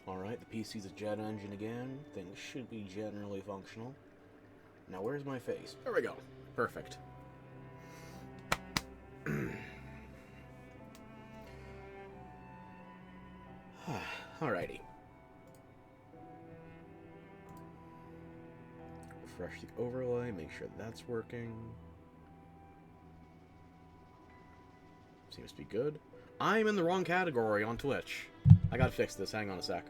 Alright, the PC's a jet engine again. Things should be generally functional. Now, where's my face? There we go. Perfect. Alrighty. Refresh the overlay, make sure that's working. Seems to be good. I'm in the wrong category on Twitch. I gotta fix this. Hang on a sec.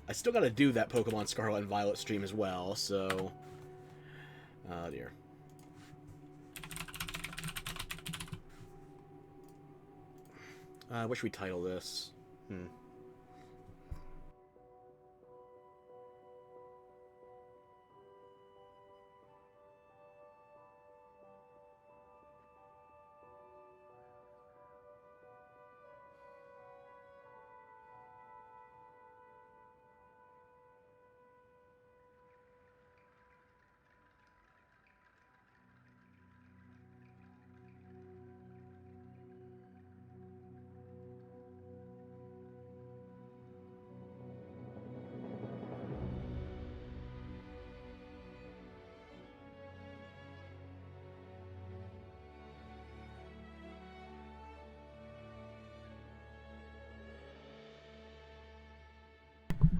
I still gotta do that Pokemon Scarlet and Violet stream as well, so... Oh, dear. What should we title this?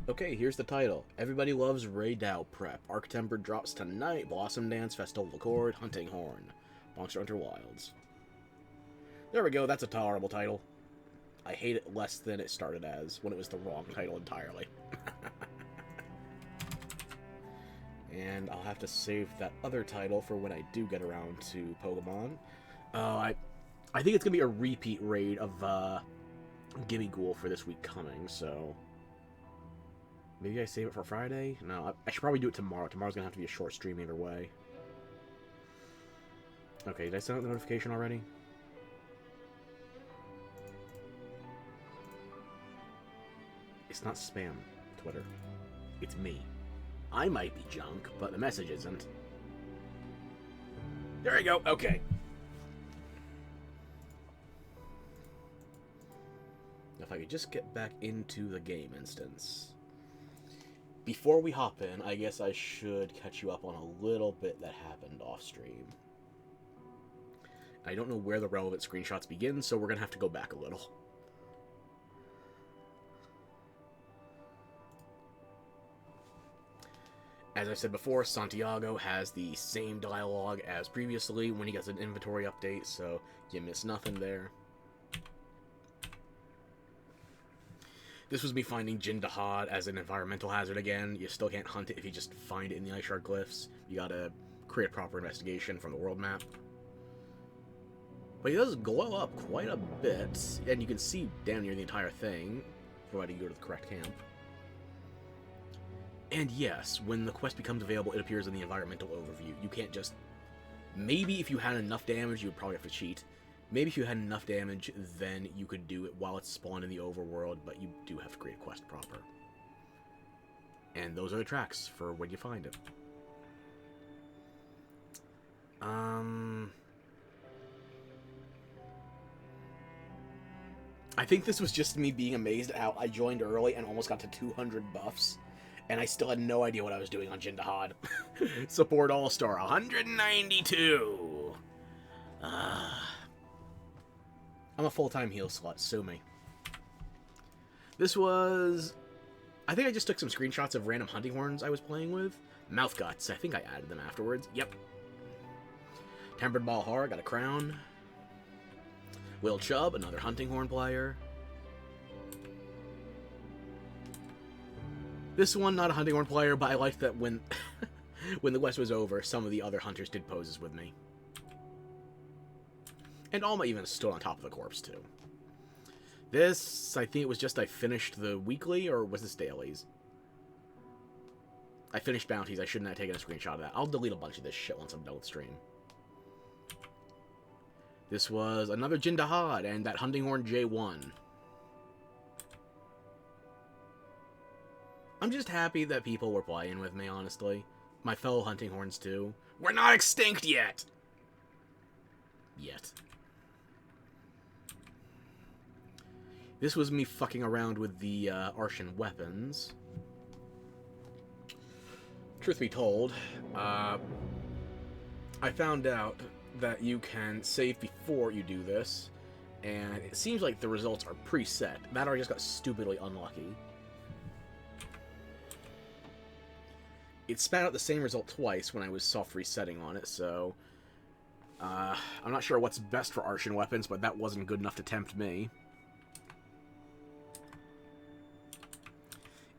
Okay, here's the title. Everybody loves Raidou Prep. Arctember drops tonight. Blossom Dance, Festival Accord, Hunting Horn. Monster Hunter Wilds. There we go, that's a tolerable title. I hate it less than it started as, when it was the wrong title entirely. And I'll have to save that other title for when I do get around to Pokemon. I think it's going to be a repeat raid of Gimmighoul for this week coming, so... Maybe I save it for Friday? No, I should probably do it tomorrow. Tomorrow's going to have to be a short stream either way. Okay, did I send out the notification already? It's not spam, Twitter. It's me. I might be junk, but the message isn't. There we go, okay. If I could just get back into the game instance. Before we hop in, I guess I should catch you up on a little bit that happened off stream. I don't know where the relevant screenshots begin, so we're going to have to go back a little. As I said before, Santiago has the same dialogue as previously when he gets an inventory update, so you miss nothing there. This was me finding Jindahad as an environmental hazard again. You still can't hunt it if you just find it in the Ice Shard Glyphs. You gotta create a proper investigation from the world map. But he does glow up quite a bit, and you can see damn near the entire thing, provided you go to the correct camp. And yes, when the quest becomes available, it appears in the environmental overview. You can't just... Maybe if you had enough damage, you would probably have to cheat. Maybe if you had enough damage, then you could do it while it's spawned in the overworld, but you do have to create a quest proper. And those are the tracks for when you find it. I think this was just me being amazed at how I joined early and almost got to 200 buffs, and I still had no idea what I was doing on Jindahad. Support All-Star, 192! I'm a full-time heal slut, sue me. This was... I think I just took some screenshots of random hunting horns I was playing with. Mouth Guts, I think I added them afterwards. Yep. Tempered Balhar, got a crown. Will Chubb, another hunting horn player. This one, not a hunting horn player, but I liked that when, when the quest was over, some of the other hunters did poses with me. And Alma even stood on top of the corpse, too. This, I think it was just I finished the weekly, or was this dailies? I finished bounties. I shouldn't have taken a screenshot of that. I'll delete a bunch of this shit once I'm done with stream. This was another Jindahad and that Hunting Horn J1. I'm just happy that people were playing with me, honestly. My fellow hunting horns, too. We're not extinct yet! Yet. This was me fucking around with the Arshan weapons. Truth be told, I found out that you can save before you do this, and it seems like the results are preset. That or I just got stupidly unlucky. It spat out the same result twice when I was soft resetting on it, so... I'm not sure what's best for Arshan weapons, but that wasn't good enough to tempt me.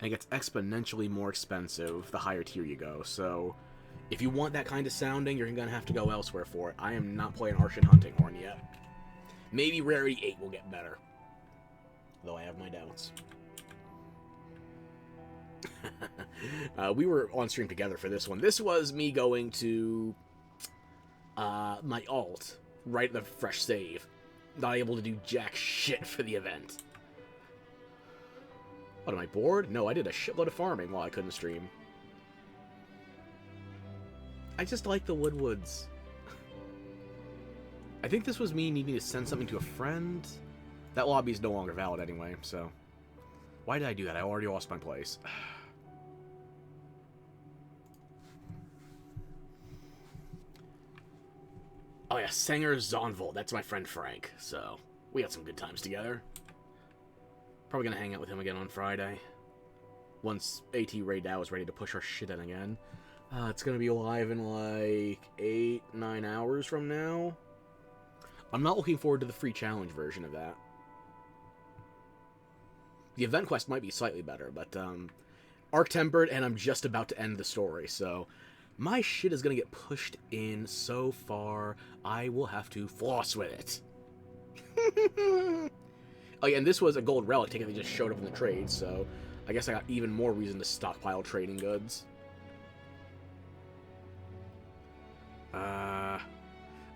And it gets exponentially more expensive the higher tier you go, so... If you want that kind of sounding, you're gonna have to go elsewhere for it. I am not playing Arshan Hunting Horn yet. Maybe Rarity 8 will get better. Though I have my doubts. We were on stream together for this one. This was me going to my alt right at the fresh save. Not able to do jack shit for the event. What, am I bored? No, I did a shitload of farming while I couldn't stream. I just like the Woodwoods. I think this was me needing to send something to a friend. That lobby is no longer valid anyway, so... Why did I do that? I already lost my place. Oh yeah, Sanger Zonvolt. That's my friend Frank, so... We had some good times together. Probably gonna hang out with him again on Friday. Once AT Raid Dow is ready to push our shit in again. It's gonna be live in like 8-9 hours from now. I'm not looking forward to the free challenge version of that. The event quest might be slightly better, but Arc-Tempered, and I'm just about to end the story, so my shit is gonna get pushed in so far, I will have to floss with it. Oh yeah, and this was a gold relic ticket that just showed up in the trade, so I guess I got even more reason to stockpile trading goods.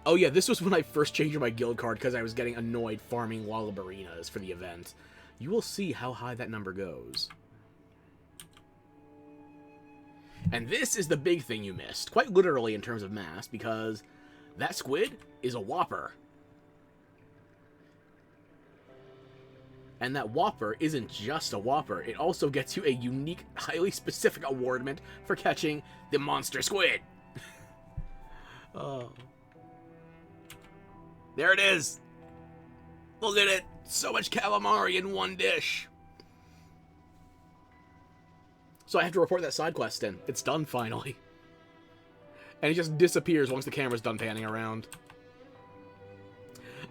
Oh yeah, this was when I first changed my guild card because I was getting annoyed farming Lullabarinas for the event. You will see how high that number goes. And this is the big thing you missed, quite literally in terms of mass, because that squid is a whopper. And that whopper isn't just a whopper, it also gets you a unique, highly specific awardment for catching the monster squid. Oh. There it is! Look at it! So much calamari in one dish! So I have to report that side quest in. It's done, finally. And it just disappears once the camera's done panning around.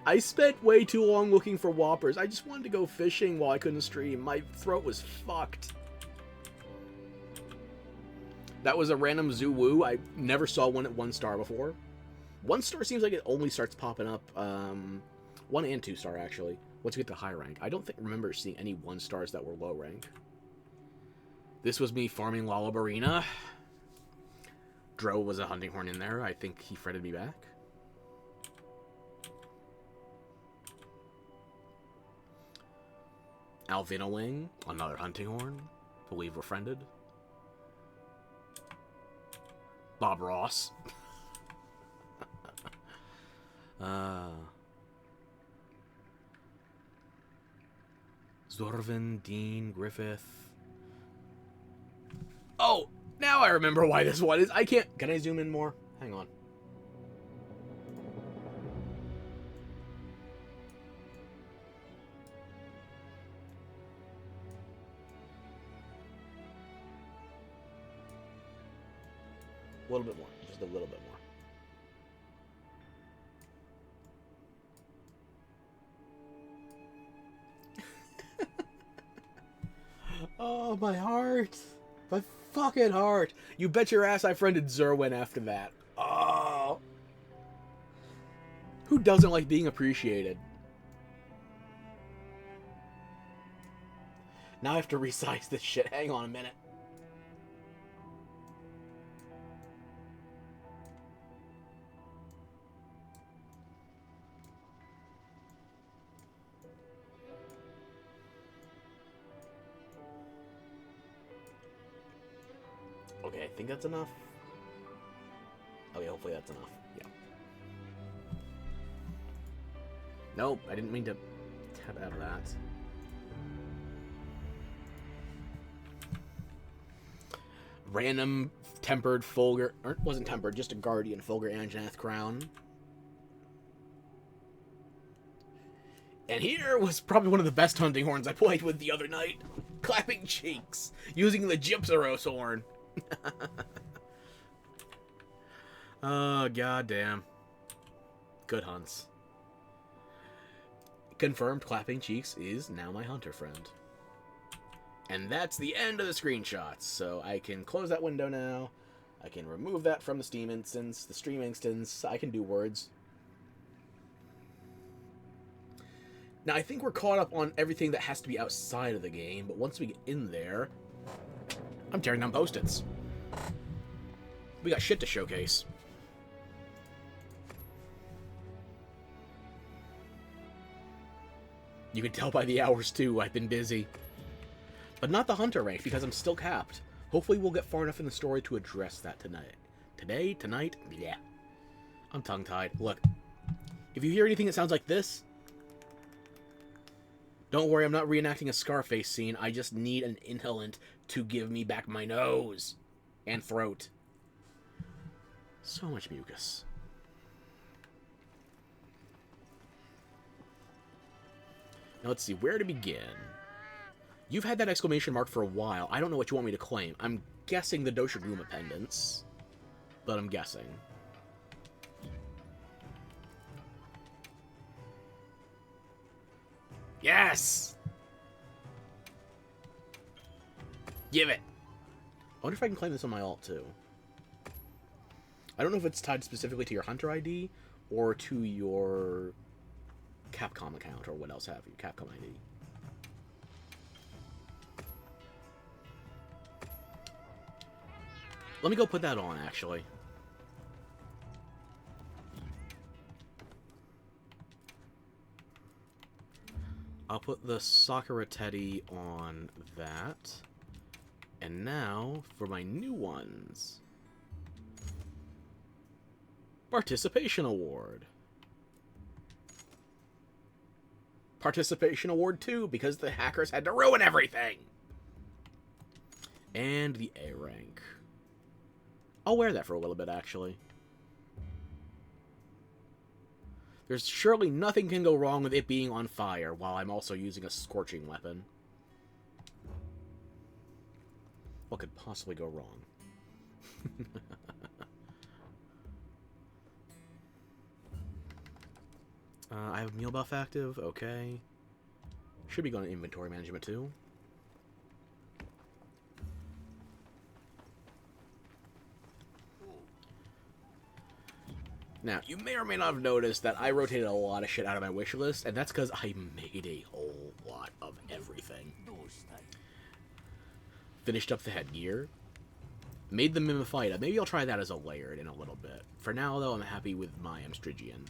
I spent way too long looking for whoppers. I just wanted to go fishing while I couldn't stream. My throat was fucked. That was a random zoo woo. I never saw one at 1 star before. 1 star seems like it only starts popping up, 1 and 2 star actually, once you get to high rank. I don't remember seeing any 1 stars that were low rank. This was me farming Lullabarina. Dro was a hunting horn in there. I think he fretted me back. Alvina Wing, another hunting horn. Believe we're friended. Bob Ross. Zorvin, Dean, Griffith. Oh, now I remember why this one is. I can't. Can I zoom in more? Hang on. A little bit more. Just a little bit more. Oh, my heart. My fucking heart. You bet your ass I friended Zerwin after that. Oh. Who doesn't like being appreciated? Now I have to resize this shit. Hang on a minute. Okay, I think that's enough. Okay, hopefully that's enough. Yeah. Nope, I didn't mean to tap out of that. Random tempered Fulgur, or it wasn't tempered, just a Guardian Fulgur Anjanath crown. And here was probably one of the best hunting horns I played with the other night. Clapping Cheeks, using the Gypsaros horn. Oh, goddamn. Good hunts. Confirmed, Clapping Cheeks is now my hunter friend. And that's the end of the screenshots. So I can close that window now. I can remove that from the Steam instance, the stream instance. I can do words. Now, I think we're caught up on everything that has to be outside of the game, but once we get in there, I'm tearing down Post-its. We got shit to showcase. You can tell by the hours, too, I've been busy. But not the hunter rank, because I'm still capped. Hopefully we'll get far enough in the story to address that tonight. Tonight? Yeah. I'm tongue-tied. Look, if you hear anything that sounds like this, don't worry, I'm not reenacting a Scarface scene. I just need an inhalant to give me back my nose and throat. So much mucus. Now let's see, where to begin? You've had that exclamation mark for a while. I don't know what you want me to claim. I'm guessing the Doshiguma pendants, but I'm guessing. Yes! Give it! I wonder if I can claim this on my alt, too. I don't know if it's tied specifically to your Hunter ID or to your Capcom account, or what else have you. Capcom ID. Let me go put that on, actually. I'll put the Sakura Teddy on that. And now, for my new ones. Participation Award. Participation Award 2, because the hackers had to ruin everything. And the A rank. I'll wear that for a little bit, actually. There's surely nothing can go wrong with it being on fire, while I'm also using a scorching weapon. What could possibly go wrong? I have meal buff active, okay. Should be going to inventory management too. Now, you may or may not have noticed that I rotated a lot of shit out of my wish list, and that's because I made a whole lot of everything. Finished up the headgear. Made the Mimiphyta. Maybe I'll try that as a layered in a little bit. For now, though, I'm happy with my Amstrigian.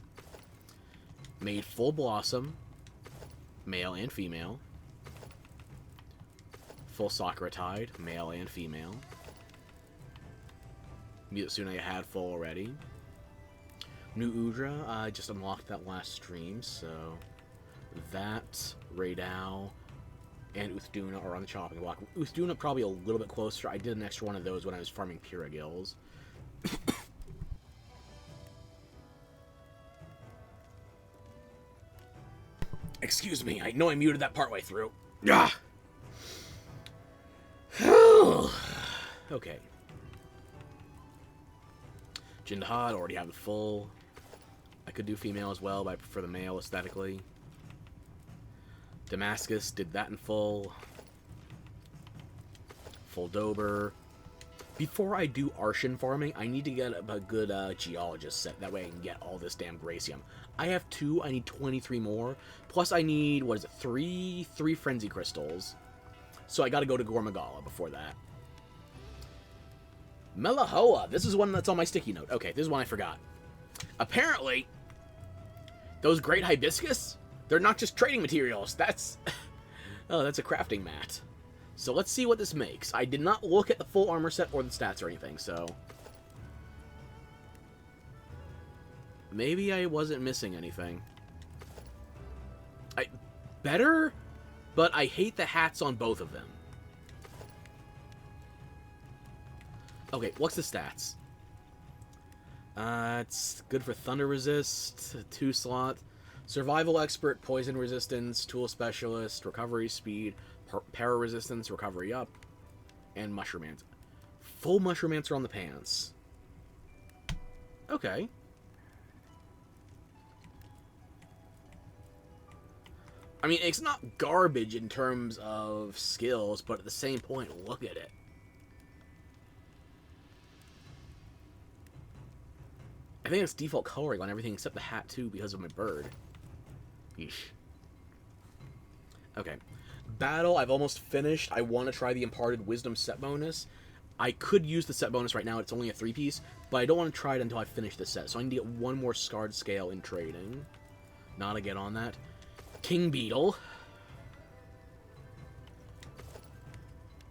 Made Full Blossom, male and female. Full Sakura Tide, male and female. Mitsune I had full already. New Udra, I just unlocked that last stream, so that, Raidao, and Uthduna are on the chopping block. Uthduna probably a little bit closer. I did an extra one of those when I was farming Pyragils. Excuse me, I know I muted that partway through. Ah! Okay. Jindahad, already have the full. I could do female as well, but I prefer the male aesthetically. Damascus, did that in full. Full Dober. Before I do Arshan farming, I need to get a good Geologist set. That way I can get all this damn Gracium. I have 2, I need 23 more. Plus I need, what is it, 3 Frenzy Crystals. So I gotta go to Gormagala before that. Melahoa, this is one that's on my sticky note. Okay, this is one I forgot. Apparently, those Great Hibiscus, they're not just trading materials. That's... oh, that's a crafting mat. So let's see what this makes. I did not look at the full armor set or the stats or anything, so... maybe I wasn't missing anything. Better, but I hate the hats on both of them. Okay, what's the stats? It's good for Thunder Resist, 2 slot, Survival Expert, Poison Resistance, Tool Specialist, Recovery Speed, Para Resistance, Recovery Up, and Mushromancer. Full Mushromancer on the pants. Okay. I mean, it's not garbage in terms of skills, but at the same point, look at it. I think it's default coloring on everything except the hat, too, because of my bird. Yeesh. Okay. Battle, I've almost finished. I want to try the Imparted Wisdom set bonus. I could use the set bonus right now. It's only a 3-piece, but I don't want to try it until I finish the set. So I need to get one more Scarred Scale in trading. Not to get on that. King Beetle.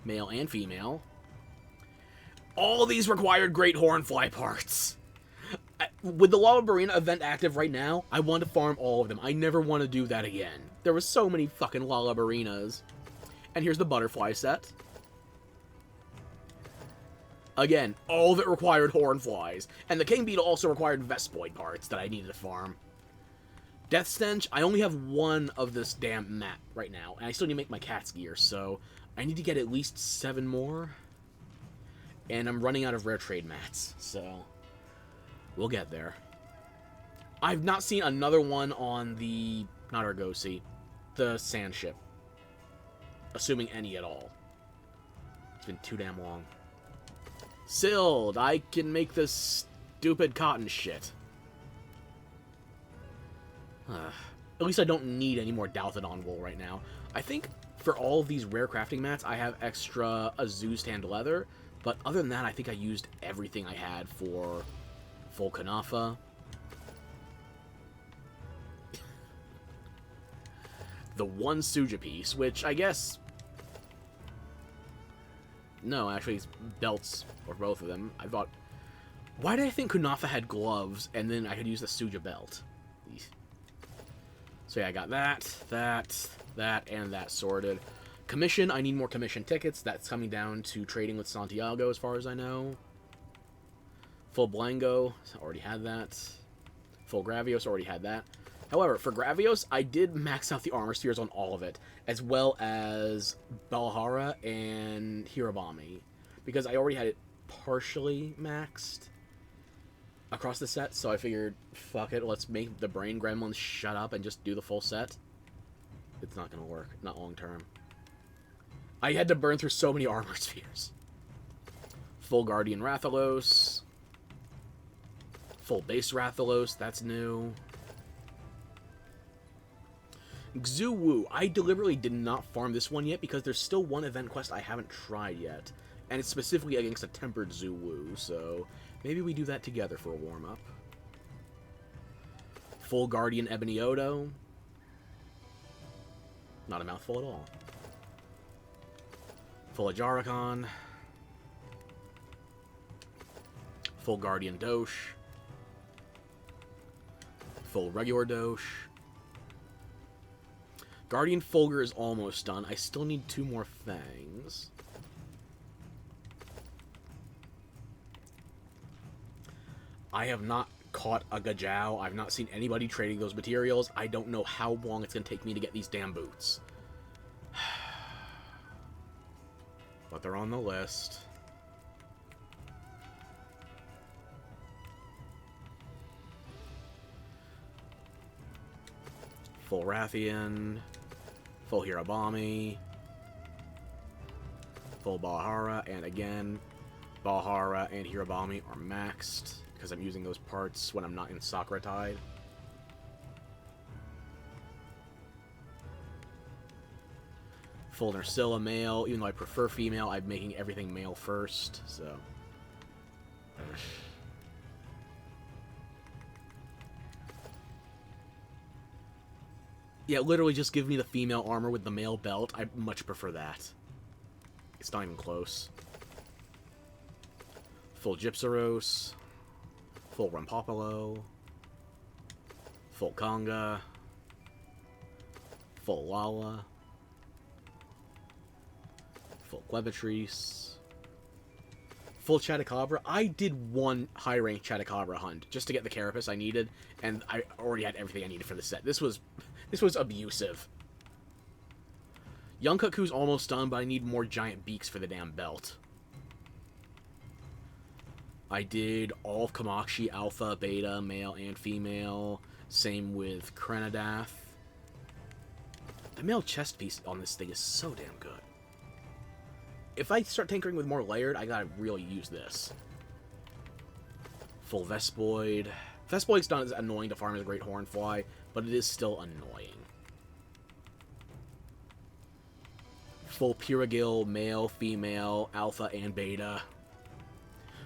Male and female. All these required Great Hornfly parts. With the Lalabarina event active right now, I want to farm all of them. I never want to do that again. There was so many fucking Lalabarinas. And here's the Butterfly set. Again, all of it required Hornflies. And the King Beetle also required Vespoid parts that I needed to farm. Death Stench, I only have one of this damn map right now, and I still need to make my cat's gear, so I need to get at least 7 more. And I'm running out of rare trade mats, so we'll get there. I've not seen another one on the, not Argosy, the sand ship. Assuming any at all. It's been too damn long. Sild, I can make this stupid cotton shit. At least I don't need any more Dalthodon wool right now. I think for all of these rare crafting mats, I have extra Azuz tanned leather. But other than that, I think I used everything I had for full Kanafa. The one Suja piece, which I guess... no, actually it's belts, or both of them. I thought... why did I think Kunafa had gloves, and then I could use the Suja belt? So yeah, I got that, and that sorted. Commission, I need more commission tickets. That's coming down to trading with Santiago, as far as I know. Full Blango, already had that. Full Gravios, already had that. However, for Gravios, I did max out the armor spheres on all of it, as well as Balahara and Hirabami, because I already had it partially maxed across the set, so I figured, fuck it, let's make the brain gremlins shut up and just do the full set. It's not gonna work, not long term. I had to burn through so many armor spheres. Full Guardian Rathalos. Full base Rathalos, that's new. Xuwu, I deliberately did not farm this one yet because there's still one event quest I haven't tried yet. And it's specifically against a Tempered Xuwu, so maybe we do that together for a warm-up. Full Guardian Ebony Odo. Not a mouthful at all. Full Ajaricon. Full Guardian Dosh. Full regular Dosh. Guardian Fulgur is almost done. I still need 2 more Fangs. I have not caught a Gajau. I've not seen anybody trading those materials. I don't know how long it's going to take me to get these damn boots. But they're on the list. Full Rathian. Full Hirabami. Full Balahara. And again, Balahara and Hirabami are maxed because I'm using those parts when I'm not in Sakura Tide. Full Nerscylla male. Even though I prefer female, I'm making everything male first, so... yeah, literally just give me the female armor with the male belt. I much prefer that. It's not even close. Full Gypsaros. Full Rampopolo. Full Conga. Full Lala. Full Clevitrice. Full Chaticabra. I did one high-rank Chaticabra hunt just to get the Carapace I needed, and I already had everything I needed for the set. This was abusive. Young Cuckoo's almost done, but I need more giant beaks for the damn belt. I did all of Kamaxi, alpha, beta, male, and female. Same with Krenadath. The male chest piece on this thing is so damn good. If I start tinkering with more layered, I gotta really use this. Full Vespoid. Vespoid's not as annoying to farm as a Great Hornfly, but it is still annoying. Full Puragil, male, female, alpha, and beta.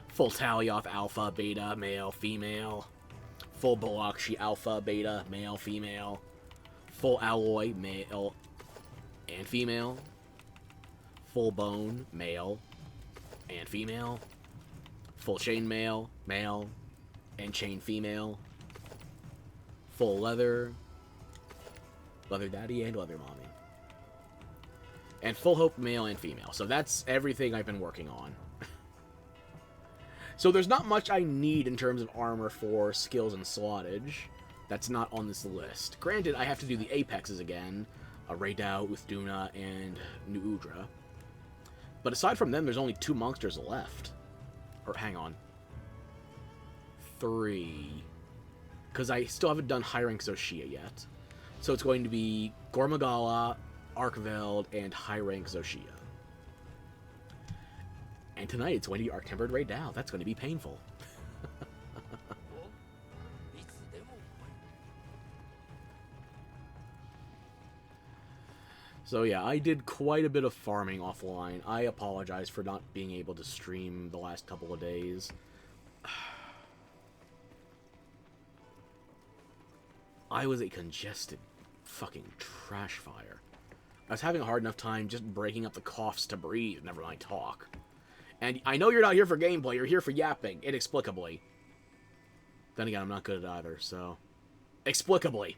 Full Talioth, alpha, beta, male, female. Full Baloxi, alpha, beta, male, female. Full Alloy, male and female. Full Bone, male and female. Full Chainmail, male and chain female. Full Leather, Leather Daddy, and Leather Mommy. And Full Hope, male and female. So that's everything I've been working on. So there's not much I need in terms of armor for skills and slottage. That's not on this list. Granted, I have to do the Apexes again. Raidou, Uthduna, and Nuudra. But aside from them, there's only 2 monsters left. Or, hang on. 3. Because I still haven't done high-rank Zoshia yet. So it's going to be Gormagala, Arkveld, and high-rank Zoshia. And tonight it's going to be Arc-Tempered Raidou. That's going to be painful. So yeah, I did quite a bit of farming offline. I apologize for not being able to stream the last couple of days. I was a congested fucking trash fire. I was having a hard enough time just breaking up the coughs to breathe, never mind talk. And I know you're not here for gameplay, you're here for yapping, inexplicably. Then again, I'm not good at either, so... Explicably.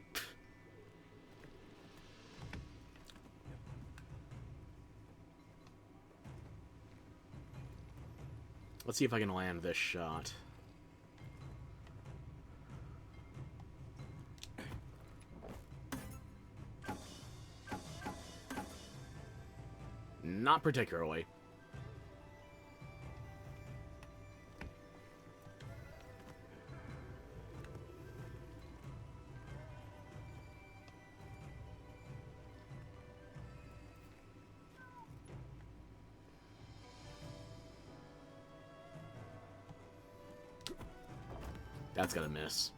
Let's see if I can land this shot. Not particularly. That's gonna miss.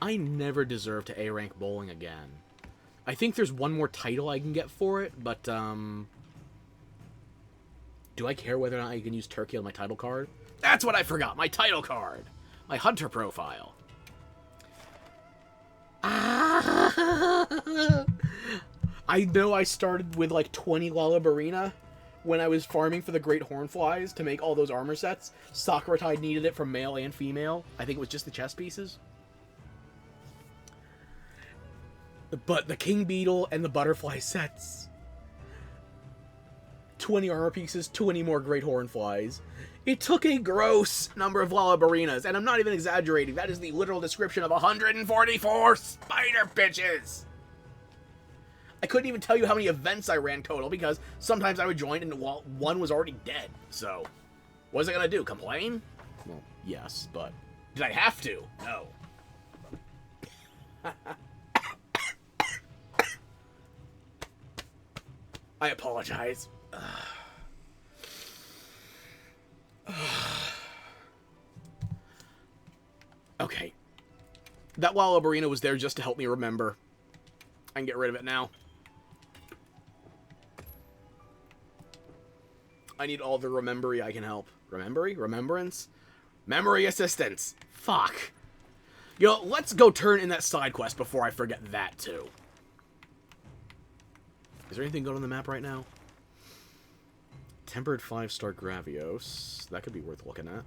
I never deserve to A-rank bowling again. I think there's one more title I can get for it, but, do I care whether or not I can use Turkey on my title card? That's what I forgot! My title card! My hunter profile. I know I started with like 20 Lalabarina when I was farming for the Great Hornflies to make all those armor sets. Sakuratide needed it for male and female. I think it was just the chest pieces. But the King Beetle and the Butterfly sets. 20 armor pieces, 20 more Great Hornflies. It took a gross number of Lalabarinas, and I'm not even exaggerating. That is the literal description of 144 spider bitches! I couldn't even tell you how many events I ran total, because sometimes I would join and one was already dead. So, what was I gonna do? Complain? Well, yes, but did I have to? No. I apologize. Okay. That Lalabarina was there just to help me remember. I can get rid of it now. I need all the remembery I can help. Remembery? Remembrance? Memory assistance! Fuck! Yo, let's go turn in that side quest before I forget that, too. Is there anything good on the map right now? Tempered 5-star Gravios. That could be worth looking at.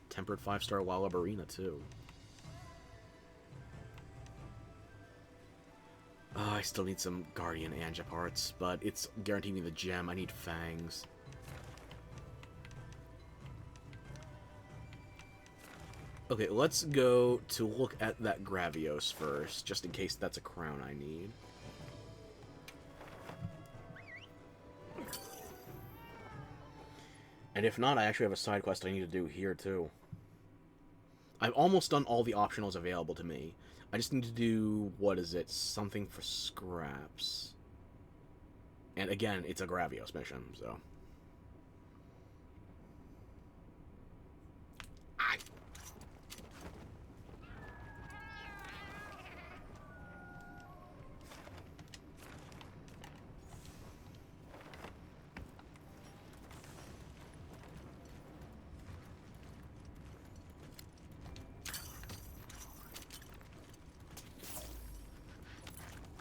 Tempered 5-star Wallabarina, too. Oh, I still need some Guardian Anja parts, but it's guaranteeing me the gem. I need fangs. Okay, let's go to look at that Gravios first, just in case that's a crown I need. And if not, I actually have a side quest I need to do here, too. I've almost done all the optionals available to me. I just need to do, what is it, something for scraps. And again, it's a Gravios mission, so...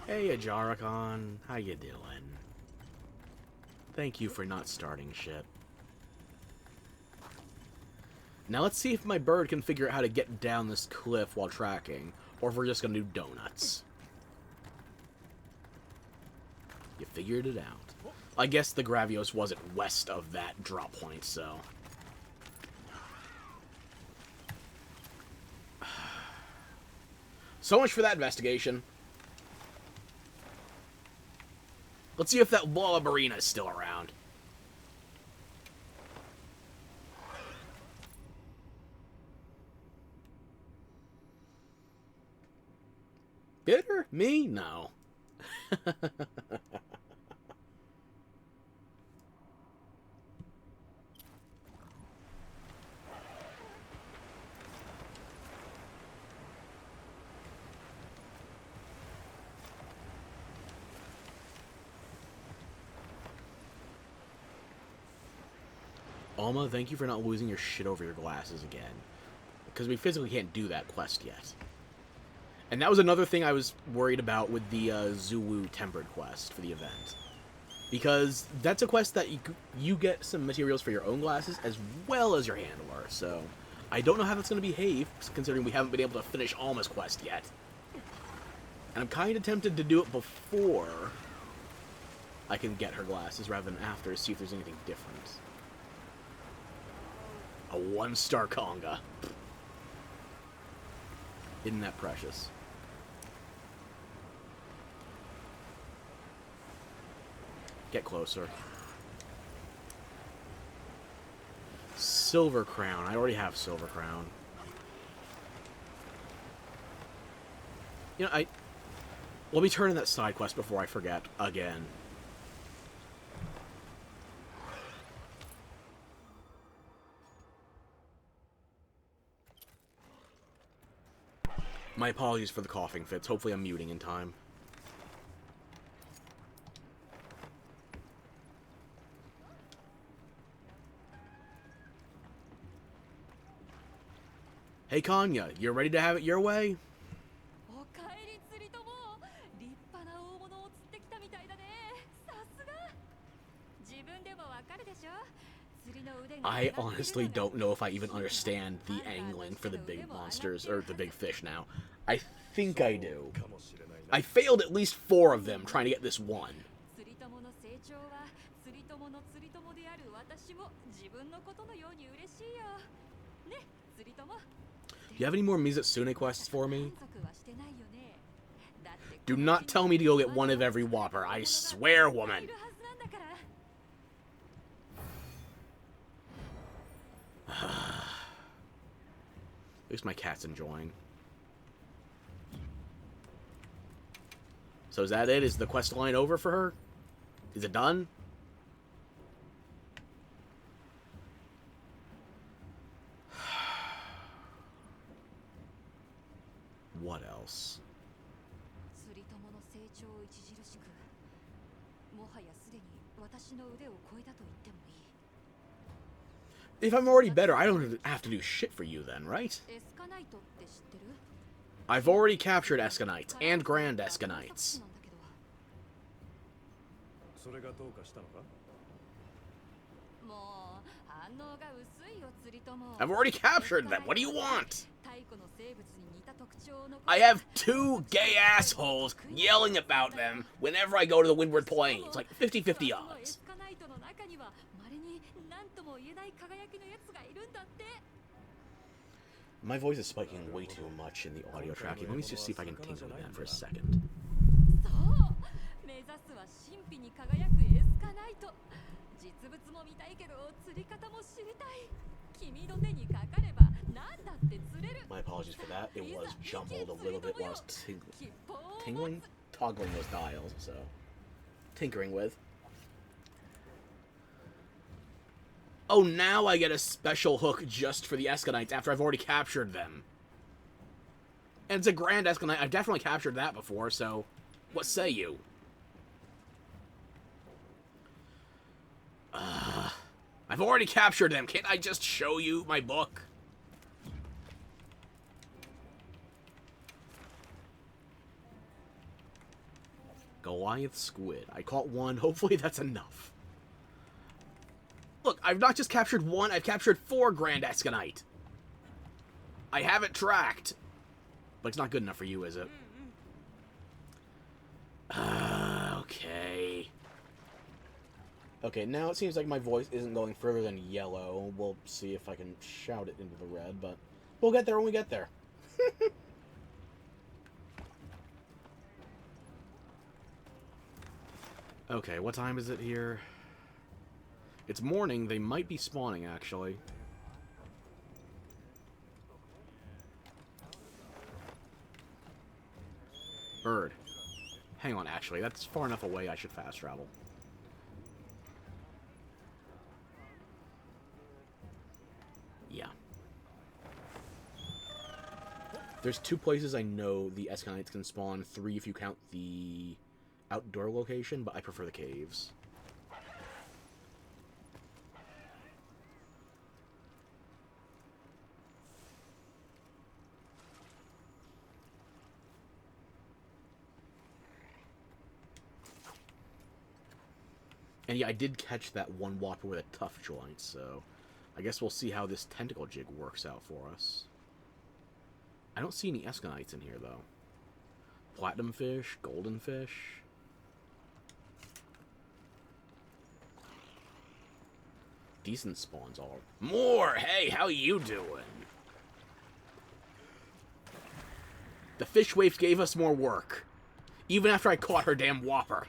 Hey, Ajaricon. How you doing? Thank you for not starting shit. Now let's see if my bird can figure out how to get down this cliff while tracking, or if we're just gonna do donuts. You figured it out. I guess the Gravios wasn't west of that drop point, so... So much for that investigation. Let's see if that Wallabarina is still around. Bitter? Me? No. Alma, thank you for not losing your shit over your glasses again. Because we physically can't do that quest yet. And that was another thing I was worried about with the Zulu Tempered quest for the event. Because that's a quest that you get some materials for your own glasses as well as your handler. So I don't know how that's going to behave, considering we haven't been able to finish Alma's quest yet. And I'm kind of tempted to do it before I can get her glasses rather than after to see if there's anything different. A 1-star Conga. Isn't that precious? Get closer. Silver Crown. I already have Silver Crown. You know, let me turn in that side quest before I forget again. My apologies for the coughing fits. Hopefully I'm muting in time. Hey, Kanya, you ready to have it your way? I honestly don't know if I even understand the angling for the big monsters, or the big fish now. I think I do. I failed at least 4 of them trying to get this one. Do you have any more Mizutsune quests for me? Do not tell me to go get one of every Whopper, I swear, woman! At least my cat's enjoying. So is that it? Is the quest line over for her? Is it done? What else? If I'm already better, I don't have to do shit for you then, right? I've already captured Escanites and Grand Escanites. I've already captured them. What do you want? I have 2 gay assholes yelling about them whenever I go to the Windward Plains. Like 50-50 odds. My voice is spiking way too much in the audio tracking. Let me just see if I can tingle again for a second. My apologies for that. It was jumbled a little bit while I was tingling? Toggling those dials, so tinkering with. Oh, now I get a special hook just for the Escanites after I've already captured them. And it's a Grand Escanite. I've definitely captured that before, so what say you? I've already captured them. Can't I just show you my book? Goliath Squid. I caught 1. Hopefully that's enough. Look, I've not just captured 1, I've captured 4 Grand Escanite. I have it tracked. But it's not good enough for you, is it? Okay. Okay, now it seems like my voice isn't going further than yellow. We'll see if I can shout it into the red, but we'll get there when we get there. Okay, what time is it here? It's morning. They might be spawning, actually. Bird. Hang on, actually. That's far enough away I should fast travel. Yeah. There's 2 places I know the Escanites can spawn. 3 if you count the outdoor location, but I prefer the caves. And yeah, I did catch that one Whopper with a tough joint, so I guess we'll see how this tentacle jig works out for us. I don't see any Escanites in here, though. Platinum fish, golden fish. Decent spawns all. More! Hey, how you doing? The fish waifs gave us more work. Even after I caught her damn Whopper.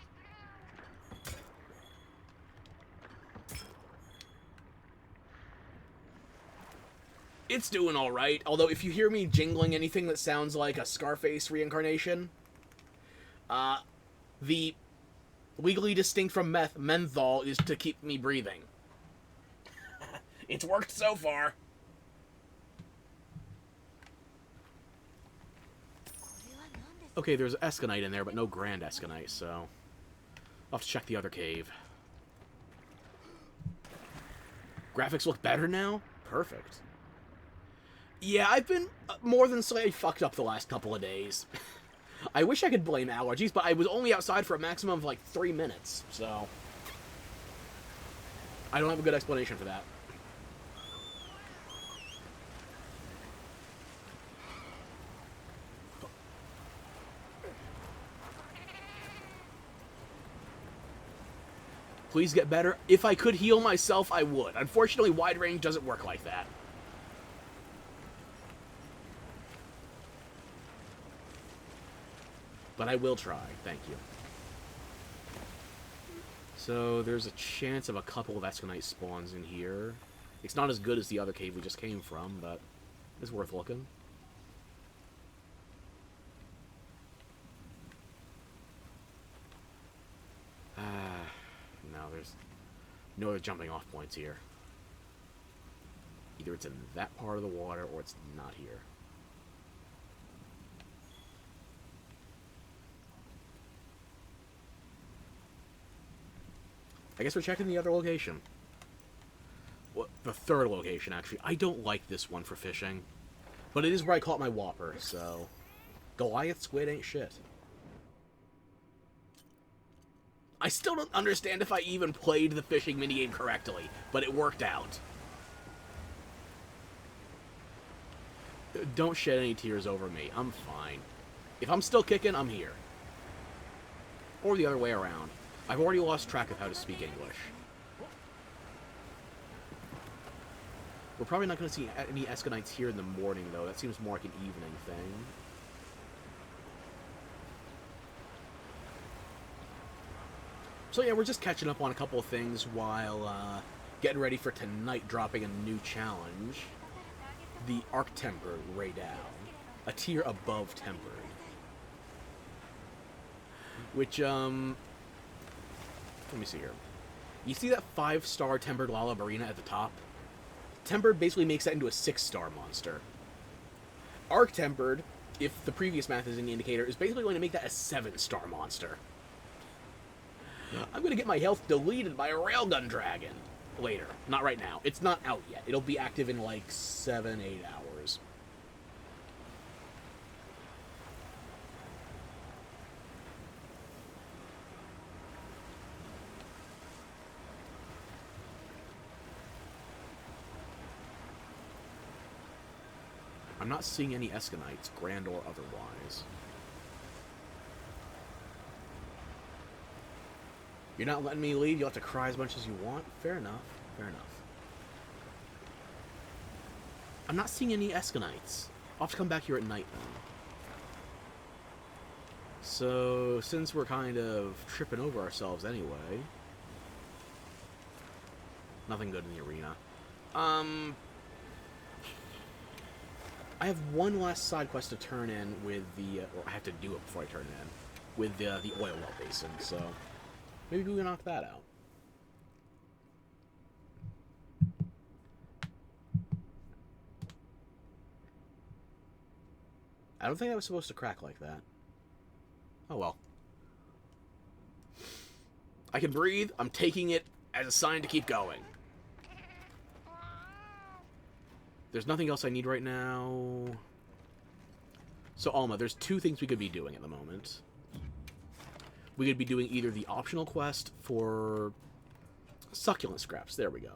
It's doing alright, although if you hear me jingling anything that sounds like a Scarface reincarnation, the legally distinct from meth menthol is to keep me breathing. It's worked so far. Okay, there's Escanite in there, but no Grand Escanite, so I'll have to check the other cave. Graphics look better now? Perfect. Yeah, I've been more than slightly fucked up the last couple of days. I wish I could blame allergies, but I was only outside for a maximum of like 3 minutes, so I don't have a good explanation for that. Please get better. If I could heal myself, I would. Unfortunately, wide range doesn't work like that. But I will try. Thank you. So, there's a chance of a couple of Escanite spawns in here. It's not as good as the other cave we just came from, but it's worth looking. No, there's no other jumping off points here. Either it's in that part of the water or it's not here. I guess we're checking the other location. the third location, actually. I don't like this one for fishing. But it is where I caught my whopper, so... Goliath squid ain't shit. I still don't understand if I even played the fishing minigame correctly, but it worked out. Don't shed any tears over me. I'm fine. If I'm still kicking, I'm here. Or the other way around. I've already lost track of how to speak English. We're probably not going to see any Eskanites here in the morning, though. That seems more like an evening thing. So yeah, we're just catching up on a couple of things while getting ready for tonight dropping a new challenge. The Arctempered Raidal. A tier above Tempered. Which, let me see here. You see that 5-star Tempered Lalabarina at the top? Tempered basically makes that into a 6-star monster. Arctempered, if the previous math is any indicator, is basically going to make that a 7-star monster. I'm going to get my health deleted by a Railgun Dragon later. Not right now. It's not out yet. It'll be active in like 7-8 hours. I'm not seeing any Eskanites, grand or otherwise. You're not letting me leave? You'll have to cry as much as you want? Fair enough. Fair enough. I'm not seeing any Eskanites. I'll have to come back here at night, then. So, since we're kind of tripping over ourselves anyway... Nothing good in the arena. I have one last side quest to turn in with the... or I have to do it before I turn it in. With the oil well basin, so... Maybe we can knock that out. I don't think I was supposed to crack like that. Oh well. I can breathe. I'm taking it as a sign to keep going. There's nothing else I need right now. So, Alma, there's two things we could be doing at the moment. We could be doing either the optional quest for succulent scraps. There we go.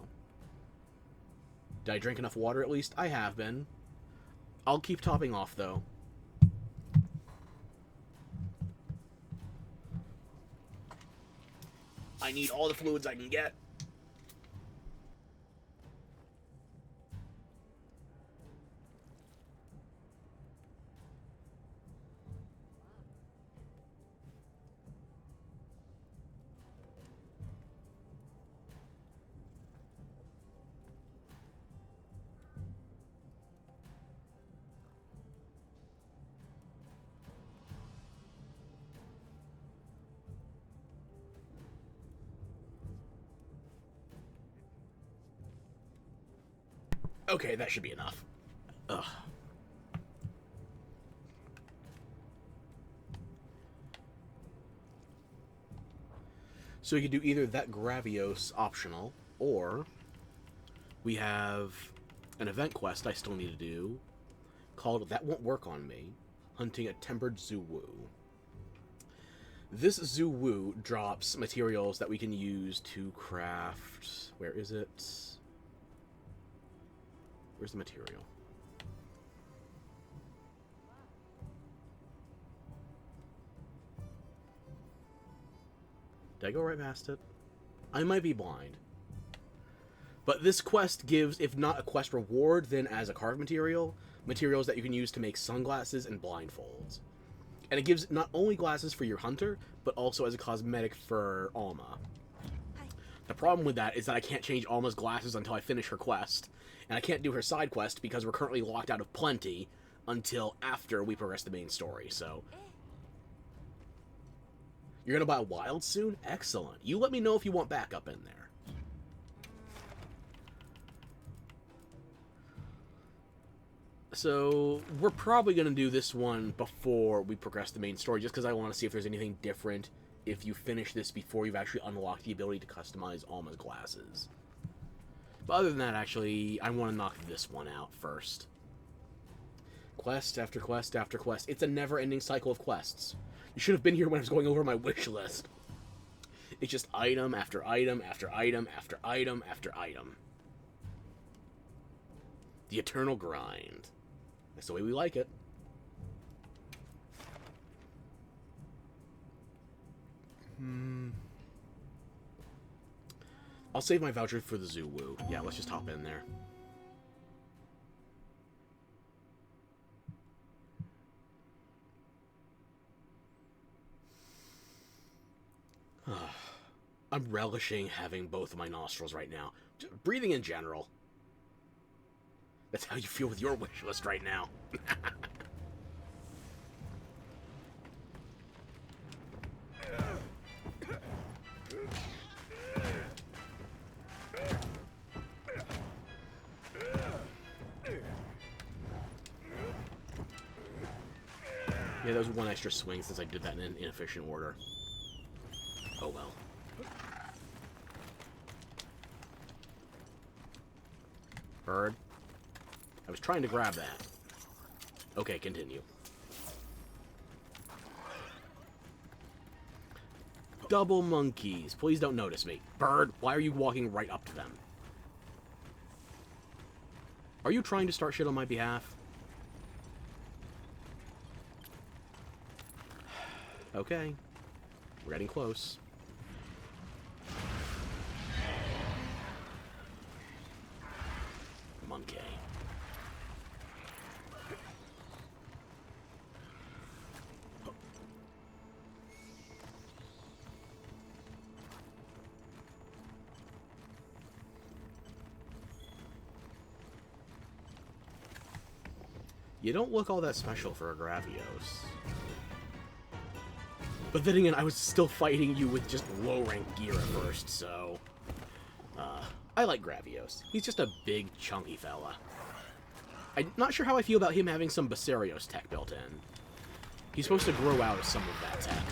Did I drink enough water at least? I have been. I'll keep topping off, though. I need all the fluids I can get. Okay, that should be enough. Ugh. So we could do either that Gravios optional, or we have an event quest I still need to do called That Won't Work on Me, hunting a Tempered Zuwu. This Zuwu drops materials that we can use to craft... Where is it? Where's the material? Did I go right past it? I might be blind. But this quest gives, if not a quest reward, then as a carved material, materials that you can use to make sunglasses and blindfolds. And it gives not only glasses for your hunter, but also as a cosmetic for Alma. The problem with that is that I can't change Alma's glasses until I finish her quest. And I can't do her side quest because we're currently locked out of Plenty until after we progress the main story, so... You're gonna buy Wild soon? Excellent. You let me know if you want backup in there. So, we're probably gonna do this one before we progress the main story, just because I want to see if there's anything different if you finish this before you've actually unlocked the ability to customize Alma's glasses. But other than that, actually, I want to knock this one out first. Quest after quest after quest. It's a never-ending cycle of quests. You should have been here when I was going over my wish list. It's just item after item after item after item after item. The eternal grind. That's the way we like it. I'll save my voucher for the Zoo Woo. Yeah, let's just hop in there. I'm relishing having both of my nostrils right now. Just breathing in general. That's how you feel with your wish list right now. Yeah, that was one extra swing since I did that in an inefficient order. Oh well. Bird. I was trying to grab that. Okay, continue. Double monkeys. Please don't notice me. Bird, why are you walking right up to them? Are you trying to start shit on my behalf? Okay. We're getting close. Monkey. You don't look all that special for a Gravios. But then again, I was still fighting you with just low-rank gear at first, so... I like Gravios. He's just a big, chunky fella. I'm not sure how I feel about him having some Basarios tech built in. He's supposed to grow out of some of that tech.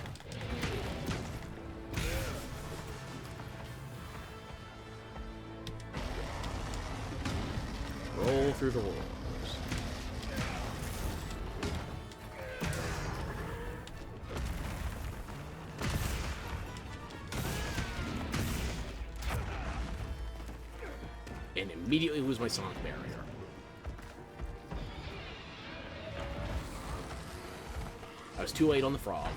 Roll through the walls. And immediately lose my Sonic Barrier. I was too late on the frog.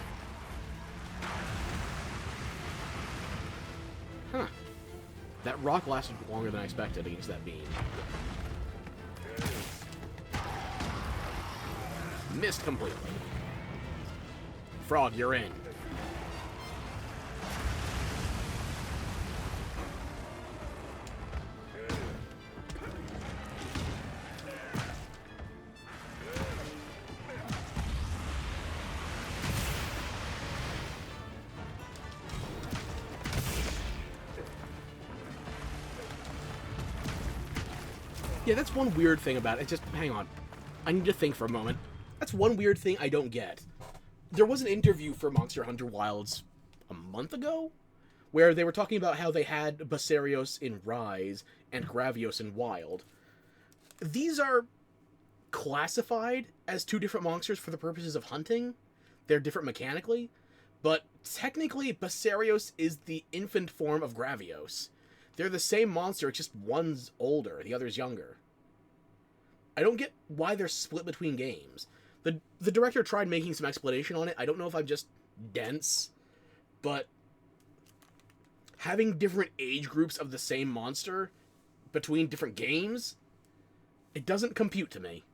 Huh. That rock lasted longer than I expected against that beam. Missed completely. Frog, you're in. Yeah, that's one weird thing about it. Just, hang on. I need to think for a moment. That's one weird thing I don't get. There was an interview for Monster Hunter Wilds a month ago, where they were talking about how they had Basarios in Rise and Gravios in Wild. These are classified as two different monsters for the purposes of hunting. They're different mechanically, but technically Basarios is the infant form of Gravios. They're the same monster, it's just one's older, the other's younger. I don't get why they're split between games. The director tried making some explanation on it. I don't know if I'm just dense, but having different age groups of the same monster between different games, it doesn't compute to me.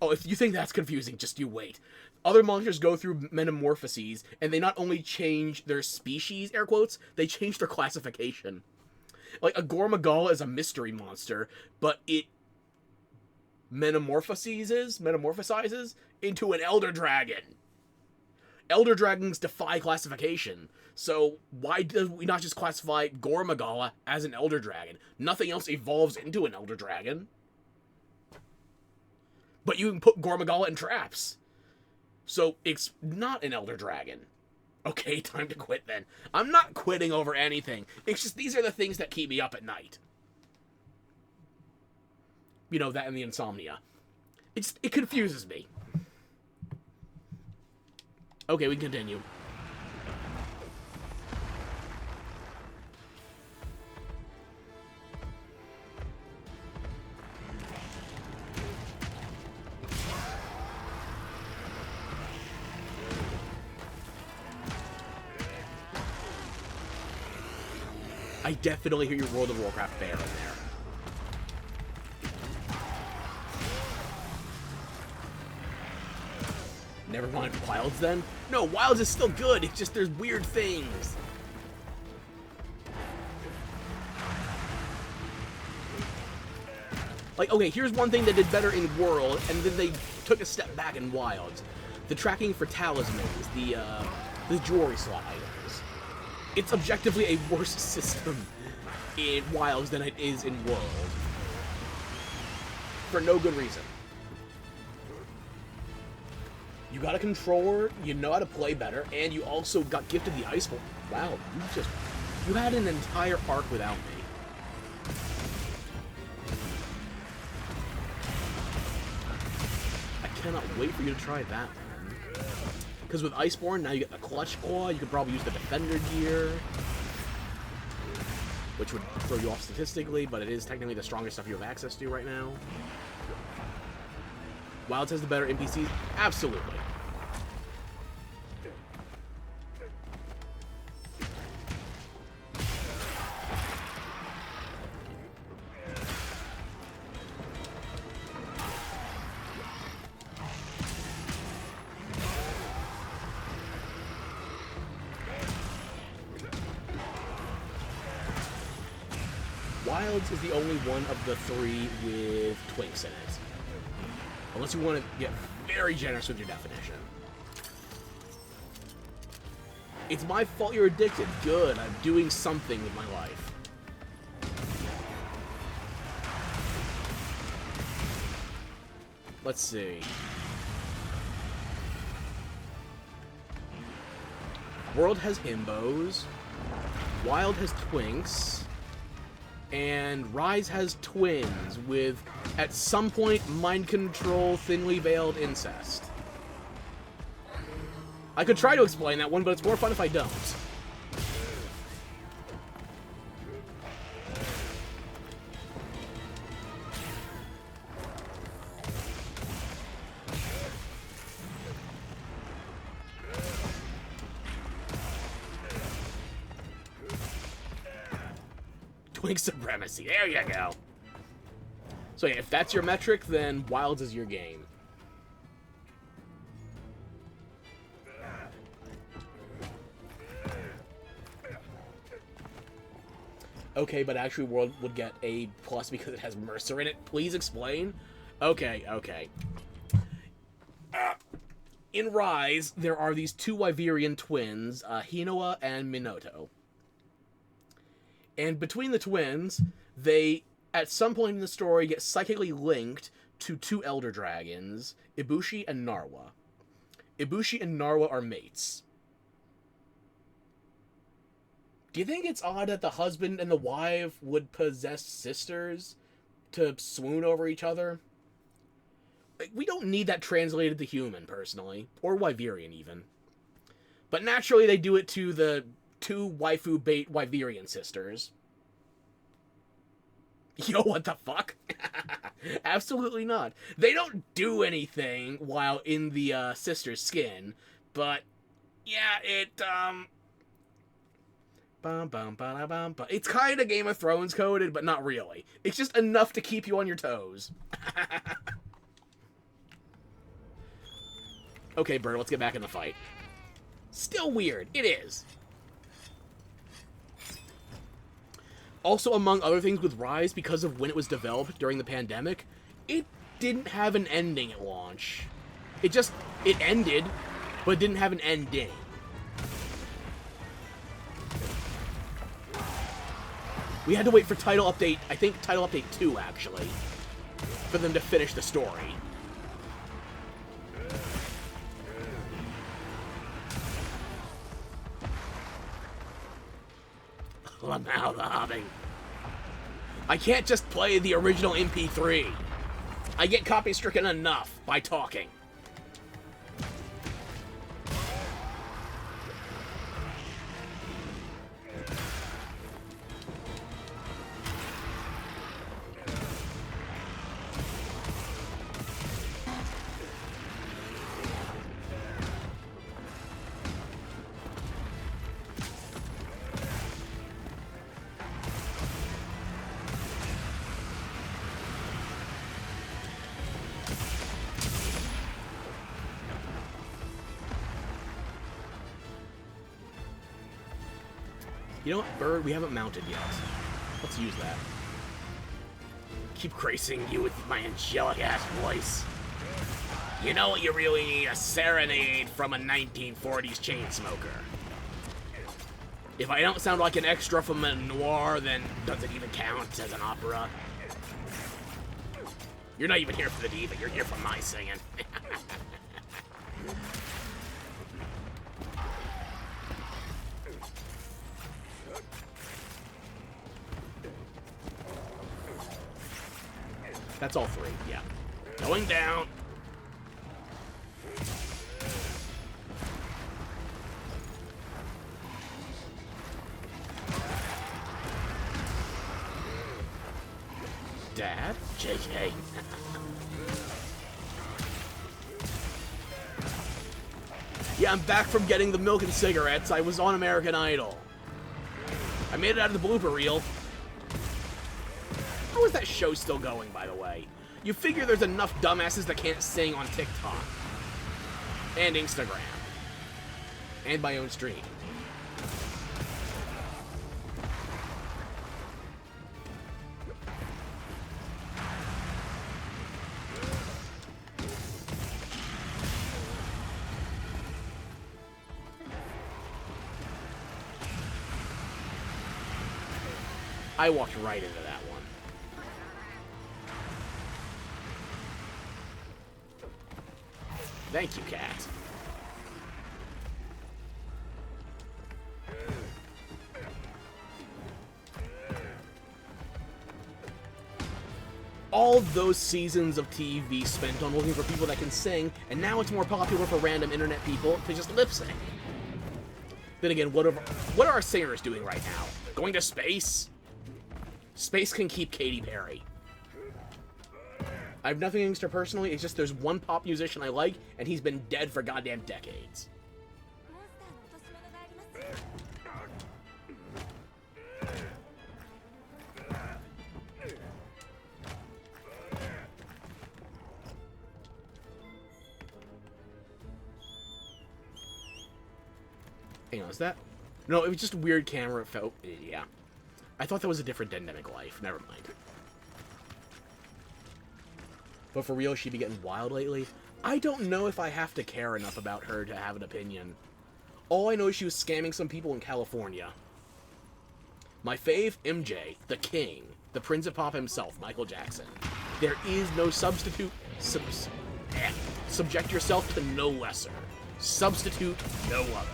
Oh, if you think that's confusing, just you wait. Other monsters go through metamorphoses, and they not only change their species, air quotes, they change their classification. Like, a Gormagala is a mystery monster, but it metamorphosizes into an Elder Dragon. Elder Dragons defy classification, so why do we not just classify Gormagala as an Elder Dragon? Nothing else evolves into an Elder Dragon. But you can put Gormagala in traps. So it's not an Elder Dragon. Okay, time to quit then. I'm not quitting over anything. It's just these are the things that keep me up at night. You know, that and the insomnia. It confuses me. Okay, we can continue. I definitely hear your World of Warcraft bear in there. Never mind Wilds then? No, Wilds is still good, it's just there's weird things. Like, okay, here's one thing that did better in World, and then they took a step back in Wilds. The tracking for talismans, the jewelry slot items. It's objectively a worse system in Wilds than it is in World. For no good reason. You got a controller, you know how to play better, and you also got gifted the Iceborne. Wow, you had an entire arc without me. I cannot wait for you to try that one. Because with Iceborne, now you get the Clutch Claw, you could probably use the Defender gear, which would throw you off statistically, but it is technically the strongest stuff you have access to right now. Wilds has the better NPCs? Absolutely. Wilds is the only one of the three with twinks in it. Unless you want to get very generous with your definition. It's my fault you're addicted. Good, I'm doing something with my life. Let's see. World has himbos. Wild has twinks. And Rise has twins with, at some point, mind control, thinly veiled incest. I could try to explain that one, but it's more fun if I don't. Twink supremacy. There you go. So yeah, if that's your metric, then Wilds is your game. Okay, but actually World would get a plus because it has Mercer in it. Please explain. Okay, okay. In Rise, there are these two Wyverian twins, Hinoa and Minoto. And between the twins, they, at some point in the story, get psychically linked to two Elder Dragons, Ibushi and Narwa. Ibushi and Narwa are mates. Do you think it's odd that the husband and the wife would possess sisters to swoon over each other? Like, we don't need that translated to human, personally. Or Wyverian, even. But naturally, they do it to the two waifu bait Wyverian sisters. Yo, what the fuck? Absolutely not. They don't do anything while in the sister's skin, but yeah, it it's kind of Game of Thrones coded, but not really. It's just enough to keep you on your toes. Okay, Bird, let's get back in the fight. Still weird. It is. Also, among other things with Rise, because of when it was developed during the pandemic, it didn't have an ending at launch. It ended, but it didn't have an ending. We had to wait for Title Update, I think Title Update 2, actually, for them to finish the story. Lamau the Humming. I can't just play the original MP3. I get copy-stricken enough by talking. You know what, Bird? We haven't mounted yet. Let's use that. Keep gracing you with my angelic-ass voice. You know what you really need? A serenade from a 1940s chain smoker. If I don't sound like an extra from a noir, then does it even count as an opera? You're not even here for the diva, you're here for my singing. That's all three, yeah. Going down. Dad? JJ. Yeah, I'm back from getting the milk and cigarettes. I was on American Idol. I made it out of the blooper reel. How is that show still going, by the way? You figure there's enough dumbasses that can't sing on TikTok. And Instagram. And my own stream. I walked right into that one. Thank you, cat. All those seasons of TV spent on looking for people that can sing, and now it's more popular for random internet people to just lip sync. Then again, what are our singers doing right now? Going to space? Space can keep Katy Perry. I have nothing against her personally, it's just there's one pop musician I like, and he's been dead for goddamn decades. Hang on, is that? No, it was just a weird camera. It felt, yeah. I thought that was a different Dendemic Life. Never mind. But for real, she be getting wild lately? I don't know if I have to care enough about her to have an opinion. All I know is she was scamming some people in California. My fave, MJ, the king, the Prince of Pop himself, Michael Jackson. There is no substitute. Subject yourself to no lesser. Substitute no other.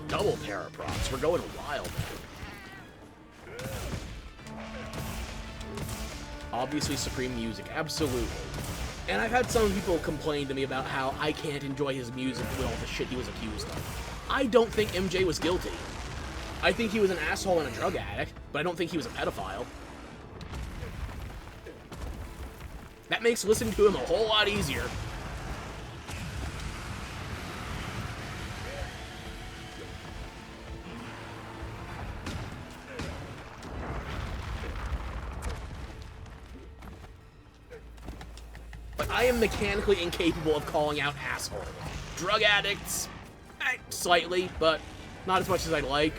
Double paraprops. We're going wild. Obviously, Supreme Music. Absolutely. And I've had some people complain to me about how I can't enjoy his music with all the shit he was accused of. I don't think MJ was guilty. I think he was an asshole and a drug addict, but I don't think he was a pedophile. That makes listening to him a whole lot easier. I am mechanically incapable of calling out assholes. Drug addicts, slightly, but not as much as I'd like.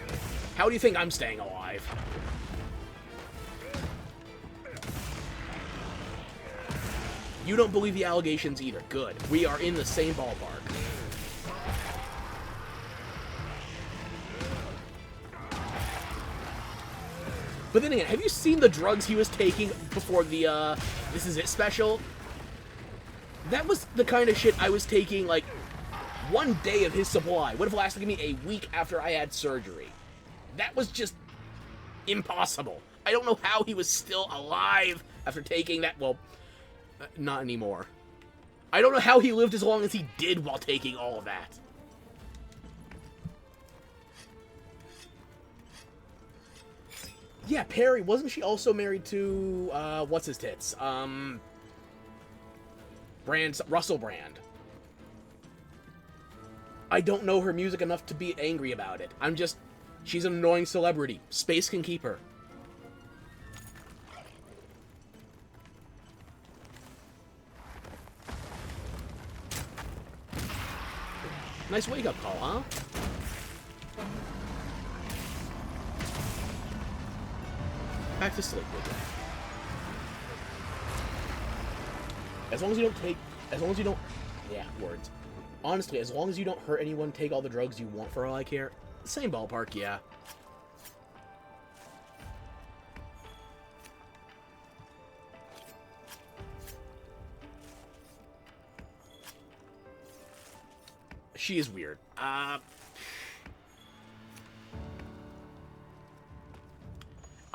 How do you think I'm staying alive? You don't believe the allegations either. Good. We are in the same ballpark. But then again, have you seen the drugs he was taking before the, This Is It special? That was the kind of shit I was taking, like, one day of his supply would have lasted me a week after I had surgery. That was just impossible. I don't know how he was still alive after taking that. Well, not anymore. I don't know how he lived as long as he did while taking all of that. Yeah, Perry, wasn't she also married to, what's his tits? Russell Brand. I don't know her music enough to be angry about it. She's an annoying celebrity. Space can keep her. Nice wake-up call, huh? Back to sleep with that. As long as you don't... Yeah, words. Honestly, as long as you don't hurt anyone, take all the drugs you want for all I care. Same ballpark, yeah. She is weird. I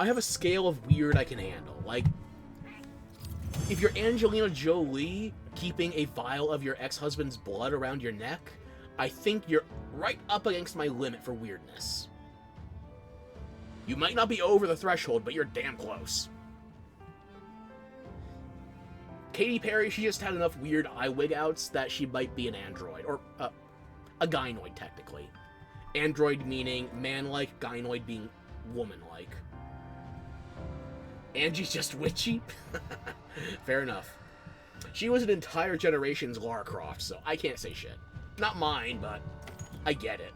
have a scale of weird I can handle. Like, if you're Angelina Jolie keeping a vial of your ex-husband's blood around your neck, I think you're right up against my limit for weirdness. You might not be over the threshold, but you're damn close. Katy Perry, she just had enough weird eye wig outs that she might be an android, or a gynoid, technically. Android meaning man-like, gynoid being woman-like. Angie's just witchy? Fair enough. She was an entire generation's Lara Croft, so I can't say shit. Not mine, but I get it.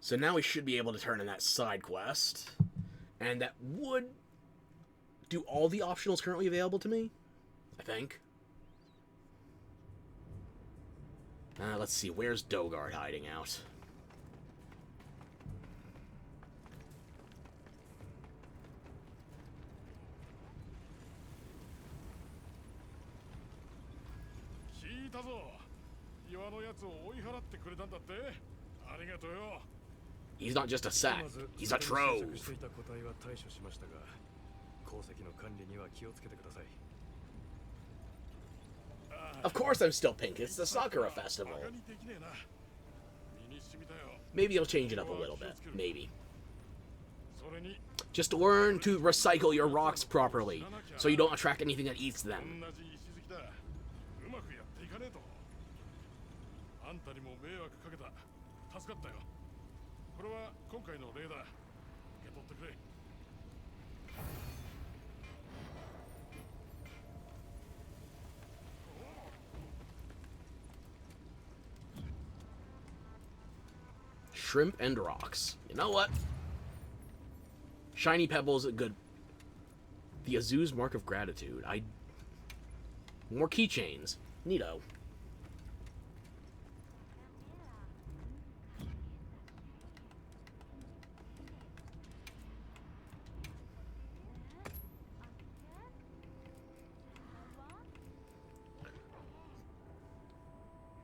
So now we should be able to turn in that side quest. And that would do all the optionals currently available to me, I think. Let's see, where's Dogard hiding out? He's not just a sack, he's a trove. Of course I'm still pink, it's the Sakura Festival. Maybe I'll change it up a little bit, maybe. Just learn to recycle your rocks properly, so you don't attract anything that eats them. Shrimp and rocks. You know what? Shiny pebbles, good. The Azu's Mark of Gratitude. More keychains. Neato.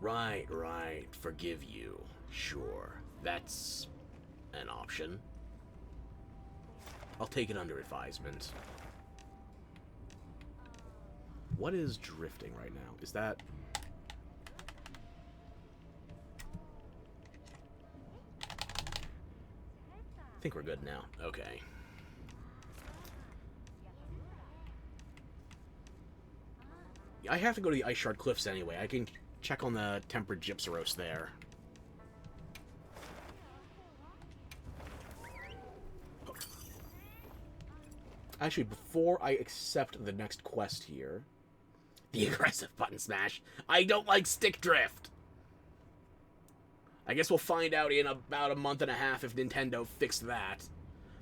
Right. Forgive you. Sure. That's an option. I'll take it under advisement. What is drifting right now? Is that... I think we're good now. Okay. I have to go to the Ice Shard Cliffs anyway. I can check on the Tempered Gypsaros there. Actually, before I accept the next quest here... The aggressive button smash. I don't like stick drift! I guess we'll find out in about a month and a half if Nintendo fixed that.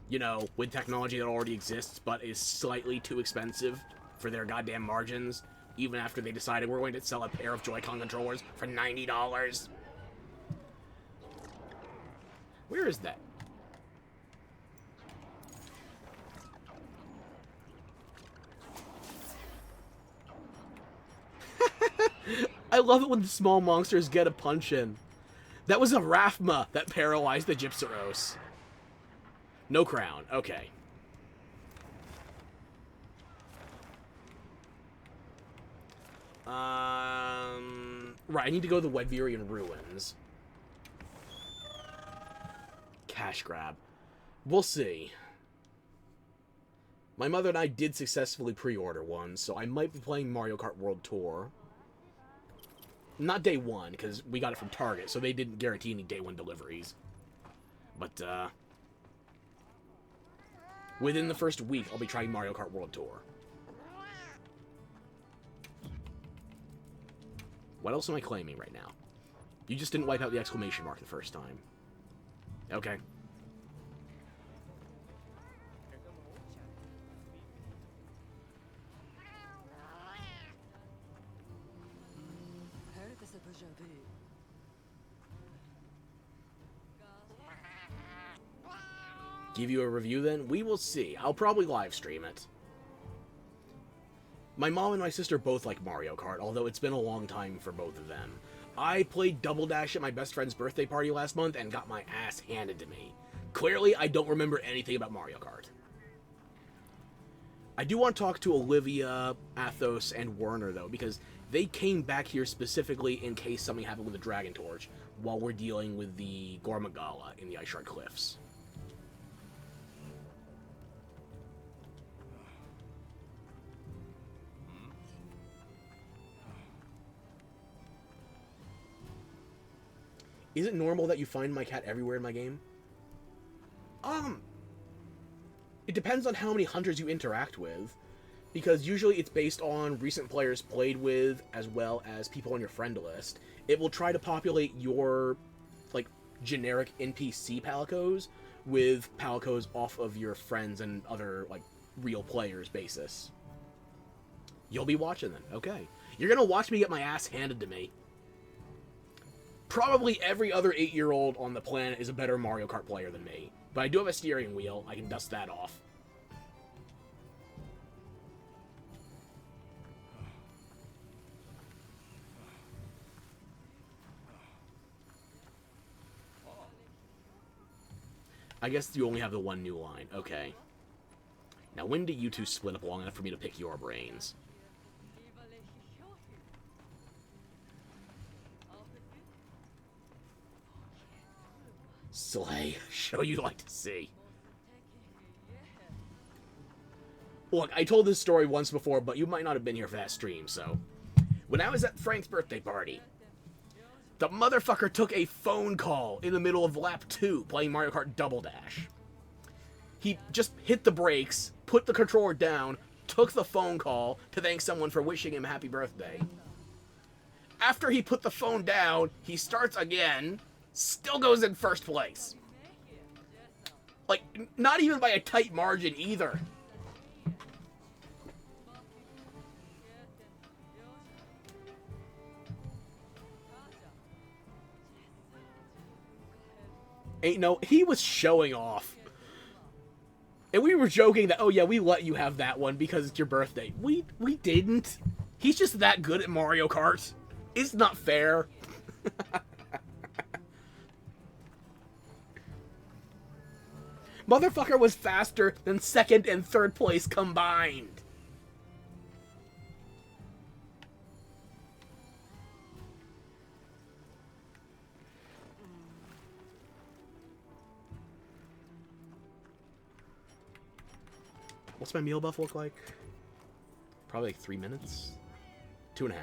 you know, with technology that already exists, but is slightly too expensive for their goddamn margins, even after they decided we're going to sell a pair of Joy-Con controllers for $90. Where is that? I love it when the small monsters get a punch in. That was a Raphma that paralyzed the Gypceros. No crown. Okay. Right, I need to go to the Wedvirian Ruins. Cash grab. We'll see. My mother and I did successfully pre-order one, so I might be playing Mario Kart World Tour. Not day one, because we got it from Target, so they didn't guarantee any day one deliveries. But, within the first week, I'll be trying Mario Kart World Tour. What else am I claiming right now? You just didn't wipe out the exclamation mark the first time. Okay. Give you a review then? We will see. I'll probably live stream it. My mom and my sister both like Mario Kart, although it's been a long time for both of them. I played Double Dash at my best friend's birthday party last month and got my ass handed to me. Clearly, I don't remember anything about Mario Kart. I do want to talk to Olivia, Athos, and Werner, though, because they came back here specifically in case something happened with the Dragon Torch while we're dealing with the Gormagala in the Ice Shard Cliffs. Is it normal that you find my cat everywhere in my game? It depends on how many hunters you interact with, because usually it's based on recent players played with, as well as people on your friend list. It will try to populate your, like, generic NPC Palicos with Palicos off of your friends and other, like, real players basis. You'll be watching then, okay. You're gonna watch me get my ass handed to me. Probably every other 8-year-old on the planet is a better Mario Kart player than me. But I do have a steering wheel. I can dust that off. I guess you only have the one new line. Okay. Now, when do you two split up long enough for me to pick your brains? Slay. Show you like to see. Look, I told this story once before, but you might not have been here for that stream, so... When I was at Frank's birthday party, the motherfucker took a phone call in the middle of lap 2 playing Mario Kart Double Dash. He just hit the brakes, put the controller down, took the phone call to thank someone for wishing him happy birthday. After he put the phone down, he starts again... Still goes in first place. Like, not even by a tight margin either. Ain't no... He was showing off. And we were joking that, oh yeah, we let you have that one because it's your birthday. We didn't. He's just that good at Mario Kart. It's not fair. Motherfucker was faster than second and third place combined. What's my meal buff look like? Probably like 3 minutes? 2.5.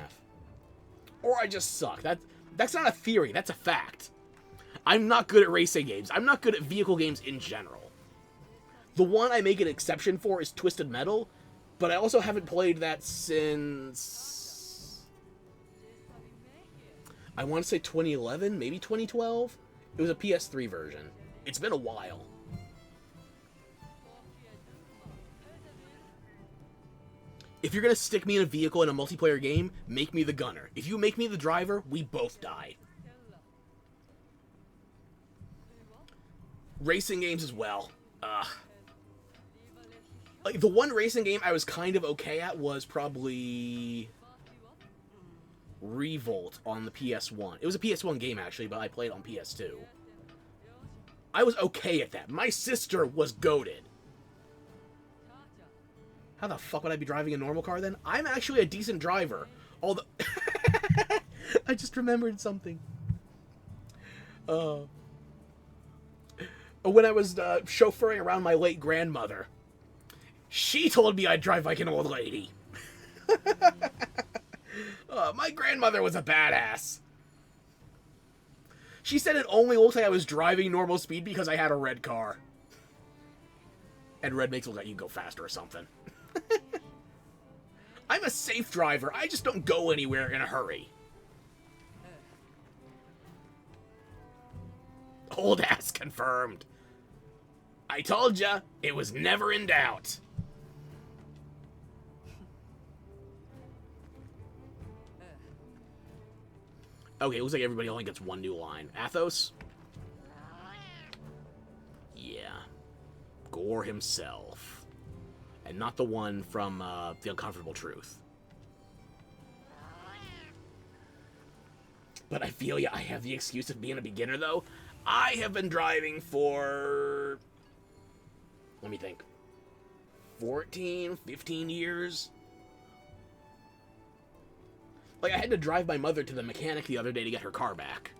Or I just suck. That's not a theory, that's a fact. I'm not good at racing games. I'm not good at vehicle games in general. The one I make an exception for is Twisted Metal, but I also haven't played that since... I want to say 2011, maybe 2012? It was a PS3 version. It's been a while. If you're gonna stick me in a vehicle in a multiplayer game, make me the gunner. If you make me the driver, we both die. Racing games as well. Like, the one racing game I was kind of okay at was probably Revolt on the PS1. It was a PS1 game, actually, but I played on PS2. I was okay at that. My sister was goated. How the fuck would I be driving a normal car then? I'm actually a decent driver. Although... I just remembered something. When I was chauffeuring around my late grandmother, she told me I'd drive like an old lady. My grandmother was a badass. She said it only looked like I was driving normal speed because I had a red car. And red makes it look like you go faster or something. I'm a safe driver. I just don't go anywhere in a hurry. Old ass confirmed. I told ya, it was never in doubt. Okay, it looks like everybody only gets one new line. Athos? Yeah. Gore himself. And not the one from The Uncomfortable Truth. But I feel ya, I have the excuse of being a beginner, though. I have been driving for... let me think. 14, 15 years? Like, I had to drive my mother to the mechanic the other day to get her car back.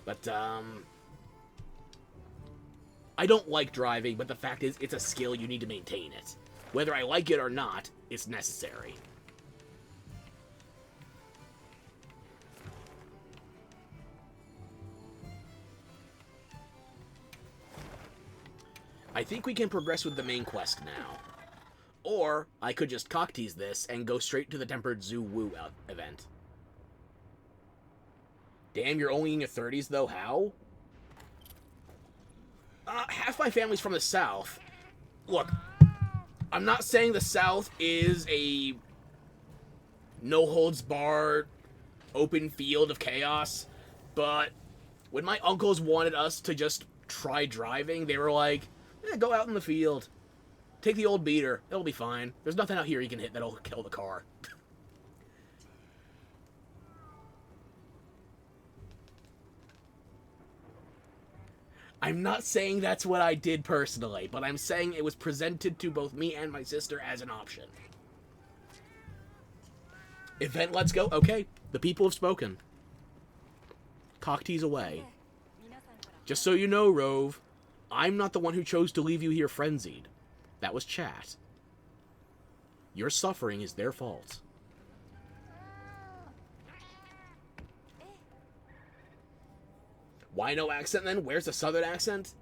But, I don't like driving, but the fact is, it's a skill, you need to maintain it. Whether I like it or not, it's necessary. I think we can progress with the main quest now. Or, I could just cock-tease this and go straight to the Tempered Zoo Woo event. Damn, you're only in your 30s, though? How? Half my family's from the South. Look, I'm not saying the South is a no-holds-barred, open field of chaos, but when my uncles wanted us to just try driving, they were like, go out in the field. Take the old beater. It'll be fine. There's nothing out here you can hit that'll kill the car. I'm not saying that's what I did personally, but I'm saying it was presented to both me and my sister as an option. Event, let's go. Okay, the people have spoken. Cock-tease away. Just so you know, Rove, I'm not the one who chose to leave you here frenzied. That was chat. Your suffering is their fault. Why no accent then? Where's the southern accent?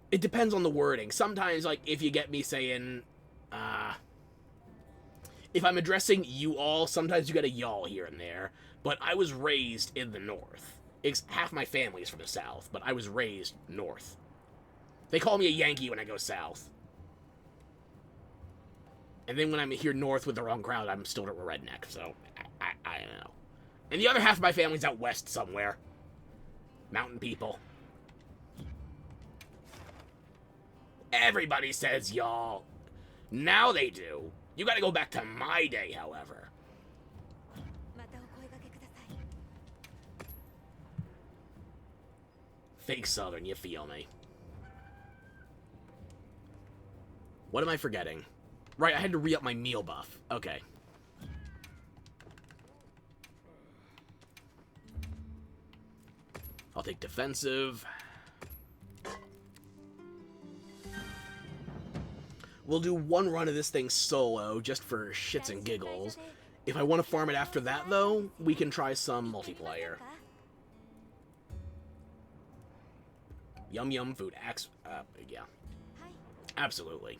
It depends on the wording. Sometimes, like, if you get me saying, if I'm addressing you all, sometimes you get a y'all here and there. But I was raised in the north. Half my family is from the south, but I was raised north. They call me a Yankee when I go south. And then when I'm here north with the wrong crowd, I'm still a redneck, so I don't know. And the other half of my family's out west somewhere. Mountain people. Everybody says y'all. Now they do. You gotta go back to my day, however. Fake Southern, you feel me. What am I forgetting? Right, I had to re-up my meal buff. Okay. I'll take defensive. We'll do one run of this thing solo, just for shits and giggles. If I want to farm it after that, though, we can try some multiplayer. Yum yum food. Yeah. Absolutely.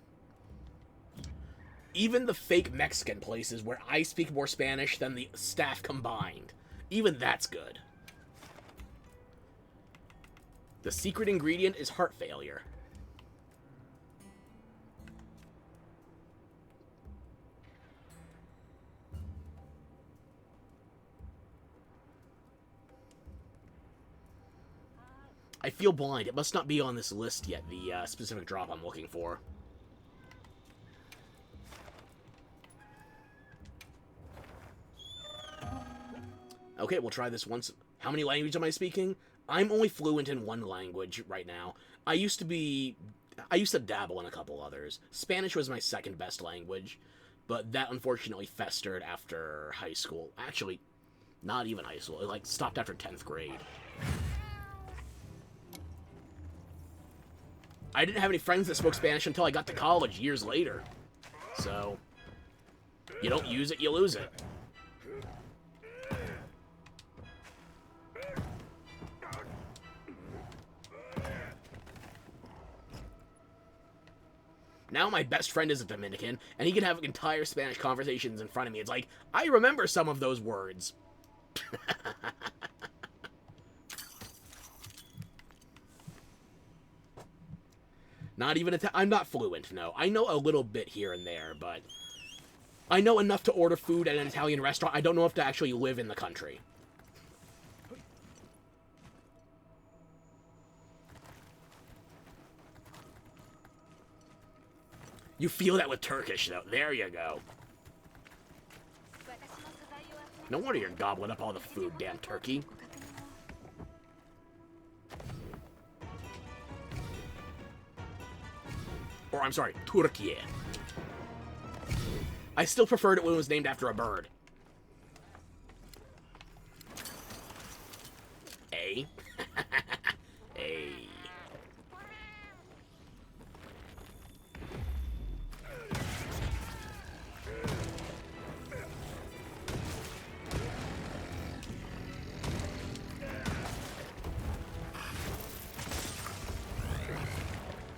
Even the fake Mexican places where I speak more Spanish than the staff combined. Even that's good. The secret ingredient is heart failure. I feel blind. It must not be on this list yet, the specific drop I'm looking for. Okay, we'll try this once. How many languages am I speaking? I'm only fluent in one language right now. I used to dabble in a couple others. Spanish was my second best language, but that unfortunately festered after high school. Actually, not even high school. It, like, stopped after 10th grade. I didn't have any friends that spoke Spanish until I got to college years later. So, you don't use it, you lose it. Now my best friend is a Dominican, and he can have entire Spanish conversations in front of me. It's like, I remember some of those words. Not even I'm not fluent, no. I know a little bit here and there, but I know enough to order food at an Italian restaurant. I don't know enough to actually live in the country. You feel that with Turkish, though. There you go. No wonder you're gobbling up all the food, damn turkey. Or, I'm sorry, Turkey. I still preferred it when it was named after a bird. A? A.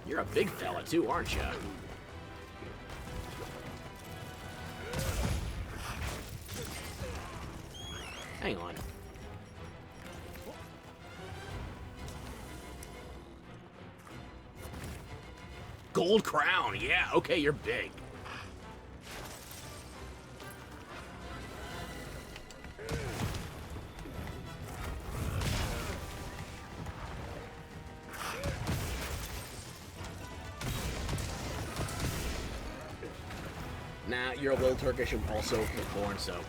You're a big fella, too, aren't you? Hang on. Gold crown, yeah, okay, you're big. Nah, you're a little Turkish and also was born, so...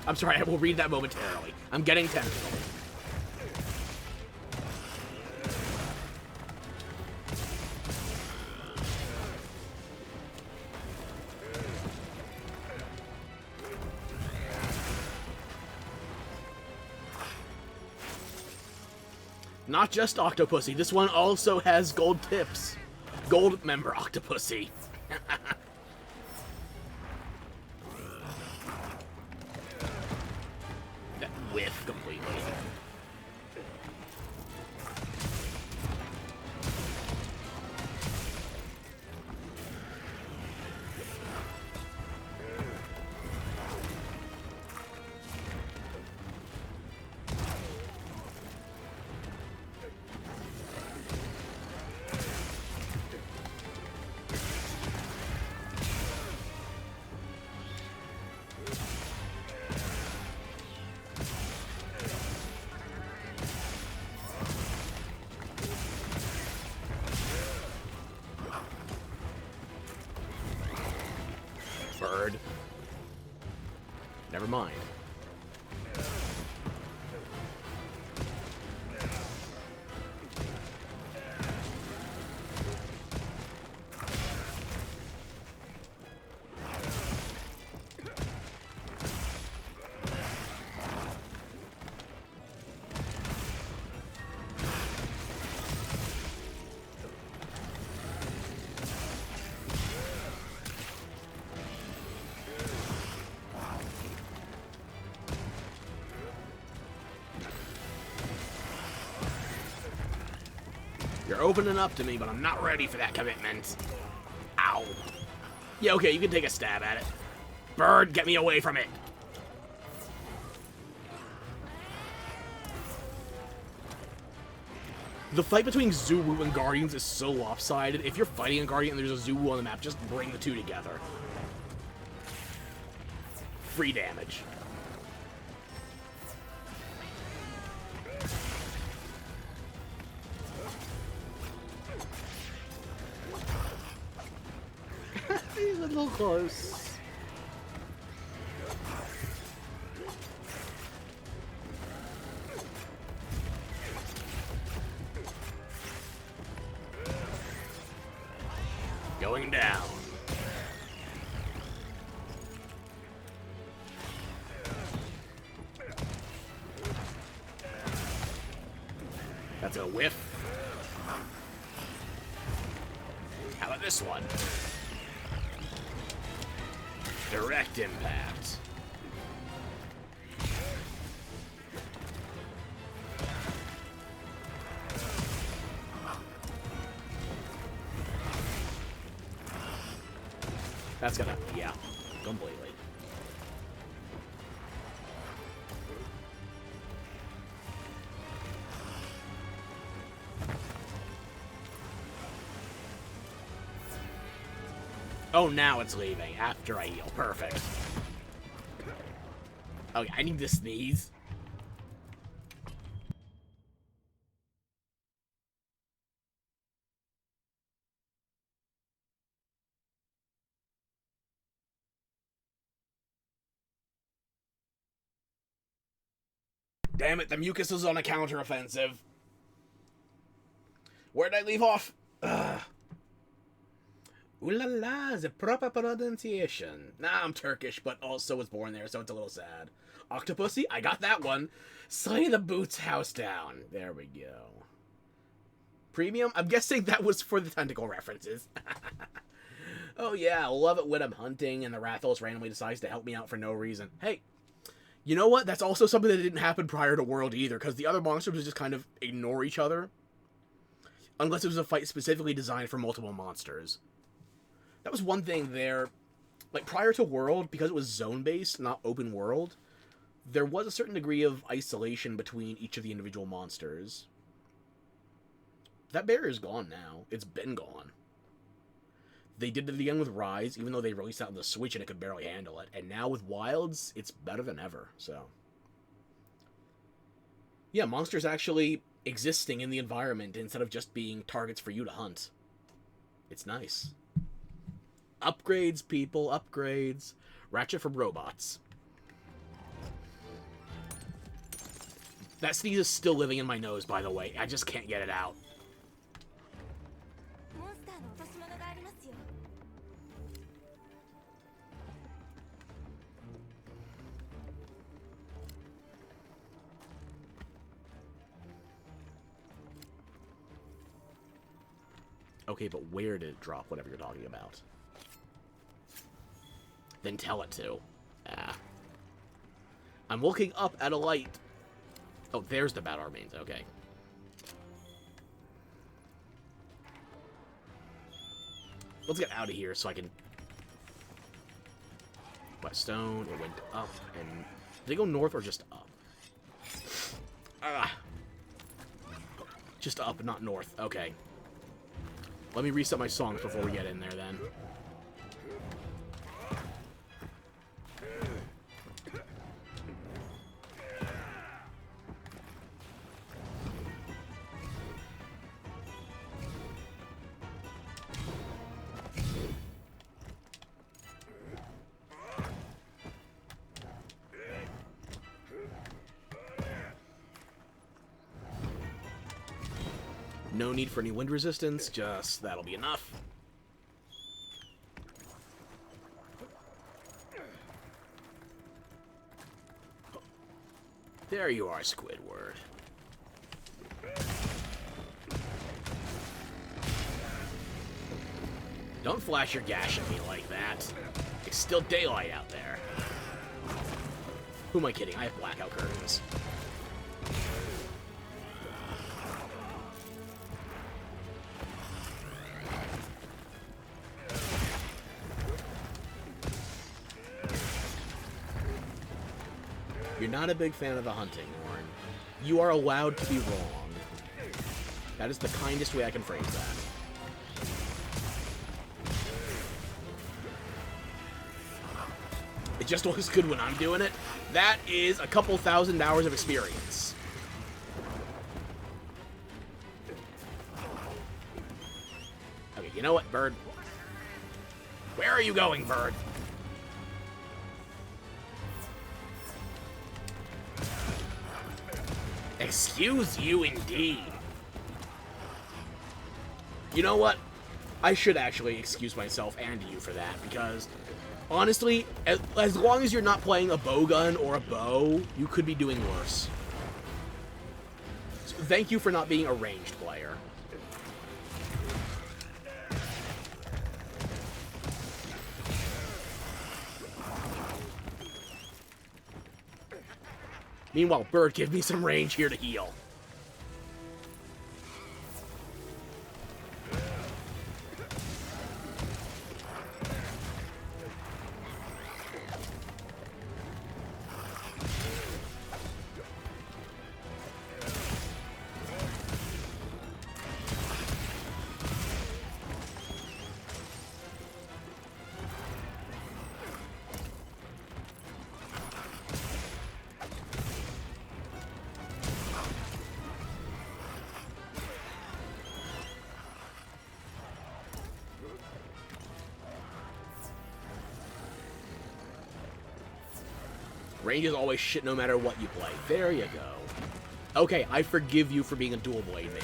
I'm sorry, I will read that momentarily. I'm getting technical. Not just Octopussy, this one also has gold tips. Gold member Octopussy. That whiff completely. Bird. Never mind. You're opening up to me, but I'm not ready for that commitment. Ow. Yeah, okay, you can take a stab at it. Bird, get me away from it. The fight between Zuwu and Guardians is so lopsided. If you're fighting a Guardian and there's a Zuwu on the map, just bring the two together. Free damage. little close. Going down. That's a whiff. How about this one? Direct impact. That's gonna, yeah, completely. Oh, now it's leaving after I heal. Perfect. Okay, I need to sneeze. Damn it, the mucus is on a counteroffensive. Where'd I leave off? Ugh. Ooh la la, the proper pronunciation. Nah, I'm Turkish, but also was born there, so it's a little sad. Octopussy, I got that one. Slay the Boots house down. There we go. Premium? I'm guessing that was for the tentacle references. Oh yeah, I love it when I'm hunting and the Rathalos randomly decides to help me out for no reason. Hey, you know what? That's also something that didn't happen prior to World either, because the other monsters would just kind of ignore each other. Unless it was a fight specifically designed for multiple monsters. That was one thing there. Like, prior to World, because it was zone-based, not open world, there was a certain degree of isolation between each of the individual monsters. That barrier's gone now. It's been gone. They did it again with Rise, even though they released that on the Switch and it could barely handle it. And now with Wilds, it's better than ever, so. Yeah, monsters actually existing in the environment instead of just being targets for you to hunt. It's nice. Upgrades, people, upgrades. Ratchet from robots. That sneeze is still living in my nose, by the way. I just can't get it out. Okay, but where did it drop, whatever you're talking about? Then tell it to. Ah. I'm looking up at a light. Oh, there's the Battle Remains, okay. Let's get out of here so I can... Whetstone, it went up, and... Did it go north or just up? Ah. Just up, not north, okay. Let me reset my songs before we get in there, then. No need for any wind resistance, just that'll be enough. There you are, Squidward. Don't flash your gash at me like that. It's still daylight out there. Who am I kidding? I have blackout curtains. You're not a big fan of the hunting, Warren. You are allowed to be wrong. That is the kindest way I can phrase that. It just looks good when I'm doing it. That is a couple thousand hours of experience. Okay, you know what, bird? Where are you going, bird? Excuse you, indeed. You know what? I should actually excuse myself and you for that, because honestly, as long as you're not playing a bowgun or a bow, you could be doing worse. So thank you for not being a ranged player. Meanwhile, Bird, give me some range here to heal. Range is always shit no matter what you play. There you go. Okay, I forgive you for being a dual blade mate.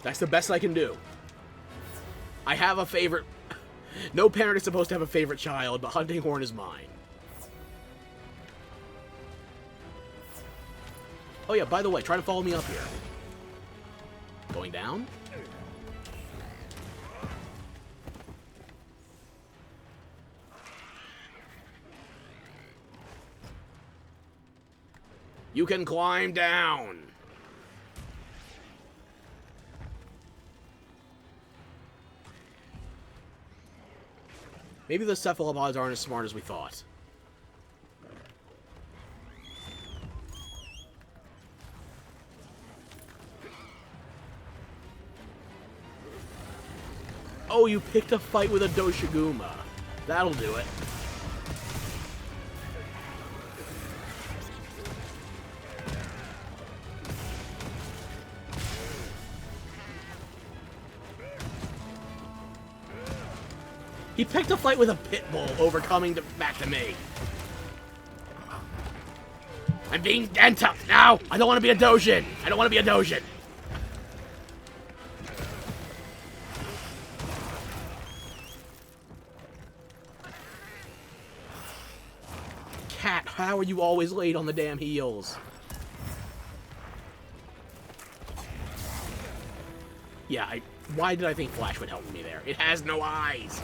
That's the best I can do. I have a favorite. No parent is supposed to have a favorite child, but Hunting Horn is mine. Oh yeah, by the way, try to follow me up here. Going down? You can climb down. Maybe the cephalopods aren't as smart as we thought. Oh, you picked a fight with a Doshiguma. That'll do it. He picked a fight with a pit bull, overcoming back to me. I'm being Denta now. I don't want to be a Dojin. I don't want to be a Dojin. Cat, how are you always late on the damn heels? Yeah, why did I think Flash would help me there? It has no eyes.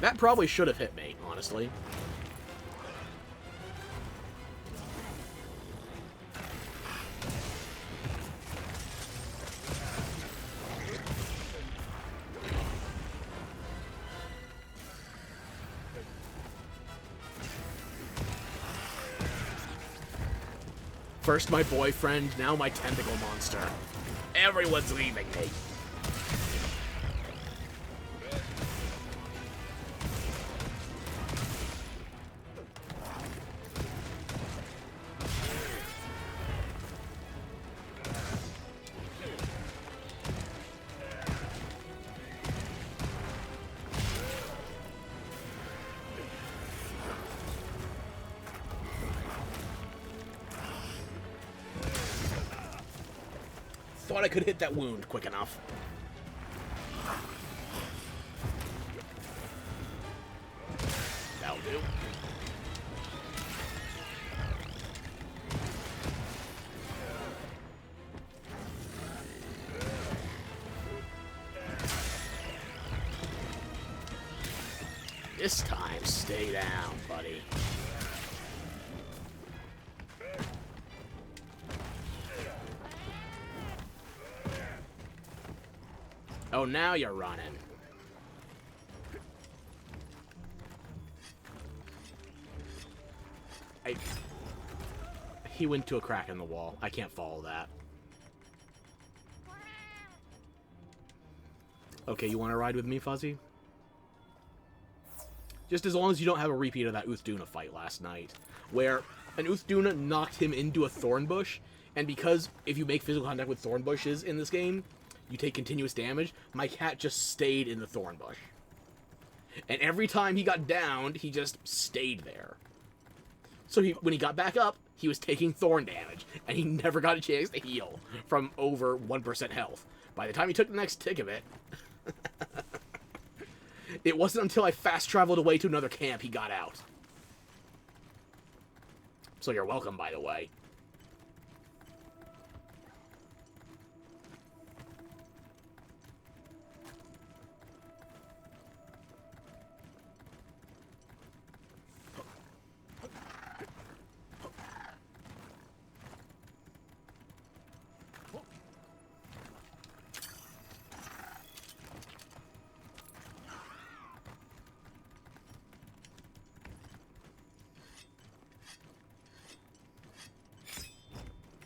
That probably should have hit me, honestly. First my boyfriend, now my tentacle monster. Everyone's leaving me. Thought I could hit that wound quick enough. That'll do. This time, stay down, buddy. Oh, now you're running. He went to a crack in the wall. I can't follow that. Okay, you want to ride with me, Fuzzy? Just as long as you don't have a repeat of that Uthduna fight last night, where an Uthduna knocked him into a thorn bush, and because if you make physical contact with thorn bushes in this game, you take continuous damage, my cat just stayed in the thorn bush. And every time he got downed, he just stayed there. So when he got back up, he was taking thorn damage, and he never got a chance to heal from over 1% health. By the time he took the next tick of it, it wasn't until I fast-traveled away to another camp he got out. So you're welcome, by the way.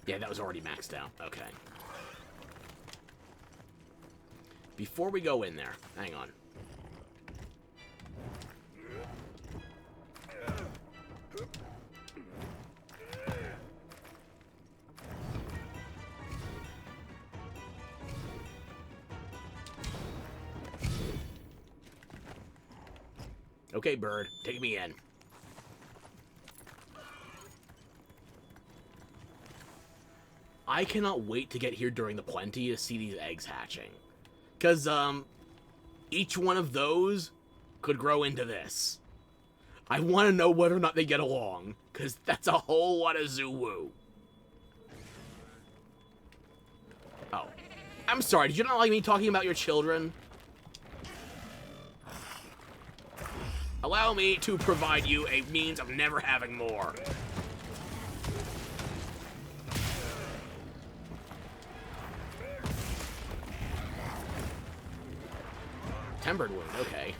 Yeah, that was already maxed out. Okay. Before we go in there, hang on. Okay, bird, take me in. I cannot wait to get here during the plenty to see these eggs hatching. Because, each one of those could grow into this. I want to know whether or not they get along, because that's a whole lot of zoo-woo. Oh. I'm sorry, did you not like me talking about your children? Allow me to provide you a means of never having more. Tempered wound, okay.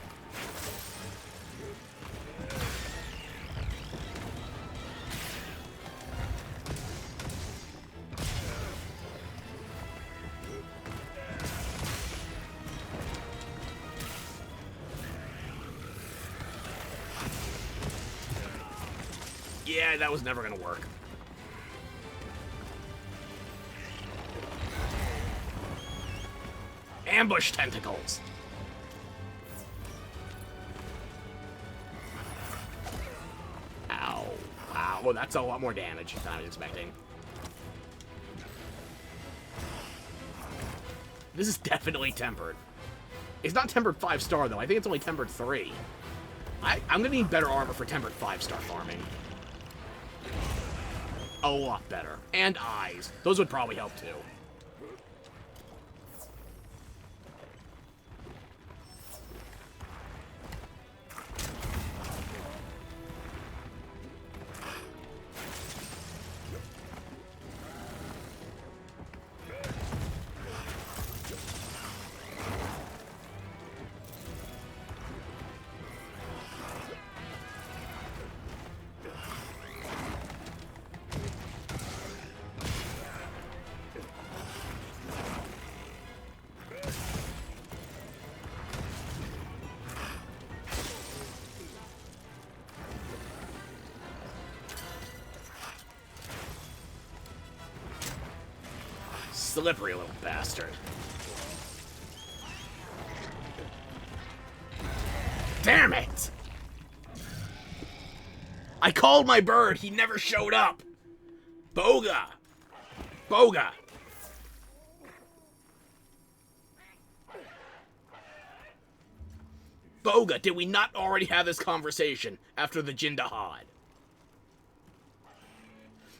Yeah, that was never gonna work. Ambush tentacles! Ow. Wow, well, that's a lot more damage than I was expecting. This is definitely tempered. It's not tempered 5-star, though. I think it's only tempered 3. I'm gonna need better armor for tempered 5-star farming. A lot better. And eyes. Those would probably help, too. Slippery little bastard. Damn it! I called my bird, he never showed up! Boga! Boga! Boga, did we not already have this conversation after the Jindahad?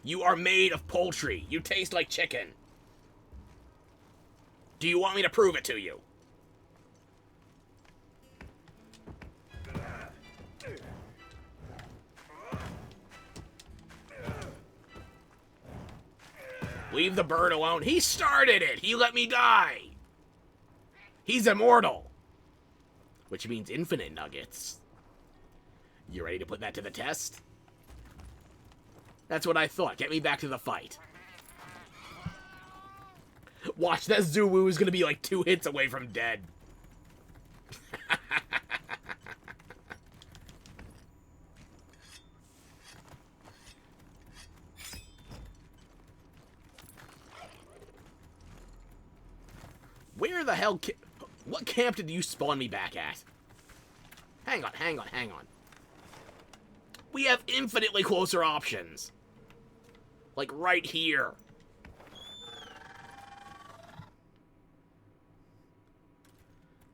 You are made of poultry. You taste like chicken. Do you want me to prove it to you? Leave the bird alone. He started it. He let me die. He's immortal. Which means infinite nuggets. You ready to put that to the test? That's what I thought. Get me back to the fight. Watch, that Zoo-Woo is gonna be like 2 hits away from dead. Where the hell... What camp did you spawn me back at? Hang on. We have infinitely closer options. Like, right here.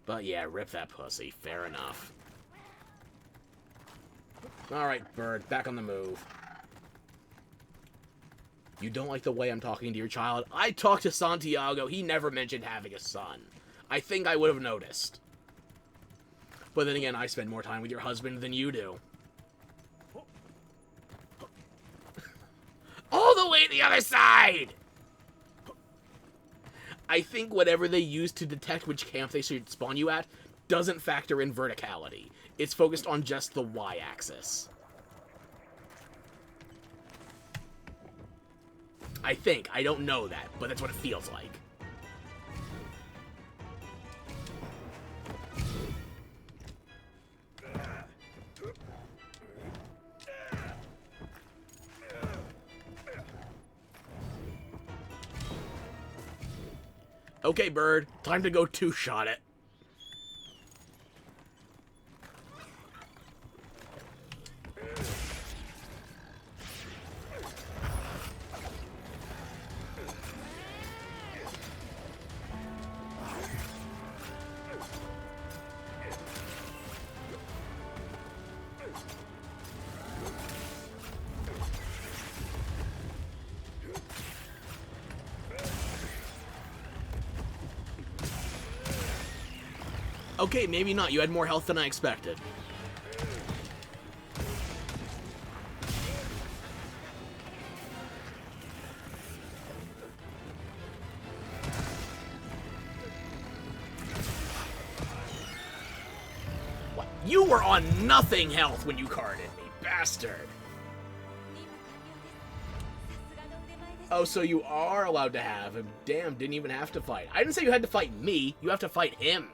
But yeah, rip that pussy. Fair enough. Alright, Bird, back on the move. You don't like the way I'm talking to your child? I talked to Santiago. He never mentioned having a son. I think I would have noticed. But then again, I spend more time with your husband than you do. All the way to the other side! I think whatever they use to detect which camp they should spawn you at doesn't factor in verticality. It's focused on just the y-axis. I think. I don't know that, but that's what it feels like. Okay, Bird. Time to go two-shot it. Okay, maybe not. You had more health than I expected. What? You were on nothing health when you carded me, bastard. Oh, so you are allowed to have him. Damn, didn't even have to fight. I didn't say you had to fight me. You have to fight him.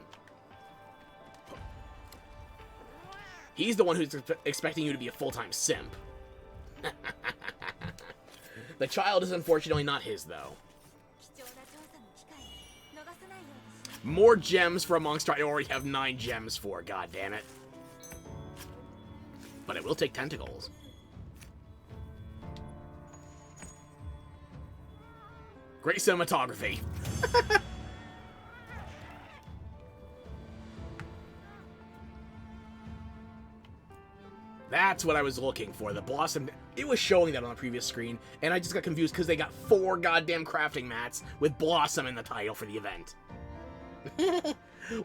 He's the one who's expecting you to be a full-time simp. The child is unfortunately not his, though. More gems for a monster I already have 9 gems for, god damn it. But it will take tentacles. Great cinematography. That's what I was looking for, the Blossom. It was showing that on the previous screen, and I just got confused because they got 4 goddamn crafting mats with Blossom in the title for the event.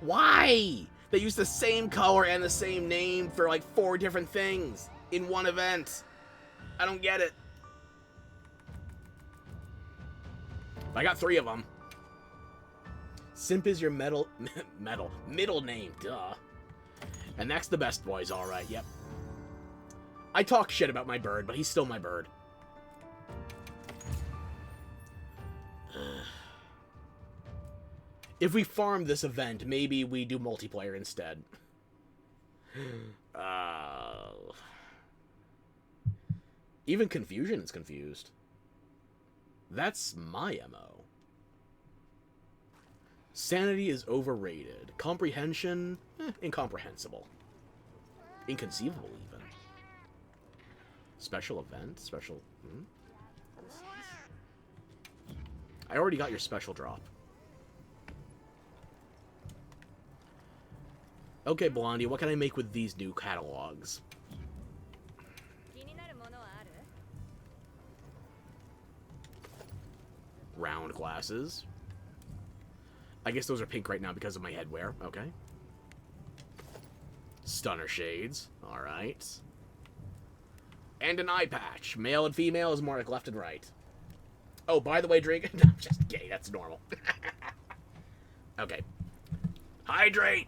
Why? They used the same color and the same name for like 4 different things in one event. I don't get it. I got 3 of them. Simp is your middle name, duh. And that's the best boys, alright, yep. I talk shit about my bird, but he's still my bird. If we farm this event, maybe we do multiplayer instead. Even Confusion is confused. That's my MO. Sanity is overrated. Comprehension, incomprehensible. Inconceivable, even. Special event? Special... I already got your special drop. Okay, Blondie, what can I make with these new catalogs? Round glasses. I guess those are pink right now because of my headwear. Okay. Stunner shades. Alright. And an eye patch. Male and female is more like left and right. Oh, by the way, drink. No, I'm just gay. That's normal. Okay. Hydrate!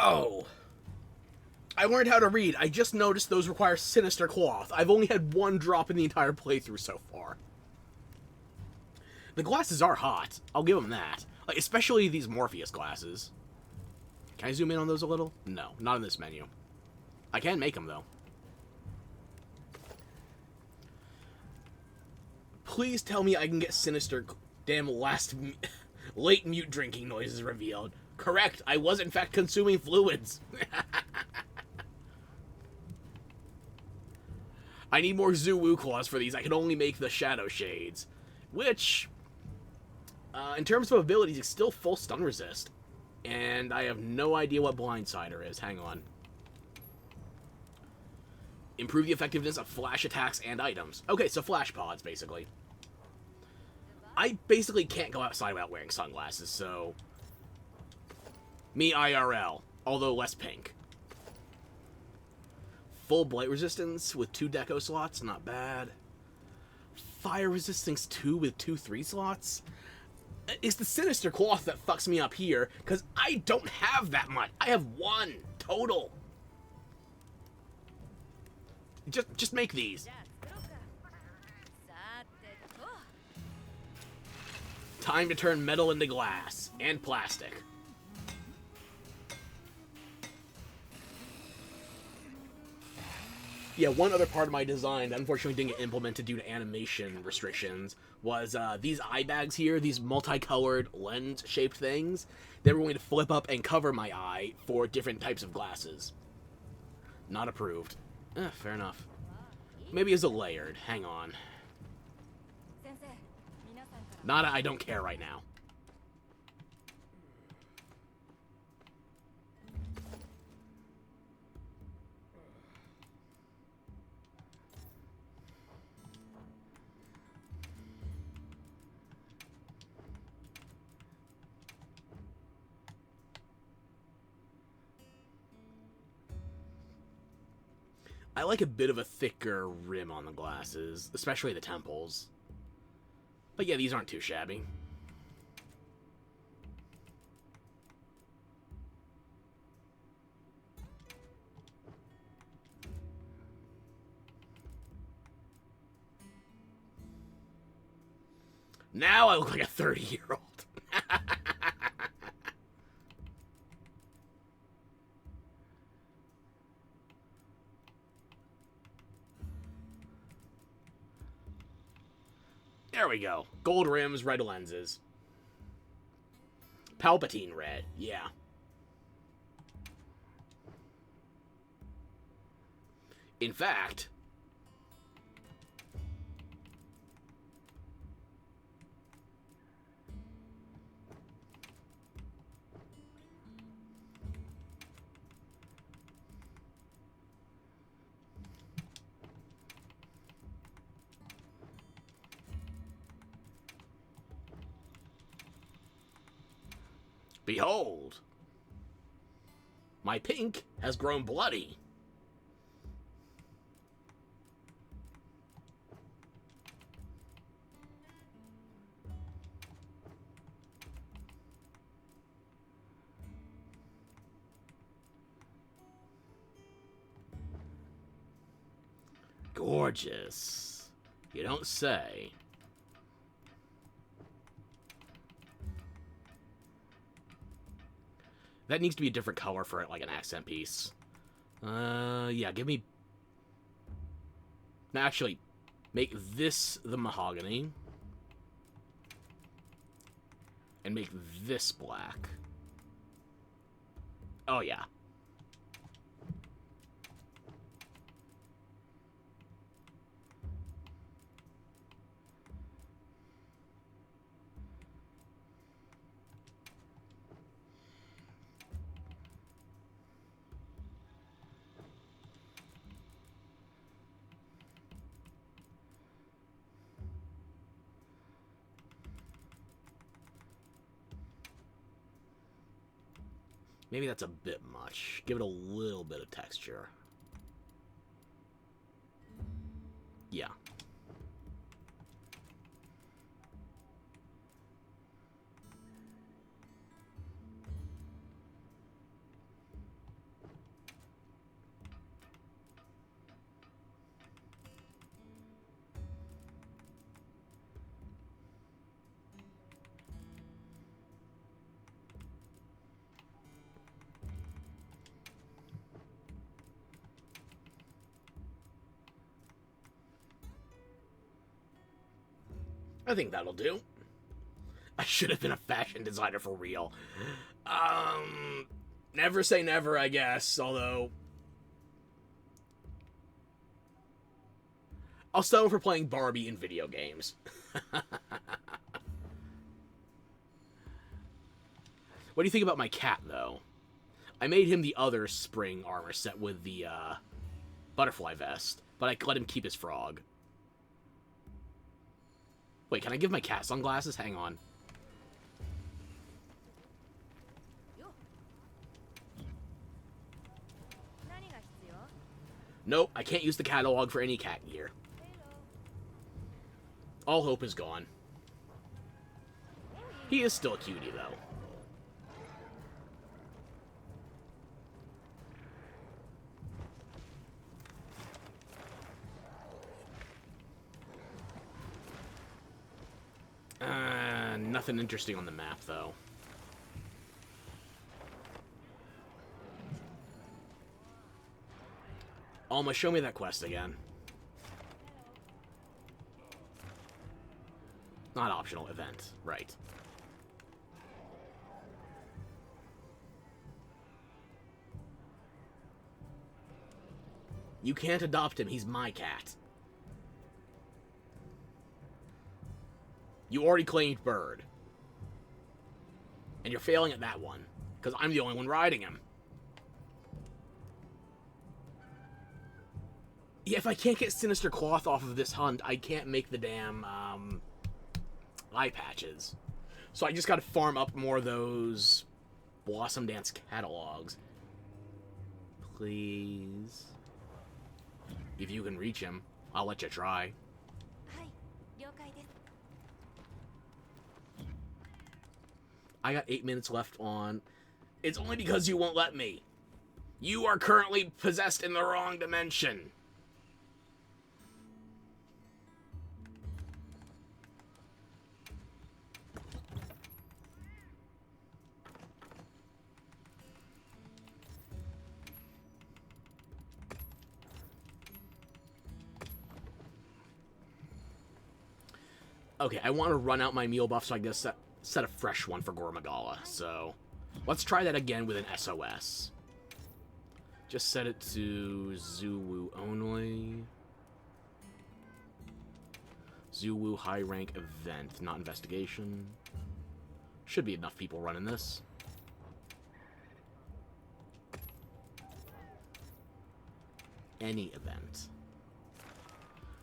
Oh! I learned how to read. I just noticed those require Sinister Cloth. I've only had one drop in the entire playthrough so far. The glasses are hot. I'll give them that. Like, especially these Morpheus glasses. Can I zoom in on those a little? No, not in this menu. I can make them, though. Please tell me I can get Sinister... Damn, late mute drinking noises revealed. Correct, I was in fact consuming fluids. I need more Zoo-Woo claws for these. I can only make the Shadow Shades. Which, in terms of abilities, is still full stun resist. And I have no idea what Blindsider is. Hang on. Improve the effectiveness of flash attacks and items. Okay, so flash pods, basically. I basically can't go outside without wearing sunglasses, so... Me IRL, although less pink. Full blight resistance with 2 deco slots, not bad. Fire resistance 2 with 2 3 slots? It's the Sinister Cloth that fucks me up here, because I don't have that much. I have 1 total. Just make these. Time to turn metal into glass and plastic. Yeah, one other part of my design that unfortunately didn't get implemented due to animation restrictions was these eye bags here, these multicolored lens-shaped things. They were going to flip up and cover my eye for different types of glasses. Not approved. Fair enough. Maybe as a layered. Hang on. Nada, I don't care right now. I like a bit of a thicker rim on the glasses, especially the temples. But yeah, these aren't too shabby. Now I look like a 30-year-old. There we go. Gold rims, red lenses. Palpatine red, yeah. In fact... Behold! My pink has grown bloody. Gorgeous. You don't say. That needs to be a different color for, like, an accent piece. Yeah, give me... Now, actually, make this the mahogany. And make this black. Oh, yeah. Maybe that's a bit much. Give it a little bit of texture. Yeah. I think that'll do. I should have been a fashion designer for real. Never say never, I guess, although... I'll settle for playing Barbie in video games. What do you think about my cat, though? I made him the other spring armor set with the, butterfly vest, but I let him keep his frog. Wait, can I give my cat sunglasses? Hang on. Nope, I can't use the catalog for any cat gear. All hope is gone. He is still a cutie, though. Nothing interesting on the map, though. Alma, show me that quest again. Not optional, event. Right. You can't adopt him, he's my cat. You already claimed Bird. And you're failing at that one, because I'm the only one riding him. Yeah, if I can't get Sinister Cloth off of this hunt, I can't make the damn, eye patches. So I just gotta farm up more of those Blossom Dance catalogs. Please. If you can reach him, I'll let you try. I got 8 minutes left on... It's only because you won't let me. You are currently possessed in the wrong dimension. Okay, I want to run out my meal buff so I can set a fresh one for Gormagala. So, let's try that again with an SOS. Just set it to Zuwu only. Zuwu high rank event, not investigation. Should be enough people running this. Any event.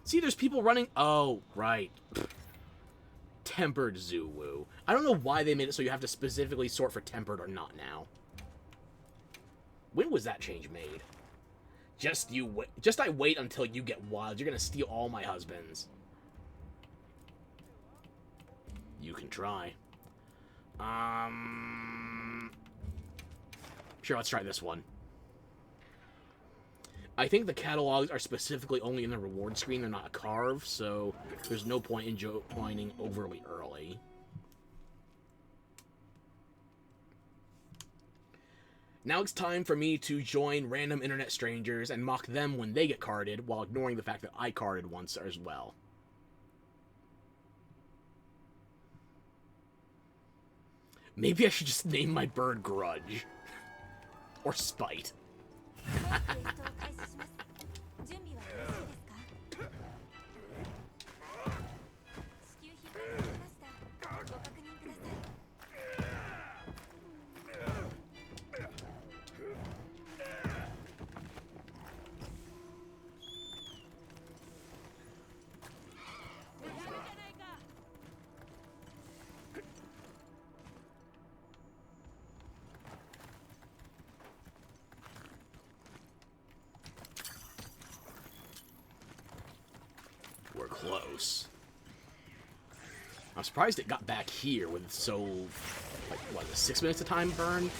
See, there's people running... Oh, right. Tempered Zuwu. I don't know why they made it so you have to specifically sort for tempered or not now. When was that change made? Just I wait until you get wild. You're gonna steal all my husbands. You can try. Sure, let's try this one. I think the catalogs are specifically only in the reward screen. They're not a carve, so there's no point in joining overly early. Now it's time for me to join random internet strangers and mock them when they get carded, while ignoring the fact that I carded once as well. Maybe I should just name my bird Grudge. Or Spite. We're close. I'm surprised it got back here with so, like, what, 6 minutes of time burn?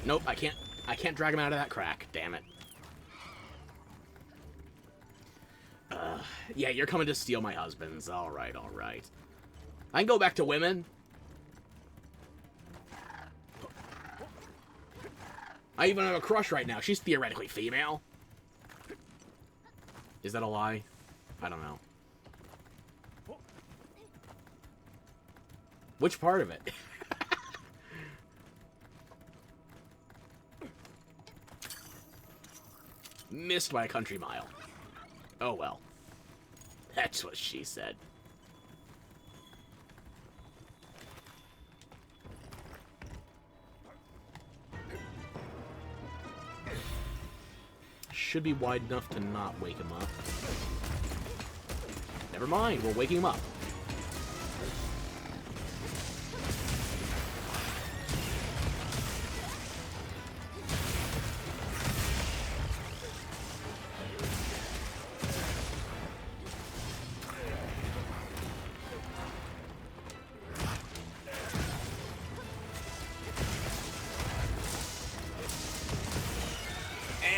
Nope, I can't drag him out of that crack. Damn it. Yeah, you're coming to steal my husbands. Alright, alright. I can go back to women. I even have a crush right now. She's theoretically female. Is that a lie? I don't know. Which part of it? Missed by a country mile. Oh well. That's what she said. Should be wide enough to not wake him up. Never mind, we're waking him up.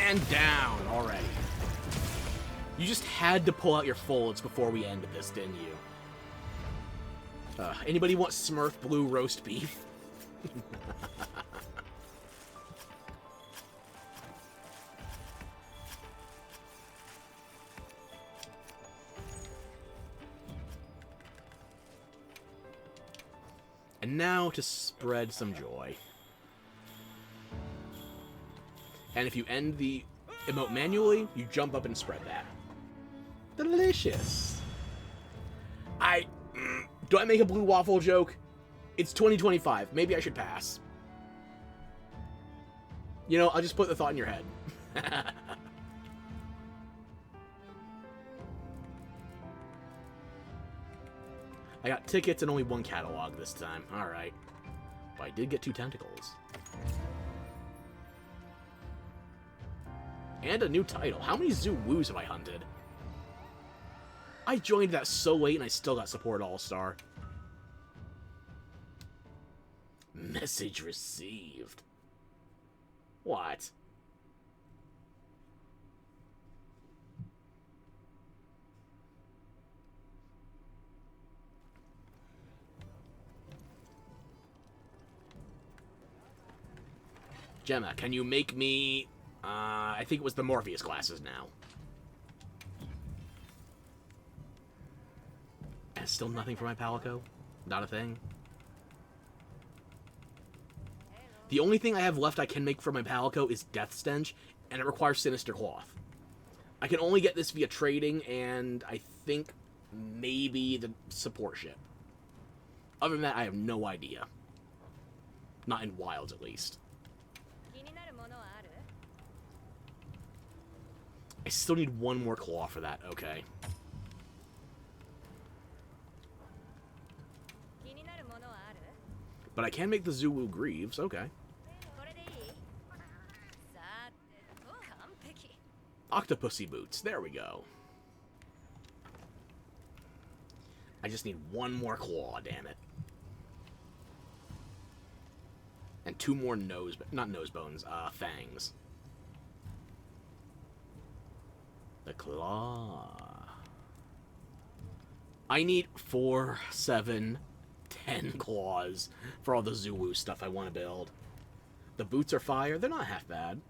And down already. You just had to pull out your folds before we ended this, didn't you? Anybody want Smurf Blue roast beef? And now to spread some joy. And if you end the emote manually, you jump up and spread that. Delicious. Do I make a blue waffle joke? It's 2025. Maybe I should pass. You know, I'll just put the thought in your head. I got tickets and only one catalog this time. Alright. But I did get 2 tentacles. And a new title. How many Zoo Woos have I hunted? I joined that so late and I still got support all-star. Message received. What? Gemma, can you make me... I think it was the Morpheus glasses now. And still nothing for my Palico? Not a thing? The only thing I have left I can make for my Palico is Death Stench, and it requires Sinister Cloth. I can only get this via trading, and I think maybe the support ship. Other than that, I have no idea. Not in Wilds, at least. I still need one more claw for that, okay. But I can make the Zoo Woo Greaves, okay. Octopussy Boots, there we go. I just need one more claw, damn it. And 2 more fangs. The claw. I need 4, 7, 10 claws for all the Zoo Woo stuff I want to build. The boots are fire. They're not half bad.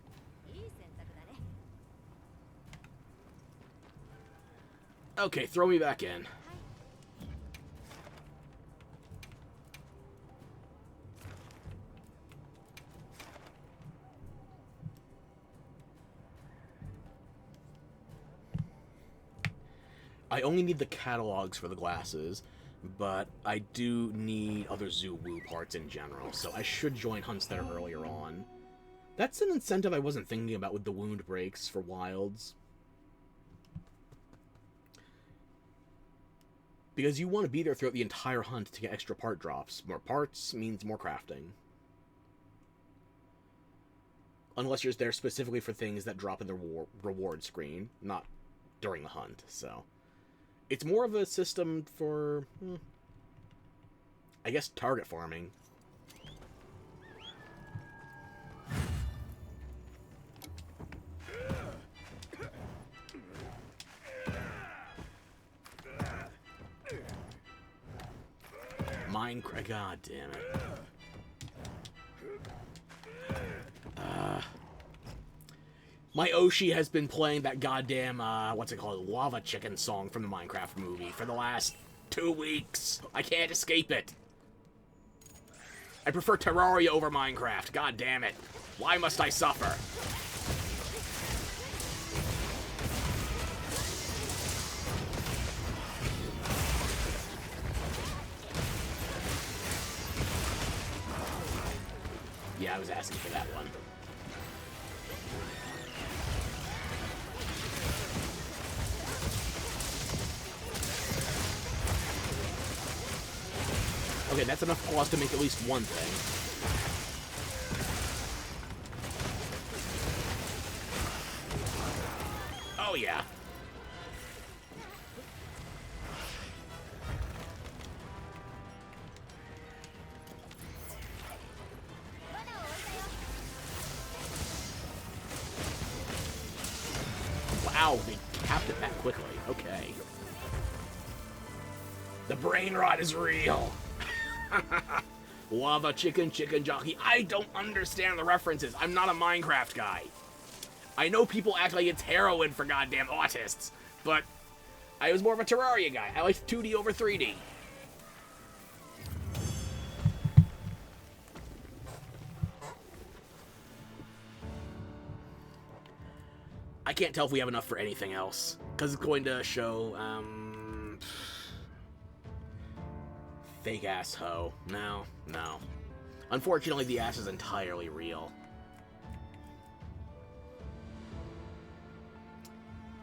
Okay, throw me back in. I only need the catalogs for the glasses, but I do need other Zoo Woo parts in general, so I should join hunts there earlier on. That's an incentive I wasn't thinking about with the wound breaks for Wilds. Because you want to be there throughout the entire hunt to get extra part drops. More parts means more crafting. Unless you're there specifically for things that drop in the reward screen, not during the hunt, so... It's more of a system for, I guess, target farming. Minecraft. God damn it. My Oshi has been playing that goddamn, what's it called? Lava Chicken song from the Minecraft movie for the last 2 weeks. I can't escape it. I prefer Terraria over Minecraft. God damn it. Why must I suffer? Yeah, I was asking for that one. Okay, that's enough claws to make at least one thing. Oh, yeah. Wow, they capped it that quickly. Okay. The brain rot is real. Lava chicken, chicken jockey. I don't understand the references. I'm not a Minecraft guy. I know people act like it's heroin for goddamn autists, but I was more of a Terraria guy. I liked 2D over 3D. I can't tell if we have enough for anything else, because it's going to show, fake ass hoe. No, no. Unfortunately, the ass is entirely real.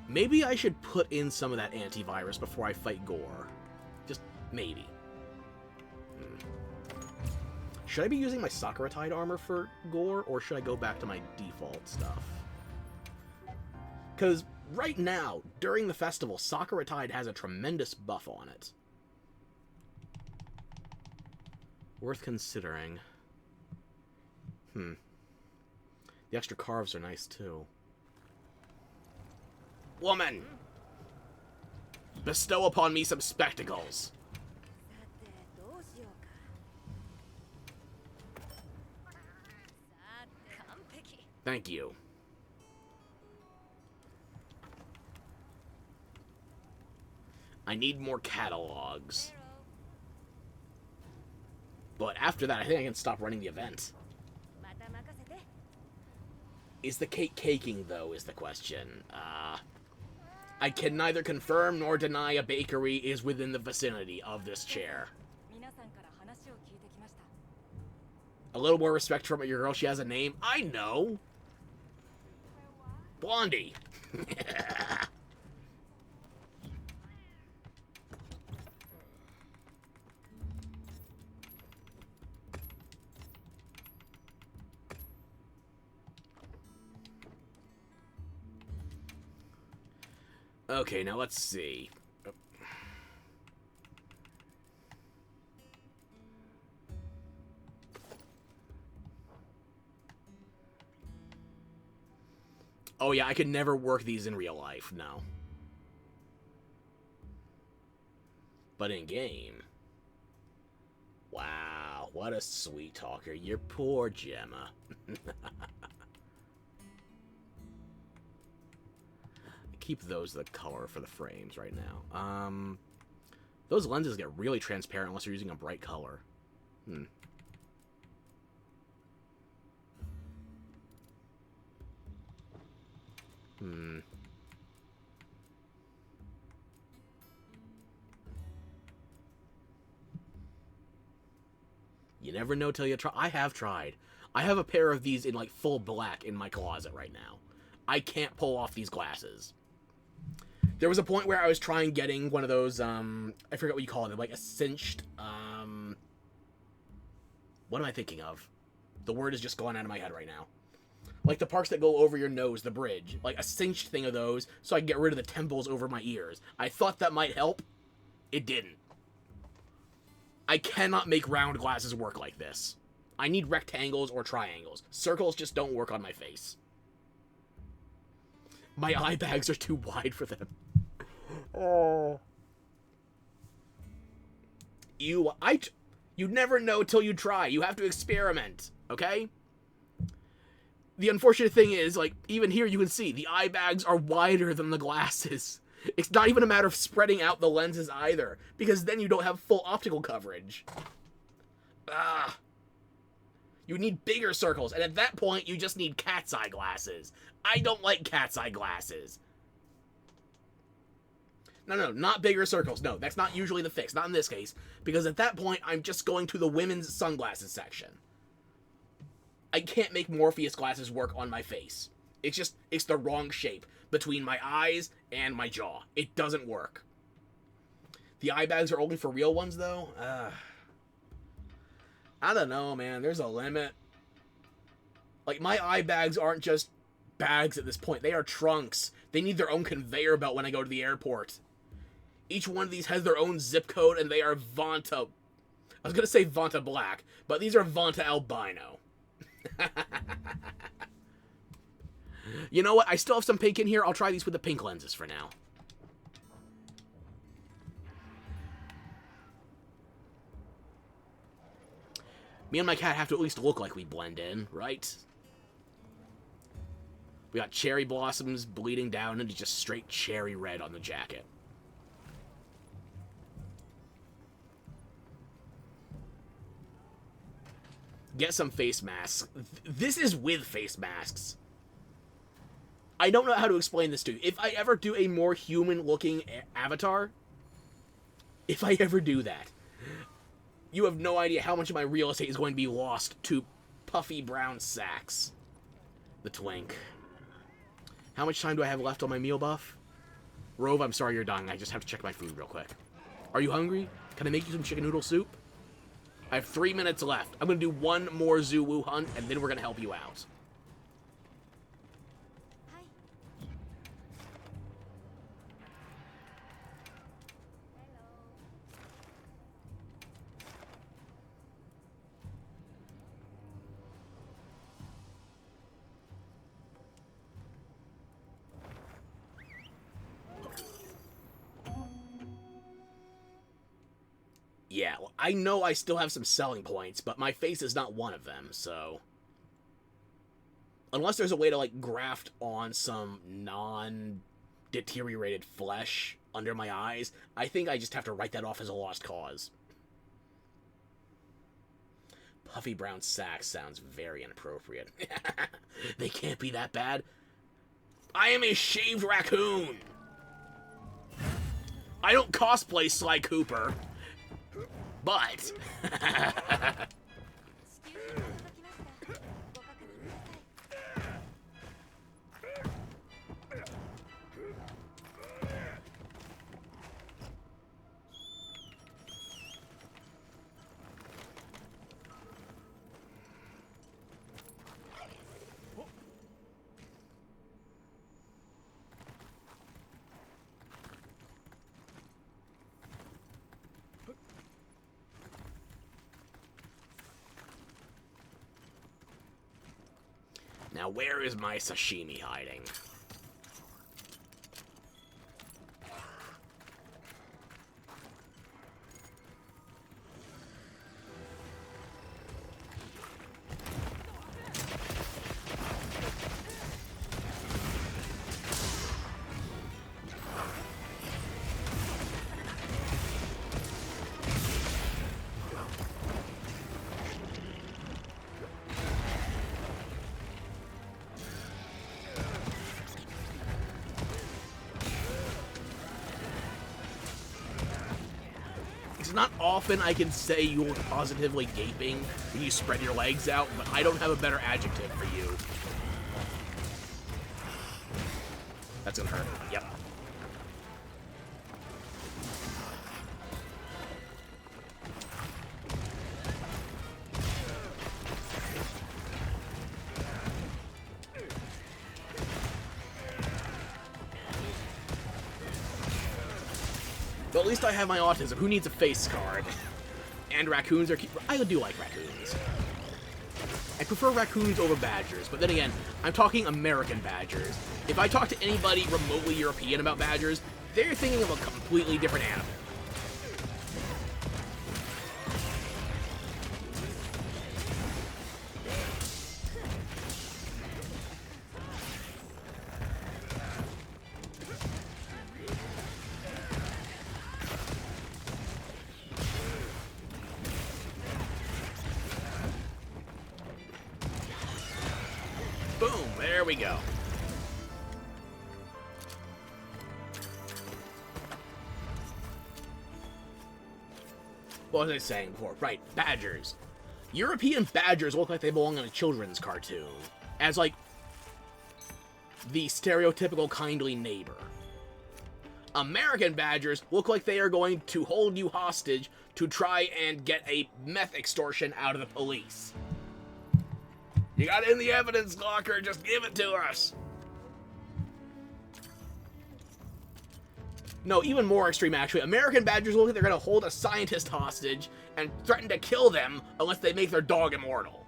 Maybe I should put in some of that antivirus before I fight Gore. Just maybe. Should I be using my Sakura Tide armor for Gore, or should I go back to my default stuff? Because right now, during the festival, Sakura Tide has a tremendous buff on it. Worth considering. The extra carves are nice, too. Woman! Bestow upon me some spectacles. Thank you. I need more catalogs. But after that, I think I can stop running the event. Is the cake caking, though, is the question. I can neither confirm nor deny a bakery is within the vicinity of this chair. A little more respect from your girl. She has a name. I know. Blondie. Okay, now let's see. Oh yeah, I could never work these in real life, no. But in game... Wow, what a sweet talker. You're poor Gemma. Keep those the color for the frames right now. Those lenses get really transparent unless you're using a bright color. You never know till you try. I have tried. I have a pair of these in like full black in my closet right now. I can't pull off these glasses. There was a point where I was trying getting one of those, I forget what you call them, like a cinched, what am I thinking of? The word is just going out of my head right now. Like the parts that go over your nose, the bridge. Like a cinched thing of those, so I can get rid of the temples over my ears. I thought that might help. It didn't. I cannot make round glasses work like this. I need rectangles or triangles. Circles just don't work on my face. My eye bags are too wide for them. Oh. You never know till you try. You have to experiment, okay? The unfortunate thing is, like, even here you can see, the eye bags are wider than the glasses. It's not even a matter of spreading out the lenses either, because then you don't have full optical coverage. Ah. You need bigger circles, and at that point, you just need cat's eye glasses. I don't like cat's eye glasses. No, not bigger circles. No, that's not usually the fix. Not in this case. Because at that point, I'm just going to the women's sunglasses section. I can't make Morpheus glasses work on my face. It's the wrong shape between my eyes and my jaw. It doesn't work. The eye bags are only for real ones, though. I don't know, man. There's a limit. Like, my eye bags aren't just bags at this point. They are trunks. They need their own conveyor belt when I go to the airport. Each one of these has their own zip code, and they are Vanta... I was going to say Vanta Black, but these are Vanta Albino. You know what? I still have some pink in here. I'll try these with the pink lenses for now. Me and my cat have to at least look like we blend in, right? We got cherry blossoms bleeding down into just straight cherry red on the jacket. Get some face masks. This is with face masks. I don't know how to explain this to you. If I ever do a more human-looking avatar, if I ever do that, you have no idea how much of my real estate is going to be lost to puffy brown sacks. The twink. How much time do I have left on my meal buff? Rove, I'm sorry you're dying. I just have to check my food real quick. Are you hungry? Can I make you some chicken noodle soup? I have 3 minutes left. I'm going to do one more Zuwu hunt, and then we're going to help you out. Yeah, well, I know I still have some selling points, but my face is not one of them, so... Unless there's a way to, like, graft on some non-deteriorated flesh under my eyes, I think I just have to write that off as a lost cause. Puffy brown sacks sounds very inappropriate. They can't be that bad. I am a shaved raccoon! I don't cosplay Sly Cooper. But... Now, where is my sashimi hiding? It's not often I can say you look positively gaping when you spread your legs out, but I don't have a better adjective for you. That's gonna hurt. Yep. But at least I have my autism. Who needs a face card? And raccoons are... I do like raccoons. I prefer raccoons over badgers, but then again, I'm talking American badgers. If I talk to anybody remotely European about badgers, they're thinking of a completely different animal. There we go. What was I saying before? Right, badgers. European badgers look like they belong in a children's cartoon. As, like, the stereotypical kindly neighbor. American badgers look like they are going to hold you hostage to try and get a meth extortion out of the police. You got it in the evidence locker, just give it to us. No, even more extreme, actually. American badgers look like they're going to hold a scientist hostage and threaten to kill them unless they make their dog immortal.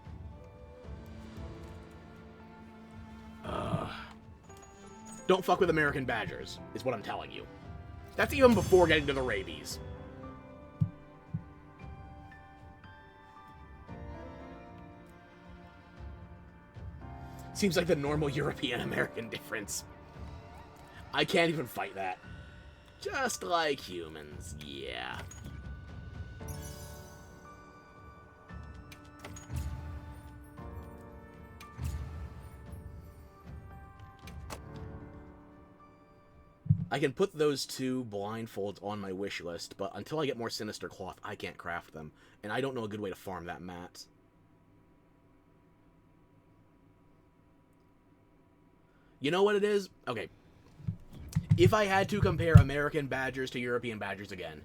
Don't fuck with American badgers, is what I'm telling you. That's even before getting to the rabies. Seems like the normal European-American difference. I can't even fight that. Just like humans, yeah. I can put those two blindfolds on my wish list, but until I get more Sinister Cloth, I can't craft them. And I don't know a good way to farm that mat. You know what it is? Okay. If I had to compare American badgers to European badgers again,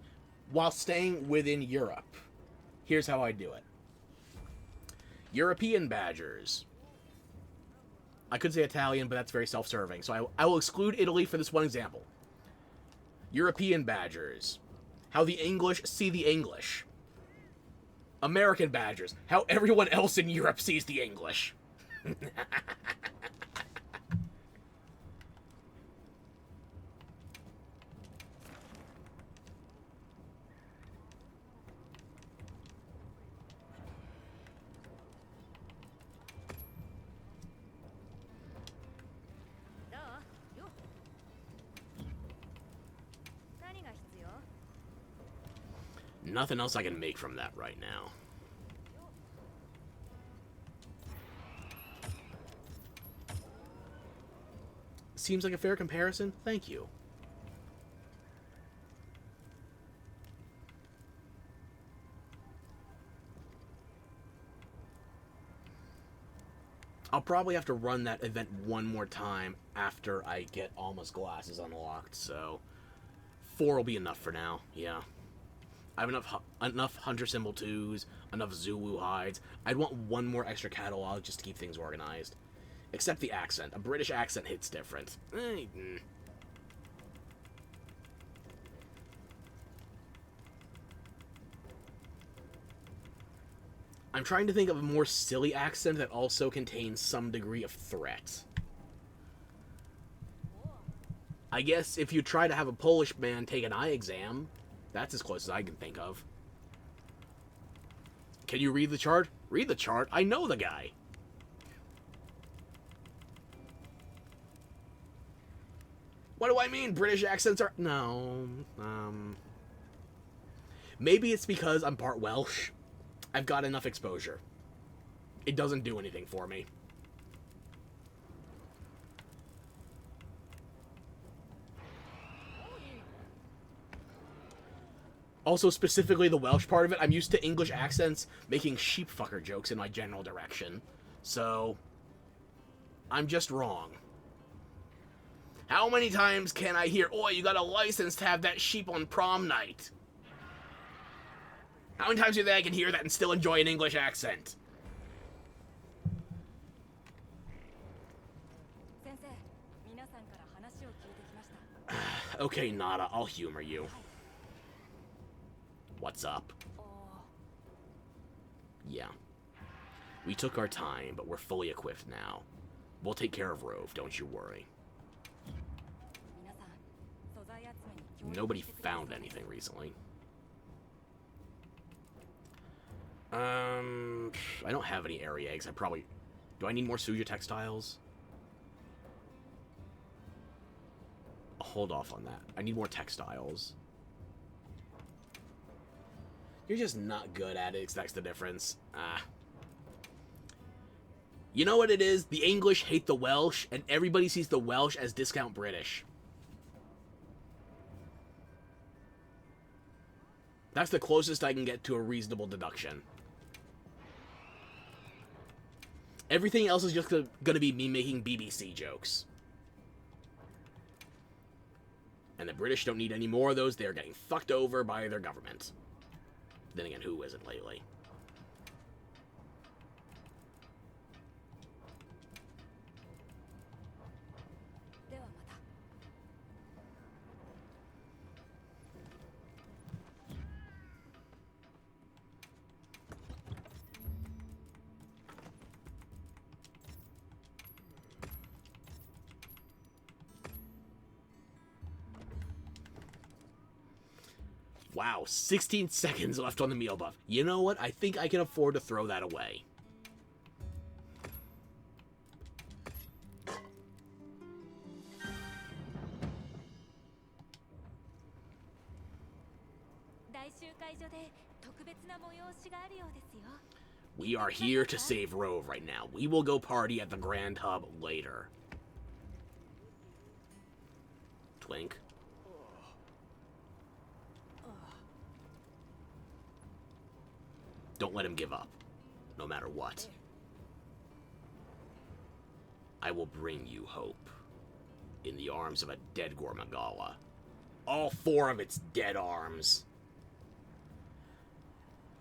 while staying within Europe, here's how I do it. European badgers. I could say Italian, but that's very self-serving, so I will exclude Italy for this one example. European badgers. How the English see the English. American badgers. How everyone else in Europe sees the English. Nothing else I can make from that right now. Seems like a fair comparison. Thank you. I'll probably have to run that event one more time after I get Alma's glasses unlocked, so 4 will be enough for now, yeah. I have enough Hunter Symbol 2s, enough Zulu hides. I'd want one more extra catalog just to keep things organized. Except the accent. A British accent hits different. I'm trying to think of a more silly accent that also contains some degree of threat. I guess if you try to have a Polish man take an eye exam, that's as close as I can think of. Can you read the chart? Read the chart? I know the guy. What do I mean? British accents are... No. Maybe it's because I'm part Welsh. I've got enough exposure. It doesn't do anything for me. Also, specifically the Welsh part of it, I'm used to English accents making sheepfucker jokes in my general direction. So, I'm just wrong. How many times can I hear, "Oi, you got a license to have that sheep on prom night"? How many times do you think I can hear that and still enjoy an English accent? Okay, Nada, I'll humor you. What's up? Yeah. We took our time, but we're fully equipped now. We'll take care of Rove, don't you worry. Nobody found anything recently. I don't have any area eggs. I probably... Do I need more Suja textiles? I'll hold off on that. I need more textiles. You're just not good at it, that's the difference. You know what it is? The English hate the Welsh, and everybody sees the Welsh as discount British. That's the closest I can get to a reasonable deduction. Everything else is just going to be me making BBC jokes. And the British don't need any more of those. They're getting fucked over by their government. Then again, who isn't lately? Wow, 16 seconds left on the meal buff. You know what? I think I can afford to throw that away. We are here to save Rove right now. We will go party at the Grand Hub later. Twink. Don't let him give up, no matter what. I will bring you hope in the arms of a dead Gore Magala. All 4 of its dead arms.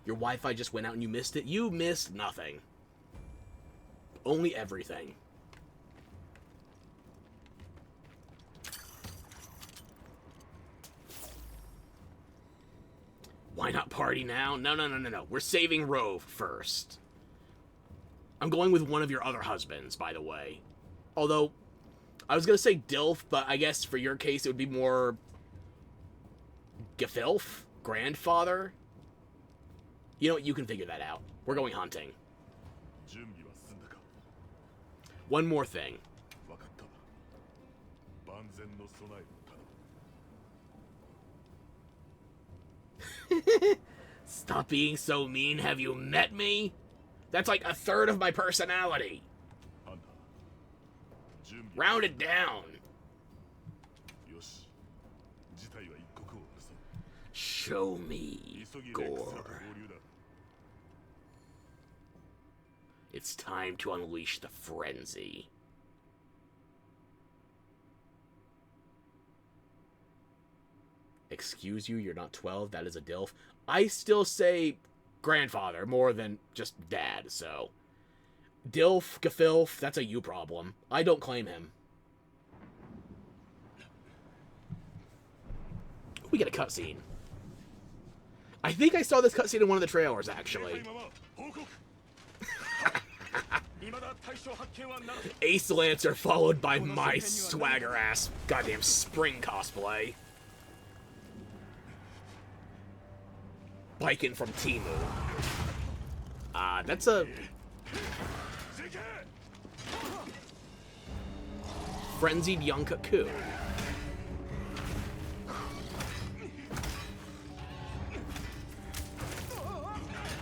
Your Wi-Fi just went out and you missed it? You missed nothing. Only everything. Why not party now? No. We're saving Rove first. I'm going with one of your other husbands, by the way. Although, I was going to say Dilf, but I guess for your case it would be more... Gefilf? Grandfather? You know what? You can figure that out. We're going hunting. One more thing. Stop being so mean. Have you met me? That's like 1/3 of my personality. Round it down. Show me, Gore. It's time to unleash the frenzy. Excuse you, you're not 12, that is a DILF. I still say grandfather more than just dad, so... DILF, Gefilf, that's a you problem. I don't claim him. We get a cutscene. I think I saw this cutscene in one of the trailers, actually. Ace Lancer followed by my swagger-ass goddamn spring cosplay. Biking from Timu. That's a... Frenzied Yonkaku.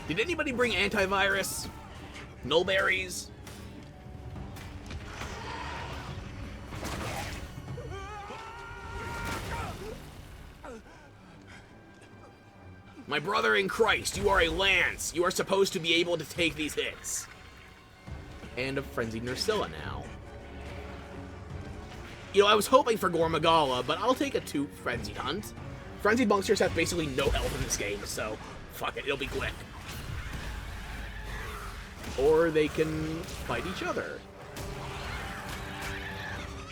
Did anybody bring antivirus? Nullberries? My brother in Christ, you are a lance. You are supposed to be able to take these hits. And a Frenzied Nursilla now. You know, I was hoping for Gore Magala, but I'll take a 2 Frenzied Hunt. Frenzied monsters have basically no health in this game, so fuck it, it'll be quick. Or they can fight each other.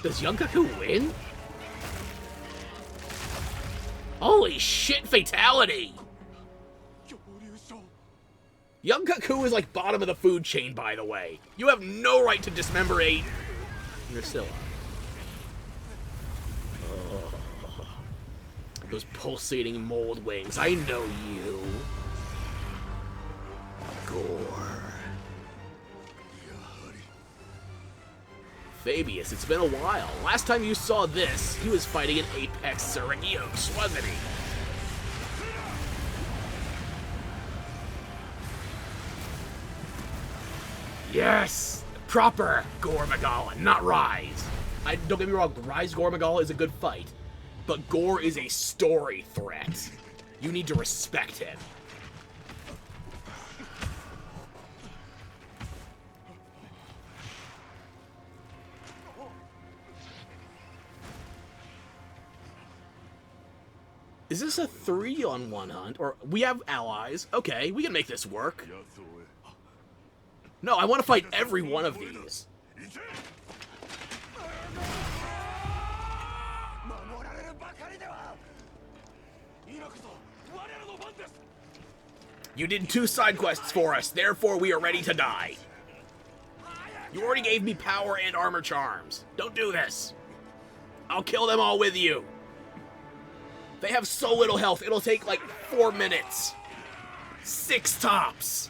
Does Yonkaku win? Holy shit, fatality! Yonkaku is like bottom of the food chain, by the way. You have no right to dismemberate Nursilla. Oh. Those pulsating mold wings. I know you. Gore. Fabius, it's been a while. Last time you saw this, he was fighting an Apex Saragios, wasn't he? Yes! Proper Gore Magala, not Rise. Don't get me wrong, Rise Gore Magala is a good fight, but Gore is a story threat. You need to respect him. Is this a 3-on-1 hunt? Or we have allies. Okay, we can make this work. No, I want to fight every one of these. You did 2 side quests for us, therefore we are ready to die. You already gave me power and armor charms. Don't do this. I'll kill them all with you. They have so little health, it'll take like 4 minutes. 6 tops.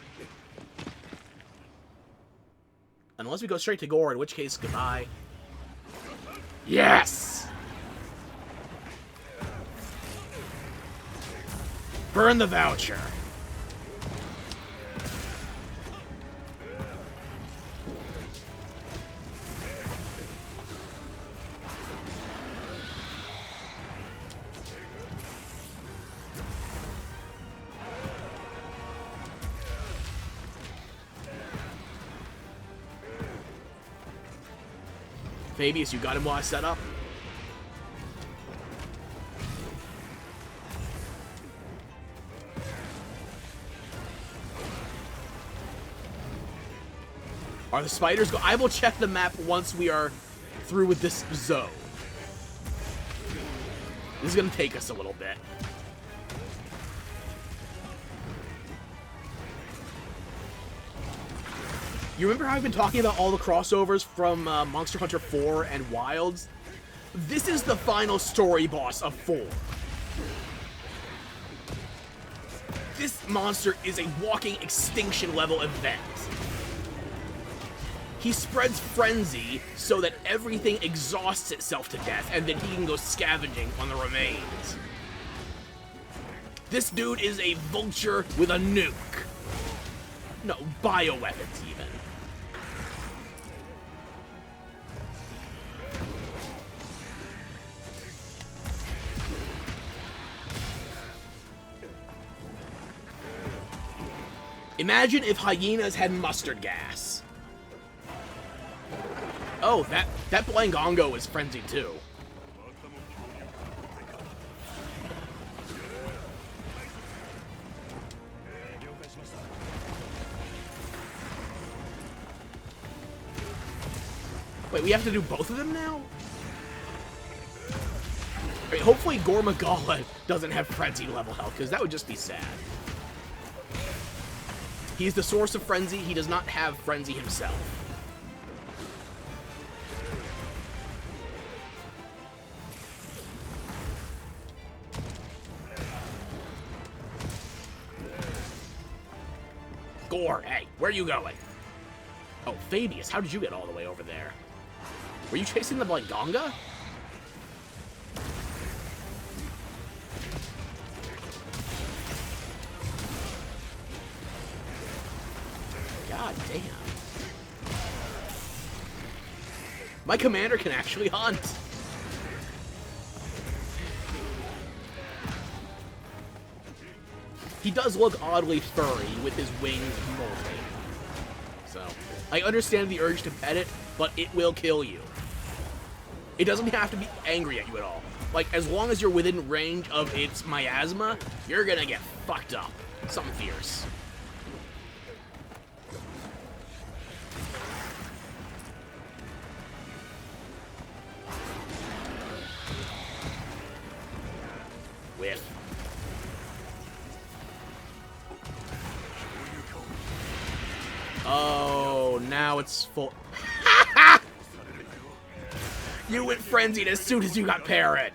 Unless we go straight to Gore, in which case, goodbye. Yes! Burn the voucher. Fabius, you got him while I set up? Are the spiders go? I will check the map once we are through with this zone. This is gonna take us a little bit. You remember how I've been talking about all the crossovers from Monster Hunter 4 and Wilds? This is the final story boss of 4. This monster is a walking extinction level event. He spreads frenzy so that everything exhausts itself to death, and then he can go scavenging on the remains. This dude is a vulture with a nuke. No, bioweapons even. Imagine if hyenas had mustard gas. Oh, that Blangongo is frenzied too. Wait, we have to do both of them now? Wait, hopefully Gore Magala doesn't have frenzy level health, because that would just be sad. He's the source of frenzy, he does not have frenzy himself. Gore, hey, where are you going? Oh, Fabius, how did you get all the way over there? Were you chasing the Blangonga? God damn. My commander can actually hunt. He does look oddly furry with his wings molting. So, I understand the urge to pet it, but it will kill you. It doesn't have to be angry at you at all. Like, as long as you're within range of its miasma, you're gonna get fucked up. Something fierce. Whiff. Oh, now it's full. You went frenzied as soon as you got parried.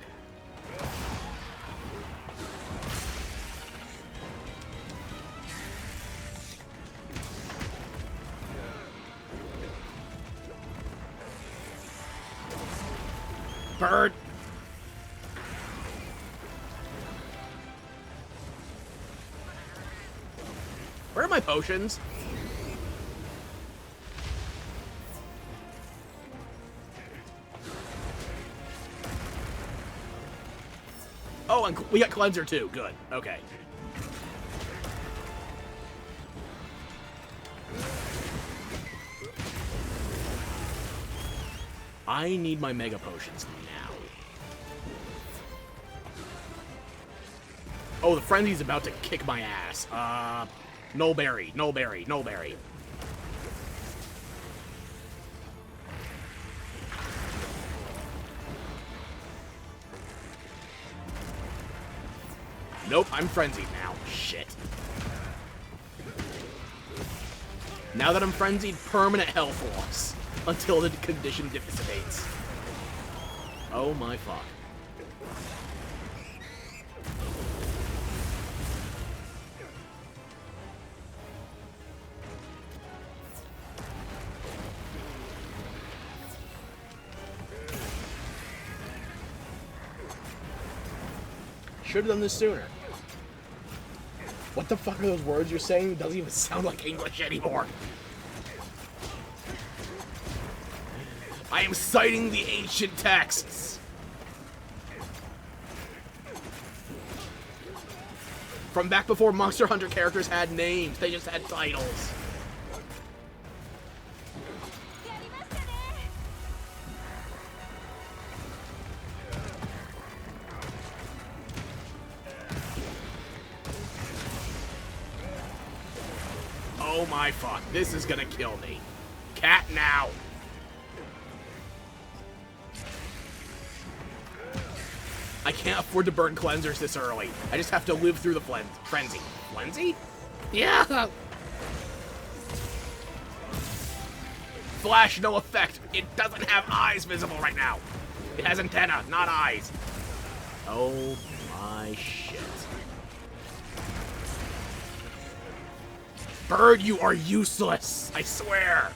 Bird. Where are my potions? Oh, and we got Cleanser too. Good. Okay. I need my Mega Potions now. Oh, the Frenzy's about to kick my ass. No berry, no berry, no berry. Nope, I'm frenzied now. Shit. Now that I'm frenzied, permanent health loss until the condition dissipates. Oh my fuck. Should have done this sooner. What the fuck are those words you're saying? It doesn't even sound like English anymore. I am citing the ancient texts. From back before Monster Hunter characters had names, they just had titles. Oh my fuck, this is gonna kill me. Cat now! I can't afford to burn cleansers this early. I just have to live through the frenzy. Frenzy? Yeah! Flash, no effect. It doesn't have eyes visible right now. It has antenna, not eyes. Oh my shit. Bird, you are useless, I swear.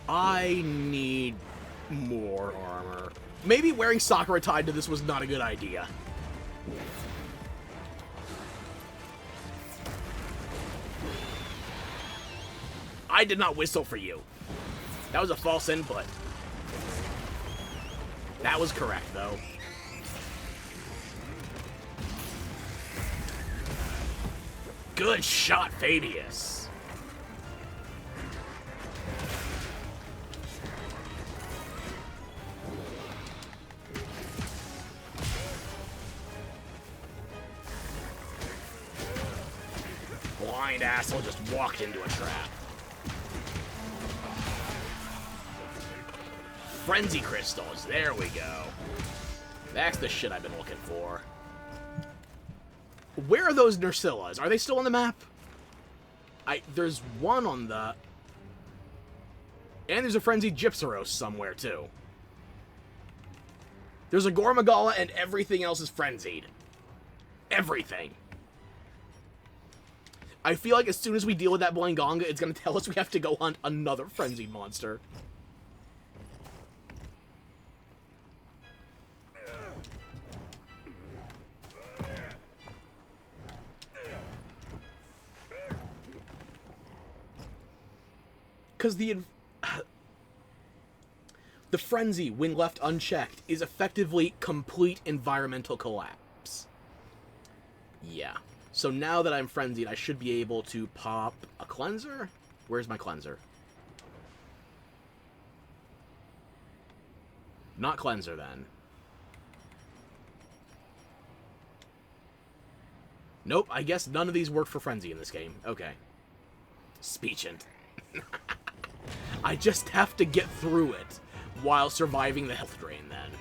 I need more armor. Maybe wearing Sakura tied to this was not a good idea. I did not whistle for you. That was a false input. That was correct, though. Good shot, Fabius. Blind asshole just walked into a trap. Frenzy crystals, there we go. That's the shit I've been looking for. Where are those Nursillas? Are they still on the map? There's one on the... And there's a Frenzied Gypsaros somewhere, too. There's a Gormagala and everything else is frenzied. Everything. I feel like as soon as we deal with that Blangonga, it's going to tell us we have to go hunt another frenzied monster. Because the frenzy, when left unchecked, is effectively complete environmental collapse. Yeah. So now that I'm frenzied, I should be able to pop a cleanser? Where's my cleanser? Not cleanser, then. Nope, I guess none of these work for frenzy in this game. Okay. Speechant. I just have to get through it while surviving the health drain, then.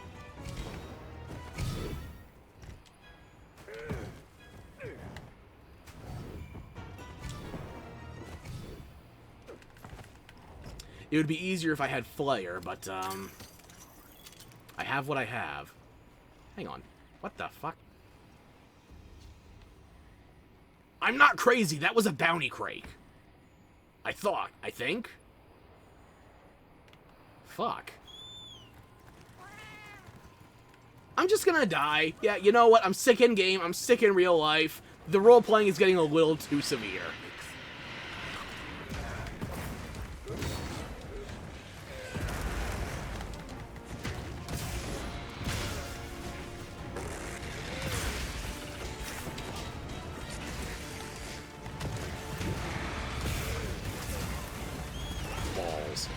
It would be easier if I had Flare, but, I have what I have. Hang on. What the fuck? I'm not crazy. That was a bounty crate. I think. Fuck. I'm just gonna die. Yeah, you know what? I'm sick in game. I'm sick in real life. The role-playing is getting a little too severe. Balls.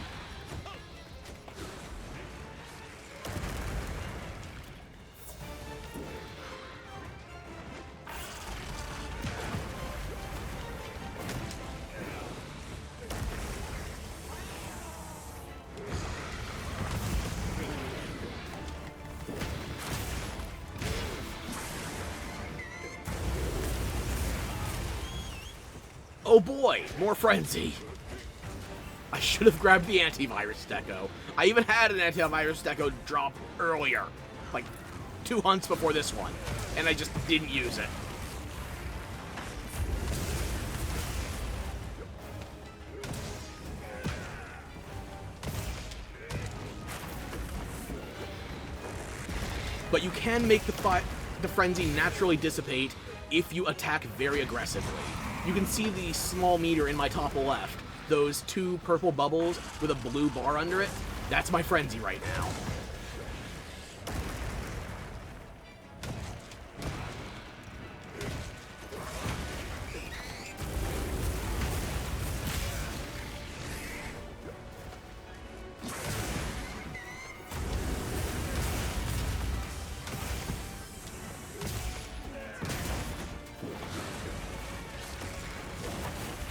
Oh boy, more frenzy. I should have grabbed the antivirus deco. I even had an antivirus deco drop earlier, like 2 hunts before this one, and I just didn't use it. But you can make the frenzy naturally dissipate if you attack very aggressively. You can see the small meter in my top left. Those 2 purple bubbles with a blue bar under it. That's my frenzy right now.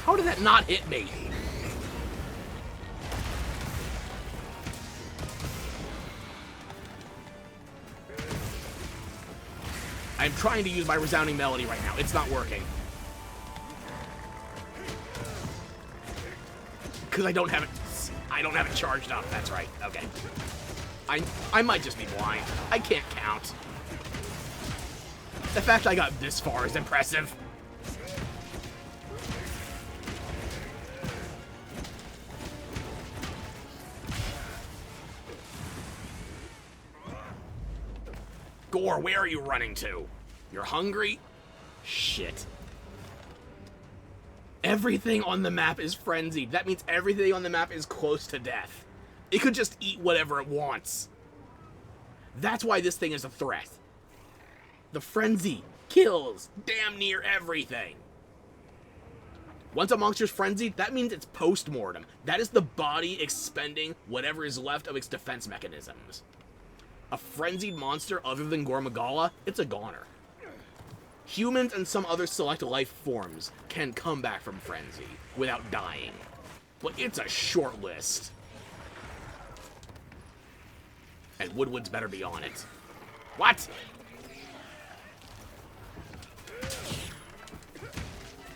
How did that not hit me? I'm trying to use my resounding melody right now. It's not working. Because I don't have it charged up. That's right. Okay. I might just be blind. I can't count. The fact I got this far is impressive. Gore, where are you running to? You're hungry? Shit. Everything on the map is frenzied. That means everything on the map is close to death. It could just eat whatever it wants. That's why this thing is a threat. The frenzy kills damn near everything. Once a monster's frenzied, that means it's post-mortem. That is the body expending whatever is left of its defense mechanisms. A frenzied monster other than Gore Magala, it's a goner. Humans and some other select life forms can come back from frenzy without dying. But it's a short list. And Woodward's better be on it. What?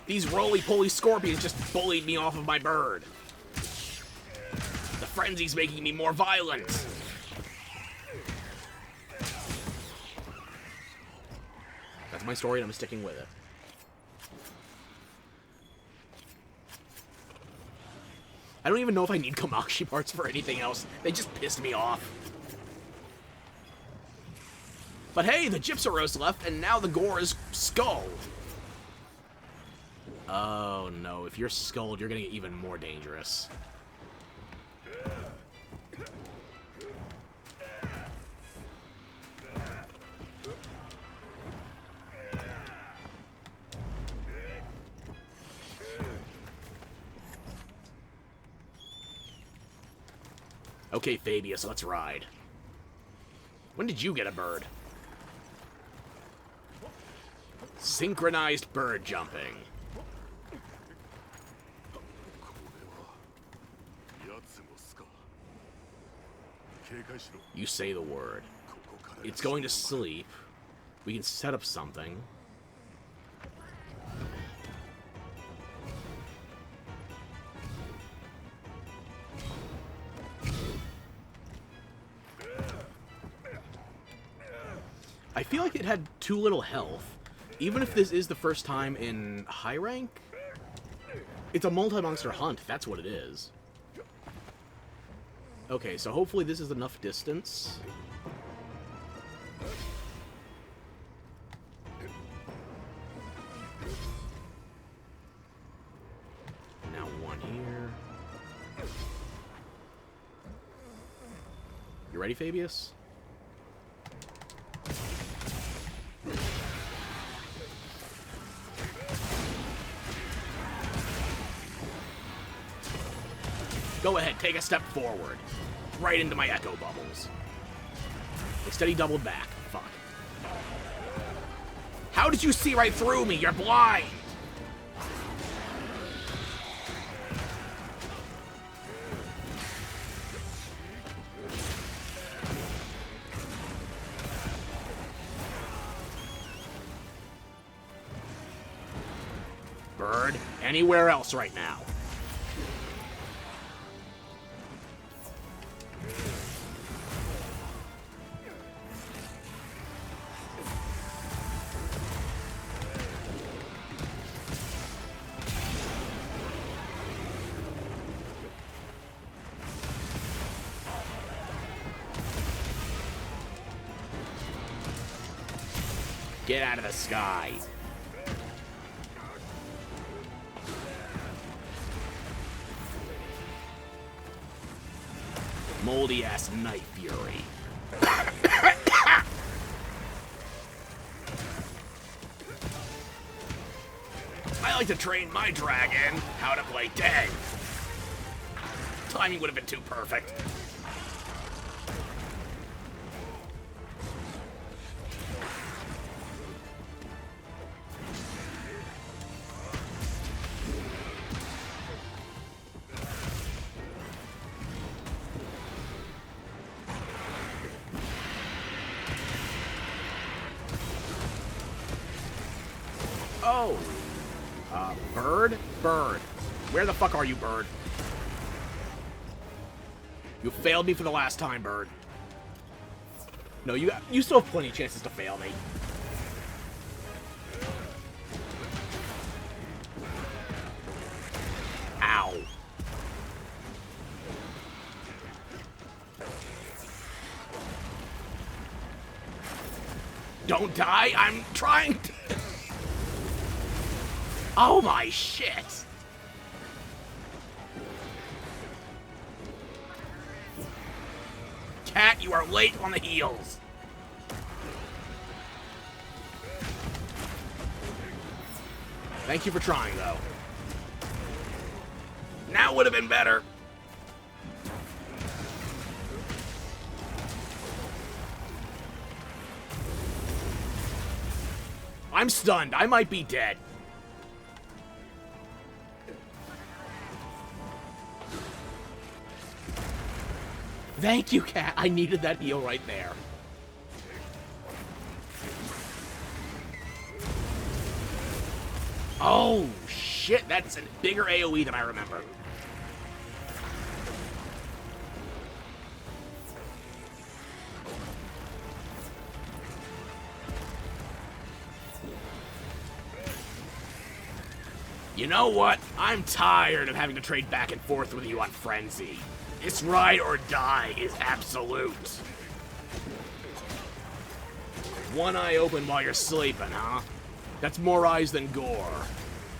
These roly-poly scorpions just bullied me off of my bird. The frenzy's making me more violent. That's my story and I'm sticking with it. I don't even know if I need Komachi parts for anything else. They just pissed me off. But hey, the Gypsaros left, and now the Gore is skulled. Oh no, if you're skulled, you're gonna get even more dangerous. Okay, Fabius, let's ride. When did you get a bird? Synchronized bird jumping. You say the word. It's going to sleep. We can set up something. I feel like it had too little health. Even if this is the first time in high rank, it's a multi-monster hunt. That's what it is. Okay, so hopefully this is enough distance. ready, Fabius? Go ahead, take a step forward. Right into my echo bubbles. Instead he doubled back. Fuck. How did you see right through me? You're blind! Bird, anywhere else right now. Get out of the sky. Moldy-ass Night Fury. I like to train my dragon how to play dead. Timing would have been too perfect. Oh. Bird? Bird. Where the fuck are you, Bird? You failed me for the last time, Bird. No, you still have plenty of chances to fail me. Ow. Don't die, I'm trying to... Oh my shit! Cat, you are late on the heels. Thank you for trying, though. Now would have been better. I'm stunned. I might be dead. Thank you, Cat. I needed that heal right there. Oh, shit. That's a bigger AoE than I remember. You know what? I'm tired of having to trade back and forth with you on Frenzy. This ride or die is absolute. One eye open while you're sleeping, huh? That's more eyes than gore.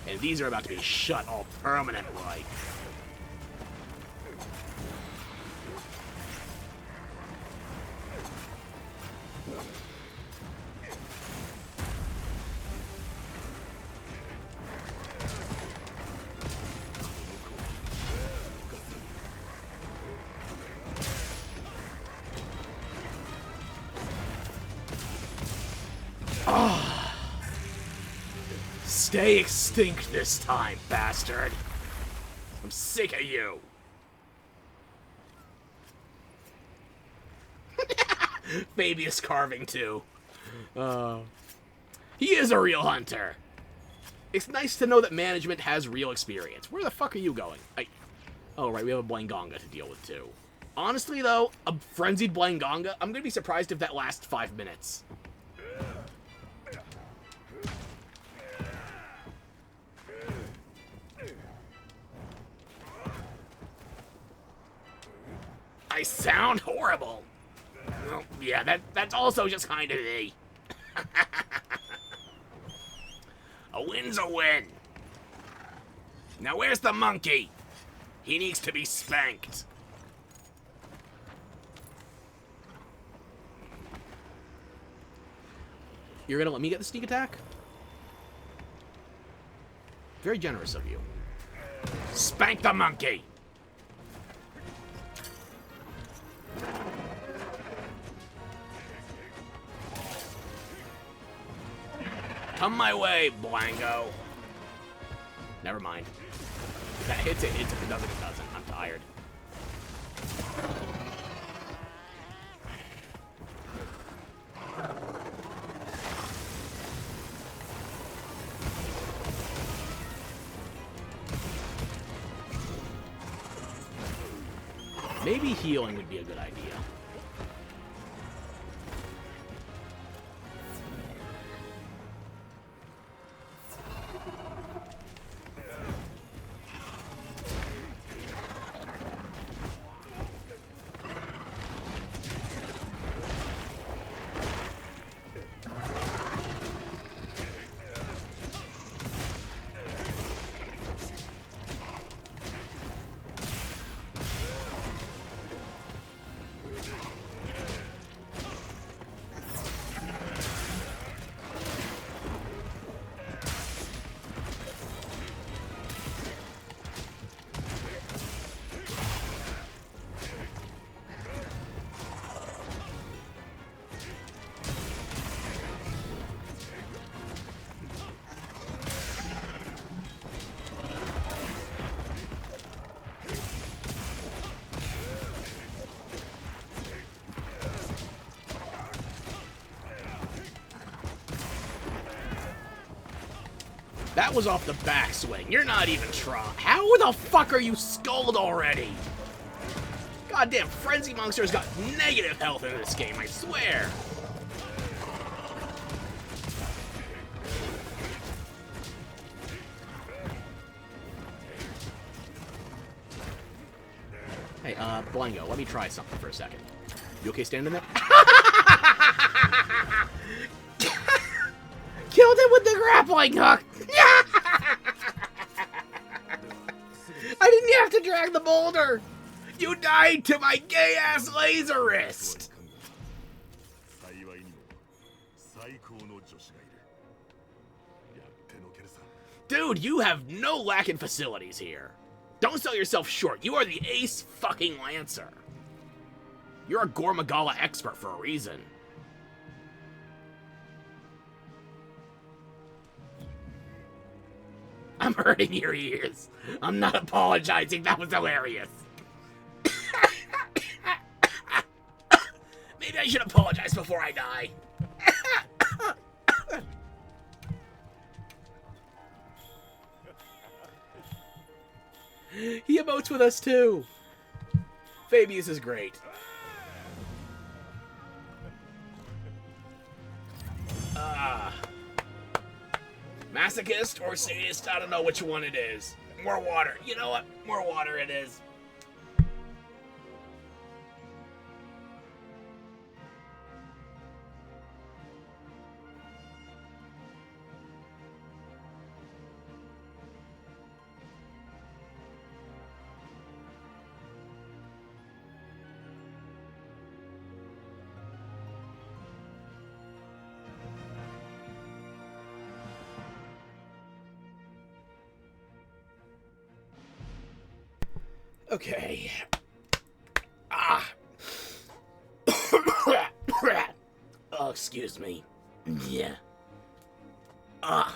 And these are about to be shut all permanent-like. Stay extinct this time, bastard. I'm sick of you. Fabius carving, too. He is a real hunter. It's nice to know that management has real experience. Where the fuck are you going? Oh, right, we have a Blangonga to deal with, too. Honestly, though, a frenzied Blangonga, I'm going to be surprised if that lasts 5 minutes. I sound horrible. Well, yeah, that's also just kind of me. A win's a win. Now where's the monkey? He needs to be spanked. You're gonna let me get the sneak attack? Very generous of you. Spank the monkey! Come my way, Blango. Never mind. If that hits it, hits. If it doesn't, it doesn't. I'm tired. Maybe healing would be a good idea. That was off the backswing. You're not even trying. How the fuck are you skulled already? Goddamn, Frenzy Monster's got negative health in this game, I swear. Hey, Blango, let me try something for a second. You okay standing there? Killed him with the grappling hook! I didn't have to drag the boulder! You died to my gay-ass laser wrist! Dude, you have no lacking facilities here. Don't sell yourself short. You are the ace fucking Lancer. You're a Gore Magala expert for a reason. I'm hurting your ears. I'm not apologizing. That was hilarious. Maybe I should apologize before I die. He emotes with us too. Fabius is great. Masochist or sadist, I don't know which one it is. More water. You know what? More water it is. Okay. Oh, excuse me. Yeah. I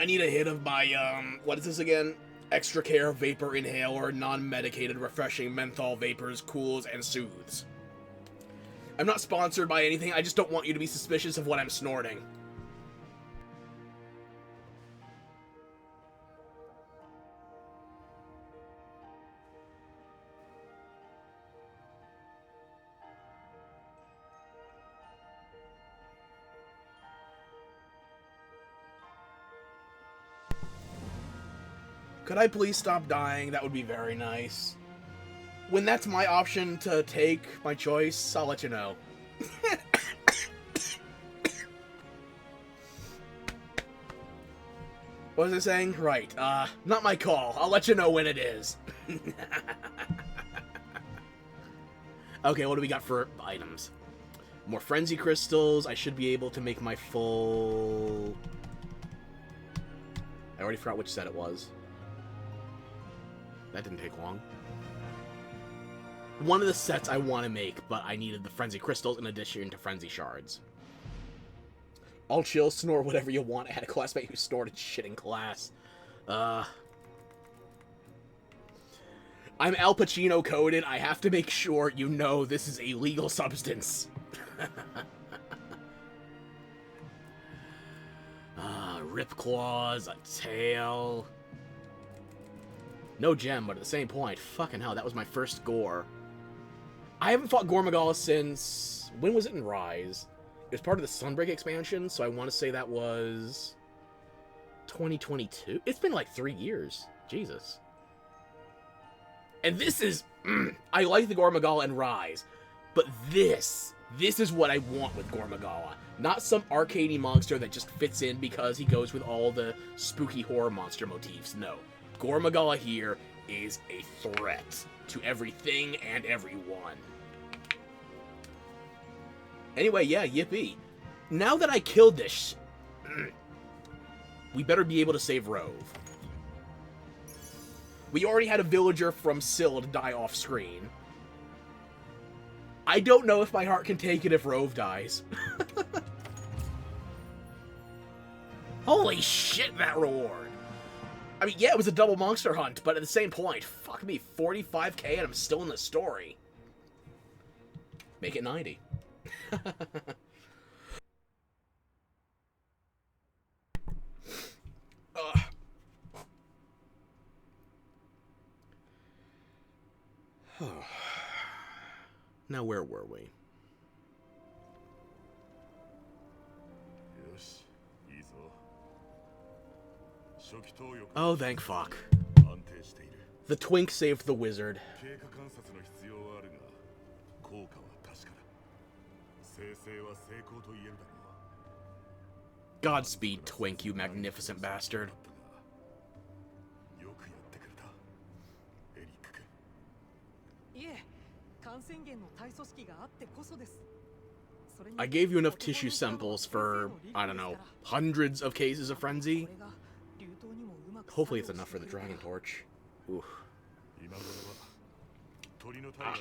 need a hit of my, what is this again? Extra Care Vapor Inhaler, non-medicated, refreshing menthol vapors, cools, and soothes. I'm not sponsored by anything, I just don't want you to be suspicious of what I'm snorting. Could I please stop dying? That would be very nice. When that's my option to take, my choice, I'll let you know. What was I saying? Right, not my call. I'll let you know when it is. Okay, what do we got for items? More Frenzy Crystals. I should be able to make my full... I already forgot which set it was. That didn't take long. One of the sets I want to make, but I needed the Frenzy Crystals in addition to Frenzy Shards. I'll chill, snore whatever you want. I had a classmate who snorted shit in class. I'm Al Pacino coded. I have to make sure you know this is a legal substance. Rip Claws, a tail. No gem, but at the same point, fucking hell, that was my first gore. I haven't fought Gormagala since... When was it in Rise? It was part of the Sunbreak expansion, so I want to say that was... 2022? It's been like 3 years. Jesus. And this is... I like the Gormagala and Rise, but this is what I want with Gormagala. Not some arcadey monster that just fits in because he goes with all the spooky horror monster motifs. No. Gormagala here is a threat to everything and everyone. Anyway, yeah, yippee. Now that I killed this, we better be able to save Rove. We already had a villager from Sild die off screen. I don't know if my heart can take it if Rove dies. Holy shit, that reward. I mean, yeah, it was a double monster hunt, but at the same point, fuck me, 45k and I'm still in the story. Make it 90. Now, where were we? Oh, thank fuck. The twink saved the wizard. Godspeed, twink, you magnificent bastard. I gave you enough tissue samples for, I don't know, hundreds of cases of frenzy. Hopefully it's enough for the Dragon Torch. Oof. Ah.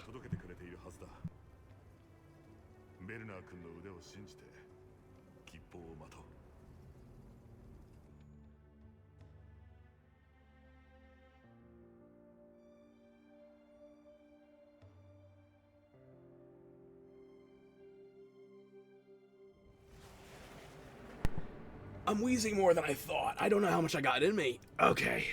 I'm wheezing more than I thought. I don't know how much I got in me. Okay.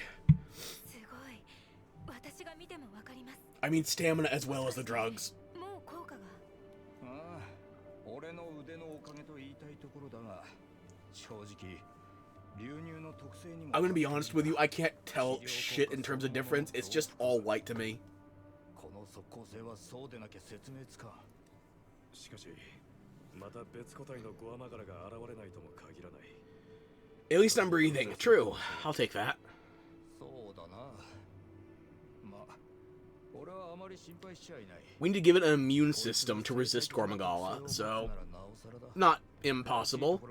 I mean stamina as well as the drugs. I'm gonna be honest with you, I can't tell shit in terms of difference. It's just all white to me. At least I'm breathing. True. I'll take that. We need to give it an immune system to resist Gormagala, so not impossible.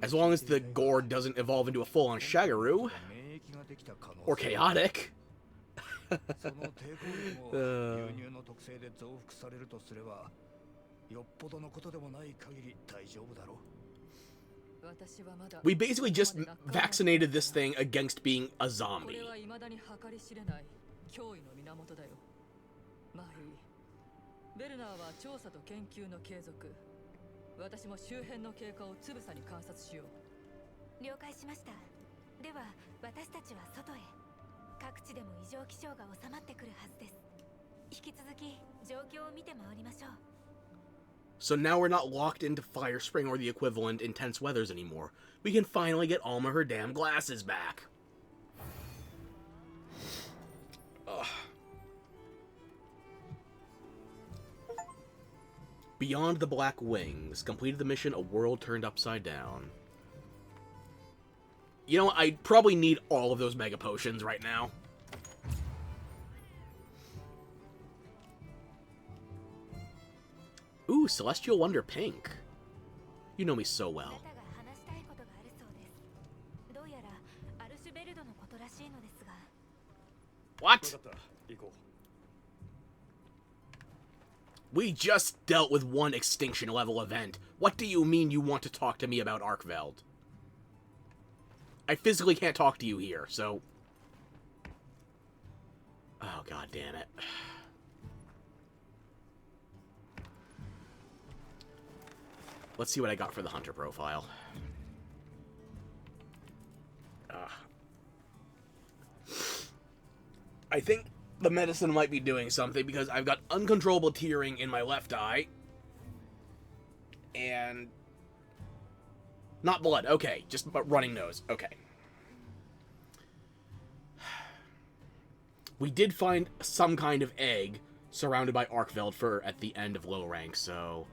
As long as the gore doesn't evolve into a full-on Shagaru. Or chaotic. We basically just vaccinated this thing against being a zombie. So now we're not locked into Fire Spring or the equivalent intense weathers anymore. We can finally get Alma her damn glasses back. Ugh. Beyond the Black Wings. Completed the mission A World Turned Upside Down. You know, I probably need all of those Mega Potions right now. Ooh, Celestial Wonder Pink. You know me so well. What? We just dealt with one extinction level event. What do you mean you want to talk to me about Arkveld? I physically can't talk to you here, so... Oh, god damn it. Let's see what I got for the hunter profile. I think the medicine might be doing something because I've got uncontrollable tearing in my left eye. And... not blood. Okay, just running nose. Okay. We did find some kind of egg surrounded by Arkveld for at the end of low rank, so...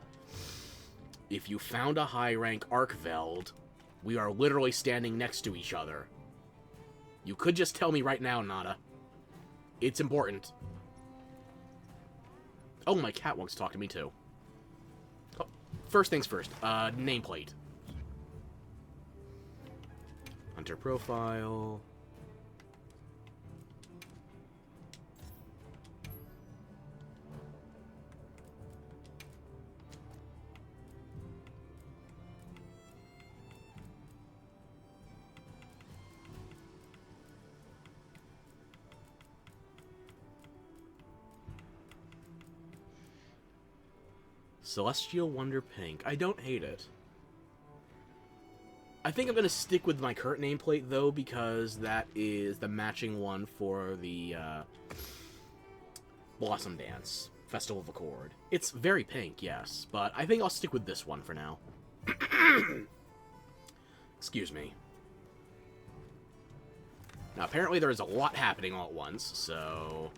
if you found a high rank Arkveld, we are literally standing next to each other. You could just tell me right now, Nada. It's important. Oh, my cat wants to talk to me, too. Oh, first things first. Nameplate. Hunter profile. Celestial Wonder Pink. I don't hate it. I think I'm going to stick with my current nameplate, though, because that is the matching one for the Blossom Dance, Festival of Accord. It's very pink, yes, but I think I'll stick with this one for now. Excuse me. Now, apparently there is a lot happening all at once, so...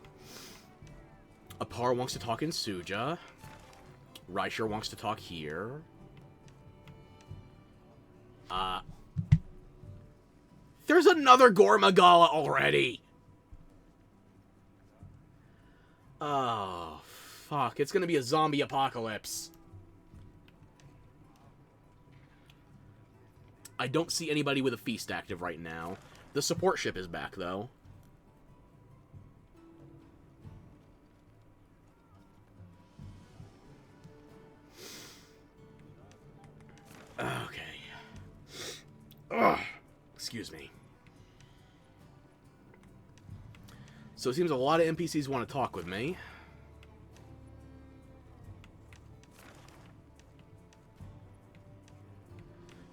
Apar wants to talk in Suja. Reicher wants to talk here. There's another Gormagala already! Oh, fuck. It's gonna be a zombie apocalypse. I don't see anybody with a feast active right now. The support ship is back, though. Okay. Ugh. Excuse me. So it seems a lot of NPCs want to talk with me.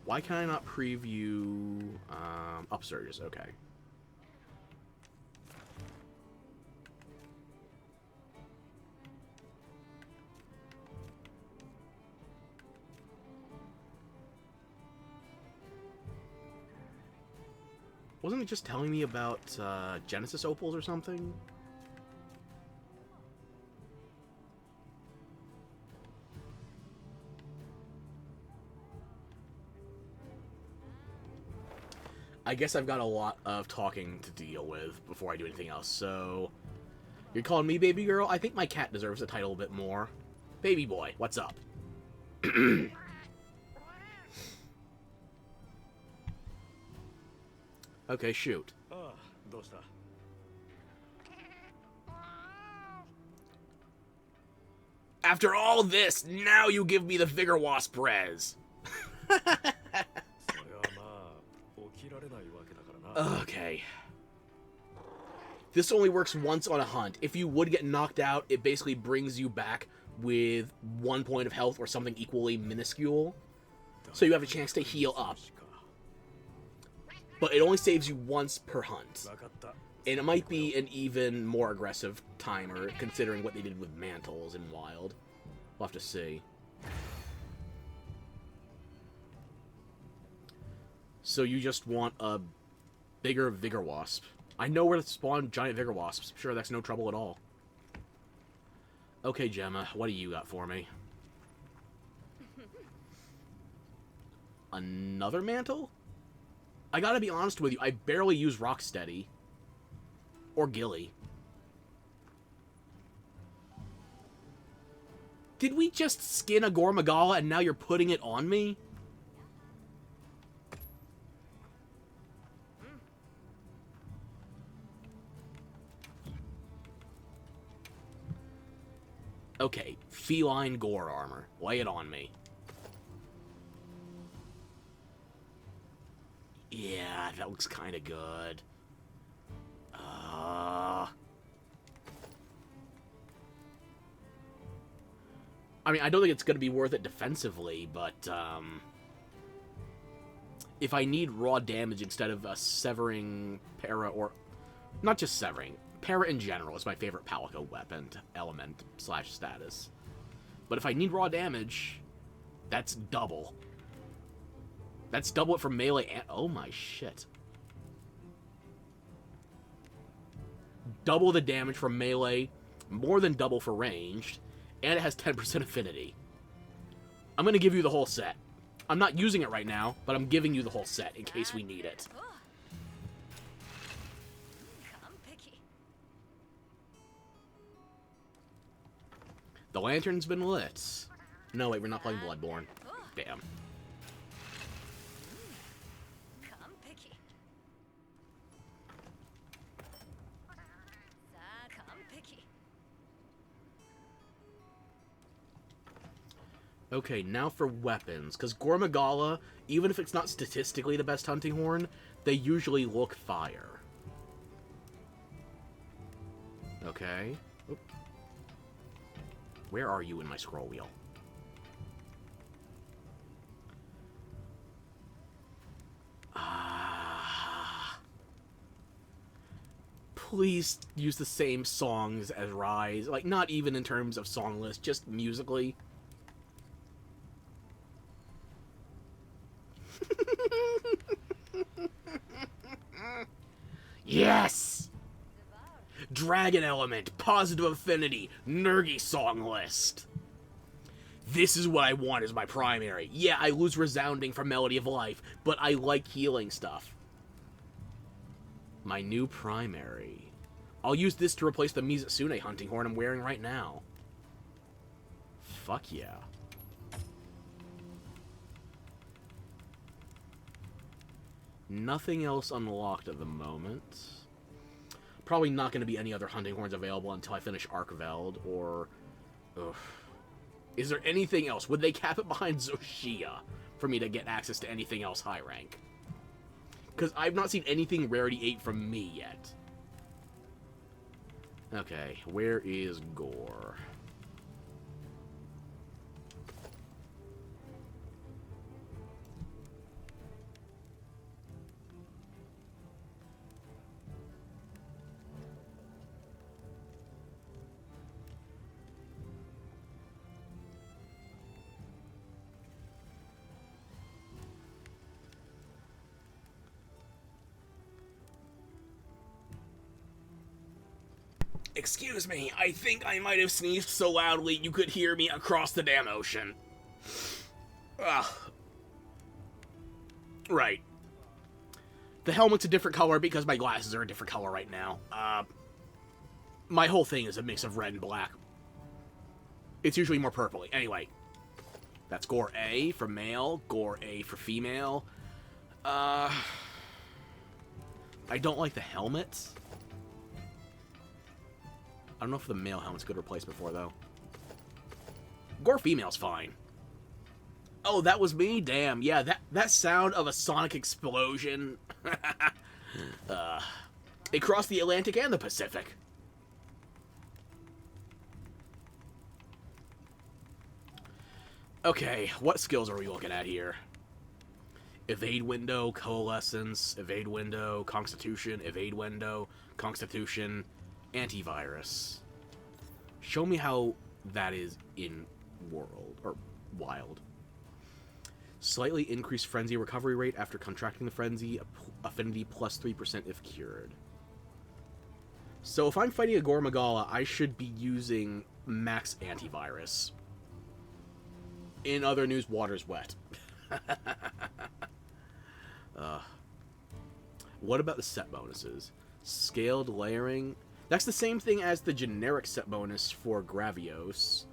Why can I not preview Upsurges? Okay. Wasn't it just telling me about Genesis Opals or something? I guess I've got a lot of talking to deal with before I do anything else, so... You're calling me baby girl? I think my cat deserves the title a bit more. Baby boy, what's up? Okay, shoot. After all this, now you give me the Vigor Wasp res. Okay. This only works once on a hunt. If you would get knocked out, it basically brings you back with 1 point of health or something equally minuscule. So you have a chance to heal up. But it only saves you once per hunt. And it might be an even more aggressive timer, considering what they did with mantles in Wild. We'll have to see. So you just want a bigger Vigor Wasp. I know where to spawn giant Vigor Wasps. Sure, that's no trouble at all. Okay, Gemma, what do you got for me? Another mantle? I gotta be honest with you, I barely use Rocksteady. Or Gilly. Did we just skin a Gore Magala and now you're putting it on me? Okay, feline gore armor. Lay it on me. Yeah, that looks kind of good. I mean, I don't think it's going to be worth it defensively, but, if I need raw damage instead of severing para, or not just severing, para in general is my favorite Palico weapon, element / status. But if I need raw damage, that's double. That's double it from melee and... Oh my shit. Double the damage from melee, more than double for ranged, and it has 10% affinity. I'm going to give you the whole set. I'm not using it right now, but I'm giving you the whole set in case we need it. The lantern's been lit. No, wait, we're not playing Bloodborne. Damn. Okay, now for weapons, because Gore Magala, even if it's not statistically the best hunting horn, they usually look fire. Okay. Oop. Where are you in my scroll wheel? Please use the same songs as Rise. Like, not even in terms of song list, just musically. Yes! Dragon Element, Positive Affinity, Nergi song list. This is what I want as my primary. Yeah, I lose Resounding from Melody of Life, but I like healing stuff. My new primary. I'll use this to replace the Mizusune hunting horn I'm wearing right now. Fuck yeah. Nothing else unlocked at the moment. Probably not going to be any other hunting horns available until I finish Arkveld, or... Ugh. Is there anything else? Would they cap it behind Zoshia for me to get access to anything else high rank? Because I've not seen anything Rarity 8 from me yet. Okay, where is Gore? Excuse me, I think I might have sneezed so loudly you could hear me across the damn ocean. Ugh. Right. The helmet's a different color because my glasses are a different color right now. My whole thing is a mix of red and black. It's usually more purpley. Anyway. That's Gore A for male, Gore A for female. I don't like the helmet. I don't know if the male helmet's a good replacement for, though. Gore female's fine. Oh, that was me? Damn. Yeah, that sound of a sonic explosion. It crossed the Atlantic and the Pacific. Okay, what skills are we looking at here? Evade window, coalescence, evade window, constitution, evade window, constitution... Antivirus. Show me how that is in world, or wild. Slightly increased frenzy recovery rate after contracting the frenzy, affinity plus 3% if cured. So if I'm fighting a Gore Magala, I should be using max antivirus. In other news, water's wet. What about the set bonuses? Scaled layering... That's the same thing as the generic set bonus for Gravios.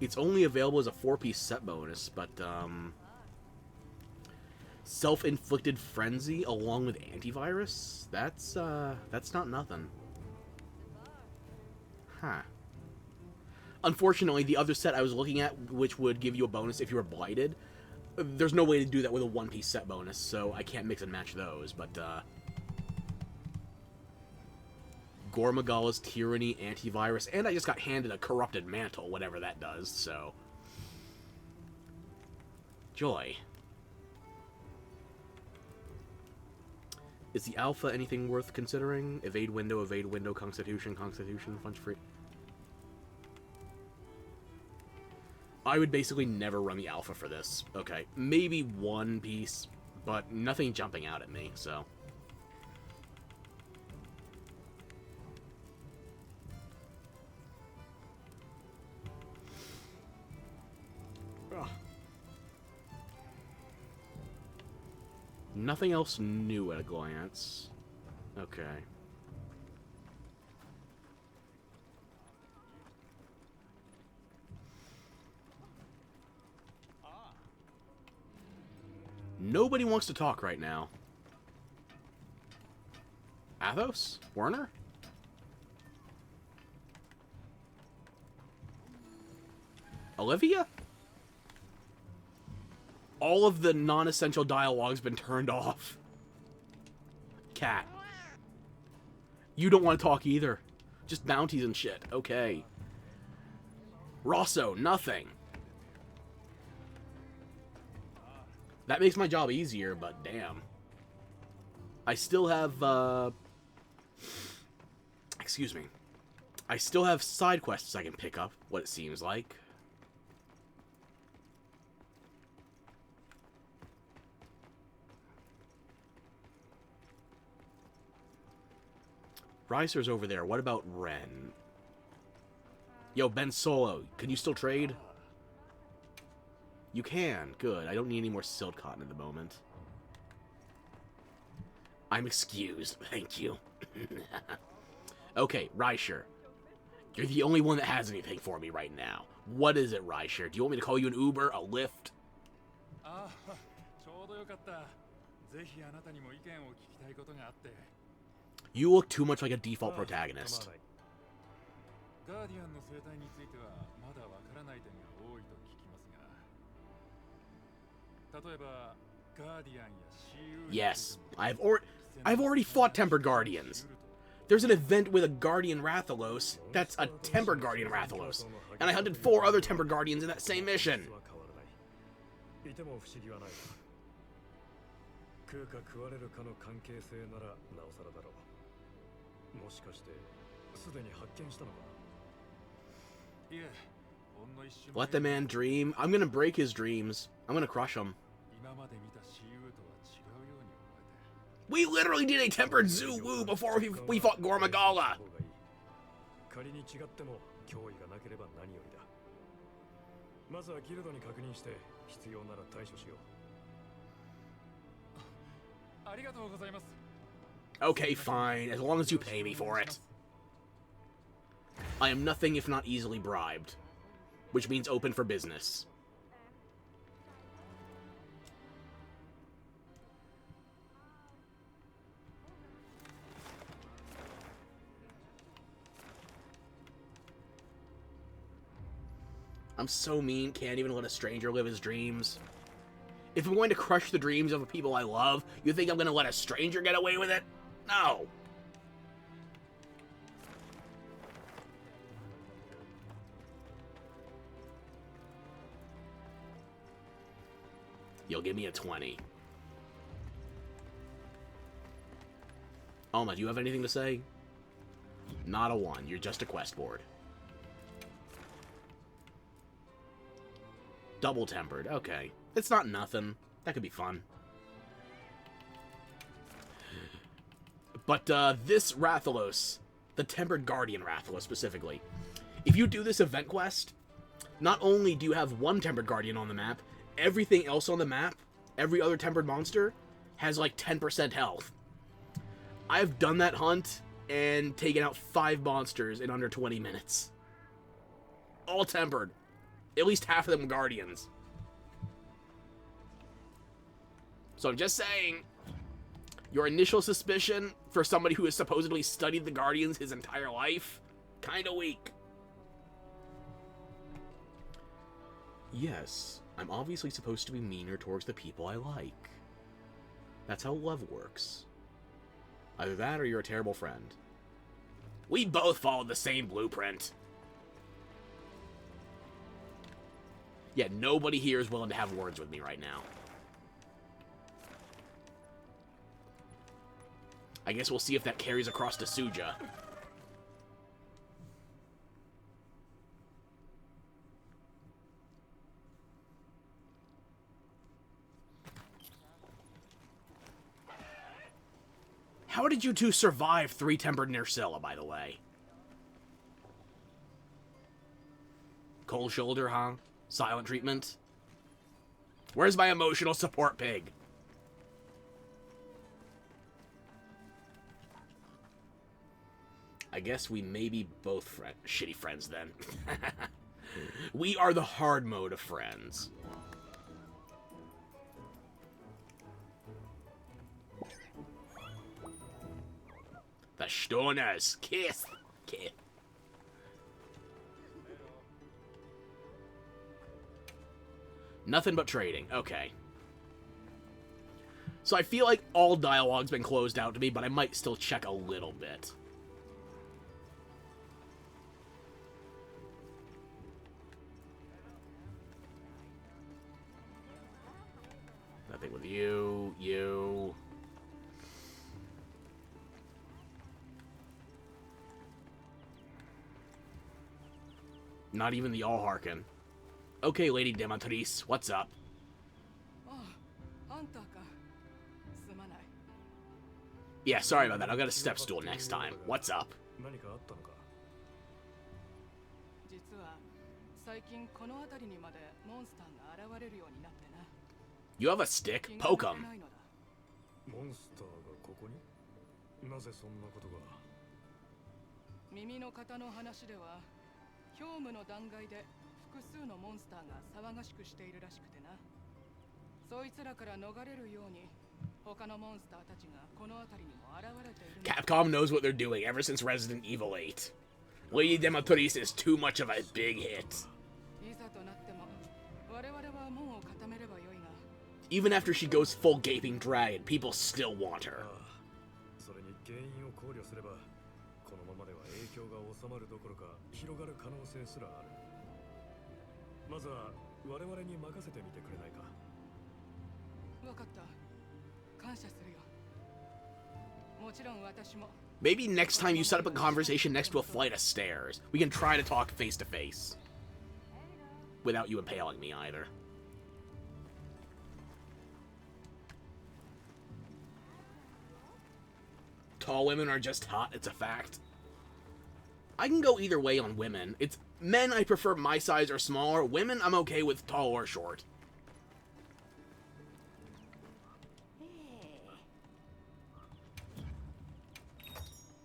It's only available as a 4-piece set bonus, but, Self-inflicted frenzy along with antivirus? That's not nothing. Huh. Unfortunately, the other set I was looking at, which would give you a bonus if you were blighted, there's no way to do that with a 1-piece set bonus, so I can't mix and match those, but, Gormagala's Tyranny, Antivirus, and I just got handed a Corrupted Mantle, whatever that does, so... Joy. Is the alpha anything worth considering? Evade window, Constitution, punch free. I would basically never run the alpha for this. Okay, maybe 1 piece, but nothing jumping out at me, so... Ugh. Nothing else new at a glance. Okay. Nobody wants to talk right now. Athos? Werner? Olivia? All of the non-essential dialogue's been turned off. Cat. You don't want to talk either. Just bounties and shit. Okay. Rosso, nothing. That makes my job easier, but damn. I still have, excuse me. I still have side quests I can pick up, what it seems like. Reiser's over there. What about Ren? Yo, Ben Solo, can you still trade? You can. Good. I don't need any more silk cotton at the moment. I'm excused. Thank you. Okay, Reiser. You're the only one that has anything for me right now. What is it, Reiser? Do you want me to call you an Uber, a Lyft? You look too much like a default protagonist. Yes, I've already fought Tempered Guardians. There's an event with a Guardian Rathalos that's a Tempered Guardian Rathalos, and I hunted 4 other Tempered Guardians in that same mission. Let the man dream. I'm gonna break his dreams. I'm gonna crush him. We literally did a Tempered Zulu before we fought Gormagala. Okay, fine, as long as you pay me for it. I am nothing if not easily bribed, which means open for business. I'm so mean, can't even let a stranger live his dreams. If I'm going to crush the dreams of the people I love, you think I'm going to let a stranger get away with it? No. You'll give me a 20. Alma, do you have anything to say? Not a 1. You're just a quest board. Double tempered. Okay. It's not nothing. That could be fun. But, this Rathalos, the Tempered Guardian Rathalos specifically, if you do this event quest, not only do you have 1 Tempered Guardian on the map, everything else on the map, every other Tempered monster, has like 10% health. I've done that hunt and taken out 5 monsters in under 20 minutes. All tempered. At least half of them Guardians. So I'm just saying, your initial suspicion for somebody who has supposedly studied the Guardians his entire life, kinda weak. Yes, I'm obviously supposed to be meaner towards the people I like. That's how love works. Either that or you're a terrible friend. We both followed the same blueprint. Yeah, nobody here is willing to have words with me right now. I guess we'll see if that carries across to Suja. How did you two survive Three-Tempered Nerscylla, by the way? Cold shoulder, huh? Silent treatment? Where's my emotional support pig? I guess we may be both shitty friends then. We are the hard mode of friends. The Stoners. Kiss. Kiss. Nothing but trading. Okay. So I feel like all dialogue's been closed out to me, but I might still check a little bit. Nothing with you, you. Not even the All-Harkin. Okay, Lady Demetrice, what's up? Yeah, sorry about that. I'll get a step stool next time. What's up? You have a stick? Poke him. Capcom knows what they're doing ever since Resident Evil 8. Lady Demetrice is too much of a big hit. Even after she goes full gaping dragon, people still want her. Maybe next time you set up a conversation next to a flight of stairs, we can try to talk face to face. Without you impaling me either. Tall women are just hot, it's a fact. I can go either way on women. It's men I prefer my size or smaller. Women I'm okay with tall or short.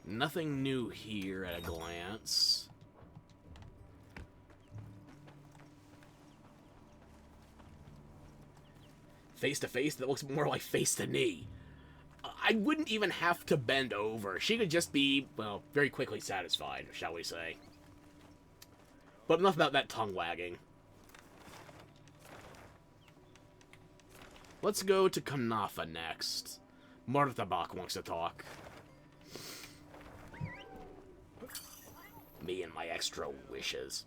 Nothing new here at a glance. Face to face, that looks more like face to knee. I wouldn't even have to bend over. She could just be, well, very quickly satisfied, shall we say. But enough about that tongue wagging. Let's go to Kanafa next. Murtabak wants to talk. Me and my extra wishes.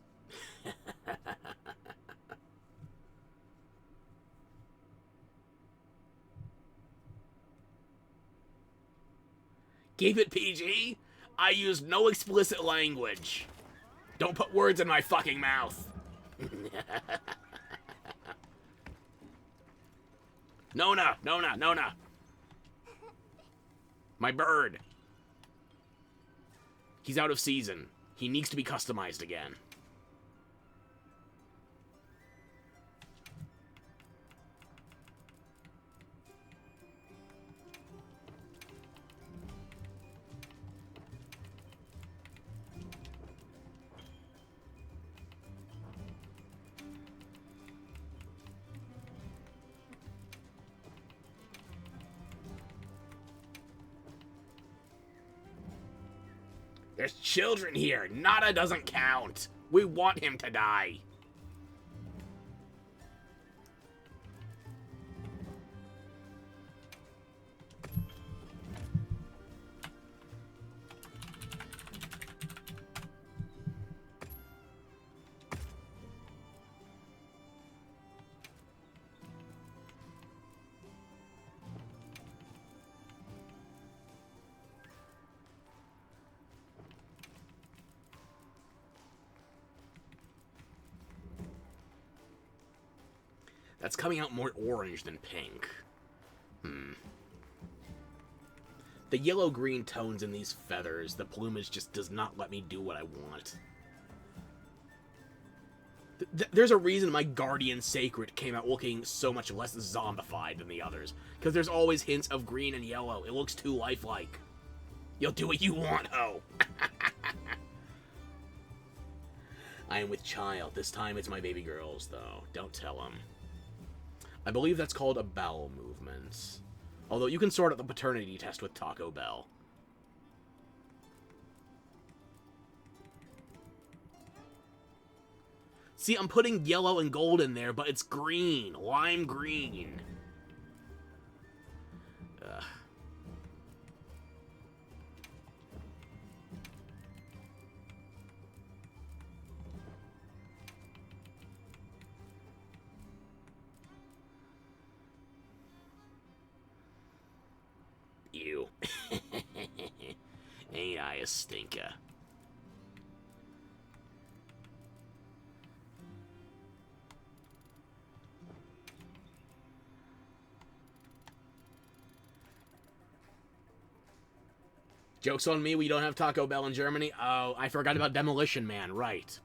Keep it PG? I use no explicit language. Don't put words in my fucking mouth. Nona, Nona, Nona. My bird. He's out of season. He needs to be customized again. There's children here. Nada doesn't count. We want him to die. That's coming out more orange than pink. The yellow-green tones in these feathers, the plumage just does not let me do what I want. There's a reason my Guardian Sacred came out looking so much less zombified than the others. Because there's always hints of green and yellow. It looks too lifelike. You'll do what you want, ho! I am with child. This time it's my baby girls, though. Don't tell them. I believe that's called a bowel movement. Although you can sort out the paternity test with Taco Bell. See, I'm putting yellow and gold in there, but it's green. Lime green. Ugh. Ew. Ain't I a stinker? Joke's on me, we don't have Taco Bell in Germany. Oh, I forgot about Demolition Man, right.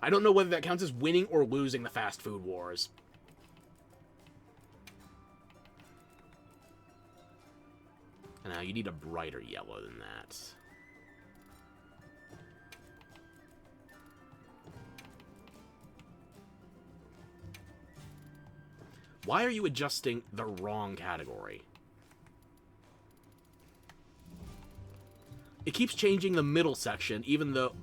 I don't know whether that counts as winning or losing the fast food wars. Now, you need a brighter yellow than that. Why are you adjusting the wrong category? It keeps changing the middle section, even though...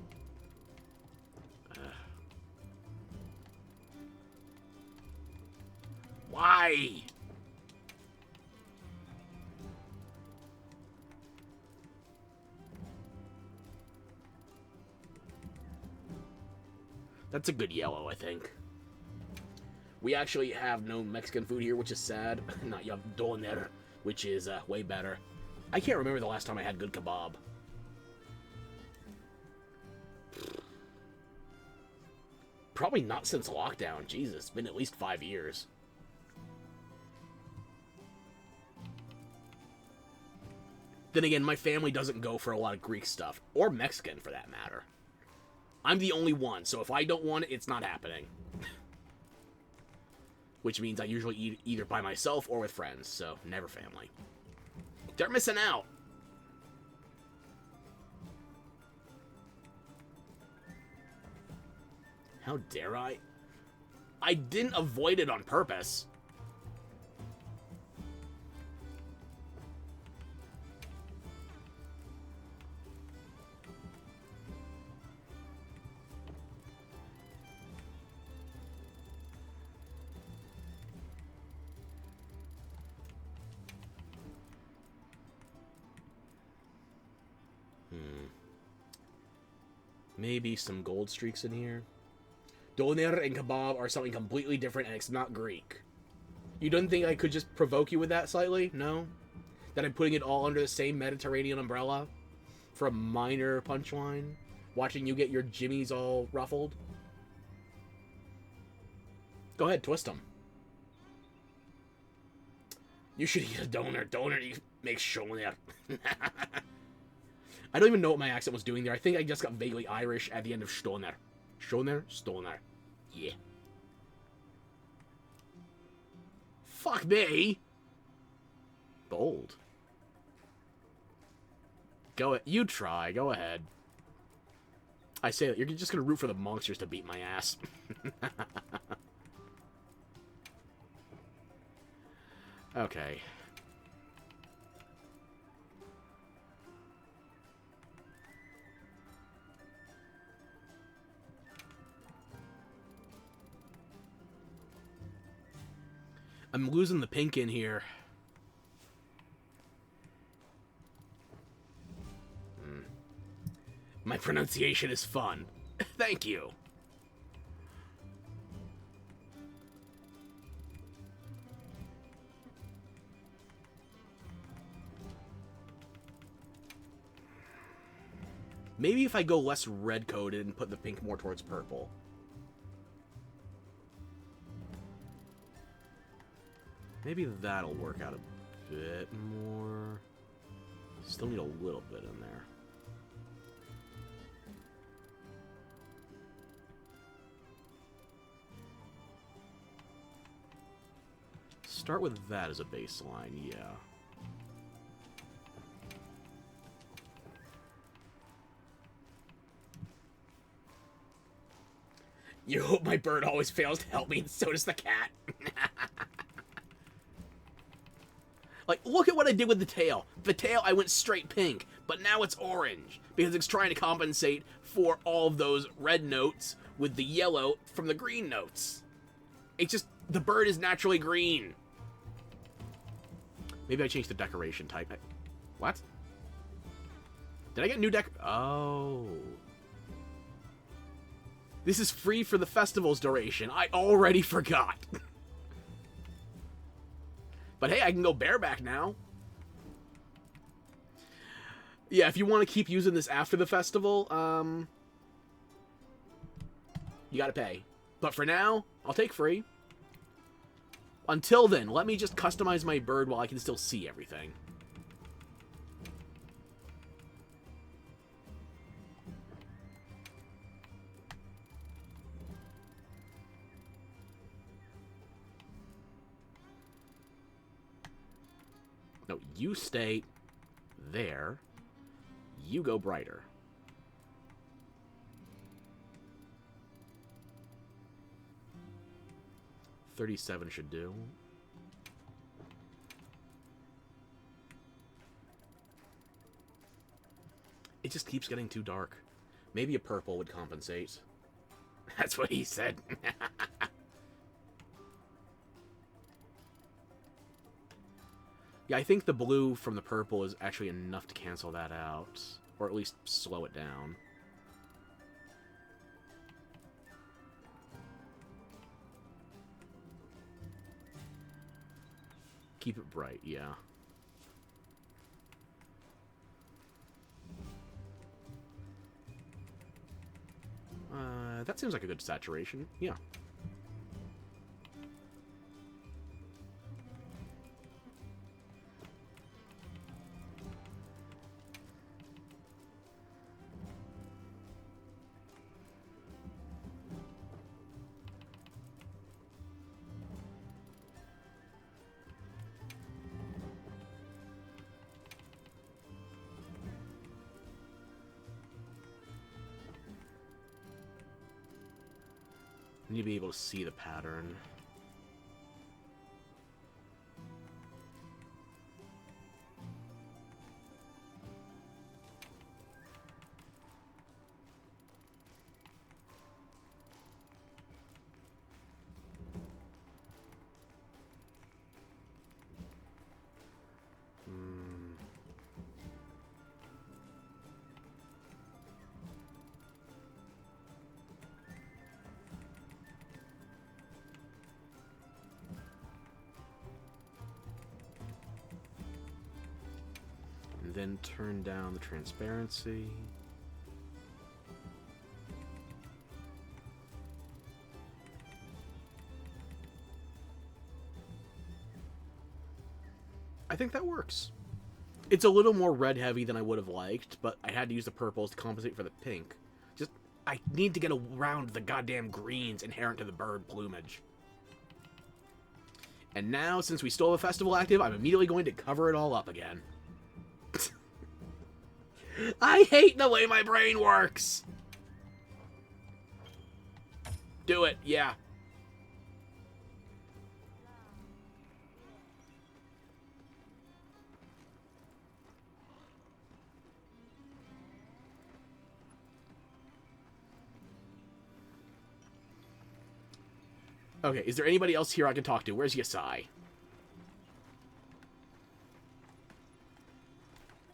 Why? That's a good yellow, I think. We actually have no Mexican food here, which is sad. Not you have doner, which is way better. I can't remember the last time I had good kebab. Probably not since lockdown. Jesus, it's been at least 5 years. Then again, my family doesn't go for a lot of Greek stuff, or Mexican for that matter. I'm the only one, so if I don't want it, it's not happening. Which means I usually eat either by myself or with friends, so never family. They're missing out. How dare I? I didn't avoid it on purpose. Maybe some gold streaks in here. Doner and kebab are something completely different, and it's not Greek. You don't think I could just provoke you with that slightly? No? That I'm putting it all under the same Mediterranean umbrella? For a minor punchline? Watching you get your jimmies all ruffled? Go ahead, twist them. You should eat a doner. Doner makes schoner. I don't even know what my accent was doing there. I think I just got vaguely Irish at the end of stoner. Stoner? Stoner. Yeah. Fuck me! Bold. Go ahead. You try. Go ahead. I say that you're just gonna root for the monsters to beat my ass. Okay. I'm losing the pink in here. My pronunciation is fun. Thank you. Maybe if I go less red-coded and put the pink more towards purple. Maybe that'll work out a bit more. Still need a little bit in there. Start with that as a baseline, yeah. You hope my bird always fails to help me, and so does the cat. Like, look at what I did with the tail. The tail, I went straight pink, but now it's orange, because it's trying to compensate for all of those red notes with the yellow from the green notes. It's just, the bird is naturally green. Maybe I changed the decoration type. What? Did I get new Oh. This is free for the festival's duration. I already forgot. But hey, I can go bareback now. Yeah, if you want to keep using this after the festival, you gotta pay. But for now, I'll take free. Until then, let me just customize my bird while I can still see everything. No, you stay there. You go brighter. $37 should do. It just keeps getting too dark. Maybe a purple would compensate. That's what he said. Yeah, I think the blue from the purple is actually enough to cancel that out. Or at least slow it down. Keep it bright, yeah. That seems like a good saturation, yeah. I need to be able to see the pattern. Then turn down the transparency. I think that works. It's a little more red heavy than I would have liked, but I had to use the purples to compensate for the pink. Just, I need to get around the goddamn greens inherent to the bird plumage. And now, since we still have a festival active, I'm immediately going to cover it all up again. I hate the way my brain works! Do it, yeah. Okay, is there anybody else here I can talk to? Where's Yasai?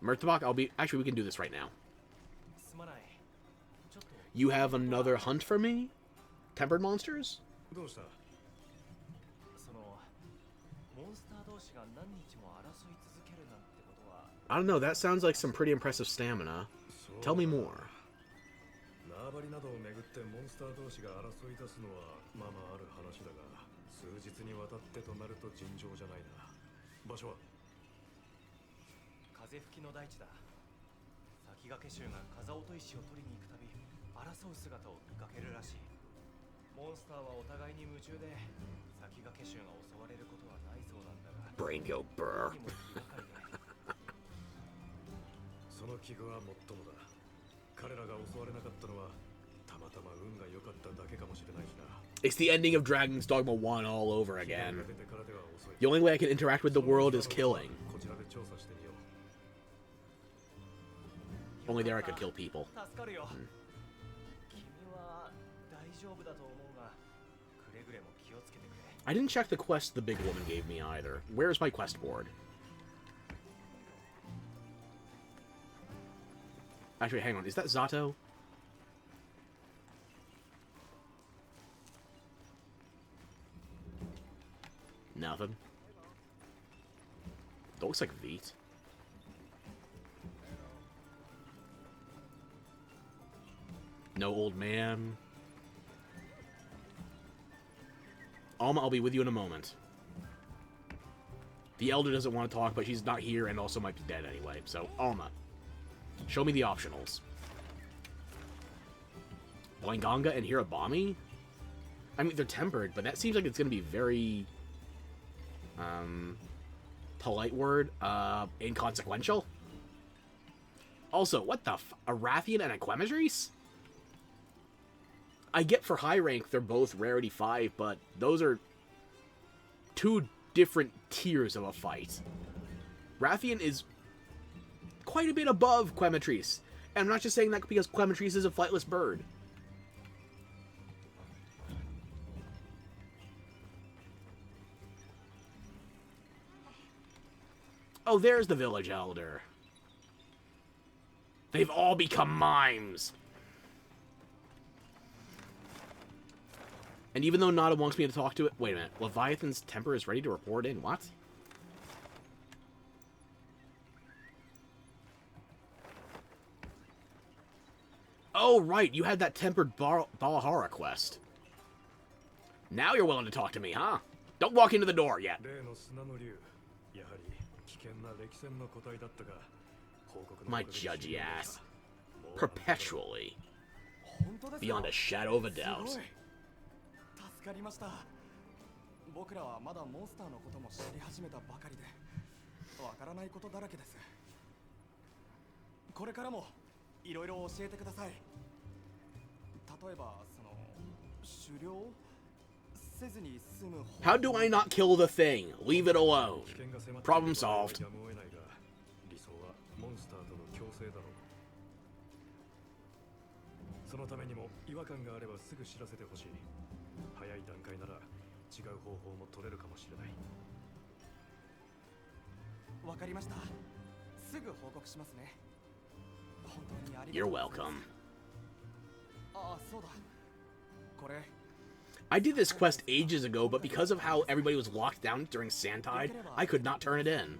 Murtabak, I'll be... Actually, we can do this right now. You have another hunt for me? Tempered monsters? I don't know, that sounds like some pretty impressive stamina. Tell me more. Brain go burr. It's the ending of Dragon's Dogma 1 all over again. The only way I can interact with the world is killing. Only there I could kill people. I didn't check the quest the big woman gave me either. Where's my quest board? Actually, hang on. Is that Zato? Nothing. That looks like Veet. No old man. Alma, I'll be with you in a moment. The Elder doesn't want to talk, but she's not here and also might be dead anyway. So, Alma, show me the optionals. Boinganga and Hirabami? I mean, they're tempered, but that seems like it's going to be very... polite word. Inconsequential? Also, what the f... A Rathian and a Quematrice? I get for high rank they're both Rarity 5, but those are two different tiers of a fight. Rathian is quite a bit above Quematrice. And I'm not just saying that because Quematrice is a flightless bird. Oh, there's the village elder. They've all become mimes. And even though Nada wants me to talk to it... Wait a minute. Leviathan's temper is ready to report in. What? Oh, right. You had that tempered Balahara quest. Now you're willing to talk to me, huh? Don't walk into the door yet. My judgy ass. Perpetually. Beyond a shadow of a doubt. How do I not kill the thing? Leave it alone. Problem solved. You're welcome. I did this quest ages ago, but because of how everybody was locked down during Santide, I could not turn it in.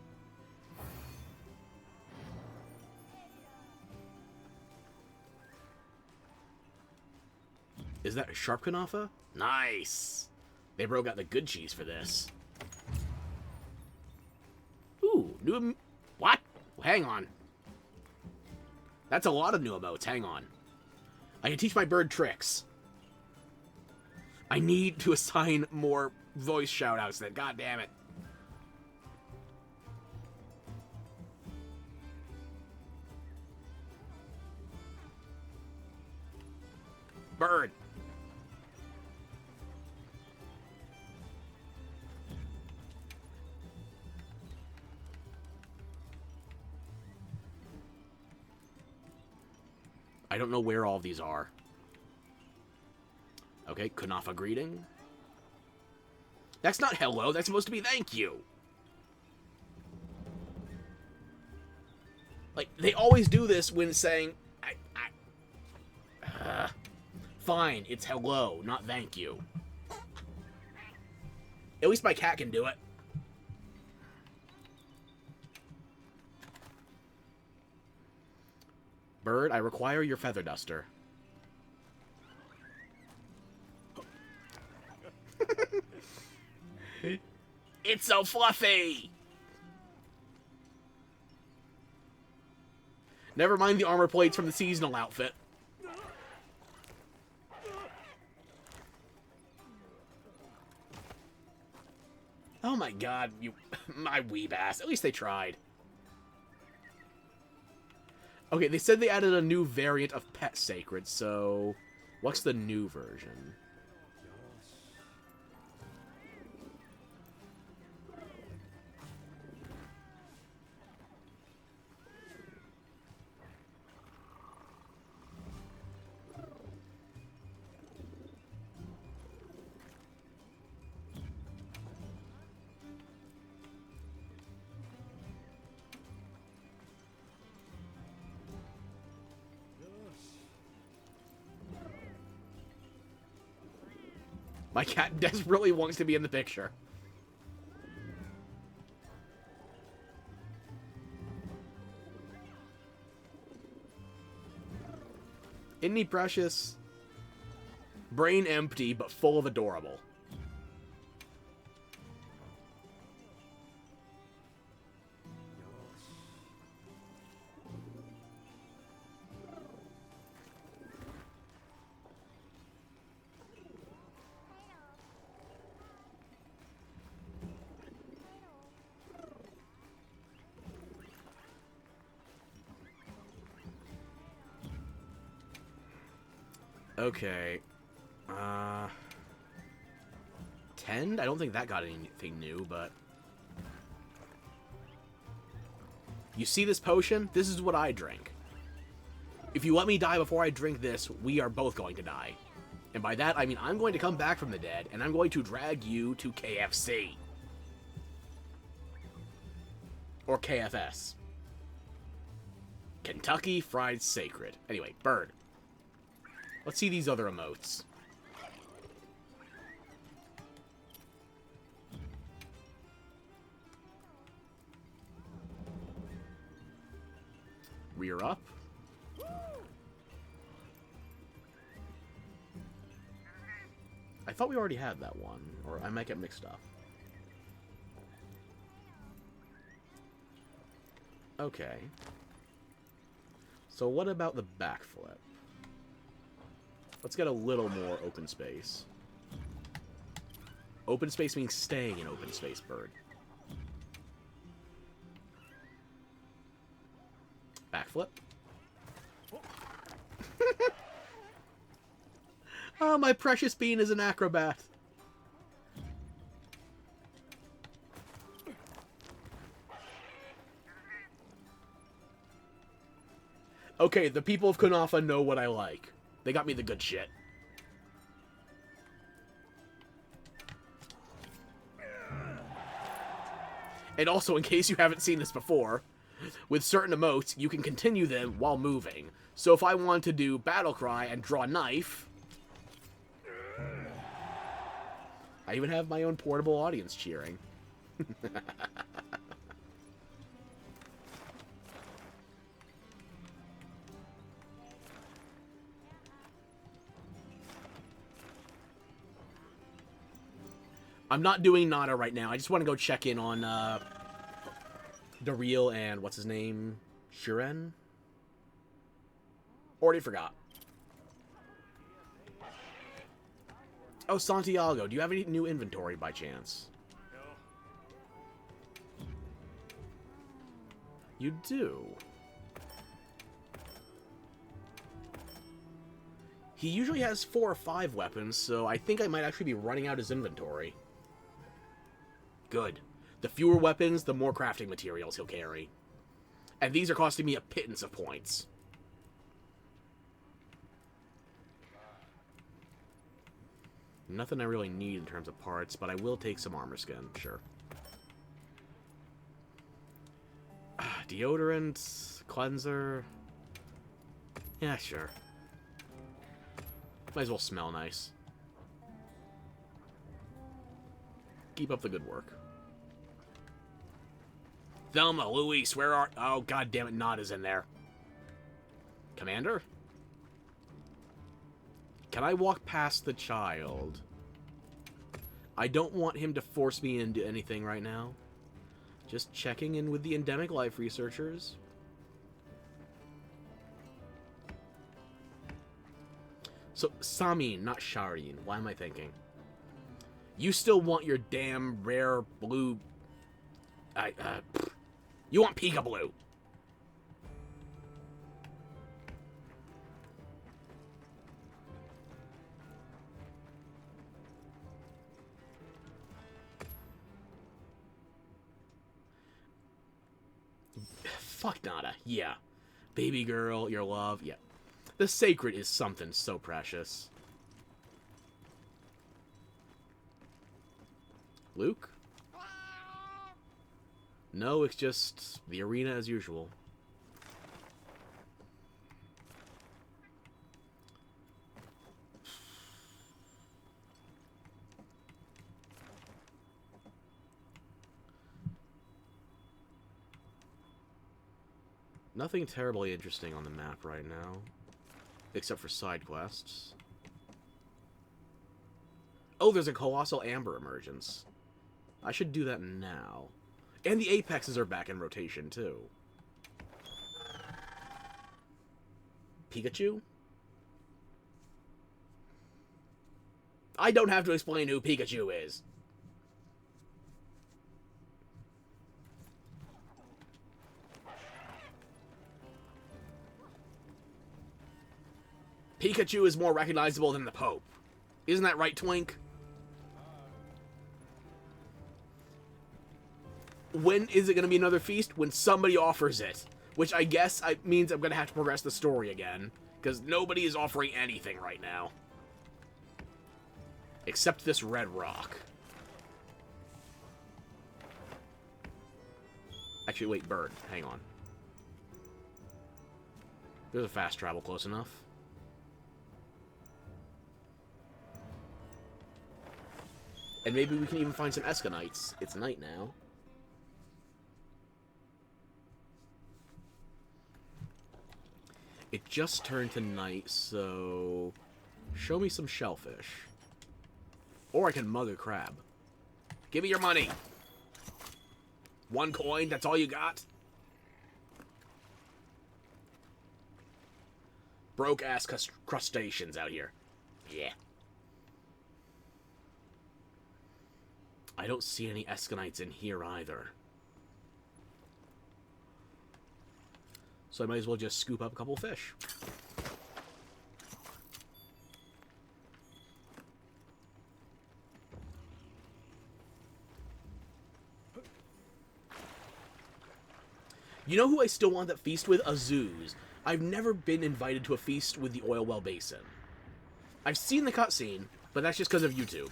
Is that a Sharp Kanafa? Nice! They broke out the good cheese for this. Ooh, new... What? Hang on. That's a lot of new emotes. Hang on. I can teach my bird tricks. I need to assign more voice shoutouts then. God damn it. Bird. I don't know where all of these are. Okay, Kunafa greeting. That's not hello, that's supposed to be thank you. Like, they always do this when saying, fine, it's hello, not thank you. At least my cat can do it. Bird, I require your feather duster. It's so fluffy! Never mind the armor plates from the seasonal outfit. Oh my god, you... my weeb ass. At least they tried. Okay, they said they added a new variant of Pet Sacred, so... what's the new version? My cat desperately wants to be in the picture. Isn't he precious? Brain empty, but full of adorable. Okay. Tend? I don't think that got anything new, but... you see this potion? This is what I drink. If you let me die before I drink this, we are both going to die. And by that, I mean I'm going to come back from the dead, and I'm going to drag you to KFC. Or KFS. Kentucky Fried Sacred. Anyway, Bird. Let's see these other emotes. Rear up. I thought we already had that one, or I might get mixed up. Okay. So what about the backflip? Let's get a little more open space. Open space means staying in open space, Bird. Backflip. Oh, my precious bean is an acrobat. Okay, the people of Kunafa know what I like. They got me the good shit. And also, in case you haven't seen this before, with certain emotes, you can continue them while moving. So if I want to do Battle Cry and draw knife... I even have my own portable audience cheering. I'm not doing Nada right now. I just want to go check in on Daryl and what's his name? Shuren? Already forgot. Oh, Santiago. Do you have any new inventory by chance? You do. He usually has 4 or 5 weapons, so I think I might actually be running out his inventory. Good. The fewer weapons, the more crafting materials he'll carry. And these are costing me a pittance of points. Nothing I really need in terms of parts, but I will take some armor skin, sure. Deodorant, Cleanser. Yeah, sure. Might as well smell nice. Keep up the good work. Thelma, Luis, where are... Oh, god damn it, Nod is in there. Commander? Can I walk past the child? I don't want him to force me into anything right now. Just checking in with the endemic life researchers. So, Samin, not Sharian. Why am I thinking? You still want your damn rare blue... you want Pika Blue. Fuck Nada. Yeah. Baby girl, your love. Yeah. The sacred is something so precious. Luke? No, it's just the arena as usual. Nothing terribly interesting on the map right now. Except for side quests. Oh, there's a Colossal Amber emergence. I should do that now. And the Apexes are back in rotation, too. Pikachu? I don't have to explain who Pikachu is. Pikachu is more recognizable than the Pope. Isn't that right, Twink? When is it going to be another feast? When somebody offers it. Which I guess means I'm going to have to progress the story again. Because nobody is offering anything right now. Except this red rock. Actually, wait, bird. Hang on. There's a fast travel close enough. And maybe we can even find some Eskanites. It's night now. It just turned to night, so... Show me some shellfish. Or I can mug a crab. Give me your money! 1 coin, that's all you got? Broke-ass crustaceans out here. Yeah. I don't see any Eskanites in here either. So I might as well just scoop up a couple fish. You know who I still want that feast with? Azuz. I've never been invited to a feast with the Oil Well Basin. I've seen the cutscene, but that's just because of YouTube.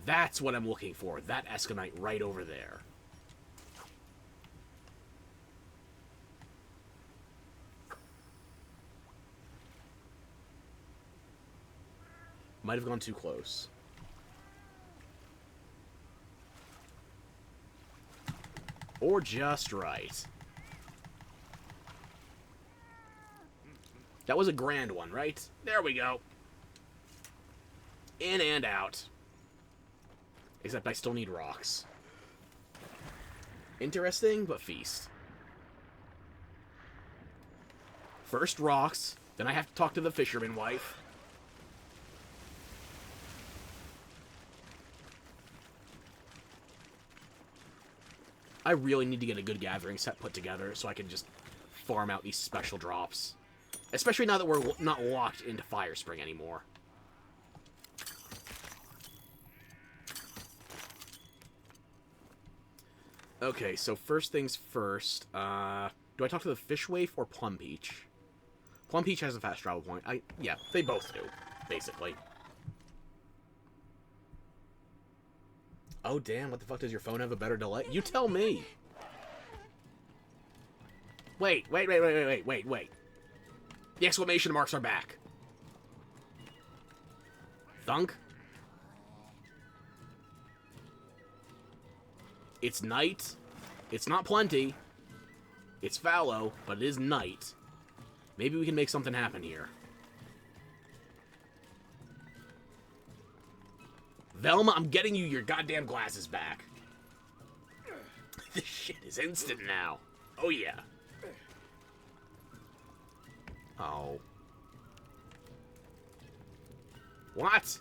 That's what I'm looking for. That Escanite right over there. Might have gone too close. Or just right. That was a grand one, right? There we go. In and out. Except I still need rocks. Interesting, but feast. First rocks, then I have to talk to the fisherman wife. I really need to get a good gathering set put together so I can just farm out these special drops. Especially now that we're not locked into Firespring anymore. Okay, so first things first. Do I talk to the Fish Waif or Plum Peach? Plum Peach has a fast travel point. Yeah, they both do, basically. Oh, damn, what the fuck, does your phone have a better delay? You tell me! Wait. The exclamation marks are back. Thunk. It's night. It's not plenty. It's fallow, but it is night. Maybe we can make something happen here. Velma, I'm getting you your goddamn glasses back. This shit is instant now. Oh, yeah. Oh. What?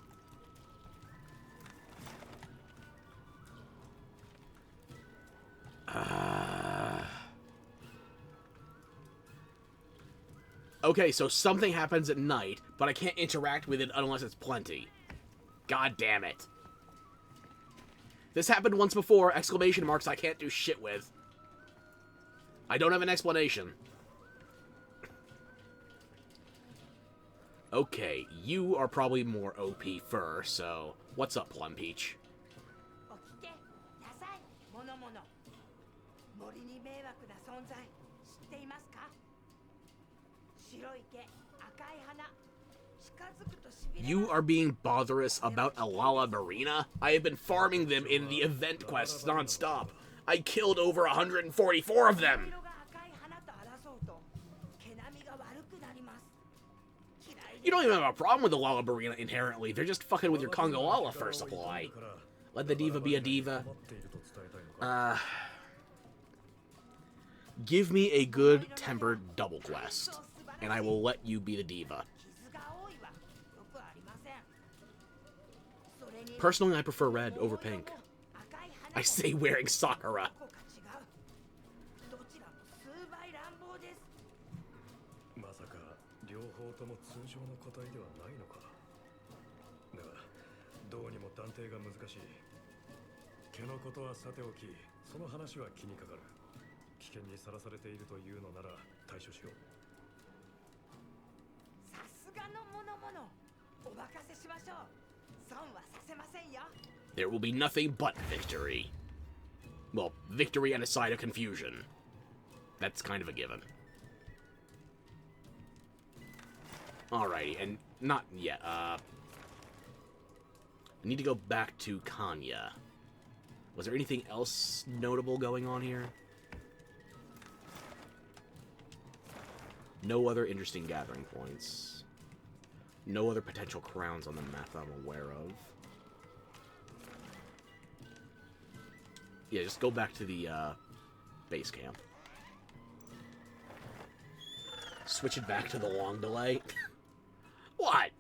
Okay, so something happens at night, but I can't interact with it unless it's plenty. God damn it. This happened once before, exclamation marks I can't do shit with. I don't have an explanation. Okay, you are probably more OP fur, so what's up, Plum Peach? You are being botherous about Alala Marina? I have been farming them in the event quests non-stop. I killed over 144 of them! You don't even have a problem with the Lalabarina inherently. They're just fucking with your Congalala fur supply. Let the diva be a diva. Give me a good-tempered double quest, and I will let you be the diva. Personally, I prefer red over pink. I say wearing Sakura. There will be nothing but victory. Well, victory and a side of confusion. That's kind of a given. Alrighty, and not yet. I need to go back to Kanya. Was there anything else notable going on here? No other interesting gathering points. No other potential crowns on the map that I'm aware of. Yeah, just go back to the base camp. Switch it back to the long delay. What?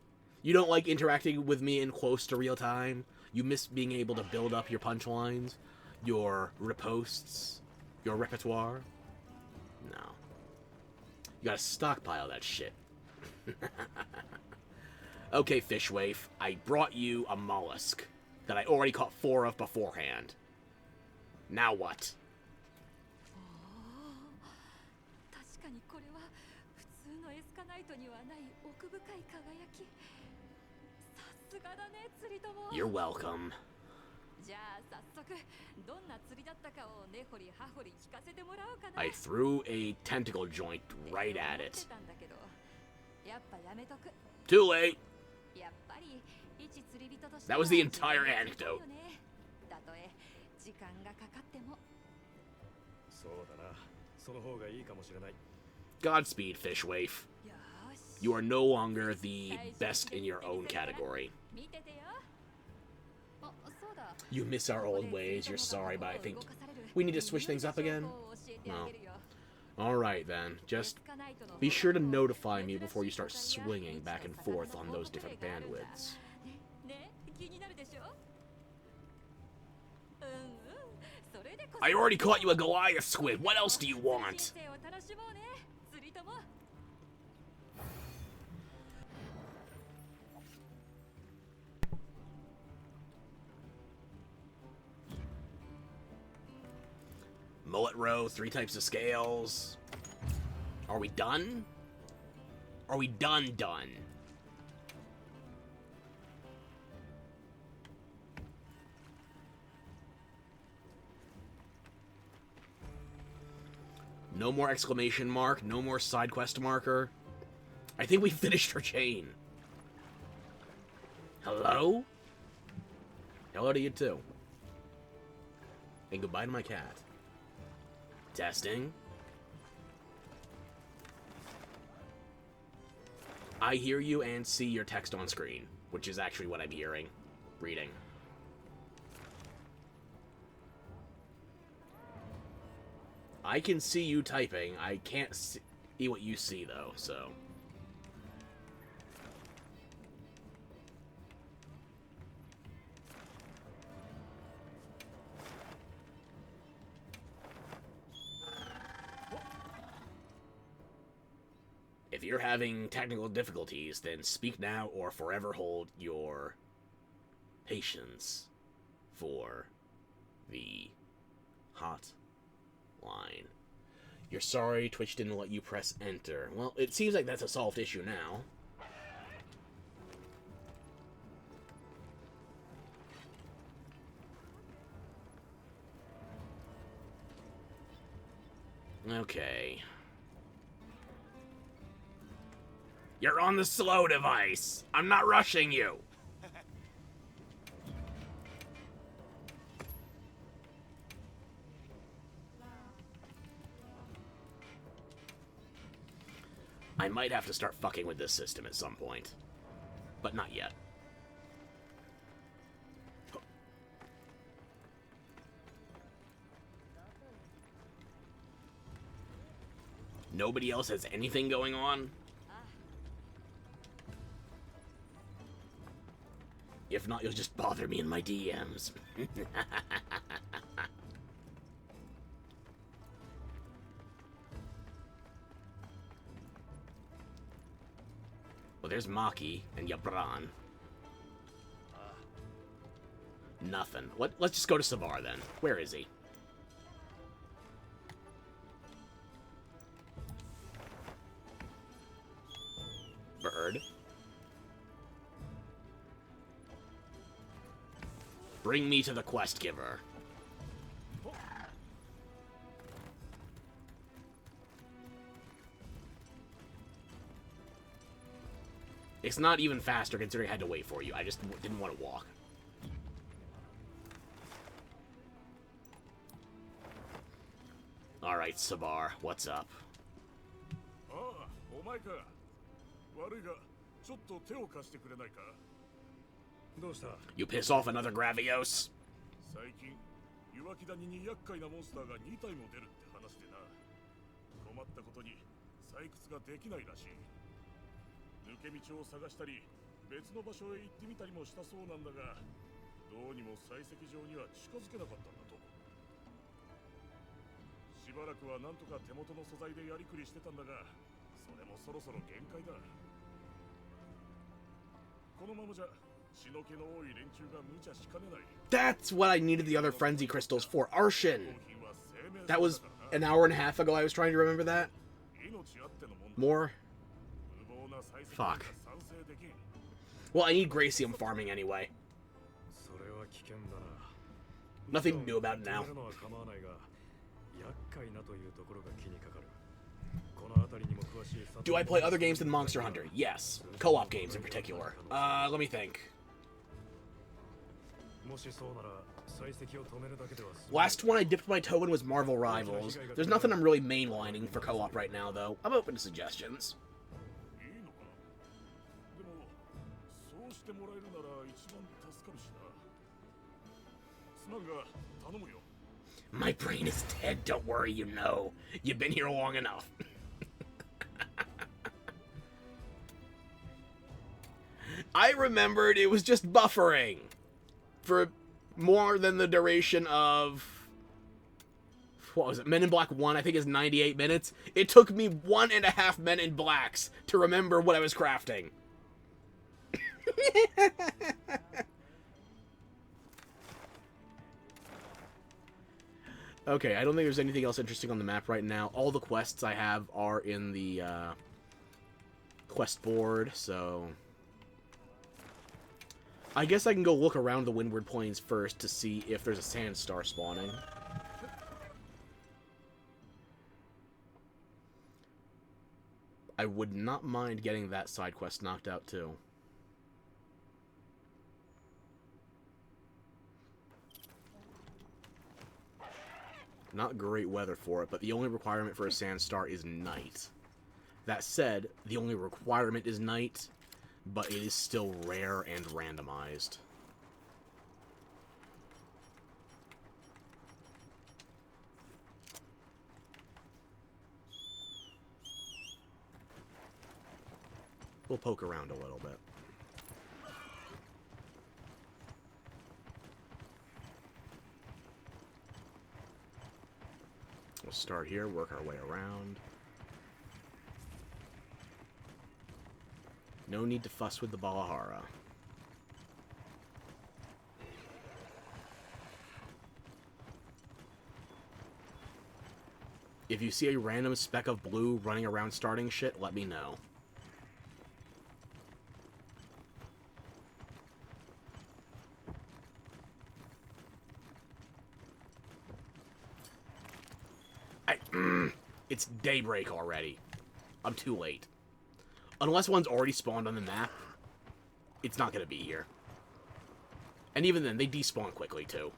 You don't like interacting with me in close to real time? You miss being able to build up your punchlines, your riposts, your repertoire? No. You gotta stockpile that shit. Okay, Fishwaif, I brought you a mollusk that I already caught 4 of beforehand. Now what? You're welcome. I threw a tentacle joint right at it. Too late. That was the entire anecdote. Godspeed, Fishwaif. You are no longer the best in your own category. You miss our old ways, you're sorry, but I think we need to switch things up again? No. Alright then, just be sure to notify me before you start swinging back and forth on those different bandwidths. I already caught you a Goliath squid, what else do you want? Mullet row, 3 types of scales. Are we done? Are we done? No more exclamation mark. No more side quest marker. I think we finished her chain. Hello? Hello to you too. And goodbye to my cat. Testing. I hear you and see your text on screen, which is actually what I'm hearing. Reading. I can see you typing. I can't see what you see, though, so... If you're having technical difficulties, then speak now or forever hold your patience for the hot line. You're sorry Twitch didn't let you press enter. Well, it seems like that's a solved issue now. Okay. You're on the slow device. I'm not rushing you. I might have to start fucking with this system at some point. But not yet. Nobody else has anything going on? If not, you'll just bother me in my DMs. Well, there's Maki and Yabran. Nothing. Let's just go to Savar then. Where is he? Bird. Bring me to the quest giver. It's not even faster considering I had to wait for you. I just didn't want to walk. Alright, Savar, what's up? You piss off another Gravios? That's what I needed the other frenzy crystals for. Arshin! That was an hour and a half ago I was trying to remember that. More? Fuck. Well, I need Gracium farming anyway. Nothing new about it now. Do I play other games than Monster Hunter? Yes. Co-op games in particular. Let me think. Last one I dipped my toe in was Marvel Rivals. There's nothing I'm really mainlining for co-op right now, though. I'm open to suggestions. My brain is dead, don't worry, you know. You've been here long enough. I remembered it was just buffering for more than the duration of, what was it, Men in Black 1, I think is 98 minutes. It took me 1.5 Men in Blacks to remember what I was crafting. Okay, I don't think there's anything else interesting on the map right now. All the quests I have are in the quest board, so I guess I can go look around the Windward Plains first to see if there's a Sand Star spawning. I would not mind getting that side quest knocked out, too. Not great weather for it, but the only requirement for a sand star is night. That said, the only requirement is night, but it is still rare and randomized. We'll poke around a little bit. We'll start here, work our way around. No need to fuss with the Balahara. If you see a random speck of blue running around starting shit, let me know. It's daybreak already. I'm too late. Unless one's already spawned on the map, it's not going to be here. And even then, they despawn quickly, too.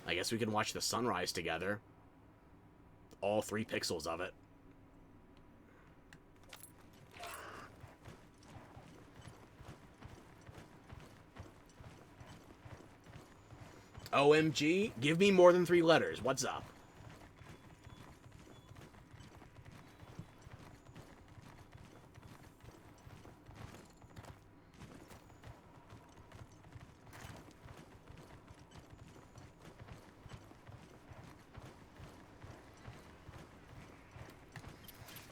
I guess we can watch the sunrise together. All 3 pixels of it. OMG, give me more than 3 letters. What's up?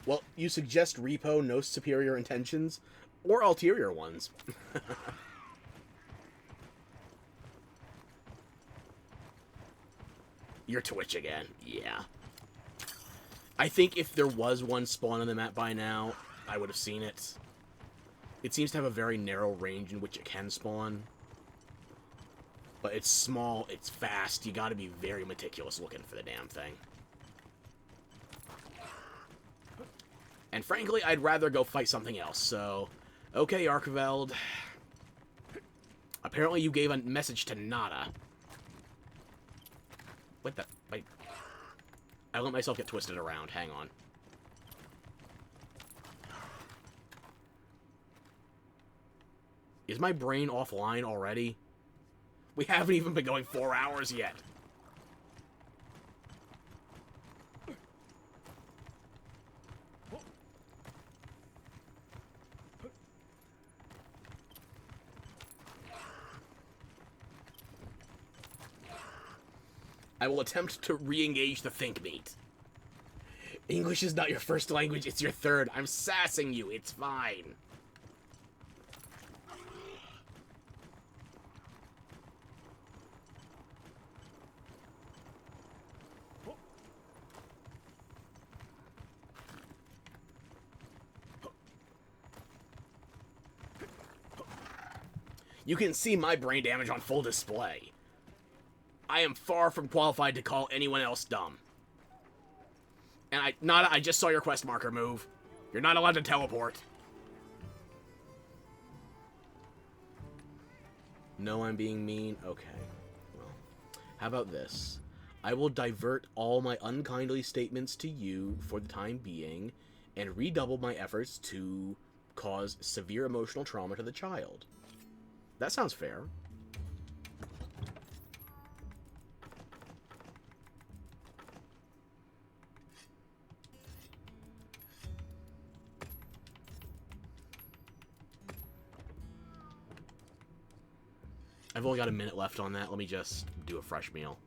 Well, you suggest repo, no superior intentions, or ulterior ones. You're Twitch again. Yeah. I think if there was one spawn on the map by now, I would have seen it. It seems to have a very narrow range in which it can spawn. But it's small, it's fast, you gotta be very meticulous looking for the damn thing. And frankly, I'd rather go fight something else, so... Okay, Archiveld. Apparently you gave a message to Nada. What the... Wait. I let myself get twisted around. Hang on. Is my brain offline already? We haven't even been going 4 hours yet. I will attempt to re-engage the think meat. English is not your first language, it's your third. I'm sassing you, it's fine. You can see my brain damage on full display. I am far from qualified to call anyone else dumb. And I just saw your quest marker move. You're not allowed to teleport. No, I'm being mean? Okay. Well, how about this? I will divert all my unkindly statements to you for the time being, and redouble my efforts to cause severe emotional trauma to the child. That sounds fair. I've only got a minute left on that. Let me just do a fresh meal.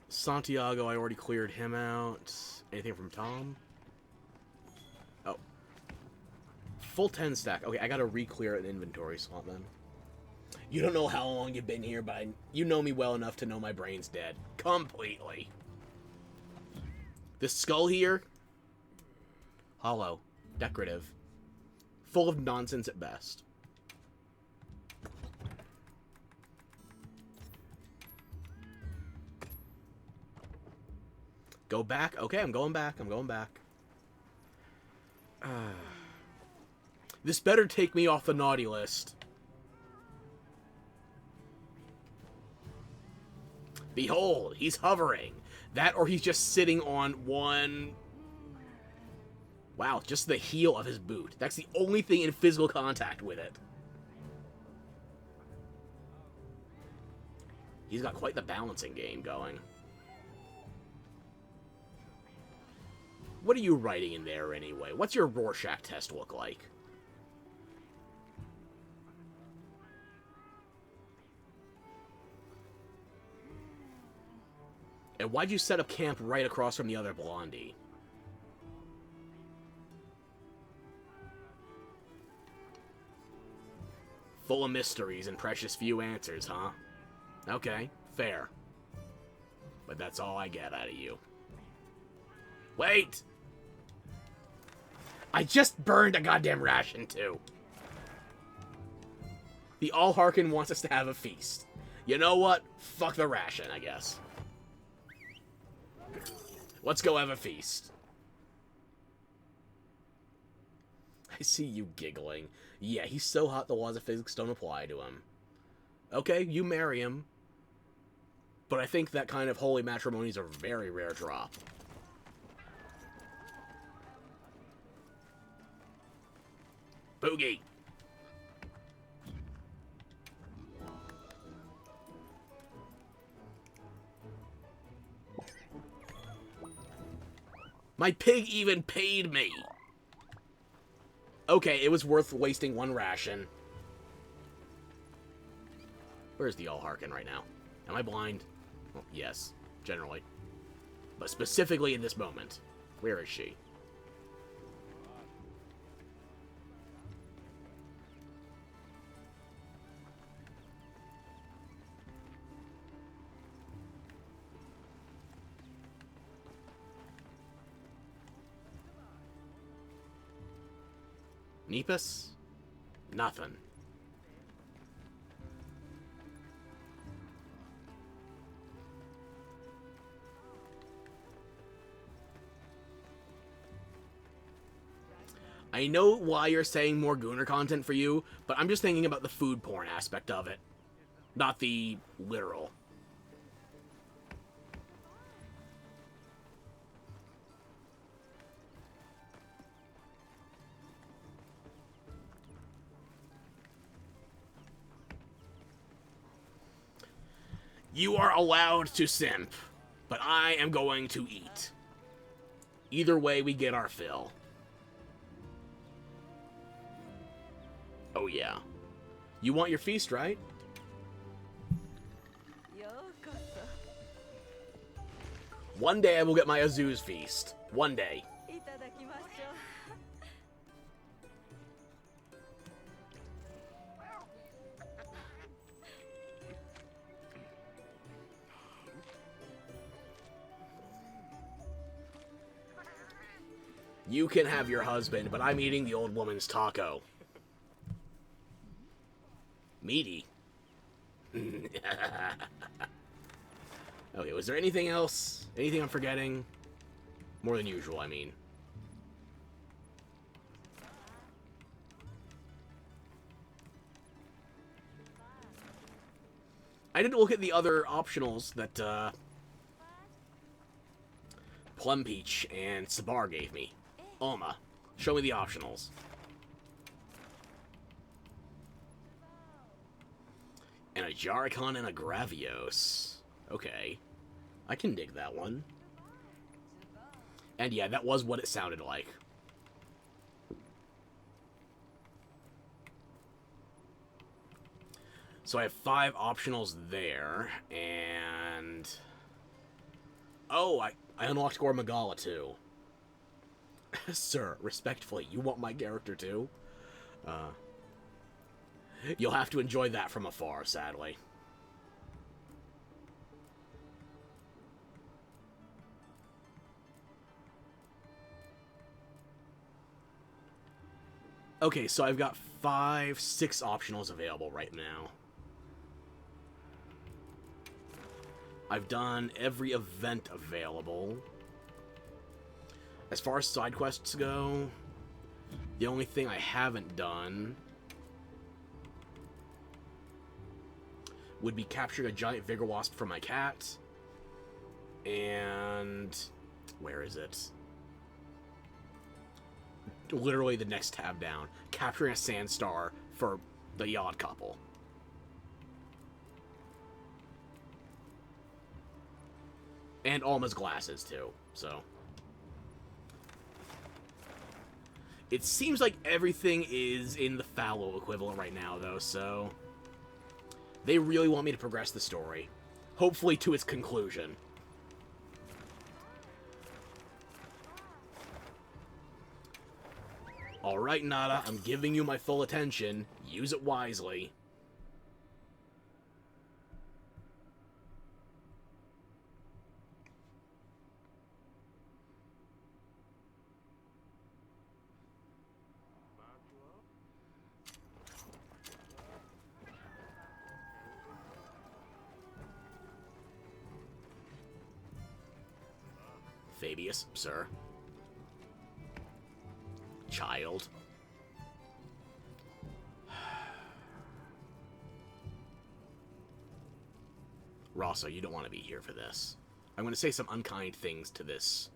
Santiago, I already cleared him out. Anything from Tom? Oh. Full 10 stack. Okay, I gotta re-clear an inventory slot then. You don't know how long you've been here, but you know me well enough to know my brain's dead. Completely. This skull here, hollow, decorative, full of nonsense at best. Go back? Okay, I'm going back. I'm going back. This better take me off the naughty list. Behold, he's hovering. That or he's just sitting on one... Wow, just the heel of his boot. That's the only thing in physical contact with it. He's got quite the balancing game going. What are you writing in there anyway? What's your Rorschach test look like? And why'd you set up camp right across from the other Blondie? Full of mysteries and precious few answers, huh? Okay, fair. But that's all I get out of you. Wait! I just burned a goddamn ration, too. The Allharkin wants us to have a feast. You know what? Fuck the ration, I guess. Let's go have a feast. I see you giggling. Yeah, he's so hot the laws of physics don't apply to him. Okay, you marry him. But I think that kind of holy matrimony is a very rare drop. Boogie! My pig even paid me! Okay, it was worth wasting one ration. Where's the Allharkin right now? Am I blind? Well, yes, generally. But specifically in this moment. Where is she? Nepus? Nothing. I know why you're saying more Gooner content for you, but I'm just thinking about the food porn aspect of it. Not the literal. You are allowed to simp, but I am going to eat. Either way, we get our fill. Oh yeah. You want your feast, right? One day I will get my Azu's feast. One day. You can have your husband, but I'm eating the old woman's taco. Meaty. Okay, was there anything else? Anything I'm forgetting? More than usual, I mean. I didn't look at the other optionals that, Plum Peach and Sabar gave me. Alma, show me the optionals. And a Jarikon and a Gravios. Okay. I can dig that one. And yeah, that was what it sounded like. So I have 5 optionals there, and... Oh, I unlocked Gore Magala too. Sir, respectfully, you want my character too? You'll have to enjoy that from afar, sadly. Okay, so I've got 5, 6 optionals available right now. I've done every event available. As far as side quests go, the only thing I haven't done would be capturing a giant Vigor Wasp for my cat. And where is it? Literally the next tab down. Capturing a Sandstar for the Yacht couple. And Alma's glasses, too, so. It seems like everything is in the fallow equivalent right now, though, so. They really want me to progress the story. Hopefully to its conclusion. Alright, Nada, I'm giving you my full attention. Use it wisely. Fabius, sir. Child. Rasa, you don't want to be here for this. I'm going to say some unkind things to this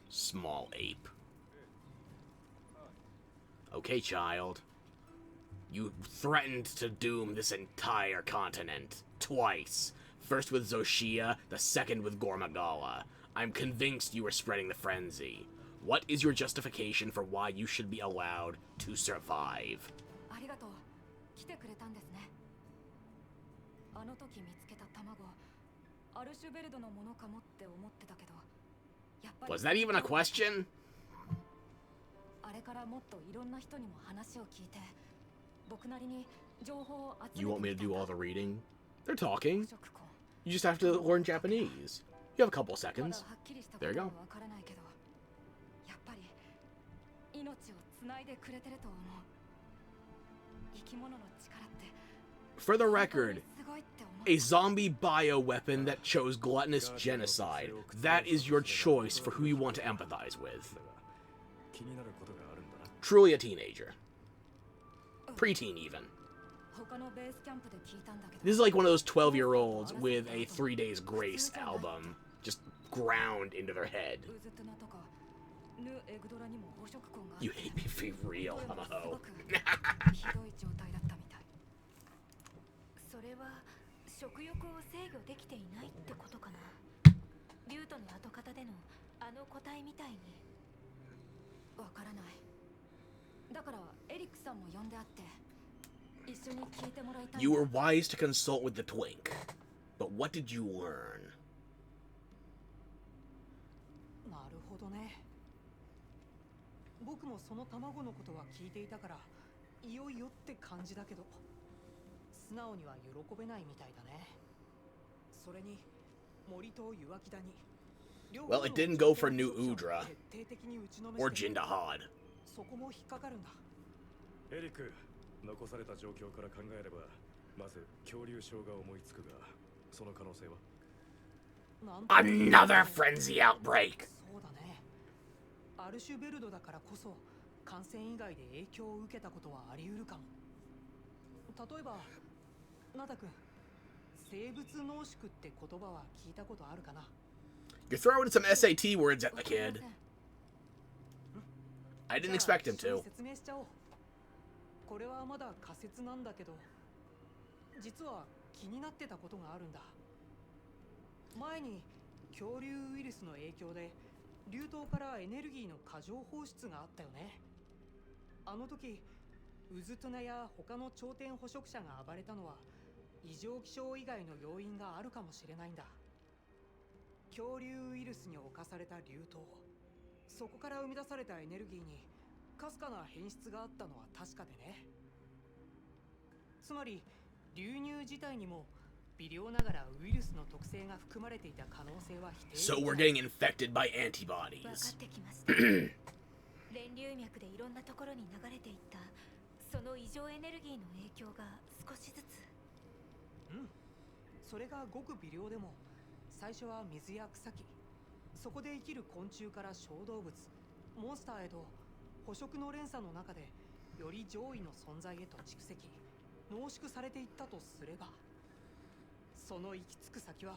small ape. Okay, child. You threatened to doom this entire continent. Twice. First with Zoshia, the second with Gormagala. I'm convinced you are spreading the frenzy. What is your justification for why you should be allowed to survive? Was that even a question? You want me to do all the reading? They're talking. You just have to learn Japanese. You have a couple of seconds. There you go. For the record, a zombie bioweapon that chose gluttonous genocide. That is your choice for who you want to empathize with. Truly a teenager. Preteen, even. This is like one of those 12-year-olds with a 3 Days Grace album just ground into their head. You hate me for real, I'm a hoe. You were wise to consult with the twink, but what did you learn? Well, it didn't go for New Udra or Jindahad. エリク、残された状況から考えれば、まず恐竜症が思いつくが、その可能性は Another frenzy outbreak. そうだね。アルシュベルドだからこそ感染以外で影響を受けたことはあり得るかも。例えば、ナダ君、生物濃縮って言葉は聞いたことあるかな？ You're throwing some SAT words at the kid. I didn't expect him to. 説明しちゃおう。これはまだ仮説なんだけど、実は気になってたことがあるんだ。前に恐竜ウイルスの影響で流島からエネルギーの過剰放出があったよね。あの時ウズトゥナや他の頂点捕食者が暴れたのは異常気象以外の要因があるかもしれないんだ。恐竜ウイルスに侵された流島、そこから生み出されたエネルギーにかすかな変質があったのは確かでね。つまり流入自体にも微量ながらウイルスの特性が含まれていた可能性は否定 So we're getting infected by 分か antibodies. ってきました連流脈でいろんなところに流れていったその異常エネルギーの影響が少しずつそれがごく微量でも最初は水や草木そこで生きる昆虫から小動物モンスターへと捕食の連鎖の中でより上位の存在へと蓄積濃縮されていったとすればその行き着く先は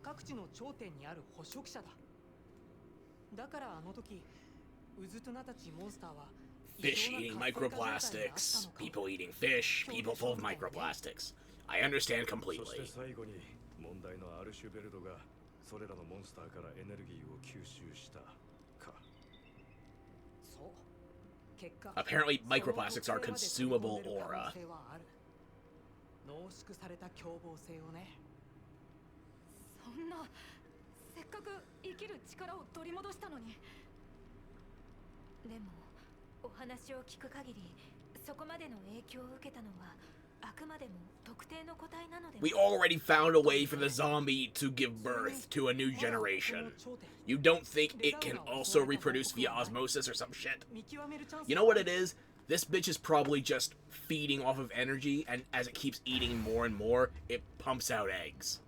各地の頂点にある捕食者だだからあの時うずとなたちモンスターは Fish eating microplastics, people eating fish, people full of microplastics. I understand そして completely. 最後に問題のアルシュベルドがそれらのモンスターからエネルギーを吸収したか。そう結果 Apparently, microplastics are consumable その特性まで取り込んでる可 aura. 能性はある濃縮された凶暴性をねそんなせっかく生きる力を取り戻したのにでもお話を聞く限りそこまでの影響を受けたのはあくまでも特定の個体なので We already found a way for the zombie to give birth to a new generation. You don't think it can also reproduce via osmosis or some shit? 見極めるチャンス You know what it is? This bitch is probably just feeding off of energy, and as it keeps eating more and more, it pumps out eggs.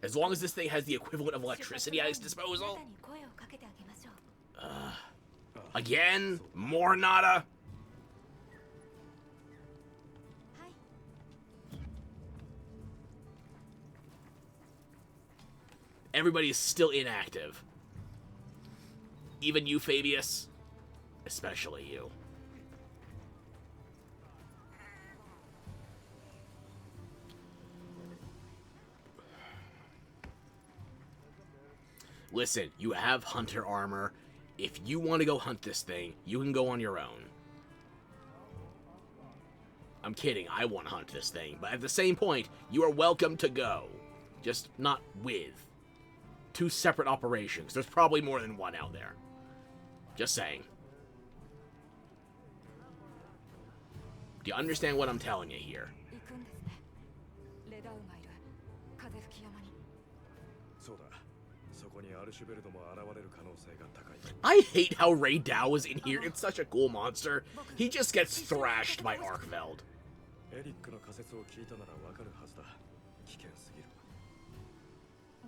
As long as this thing has the equivalent of electricity at its あ disposal. なたに声をかけてあげましょう Again? More nada? はい Everybody is still inactive. Even you, Fabius. Especially you. Listen, you have hunter armor. If you want to go hunt this thing, you can go on your own. I'm kidding, I want to hunt this thing, but at the same point, you are welcome to go. Just not with. Two separate operations. There's probably more than one out there. Just saying. Do you understand what I'm telling you here? 行くんですねレダウがいる風吹山にそうだ。そこにアルシュベルドも現れる可能性が高い。 I hate how Ray Dow is in here. It's such a cool monster. He just gets thrashed by Arkveld. エリックの仮説を聞いたならわかるはずだ。危険すぎる。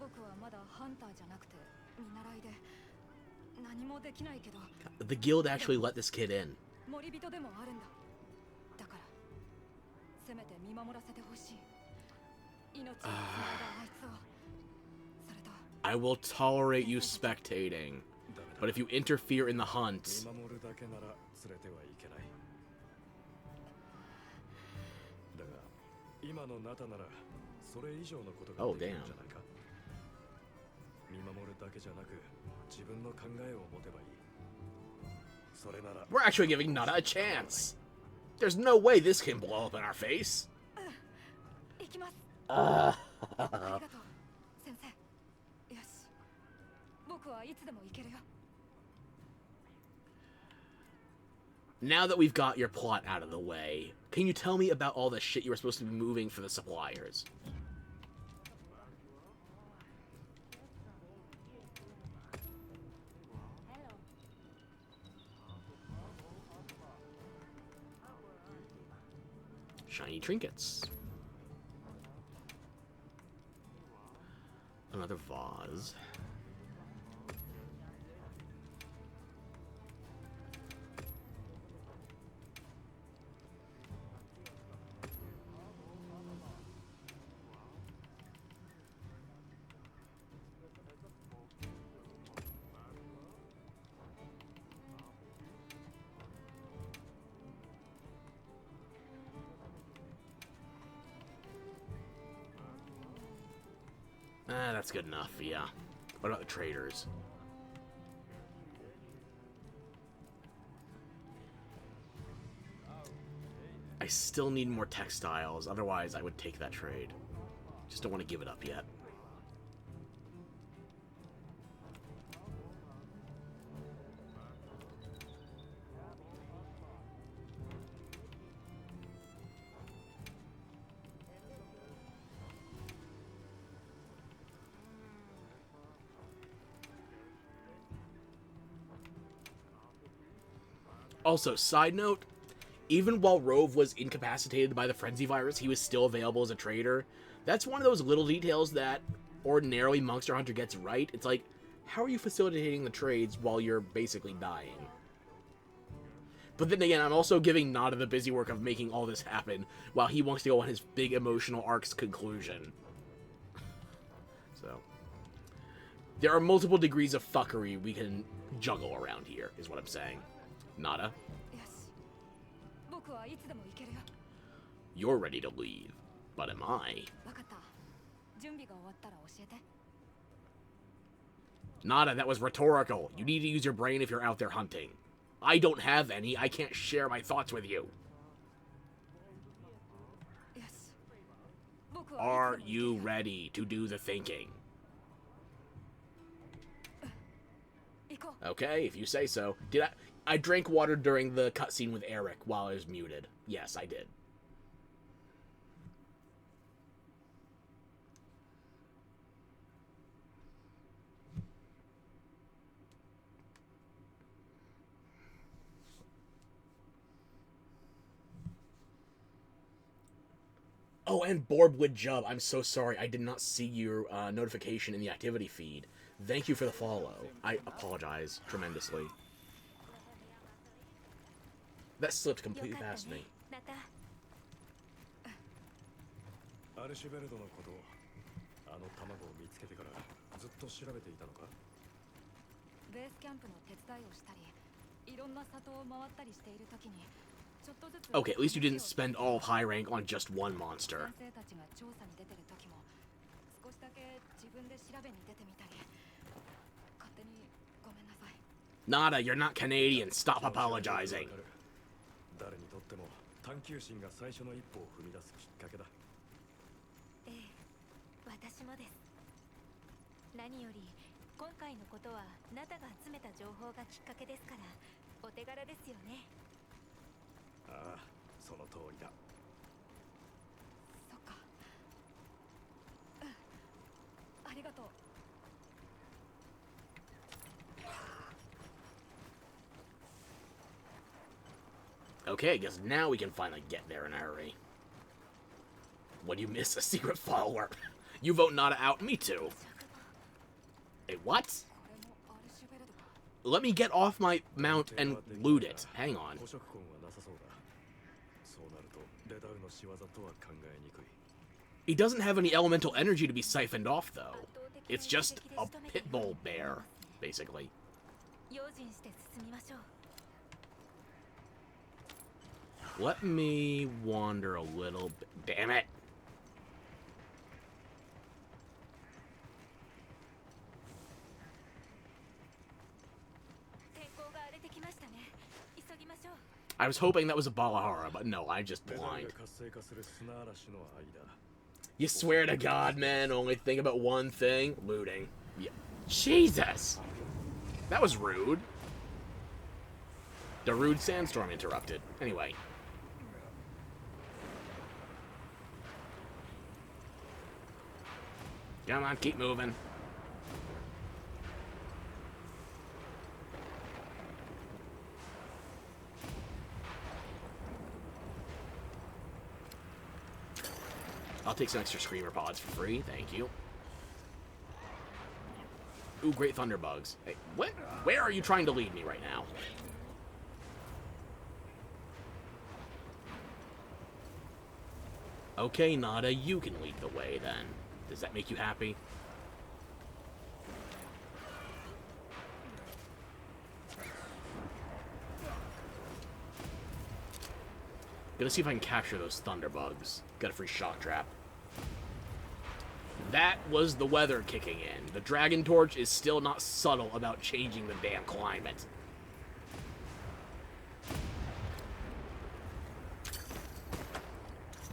僕はまだハンターじゃなくて見習いで何もできないけど The guild actually let this kid in. 森人でもあるんだだからせめて見守らせてほしい命をつないだあいつをそれと I will tolerate you spectating, ダメだ。 but if you interfere in the hunt, 見守るだけなら連れてはいけない。だが今のナタならそれ以上のことが Oh, できるん damn. じゃないか。見守るだけじゃなく自分の考えを持てばいい。それなら we're actually giving Nada a chance. There's no way this can blow up in our face. 行きますありがとう先生よし僕はいつでも行けるよ Now that we've got your plot out of the way, can you tell me about all the shit you were supposed to be moving for the suppliers? Shiny trinkets. Another vase. That's good enough, yeah. What about the traders? I still need more textiles, otherwise I would take that trade. Just don't want to give it up yet. Also, side note, even while Rove was incapacitated by the Frenzy virus, he was still available as a trader. That's one of those little details that ordinarily Monster Hunter gets right. It's like, how are you facilitating the trades while you're basically dying? But then again, I'm also giving Nada the busy work of making all this happen while he wants to go on his big emotional arc's conclusion. So, there are multiple degrees of fuckery we can juggle around here, is what I'm saying. Nada, よし僕はいつでも行けるよ you're ready to leave, but am I? 分かった準備が終わったら教えて Nada, that was rhetorical. You need to use your brain if you're out there hunting. I don't have any. I can't share my thoughts with you. よし僕はいつ Are でも you ready to do the thinking? 行こう Okay, if you say so. I drank water during the cutscene with Eric while I was muted. Yes, I did. Oh, and Borbwood Jub, I'm so sorry. I did not see your notification in the activity feed. Thank you for the follow. I apologize tremendously. That slipped よ completely かった past ね me. ナタアルシュベルドのことあの卵を見つけてからずっと調べていたのかベースキャンプの手伝いをしたりいろんな里を回ったりしている時にちょっとずつ Okay, at least you didn't spend all of high rank on just one monster. 先生たちが調査に出てる時も少しだけ自分で調べに出てみたり勝手にごめんなさい Nada, you're not Canadian. Stop apologizing. 誰にとっても探求心が最初の一歩を踏み出すきっかけだええ私もです何より今回のことはナタが集めた情報がきっかけですからお手柄ですよねああその通りだそっかうんありがとう Okay, I guess now we can finally get there in a hurry. What do you miss? A secret follower. You vote Nada out, me too. Wait, what? これもアルシュベルドか Let me get off my mount and loot it. Hang on. 捕食痕はなさそうだそうなるとレダルの仕業とは考えにくい He doesn't have any elemental energy to be siphoned off, though. It's just a pit bull bear, basically. 用心して進みましょう Let me wander a little bit. Damn it! 天候が荒れてきましたね急ぎましょう I was hoping that was a Balahara, but no, I'm just レダル blind. が活性化する砂嵐の間 You swear to God, man, only think about one thing? Looting. Yeah. Jesus! That was rude. The rude sandstorm interrupted. Anyway. Come on, keep moving. I'll take some extra Screamer Pods for free, thank you. Ooh, great Thunderbugs. Hey, what? Where are you trying to lead me right now? Okay, Nada, you can lead the way then. Does that make you happy? Gonna see if I can capture those Thunderbugs. Got a free shock trap. That was the weather kicking in. The Dragon Torch is still not subtle about changing the damn climate.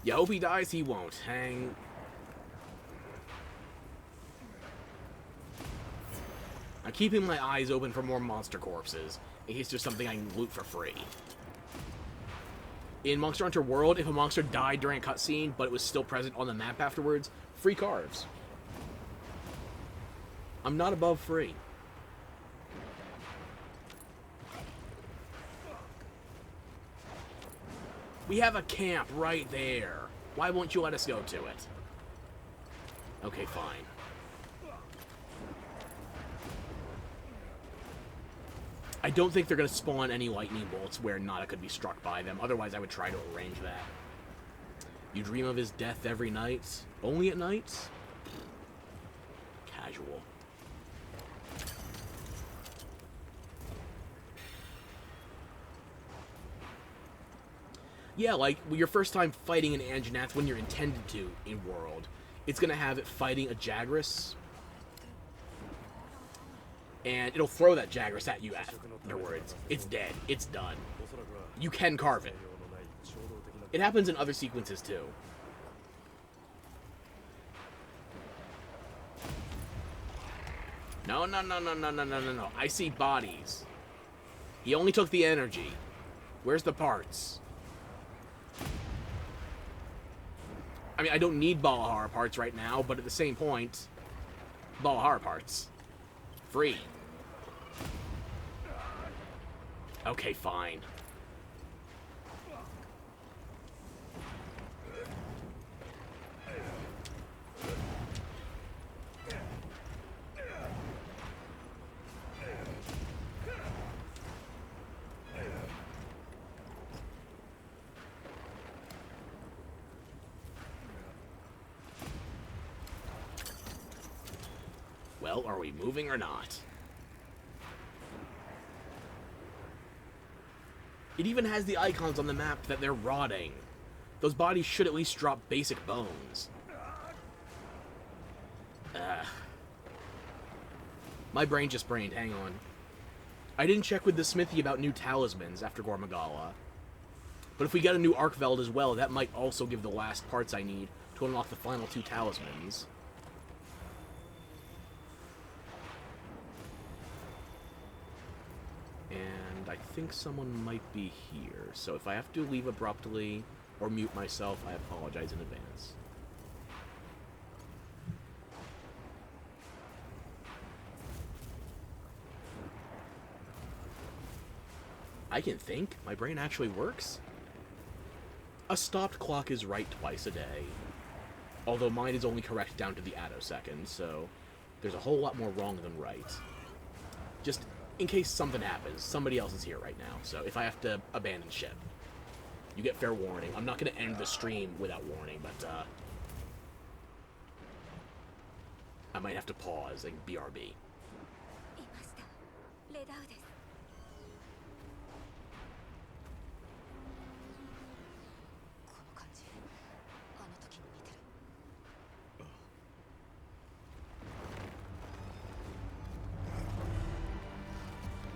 You hope he dies? He won't. Hang. I'm keeping my eyes open for more monster corpses, in case there's something I can loot for free. In Monster Hunter World, if a monster died during a cutscene, but it was still present on the map afterwards, free carves. I'm not above free. We have a camp right there. Why won't you let us go to it? Okay, fine. I don't think they're going to spawn any lightning bolts where Nada could be struck by them. Otherwise, I would try to arrange that. You dream of his death every night? Only at night? Casual. Yeah, like, your first time fighting an Anjanath when you're intended to in World. It's going to have it fighting a Jagras. And it'll throw that Jagras at you afterwards. It's dead. It's done. You can carve it. It happens in other sequences, too. No. I see bodies. He only took the energy. Where's the parts? I mean, I don't need Balahara parts right now, but at the same point, Balahara parts. Free. Okay, fine. Well, are we moving or not? It even has the icons on the map that they're rotting. Those bodies should at least drop basic bones. My brain just brained, hang on. I didn't check with the smithy about new talismans after Gormagala. But if we get a new Arkveld as well, that might also give the last parts I need to unlock the final 2 talismans. And I think someone might be here, so if I have to leave abruptly or mute myself, I apologize in advance. I can think. My brain actually works. A stopped clock is right twice a day. Although mine is only correct down to the attosecond, so there's a whole lot more wrong than right. Just in case something happens, somebody else is here right now, so if I have to abandon ship, you get fair warning. I'm not going to end the stream without warning, but I might have to pause and BRB.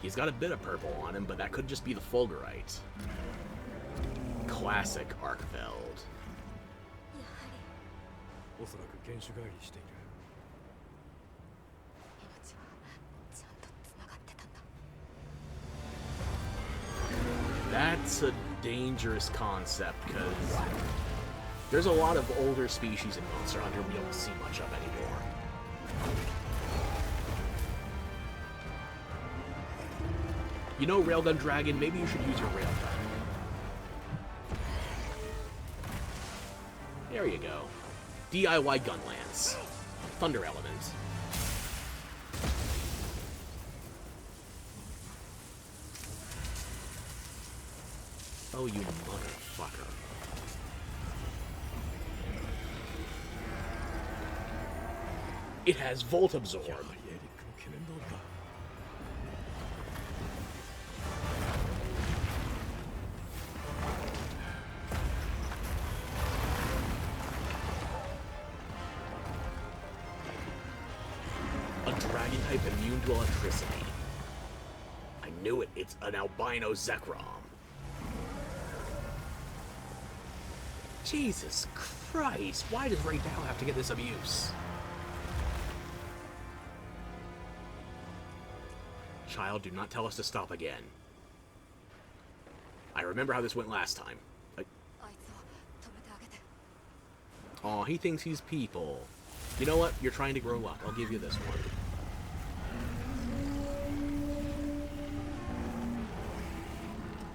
He's got a bit of purple on him, but that could just be the Fulgurite. Classic Arkveld. おそらく原種返りしている。 That's a dangerous concept, because there's a lot of older species in Monster Hunter we don't see much of anymore. You know, Railgun Dragon, maybe you should use your Railgun. There you go. DIY Gun Lance. Thunder Element. Oh, you motherfucker. It has Volt Absorb. A dragon type immune to electricity. I knew it. It's an albino Zekrom. Jesus Christ, why does Ray Dow have to get this abuse? Child, do not tell us to stop again. I remember how this went last time. Aw, he thinks he's people. You know what? You're trying to grow up. I'll give you this one.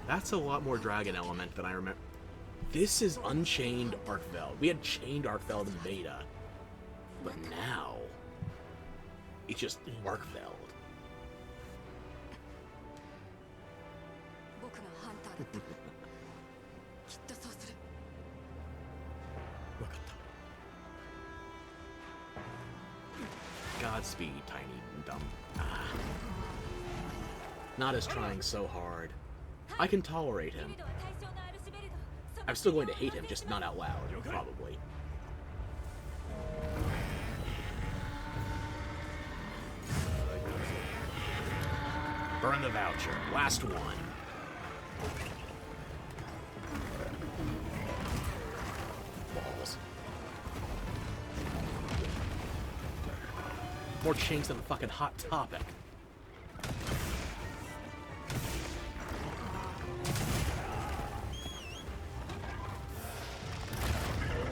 That's a lot more dragon element than I remember. This is Unchained Arkveld. We had Chained Arkveld in beta, but now it's just Arkveld. 僕がハンターだったきっとそうする 分かった Godspeed, tiny and dumb. Ah. Not as trying so hard. I can tolerate him. リビドは対象のアルシベルド I'm still going to hate him, just not out loud, probably. Burn the voucher. Last one. Balls. More chinks than a fucking Hot Topic.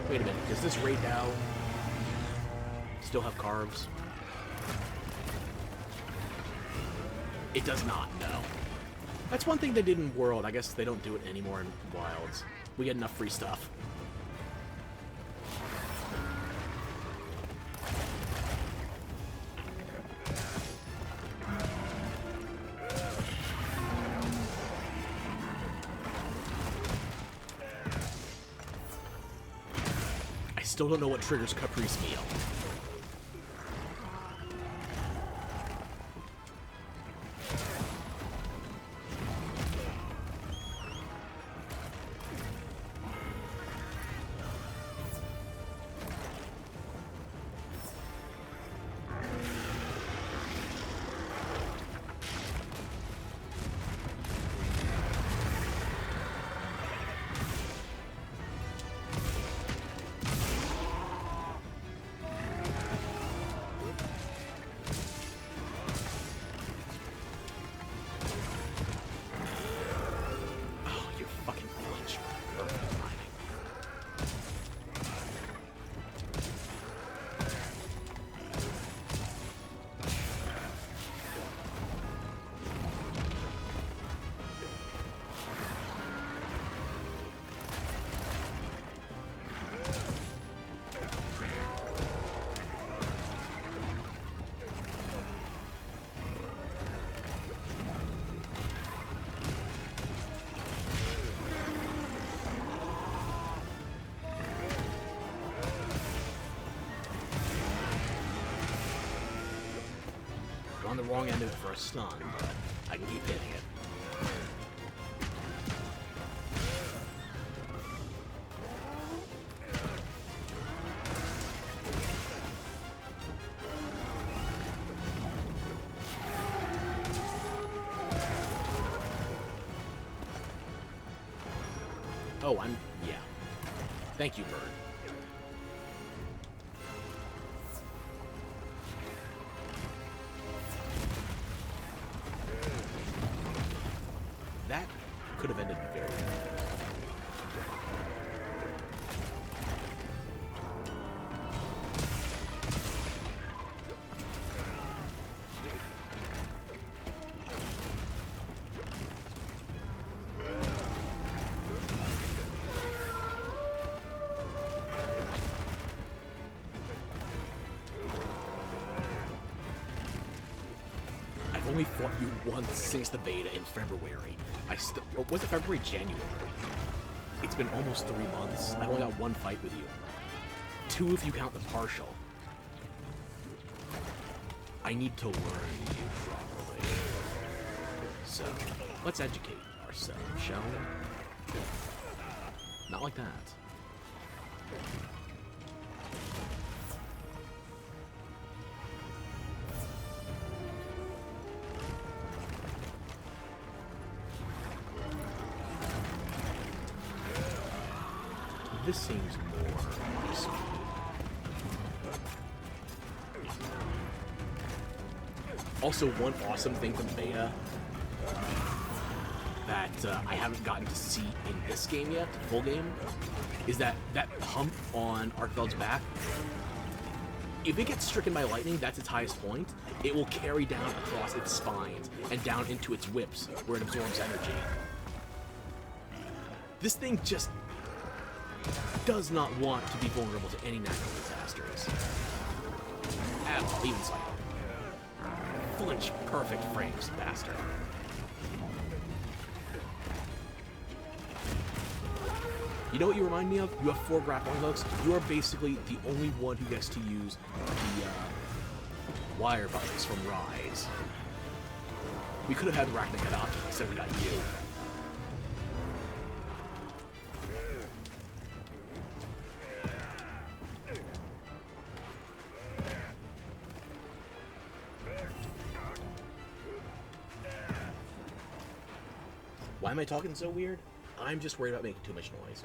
Wait a minute, does this raid now still have carbs? It does not, no. That's one thing they did in World. I guess they don't do it anymore in Wilds. We get enough free stuff. I still don't know what triggers Caprice Meal. On the wrong end of it for a stun, but I can keep hitting it. Oh, yeah. Thank you, Bird. That could have ended very well. I've only fought you once since the beta in February. Or was it February? January. It's been almost 3 months. I've only got one fight with you. 2 if you count the partial. I need to learn you properly. So, let's educate ourselves, shall we? Not like that. This seems more my speed. Also, one awesome thing from beta that I haven't gotten to see in this game yet, full game, is that hump on Arkveld's back. If it gets stricken by lightning, that's its highest point. It will carry down across its spines and down into its whips, where it absorbs energy. This thing just does not want to be vulnerable to any natural disasters. At all, even slightly. Flinch perfect Frank's bastard. You know what you remind me of? You have 4 grappling hooks. You are basically the only one who gets to use the wire buttons from Rise. We could have had Rachni Kadaki, instead we got you. Why am I talking so weird? I'm just worried about making too much noise.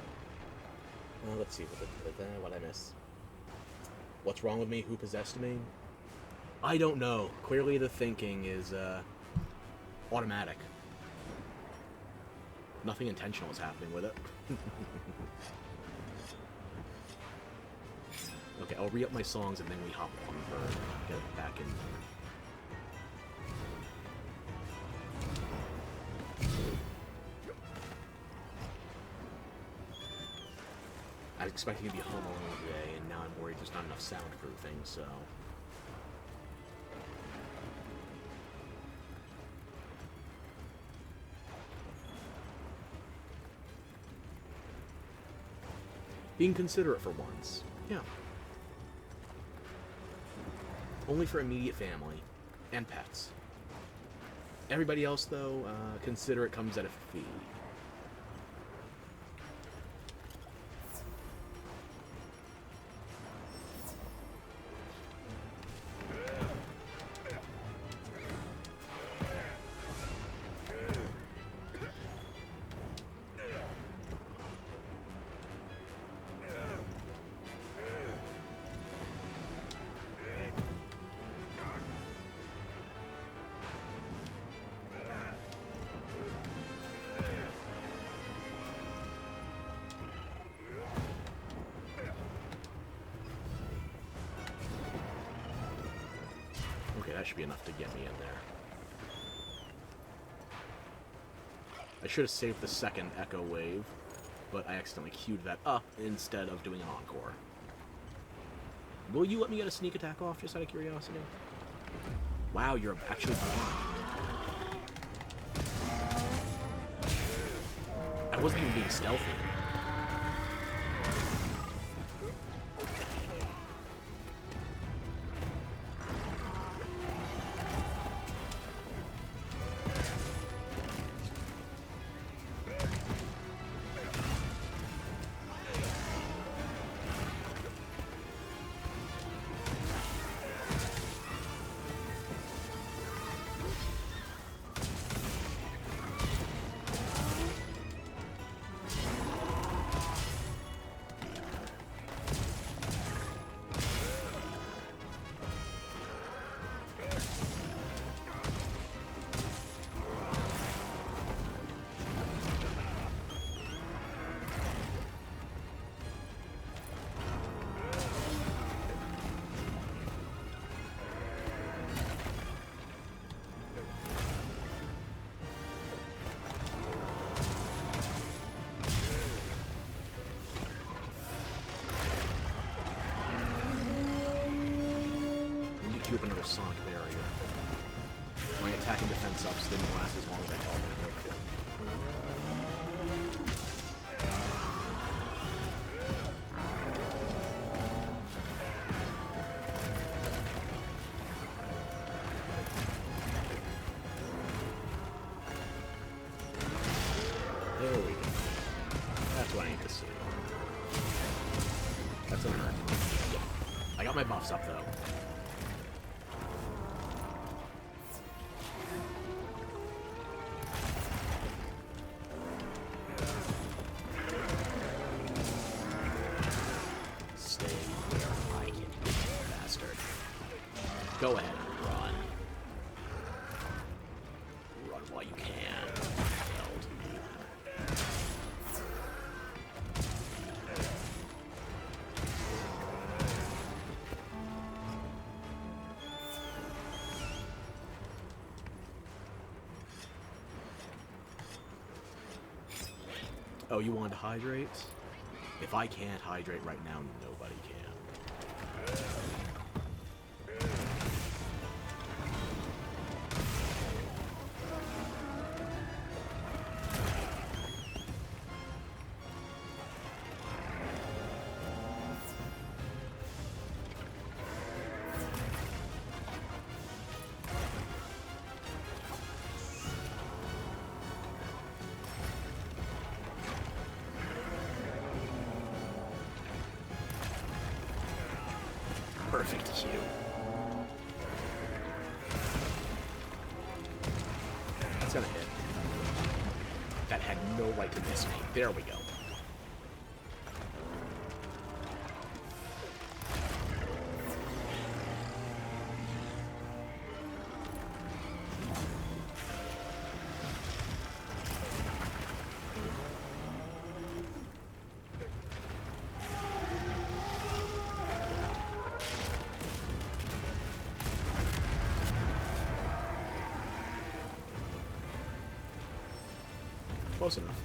Let's see, what I miss? What's wrong with me? Who possessed me? I don't know. Clearly the thinking is automatic. Nothing intentional is happening with it. Okay, I'll re-up my songs and then we hop on Bird. Get it back in there. I was expecting to be home alone today, and now I'm worried there's not enough soundproofing, so... Being considerate for once. Yeah. Only for immediate family. And pets. Everybody else, though, considerate comes at a fee. That should be enough to get me in there. I should have saved the second Echo Wave, but I accidentally queued that up instead of doing an encore. Will you let me get a sneak attack off, just out of curiosity? Wow, you're actually blind. I wasn't even being stealthy. Up another sonic barrier. My attack and defense ups didn't last as long as I thought they would. There we go. That's what I need to see. That's an alert. I got my buffs up though. Go ahead and run. Run while you can. Failed. Oh, you wanted to hydrate? If I can't hydrate right now, nobody can. Perfect cue. That's gonna hit. That had no right to miss me. There we go. Close enough.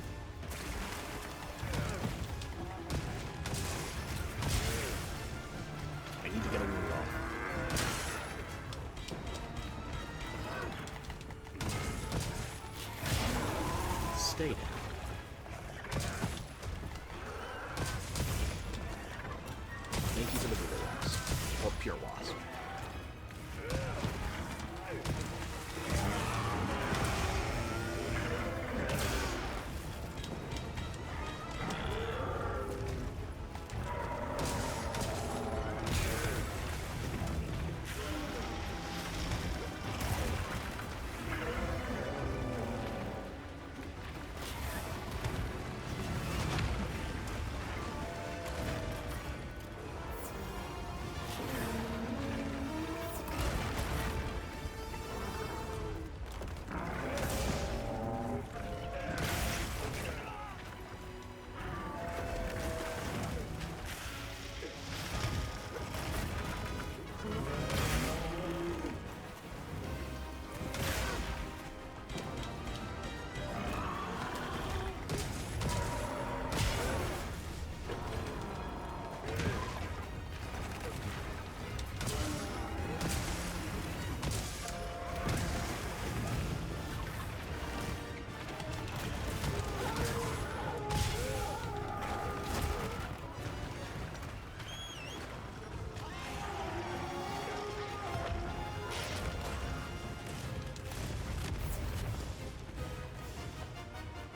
I need to get a move off. Stay down. Thank you for the Buddha Wasp. Or Pure Wasp.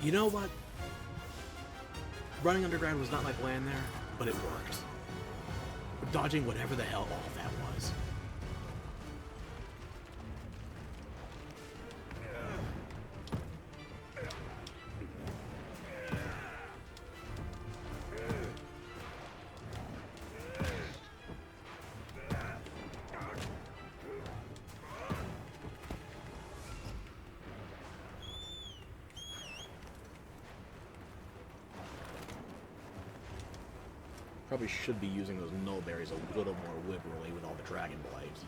You know what? Running underground was not like land there, but it worked. Dodging whatever the hell all that was. Probably should be using those null berries a little more liberally with all the dragon blades.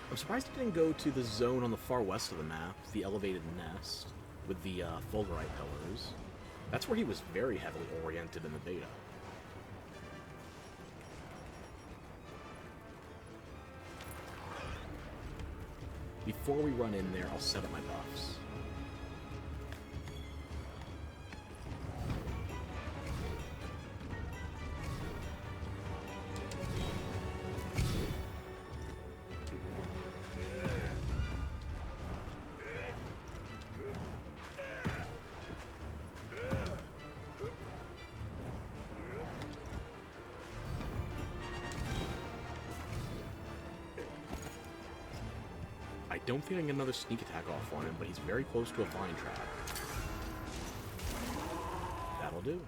I'm surprised it didn't go to the zone on the far west of the map, the elevated nest, with the fulgurite pillars. That's where he was very heavily oriented in the beta. Before we run in there, I'll set up my buffs. I don't think I can get another sneak attack off on him, but he's very close to a vine trap. That'll do.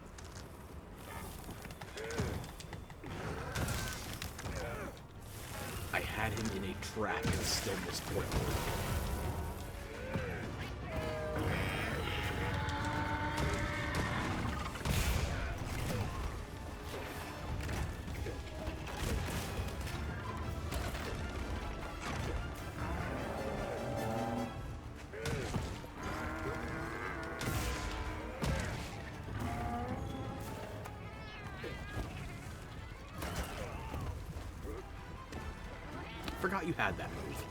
I had him in a trap and still missed point. forgot you had that move.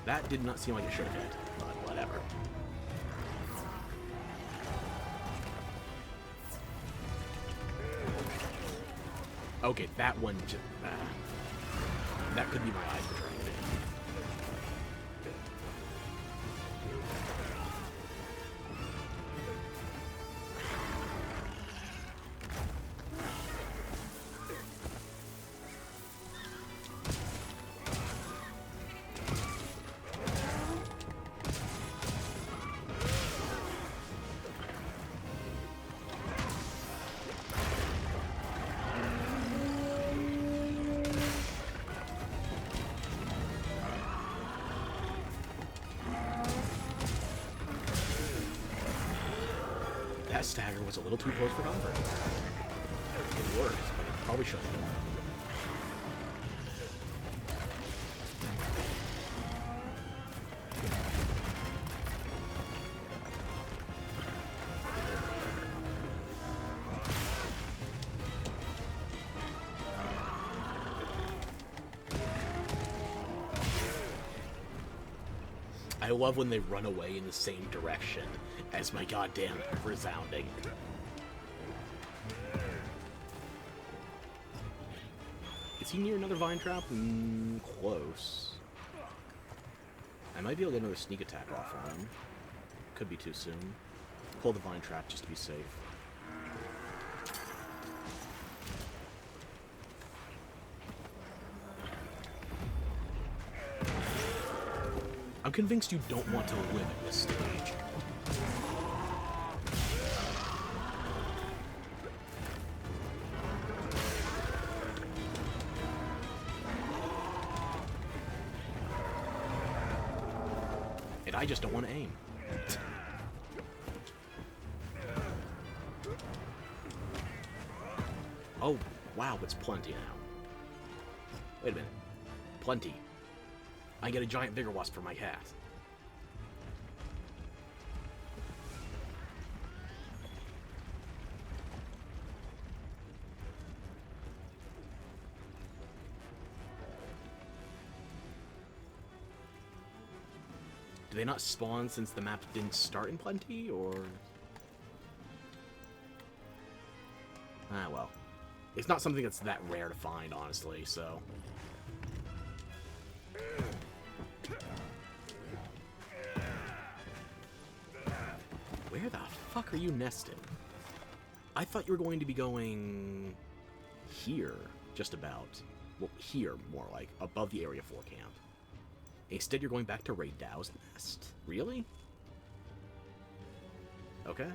That did not seem like it should have hit, but whatever. Okay, that one just... that could be my eyes betraying me. That stagger was a little too close for comfort. It worked, but it probably shouldn't have. I love when they run away in the same direction as my goddamn resounding. Is he near another vine trap? Close. I might be able to get another sneak attack off on him. Could be too soon. Pull the vine trap just to be safe. I'm convinced you don't want to win at this stage. And I just don't want to aim. Oh, wow, it's plenty now. Wait a minute. Plenty. I get a giant Vigor Wasp for my cat. Do they not spawn since the map didn't start in Plenty, or...? Ah, well. It's not something that's that rare to find, honestly, so... Where the fuck are you nested? I thought you were going to be going... here, just about. Well, here, more like, above the Area 4 camp. Instead, you're going back to Raid Dao's nest. Really? Okay.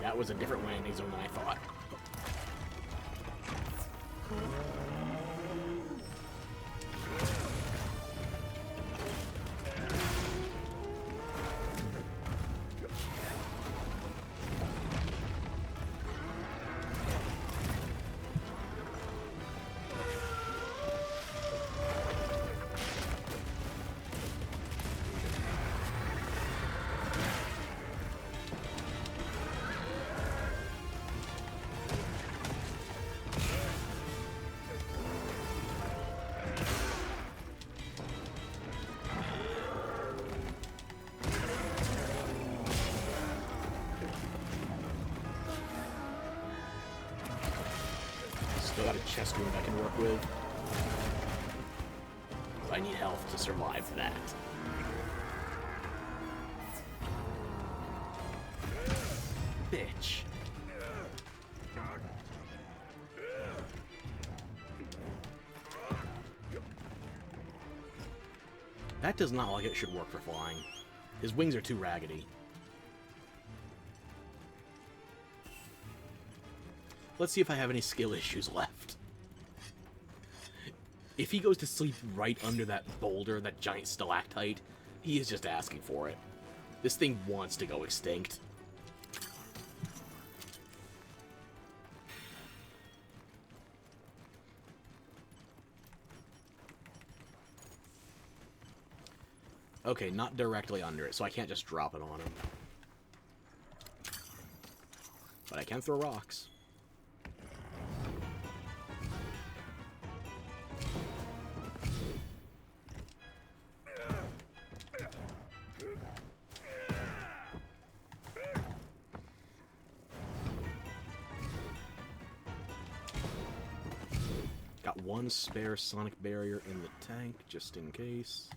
That was a different landing zone than I thought. chest wound I can work with. I need health to survive that. Bitch. That does not like it should work for flying. His wings are too raggedy. Let's see if I have any skill issues left. If he goes to sleep right under that boulder, that giant stalactite, he is just asking for it. This thing wants to go extinct. Okay, not directly under it, so I can't just drop it on him. But I can throw rocks. Got one spare sonic barrier in the tank, just in case.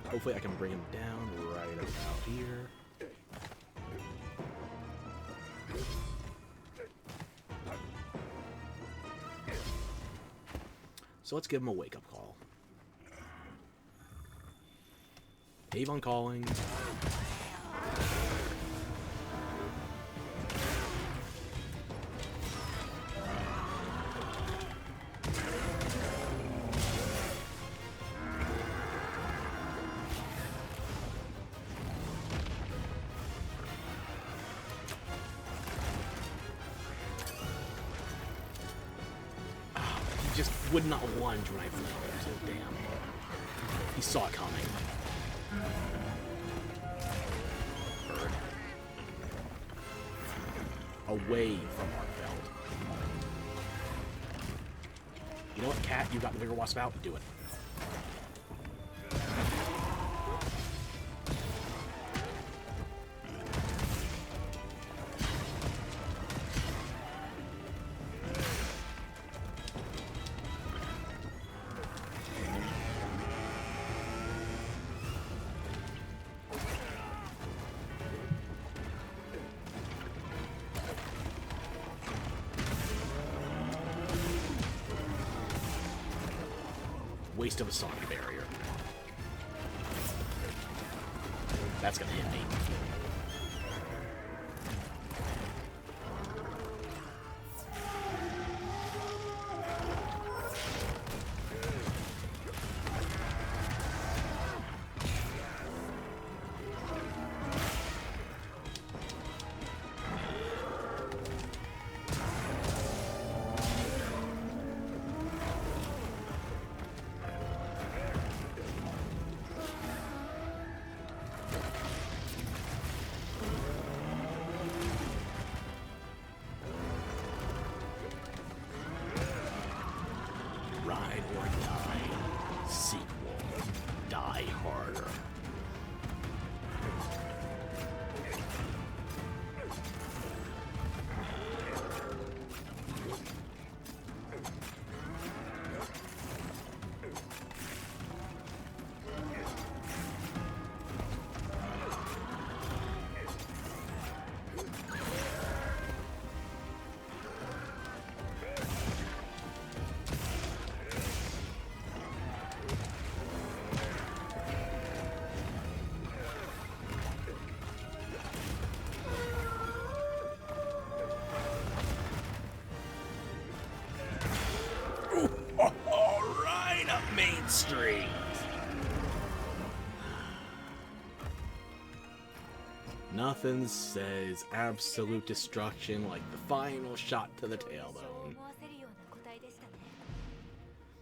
Hopefully I can bring him down right about here. So let's give him a wake-up call. Avon calling. Just would not lunge when I flew so damn. He saw it coming. Bird. Away from Arkfeld. You know what, Cat? You got the bigger wasp out? Do it. Waste of a sonic barrier. That's gonna hit me. Ride or Die sequel. Die Harder. Right up Main Street. Nothing says absolute destruction like the final shot to the tailbone.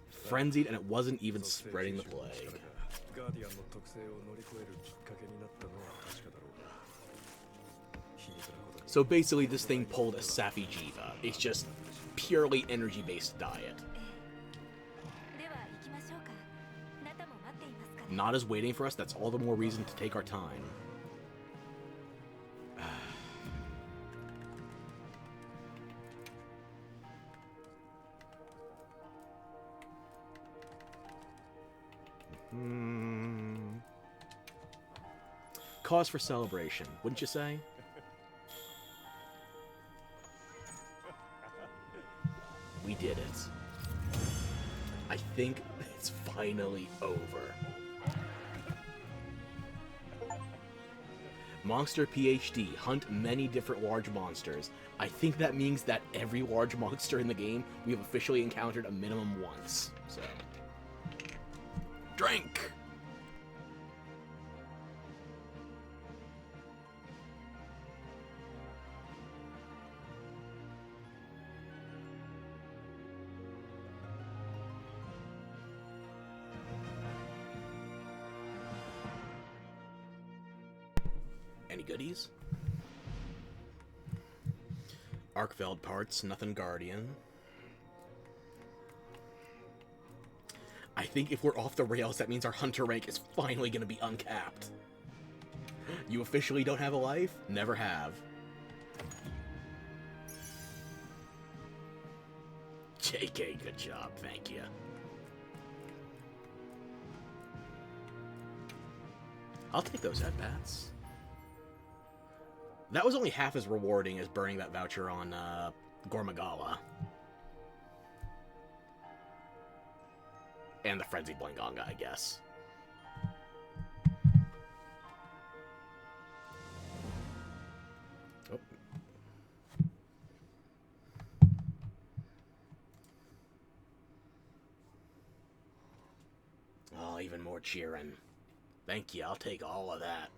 Frenzied, and it wasn't even spreading the plague. ガーディアンの特性を乗り越えるきっかけになったのは確かだろうが。皮肉なことに So basically, this thing pulled a Safi Jiva. It's just purely energy-based diet. では行きましょうか。ナタも待っていますから。 Nada's waiting for us. That's all the more reason to take our time. Cause for celebration, wouldn't you say? We did it. I think it's finally over. Monster PhD. Hunt many different large monsters. I think that means that every large monster in the game we have officially encountered a minimum once. So, drink! Any goodies? Arkfeld parts, nothing Guardian. I think if we're off the rails, that means our hunter rank is finally going to be uncapped. You officially don't have a life? Never have. JK, good job, thank you. I'll take those headbats. That was only half as rewarding as burning that voucher on Gormagala. And the Frenzied Blanganga, I guess. Oh. Oh, even more cheering. Thank you, I'll take all of that.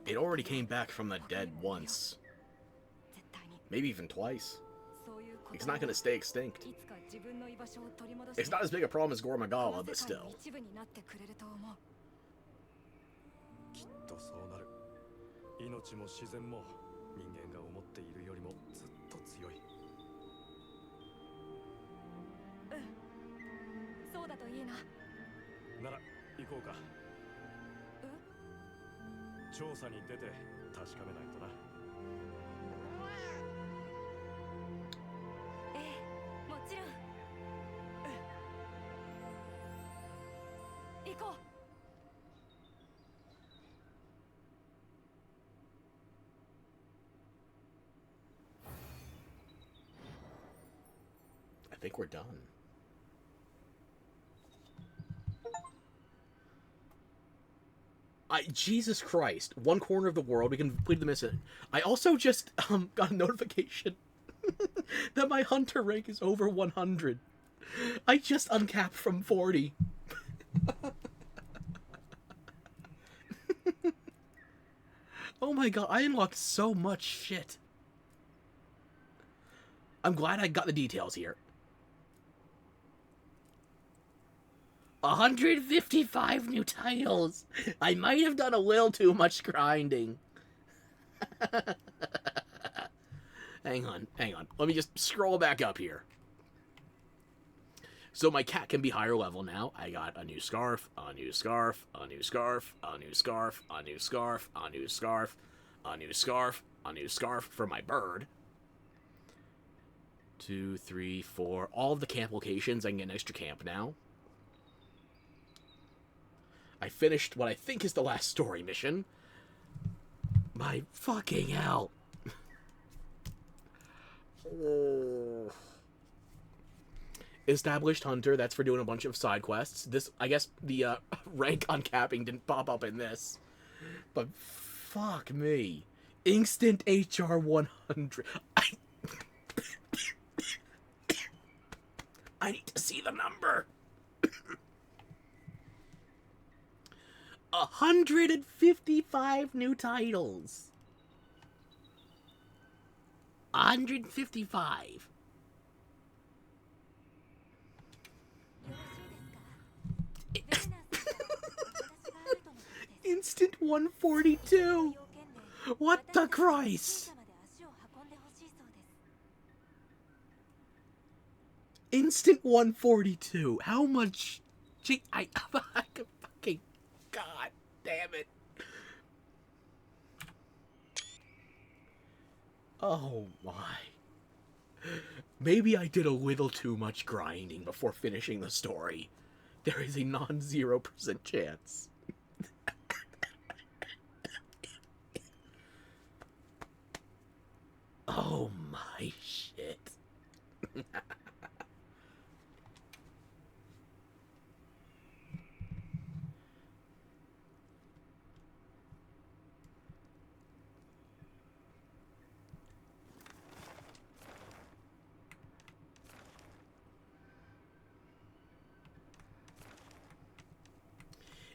It already came back from the dead once. Maybe even twice. It's not gonna stay extinct. It's not as big a problem as Gormagala, but still. きっとそうなる。命も自然も人間が思っているよりもずっと強い。そうだといいな。なら行こうか。調査に出て確かめないとな。ええ、もちろん。行こう。I think we're done. Jesus Christ, one corner of the world, we can complete the mission. I also just got a notification that my hunter rank is over 100. I just uncapped from 40. Oh my god, I unlocked so much shit. I'm glad I got the details here. 155 new titles! I might have done a little too much grinding. Hang on. Let me just scroll back up here. So my cat can be higher level now. I got a new scarf, a new scarf, a new scarf, a new scarf, a new scarf, a new scarf, a new scarf, a new scarf for my bird. 2, 3, 4. All of the camp locations, I can get an extra camp now. I finished what I think is the last story mission. My fucking hell. Established hunter, that's for doing a bunch of side quests. This, I guess the rank uncapping didn't pop up in this. But fuck me. Instant HR 100. I need to see the number. 155 new titles. 155. Instant 142. What the Christ? Instant 142. How much Gee, I fucking god damn it. Oh my. Maybe I did a little too much grinding before finishing the story. There is a non-0% chance. Oh my shit.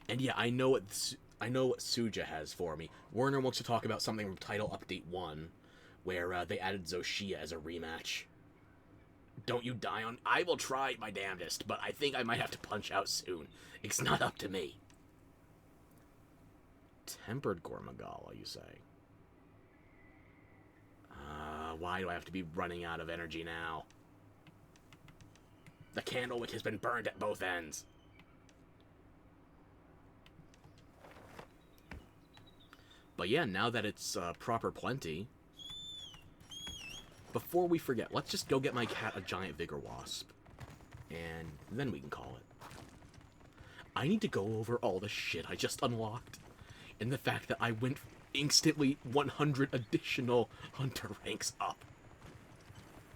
And yeah, I know what Suja has for me. Werner wants to talk about something from Title Update 1, where they added Zoshia as a rematch. Don't you die on... I will try my damnedest, but I think I might have to punch out soon. It's not up to me. Tempered Gormagala, you say? Why do I have to be running out of energy now? The candlewick has been burned at both ends. But yeah, now that it's proper plenty... Before we forget, let's just go get my cat a giant Vigor Wasp. And then we can call it. I need to go over all the shit I just unlocked. And the fact that I went instantly 100 additional hunter ranks up.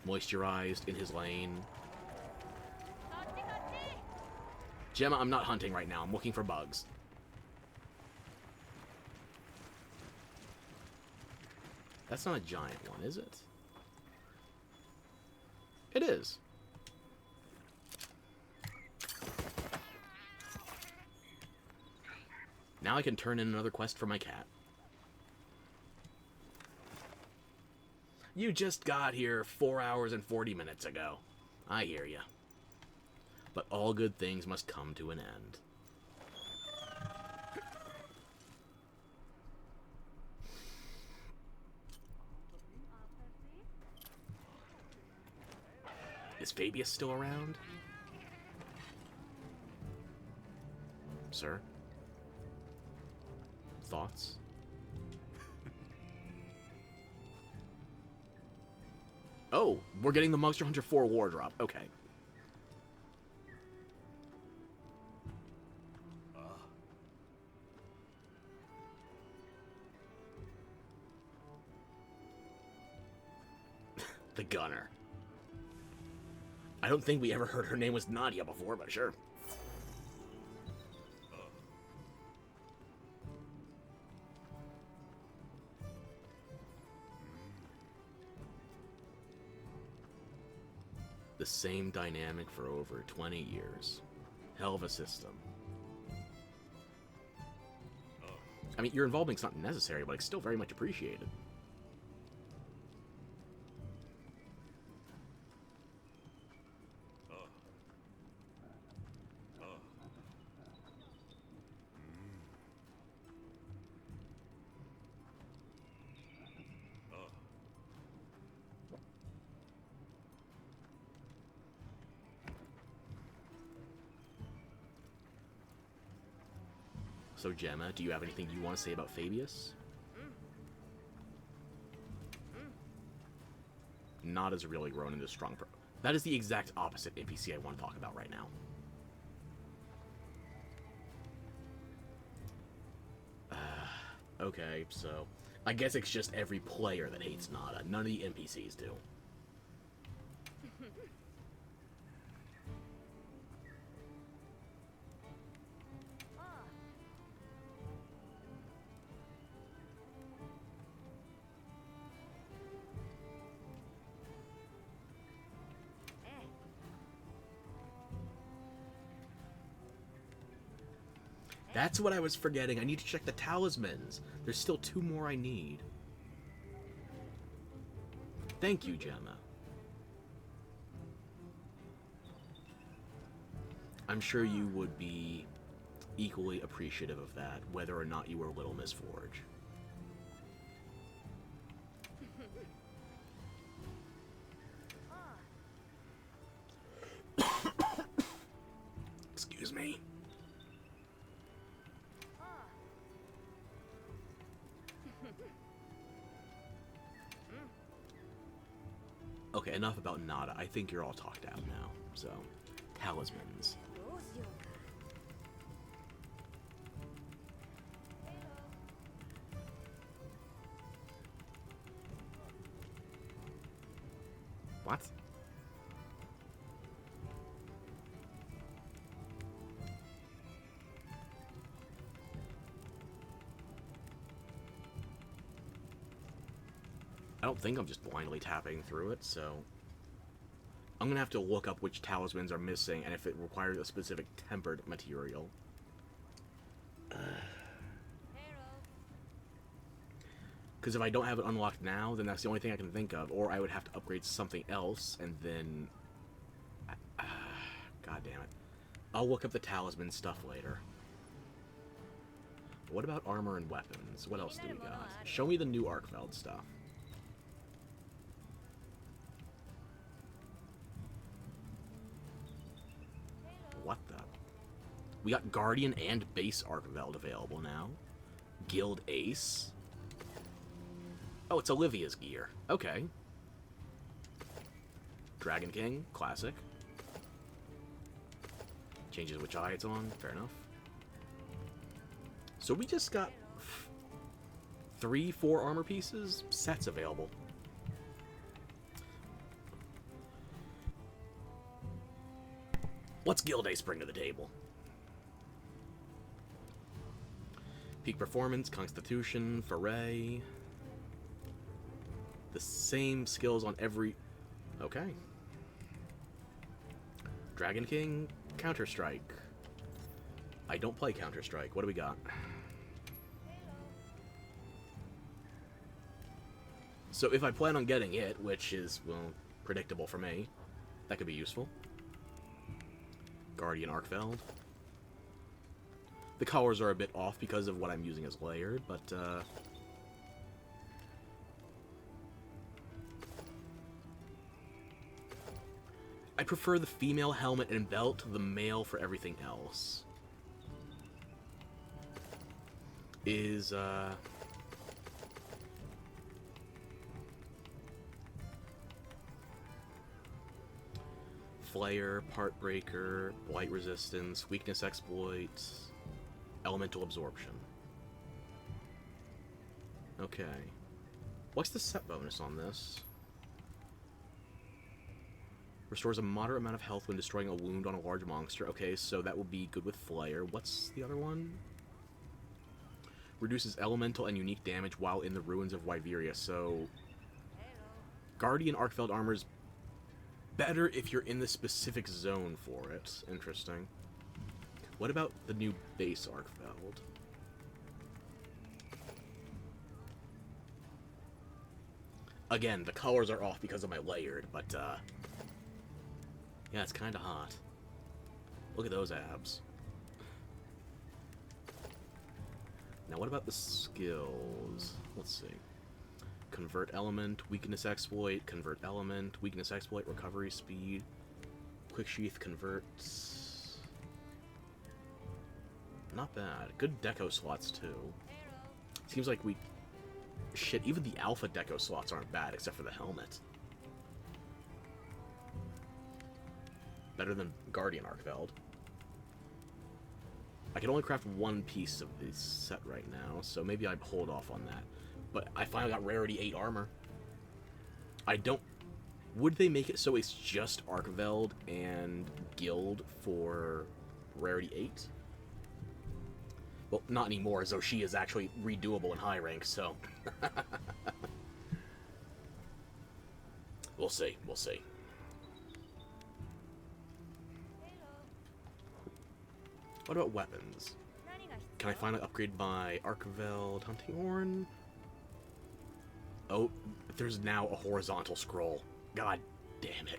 Moisturized in his lane. Gemma, I'm not hunting right now. I'm looking for bugs. That's not a giant one, is it? It is. Now I can turn in another quest for my cat. You just got here 4 hours and 40 minutes ago. I hear ya. But all good things must come to an end. Is Fabius still around? Sir? Thoughts? Oh, we're getting the Monster Hunter 4 War Drop. Okay. The Gunner. I don't think we ever heard her name was Nadia before, but sure. The same dynamic for over 20 years. Hell of a system. I mean, your involvement's not necessary, but it's still very much appreciated. So, Gemma, do you have anything you want to say about Fabius? Not as really grown into strong pro. That is the exact opposite NPC I want to talk about right now. Okay, so I guess it's just every player that hates Nada. None of the NPCs do. That's what I was forgetting. I need to check the talismans. There's still 2 more I need. Thank you, Gemma. I'm sure you would be equally appreciative of that, whether or not you were Little Miss Forge. Excuse me. Okay, enough about Nada. I think you're all talked out now. So, talismans. どうしようか。What? I don't think I'm just blindly tapping through it, so I'm gonna have to look up which talismans are missing and if it requires a specific tempered material. Because if I don't have it unlocked now, then that's the only thing I can think of, or I would have to upgrade something else, and then... God damn it. I'll look up the talisman stuff later. What about armor and weapons? What else do we got? Show me the new Arkfeld stuff. What the? We got Guardian and Base Arkveld available now. Guild Ace. Oh, it's Olivia's gear. Okay. Dragon King, classic. Changes which eye it's on, fair enough. So we just got 3-4 armor pieces, sets available. What's Guild Ace bring to the table? Peak Performance, Constitution, Foray. The same skills on every... Okay. Dragon King, Counter-Strike. I don't play Counter-Strike. What do we got? So if I plan on getting it, which is, well, predictable for me, that could be useful. Guardian Arkfeld. The colors are a bit off because of what I'm using as layered, but, I prefer the female helmet and belt to the male for everything else. Is, Flare, Part Breaker, Blight Resistance, Weakness Exploit, Elemental Absorption. Okay. What's the set bonus on this? Restores a moderate amount of health when destroying a wound on a large monster. Okay, so that will be good with Flare. What's the other one? Reduces elemental and unique damage while in the ruins of Wyveria. So, Guardian Arkfeld armor's better if you're in the specific zone for it. Interesting. What about the new base Arkfeld? Again, the colors are off because of my layered, but, yeah, it's kind of hot. Look at those abs. Now, what about the skills? Let's see. Convert Element, Weakness Exploit, Convert Element, Weakness Exploit, Recovery Speed, Quick Sheath Converts. Not bad. Good deco slots, too. Seems like we... Shit, even the alpha deco slots aren't bad, except for the helmet. Better than Guardian Arkfeld. I can only craft one piece of this set right now, so maybe I'd hold off on that. But I finally got Rarity 8 armor. I don't... Would they make it so it's just Arkveld and Guild for Rarity 8? Well, not anymore, as though she is actually redoable in high rank, so... We'll see, we'll see. What about weapons? Can I finally upgrade my Arkveld Hunting Horn? Oh, there's now a horizontal scroll. God damn it.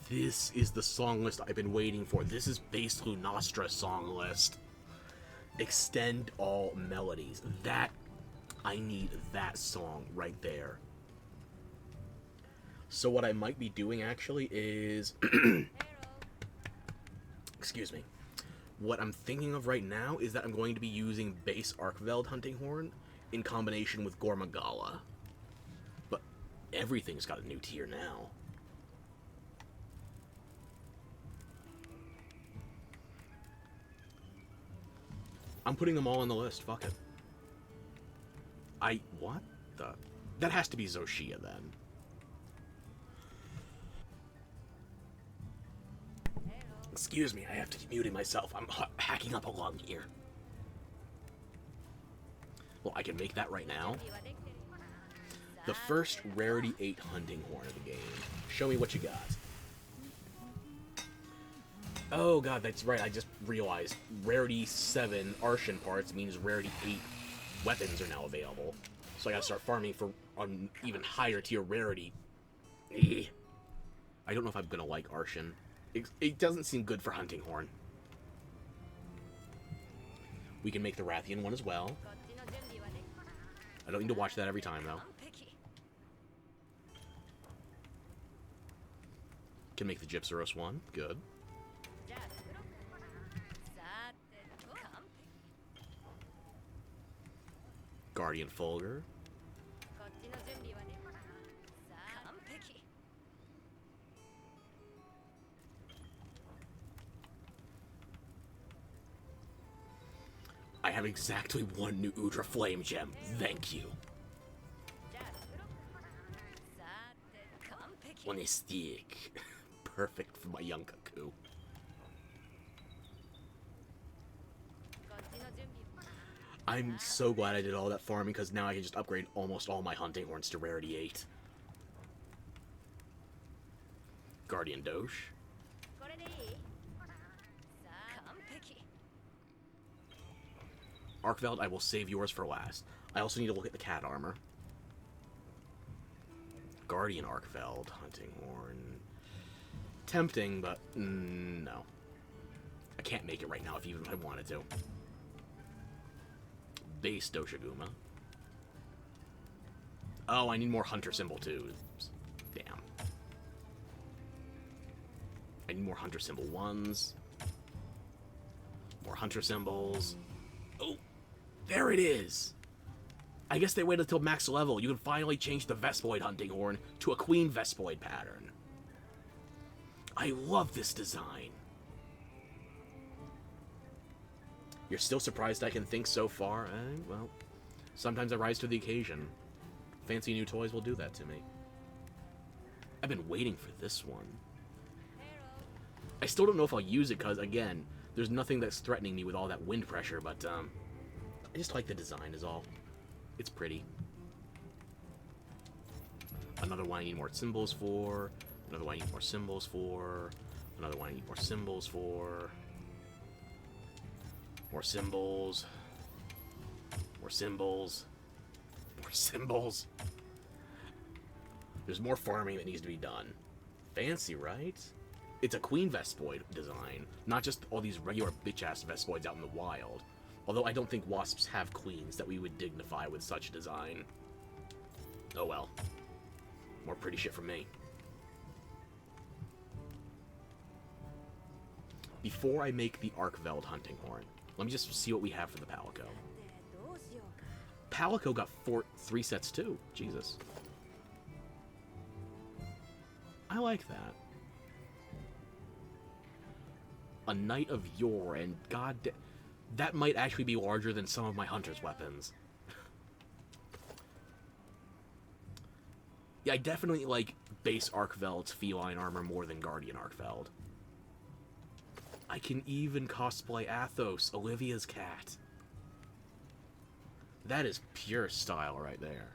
This is the song list I've been waiting for. This is Base Lunastra song list. Extend all melodies. That, I need that song right there. So what I might be doing actually is Excuse me. What I'm thinking of right now is that I'm going to be using base Arkveld Hunting Horn in combination with Gormagala. But everything's got a new tier now. I'm putting them all on the list. Fuck it. What the? That has to be Zoshia then. Excuse me, I have to keep muting myself. I'm hacking up a lung here. Well, I can make that right now. The first Rarity 8 Hunting Horn of the game. Show me what you got. Oh god, that's right, I just realized. Rarity 7 Arshan parts means Rarity 8 weapons are now available. So I gotta start farming for an even higher tier rarity. I don't know if I'm gonna like Arshan. It doesn't seem good for Hunting Horn. We can make the Rathian one as well. I don't need to watch that every time, though. Can make the Gypsaros one. Good. Guardian Fulgur. I have exactly one new Udra Flame Gem. Thank you. Onistic. Perfect for my young Kaku. I'm so glad I did all that farming because now I can just upgrade almost all my Hunting Horns to Rarity 8. Guardian Doge. Arkveld, I will save yours for last. I also need to look at the cat armor. Guardian Arkveld, Hunting Horn. Tempting, but no. I can't make it right now even if I wanted to. Base Doshiguma. Oh, I need more Hunter Symbol too. Damn. I need more Hunter Symbol 1s. More Hunter Symbols. Oh, there it is! I guess they waited until max level. You can finally change the Vespoid Hunting Horn to a Queen Vespoid pattern. I love this design. You're still surprised I can think so far? Well, sometimes I rise to the occasion. Fancy new toys will do that to me. I've been waiting for this one. I still don't know if I'll use it because, again, there's nothing that's threatening me with all that wind pressure, but I just like the design is all. It's pretty. Another one I need more symbols for. Another one I need more symbols for. Another one I need more symbols for. More symbols. More symbols. More symbols. There's more farming that needs to be done. Fancy, right? It's a Queen Vespoid design, not just all these regular bitch-ass Vespoids out in the wild. Although I don't think Wasps have queens that we would dignify with such design. Oh well. More pretty shit from me. Before I make the Arkveld Hunting Horn, let me just see what we have for the Palico. Palico got 3 sets too. Jesus. I like that. A Knight of Yore, and that might actually be larger than some of my Hunter's weapons. Yeah, I definitely like base Arkveld's feline armor more than Guardian Arkveld. I can even cosplay Athos, Olivia's cat. That is pure style right there.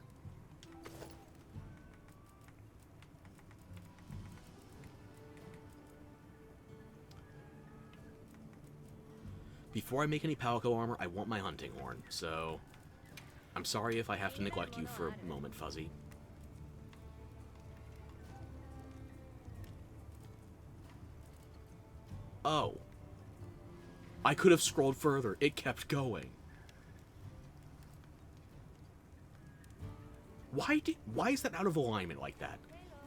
Before I make any Palico armor, I want my Hunting Horn, so I'm sorry if I have to neglect you for a moment, Fuzzy. Oh. I could have scrolled further. It kept going. Why is that out of alignment like that?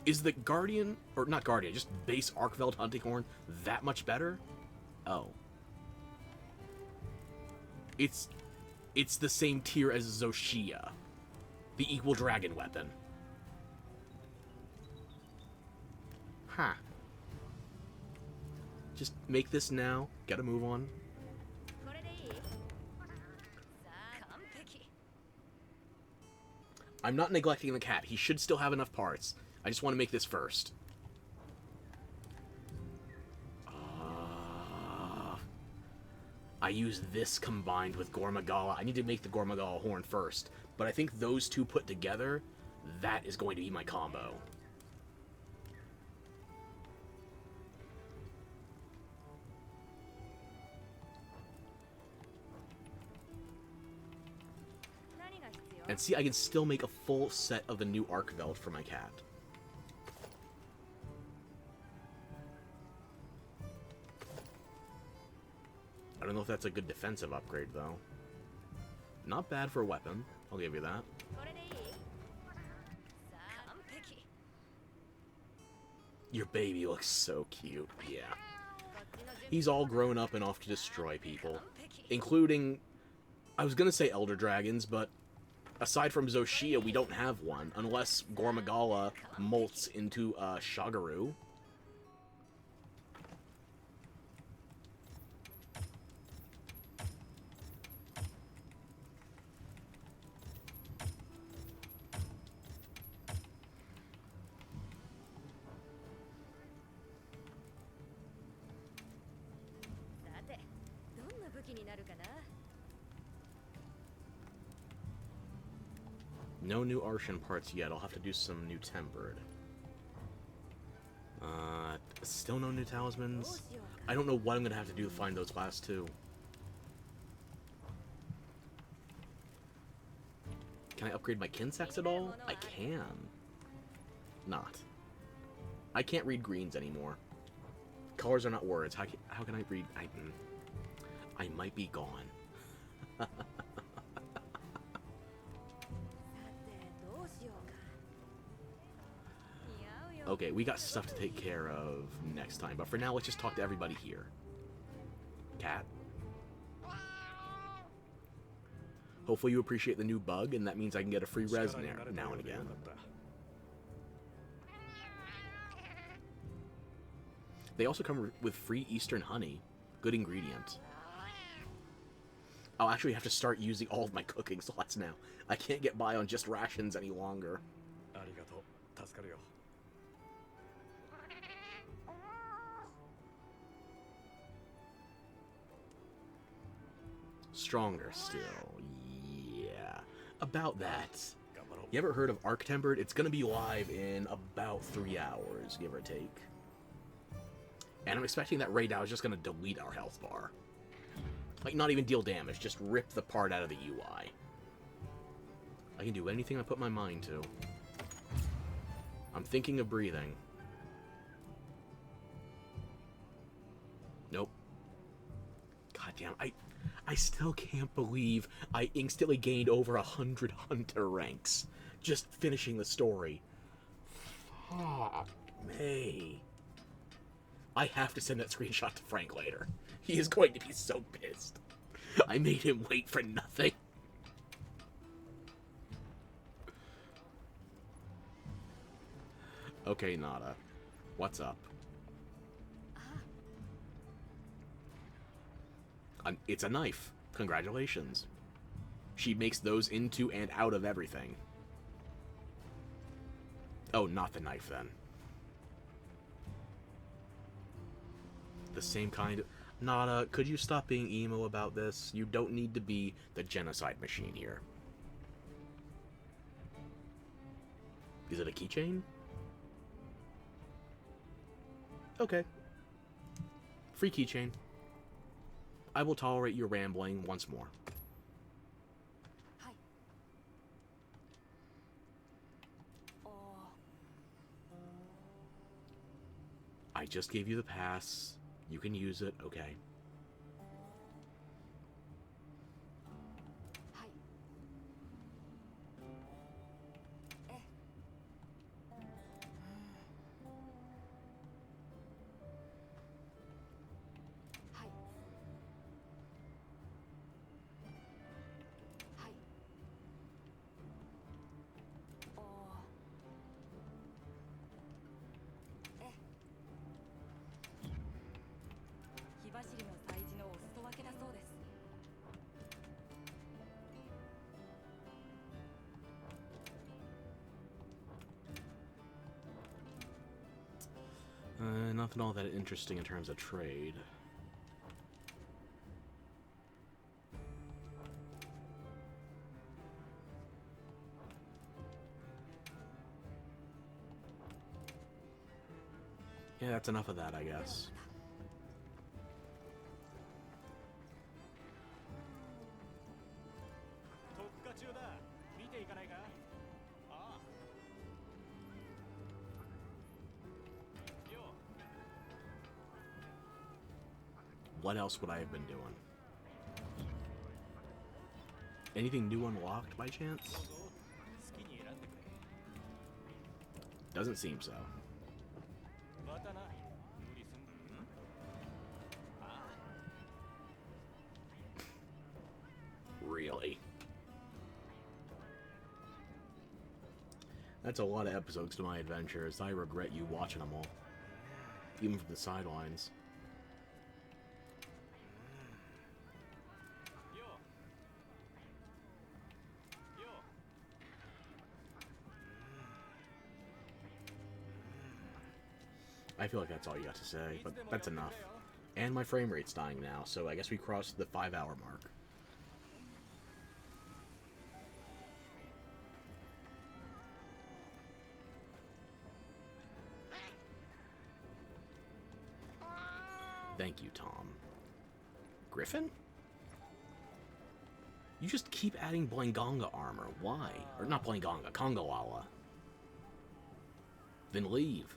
Is the Guardian, or not Guardian, just base Arkveld Hunting Horn that much better? Oh. It's the same tier as Zoshia, the equal dragon weapon. Huh. Just make this now. Gotta move on. これでいい？さあ、完璧。 I'm not neglecting the cat. He should still have enough parts. I just want to make this first. I use this combined with Gormagala. I need to make the Gormagala horn first. But I think those two put together, that is going to be my combo. And see, I can still make a full set of the new Arcveld for my cat. I don't know if that's a good defensive upgrade, though. Not bad for a weapon. I'll give you that. これでいい？さあ、完璧。 Your baby looks so cute. Yeah. こっちの準備 He's all grown up and off to destroy people. 完璧。 Including... I was gonna say Elder Dragons, but... Aside from Zoshia, we don't have one. Unless Gormagala molts into, Shagaru. No new Arshan parts yet. I'll have to do some new Tempered. Still no new talismans. I don't know what I'm gonna have to do to find those last two. Can I upgrade my Kinsex at all? I can. Not. I can't read greens anymore. Colors are not words. How can I read? I might be gone. Okay, we got stuff to take care of next time, but for now, let's just talk to everybody here. Cat. Hopefully you appreciate the new bug, and that means I can get a free res now and again. They also come with free Eastern honey. Good ingredient. I'll actually have to start using all of my cooking slots now. I can't get by on just rations any longer. ありがとう。助かるよ。 Stronger still. Yeah. About that. You ever heard of Arctempered? It's gonna be live in about 3 hours, give or take. And I'm expecting that right now is just gonna delete our health bar. Like, not even deal damage, just rip the part out of the UI. I can do anything I put my mind to. I'm thinking of breathing. Nope. God damn, I still can't believe I instantly gained over 100 hunter ranks just finishing the story. Fuck me. I have to send that screenshot to Frank later. He is going to be so pissed. I made him wait for nothing. Okay, Nada. What's up? It's a knife. Congratulations. She makes those into and out of everything. Oh, not the knife, then. The same kind of... Nada, could you stop being emo about this? You don't need to be the genocide machine here. Is it a keychain? Okay. Free keychain. I will tolerate your rambling once more. Hi. I just gave you the pass. You can use it, okay. Hi. Hi. nothing all that interesting in terms of trade. Yeah, that's enough of that, I guess. What else would I have been doing? Anything new unlocked by chance? Doesn't seem so. Really? That's a lot of episodes to my adventures. I regret you watching them all. Even from the sidelines. I feel like that's all you got to say, but that's enough. And my frame rate's dying now, so I guess we crossed the 5-hour mark. Thank you, Tom. Griffin? You just keep adding Blangonga armor. Why? Or not Blangonga, Kongolala. Then leave.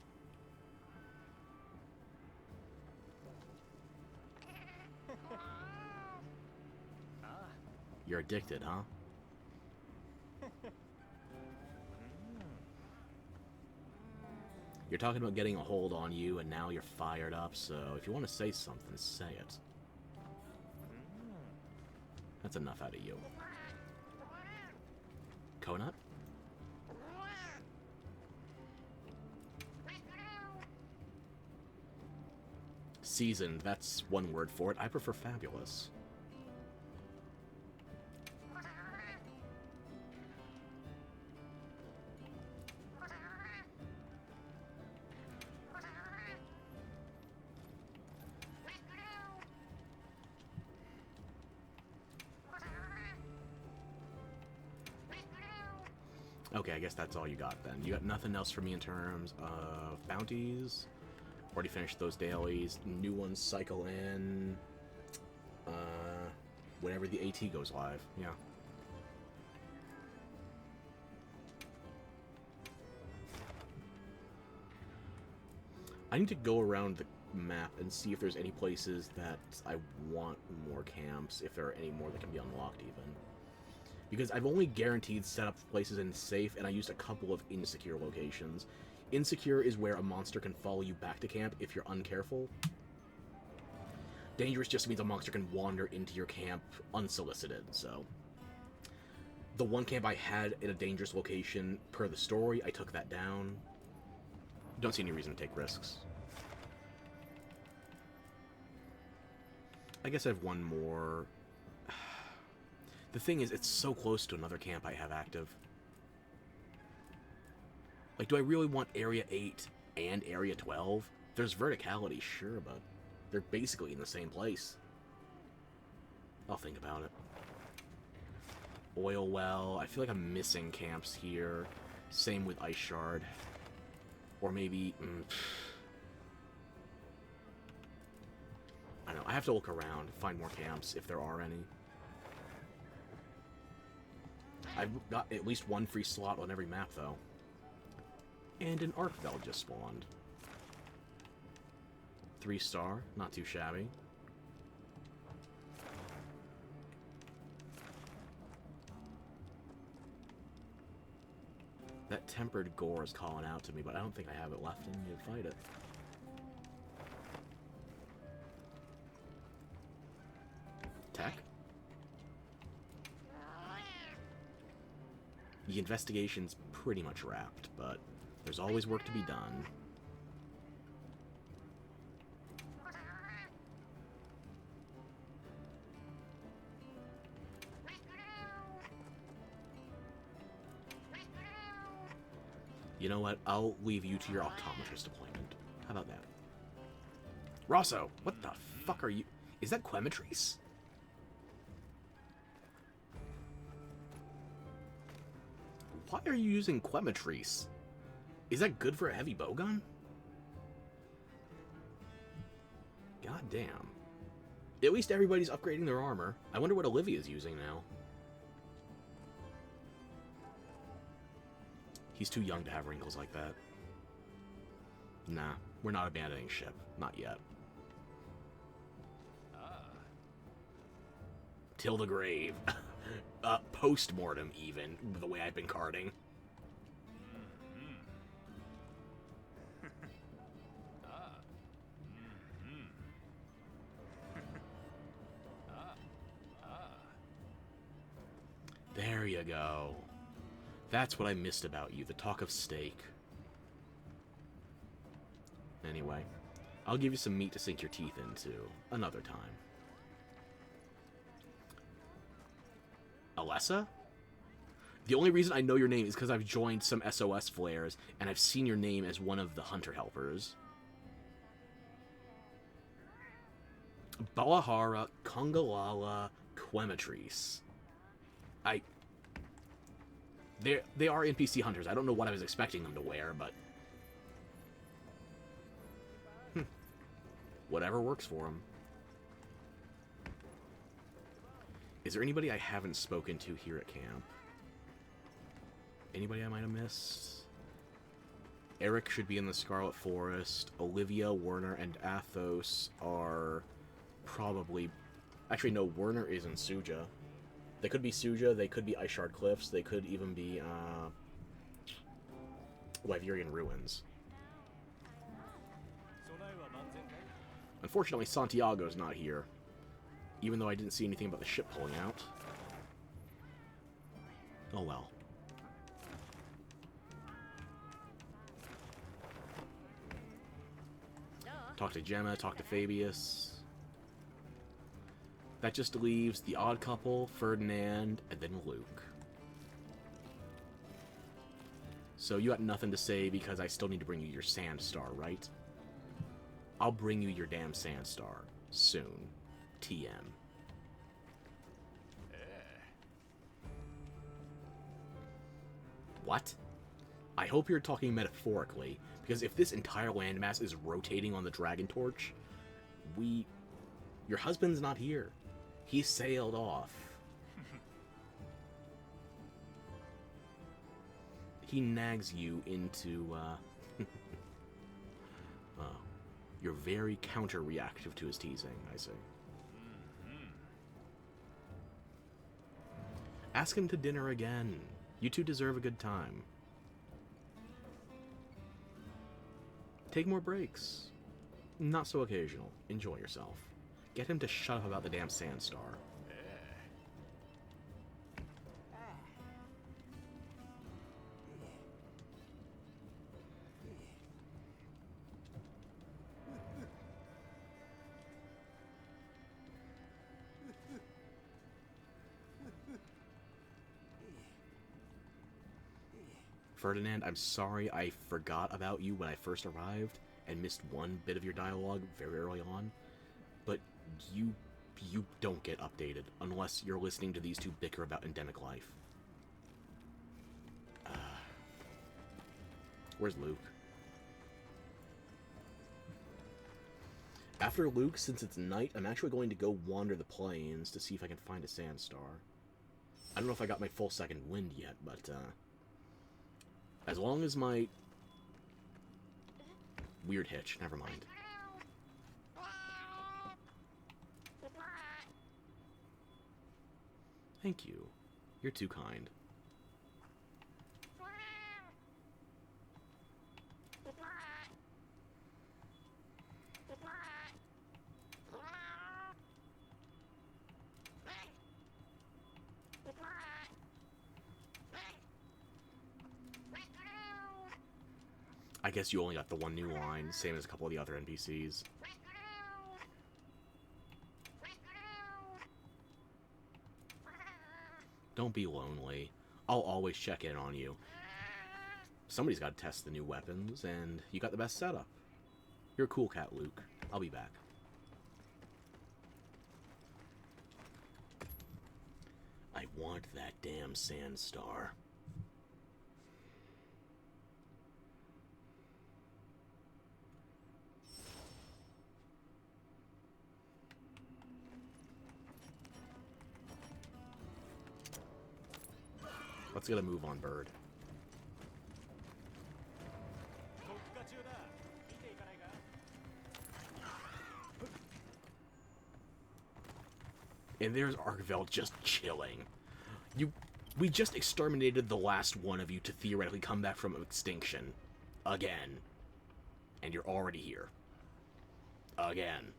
You're addicted, huh? You're talking about getting a hold on you, and now you're fired up, so if you want to say something, say it. That's enough out of you. Conut? Seasoned, that's one word for it. I prefer fabulous. Okay, I guess that's all you got then. You got nothing else for me in terms of bounties? Already finished those dailies. New ones cycle in whenever the AT goes live. Yeah. I need to go around the map and see if there's any places that I want more camps, if there are any more that can be unlocked even. Because I've only guaranteed set up places in safe, and I used a couple of insecure locations. Insecure is where a monster can follow you back to camp if you're uncareful. Dangerous just means a monster can wander into your camp unsolicited, so... The one camp I had in a dangerous location, per the story, I took that down. Don't see any reason to take risks. I guess I have one more... The thing is, it's so close to another camp I have active. Like, do I really want Area 8 and Area 12? There's verticality, sure, but they're basically in the same place. I'll think about it. Oil Well. I feel like I'm missing camps here. Same with Ice Shard. Or maybe... I don't know. I have to look around, find more camps, if there are any. I've got at least one free slot on every map, though. And an Arc Bell just spawned. 3-star, not too shabby. That Tempered Gore is calling out to me, but I don't think I have it left in me to fight it. Tech? The investigation's pretty much wrapped, but there's always work to be done. You know what? I'll leave you to your optometrist appointment. How about that? Rosso, what the fuck are you? Is that Quematrice? Why are you using Quematrice? Is that good for a heavy bowgun? God damn. At least everybody's upgrading their armor. I wonder what Olivia's using now. He's too young to have wrinkles like that. Nah, we're not abandoning ship. Not yet. Till the grave. Post-mortem, even, the way I've been carding. There you go. That's what I missed about you, the talk of steak. Anyway, I'll give you some meat to sink your teeth into another time. Alessa? The only reason I know your name is because I've joined some SOS flares, and I've seen your name as one of the hunter helpers. Balahara, Congalala, Quematrice. They are NPC hunters. I don't know what I was expecting them to wear, but... Whatever works for them. Is there anybody I haven't spoken to here at camp? Anybody I might have missed? Eric should be in the Scarlet Forest. Olivia, Werner, and Athos are probably... Actually, no, Werner is in Suja. They could be Suja, they could be Ice Shard Cliffs, they could even be, Wyverian Ruins. Unfortunately, Santiago's not here, even though I didn't see anything about the ship pulling out. Oh well. Talk to Gemma, talk to Fabius. That just leaves the odd couple, Ferdinand, and then Luke. So you got nothing to say because I still need to bring you your Sandstar, right? I'll bring you your damn Sandstar. Soon. TM. What? I hope you're talking metaphorically, because if this entire landmass is rotating on the Dragon Torch, your husband's not here. He sailed off. He nags you into, you're very counter-reactive to his teasing, I see. Ask him to dinner again. You two deserve a good time. Take more breaks. Not so occasional. Enjoy yourself. Get him to shut up about the damn Sandstar. Ferdinand, I'm sorry I forgot about you when I first arrived and missed one bit of your dialogue very early on, but you don't get updated unless you're listening to these two bicker about endemic life. Where's Luke? After Luke, since it's night, I'm actually going to go wander the plains to see if I can find a Sandstar. I don't know if I got my full second wind yet, but as long as my... Weird hitch, never mind. Thank you. You're too kind. I guess you only got the one new line, same as a couple of the other NPCs. Don't be lonely. I'll always check in on you. Somebody's got to test the new weapons, and you got the best setup. You're a cool cat, Luke. I'll be back. I want that damn sand star. Let's get a move on Bird. And there's Arkveld just chilling. We just exterminated the last one of you to theoretically come back from extinction. Again. And you're already here. Again.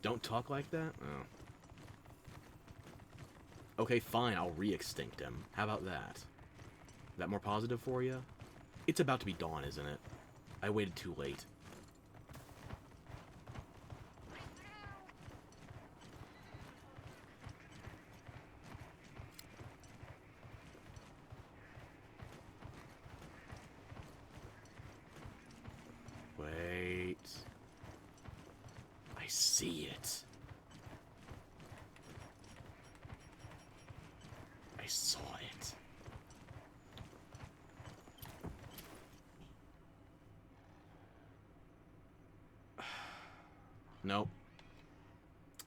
Don't talk like that? Oh. Okay, fine, I'll re-extinct him. How about that? Is that more positive for you? It's about to be dawn, isn't it? I waited too late. Wait. I see it. I saw it. Nope.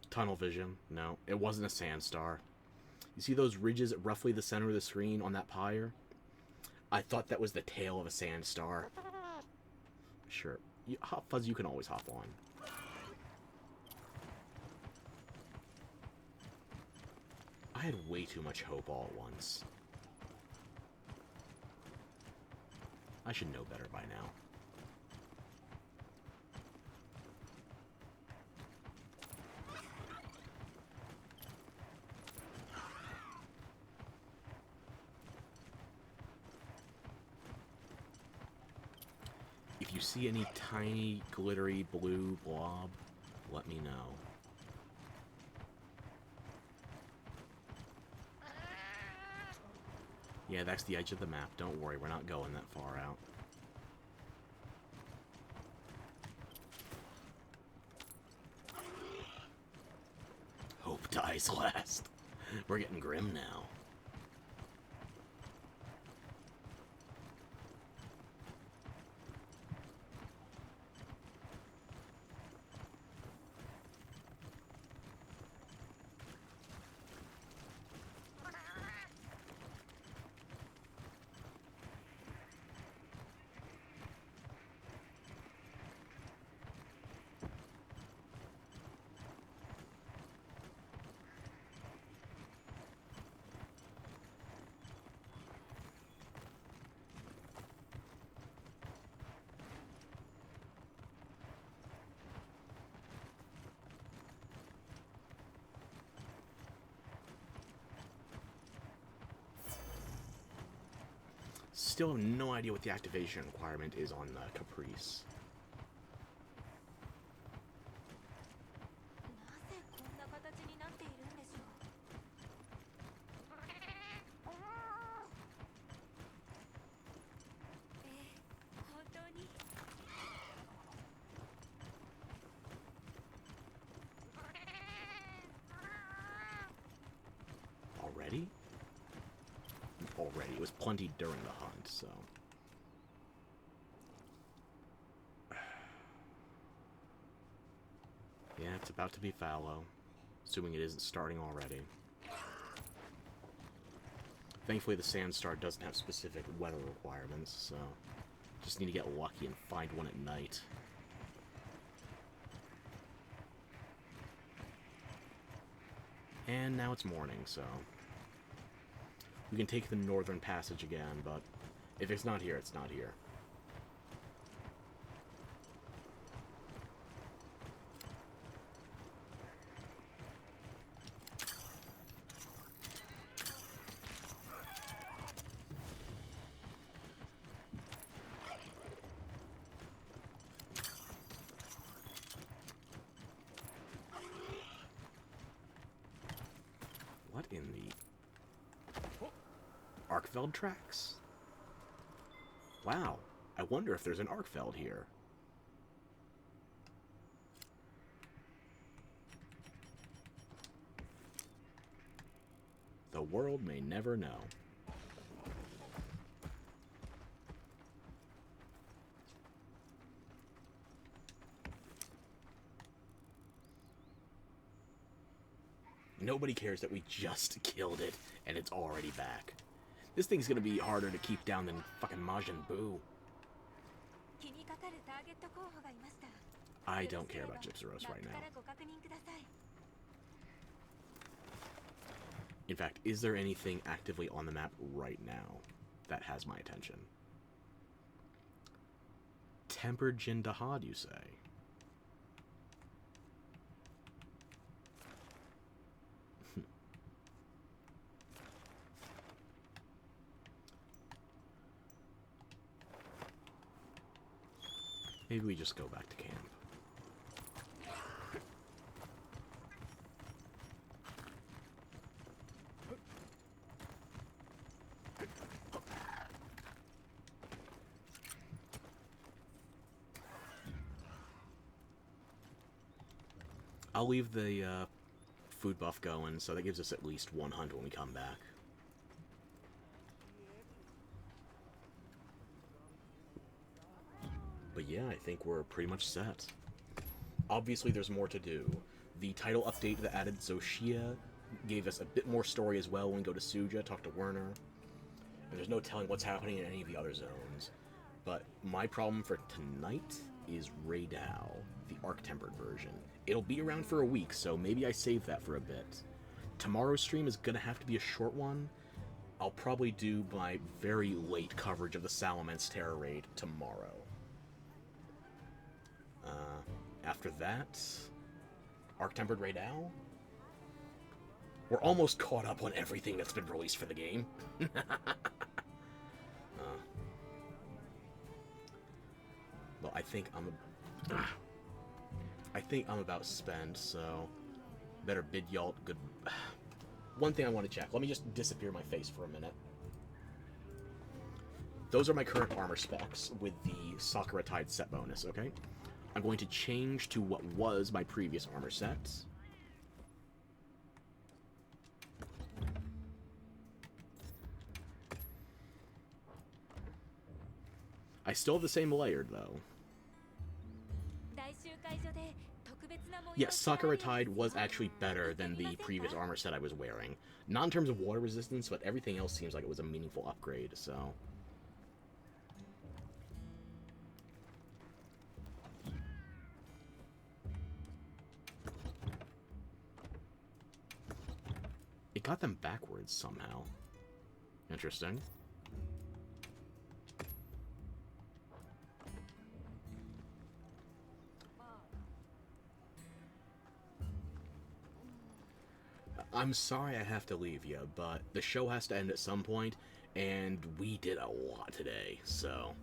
Tunnel vision. No, it wasn't a sand star. You see those ridges at roughly the center of the screen on that pyre? I thought that was the tail of a sand star. Sure. Hot Fuzz, you can always hop on. I had way too much hope all at once. I should know better by now. If you see any tiny, glittery blue blob, let me know. Yeah, that's the edge of the map. Don't worry, we're not going that far out. Hope dies last. We're getting grim now. Still have no idea what the activation requirement is on Caprice. なぜこんな形になっているんでしょう。本当に。Already? Already. It was plenty during the hunt, so... Yeah, it's about to be fallow. Assuming it isn't starting already. Thankfully, the Sandstar doesn't have specific weather requirements, so... Just need to get lucky and find one at night. And now it's morning, so... We can take the Northern Passage again, but if it's not here, it's not here. What in the... Arkveld tracks? Wow, I wonder if there's an Arkfeld here. The world may never know. Nobody cares that we just killed it, and it's already back. This thing's gonna be harder to keep down than fucking Majin Buu. I don't care about Gypsyros right now. In fact, is there anything actively on the map right now that has my attention? Tempered Jindahad, you say? Maybe we just go back to camp. I'll leave the food buff going, so that gives us at least 100 when we come back. But yeah, I think we're pretty much set. Obviously, there's more to do. The title update that added Zoshia gave us a bit more story as well when we go to Suja, talk to Werner. And there's no telling what's happening in any of the other zones. But my problem for tonight is Raidao, the Arc-Tempered version. It'll be around for a week, so maybe I save that for a bit. Tomorrow's stream is going to have to be a short one. I'll probably do my very late coverage of the Salamence Terror Raid tomorrow. After that, Arc-Tempered Raidao? We're almost caught up on everything that's been released for the game. Well, I think I'm about spent, so better bid y'all good. One thing I want to check. Let me just disappear my face for a minute. Those are my current armor specs with the Sakura Tide set bonus, okay? I'm going to change to what was my previous armor set. I still have the same layered, though. Yes, Sakura Tide was actually better than the previous armor set I was wearing. Not in terms of water resistance, but everything else seems like it was a meaningful upgrade, so... It got them backwards somehow. Interesting. I'm sorry I have to leave you, but the show has to end at some point, and we did a lot today, so...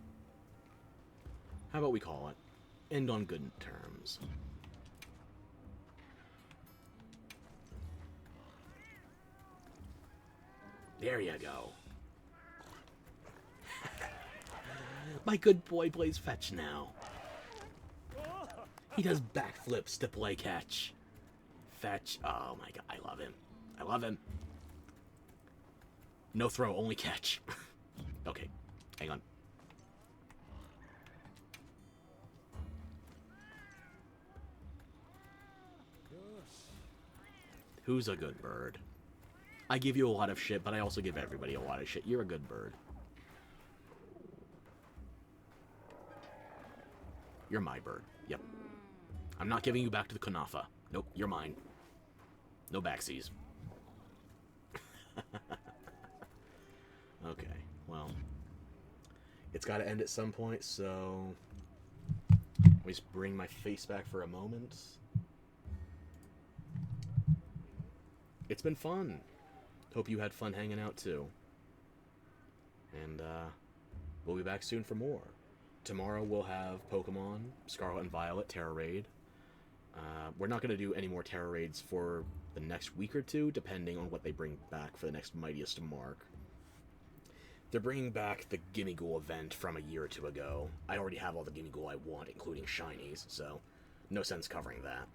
How about we call it? End on good terms. There you go. My good boy plays fetch now. He does backflips to play catch. Fetch. Oh my god, I love him. I love him. No throw, only catch. Okay, hang on. Who's a good bird? I give you a lot of shit, but I also give everybody a lot of shit. You're a good bird. You're my bird. Yep. I'm not giving you back to the Kunafa. Nope, you're mine. No backsies. Okay, well. It's got to end at some point, so... Let me just bring my face back for a moment. It's been fun. Hope you had fun hanging out, too. And, we'll be back soon for more. Tomorrow we'll have Pokemon, Scarlet and Violet, Terra Raid. We're not going to do any more Terra Raids for the next week or two, depending on what they bring back for the next Mightiest Mark. They're bringing back the Gimme Ghoul event from a year or two ago. I already have all the Gimme Ghoul I want, including shinies, so no sense covering that.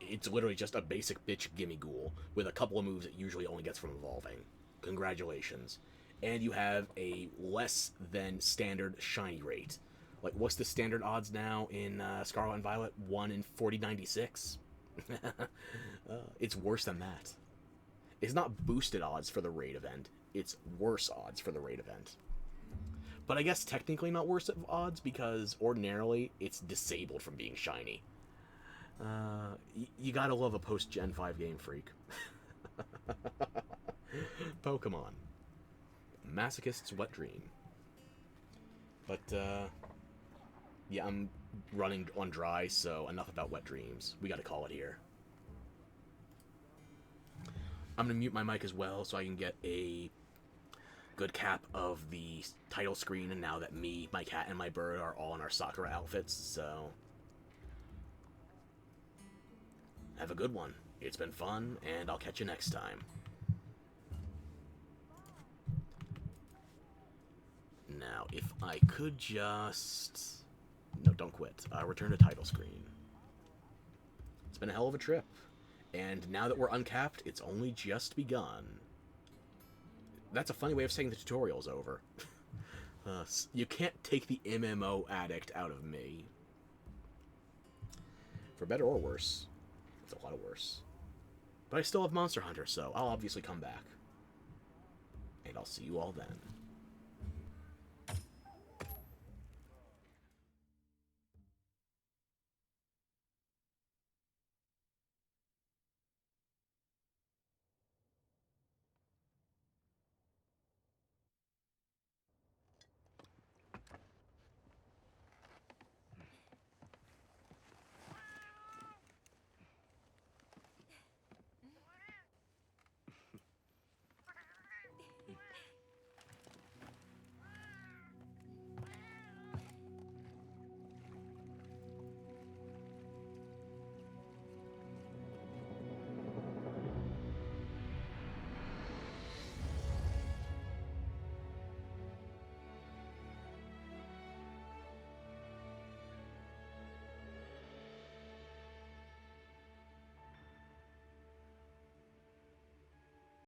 It's literally just a basic bitch Gimme Ghoul with a couple of moves it usually only gets from evolving. Congratulations. And you have a less than standard shiny rate. Like, what's the standard odds now in Scarlet and Violet? 1 in 4096? It's worse than that. It's not boosted odds for the raid event. It's worse odds for the raid event. But I guess technically not worse odds because ordinarily it's disabled from being shiny. You gotta love a post-Gen 5 Game Freak. Pokemon. Masochist's Wet Dream. But, yeah, I'm running on dry, so enough about Wet Dreams. We gotta call it here. I'm gonna mute my mic as well so I can get a good cap of the title screen, and now that me, my cat, and my bird are all in our Sakura outfits, so... Have a good one. It's been fun, and I'll catch you next time. Now, if I could just... No, don't quit. Return to title screen. It's been a hell of a trip. And now that we're uncapped, it's only just begun. That's a funny way of saying the tutorial's over. You can't take the MMO addict out of me. For better or worse. It's a lot of worse. But I still have Monster Hunter, so I'll obviously come back. And I'll see you all then.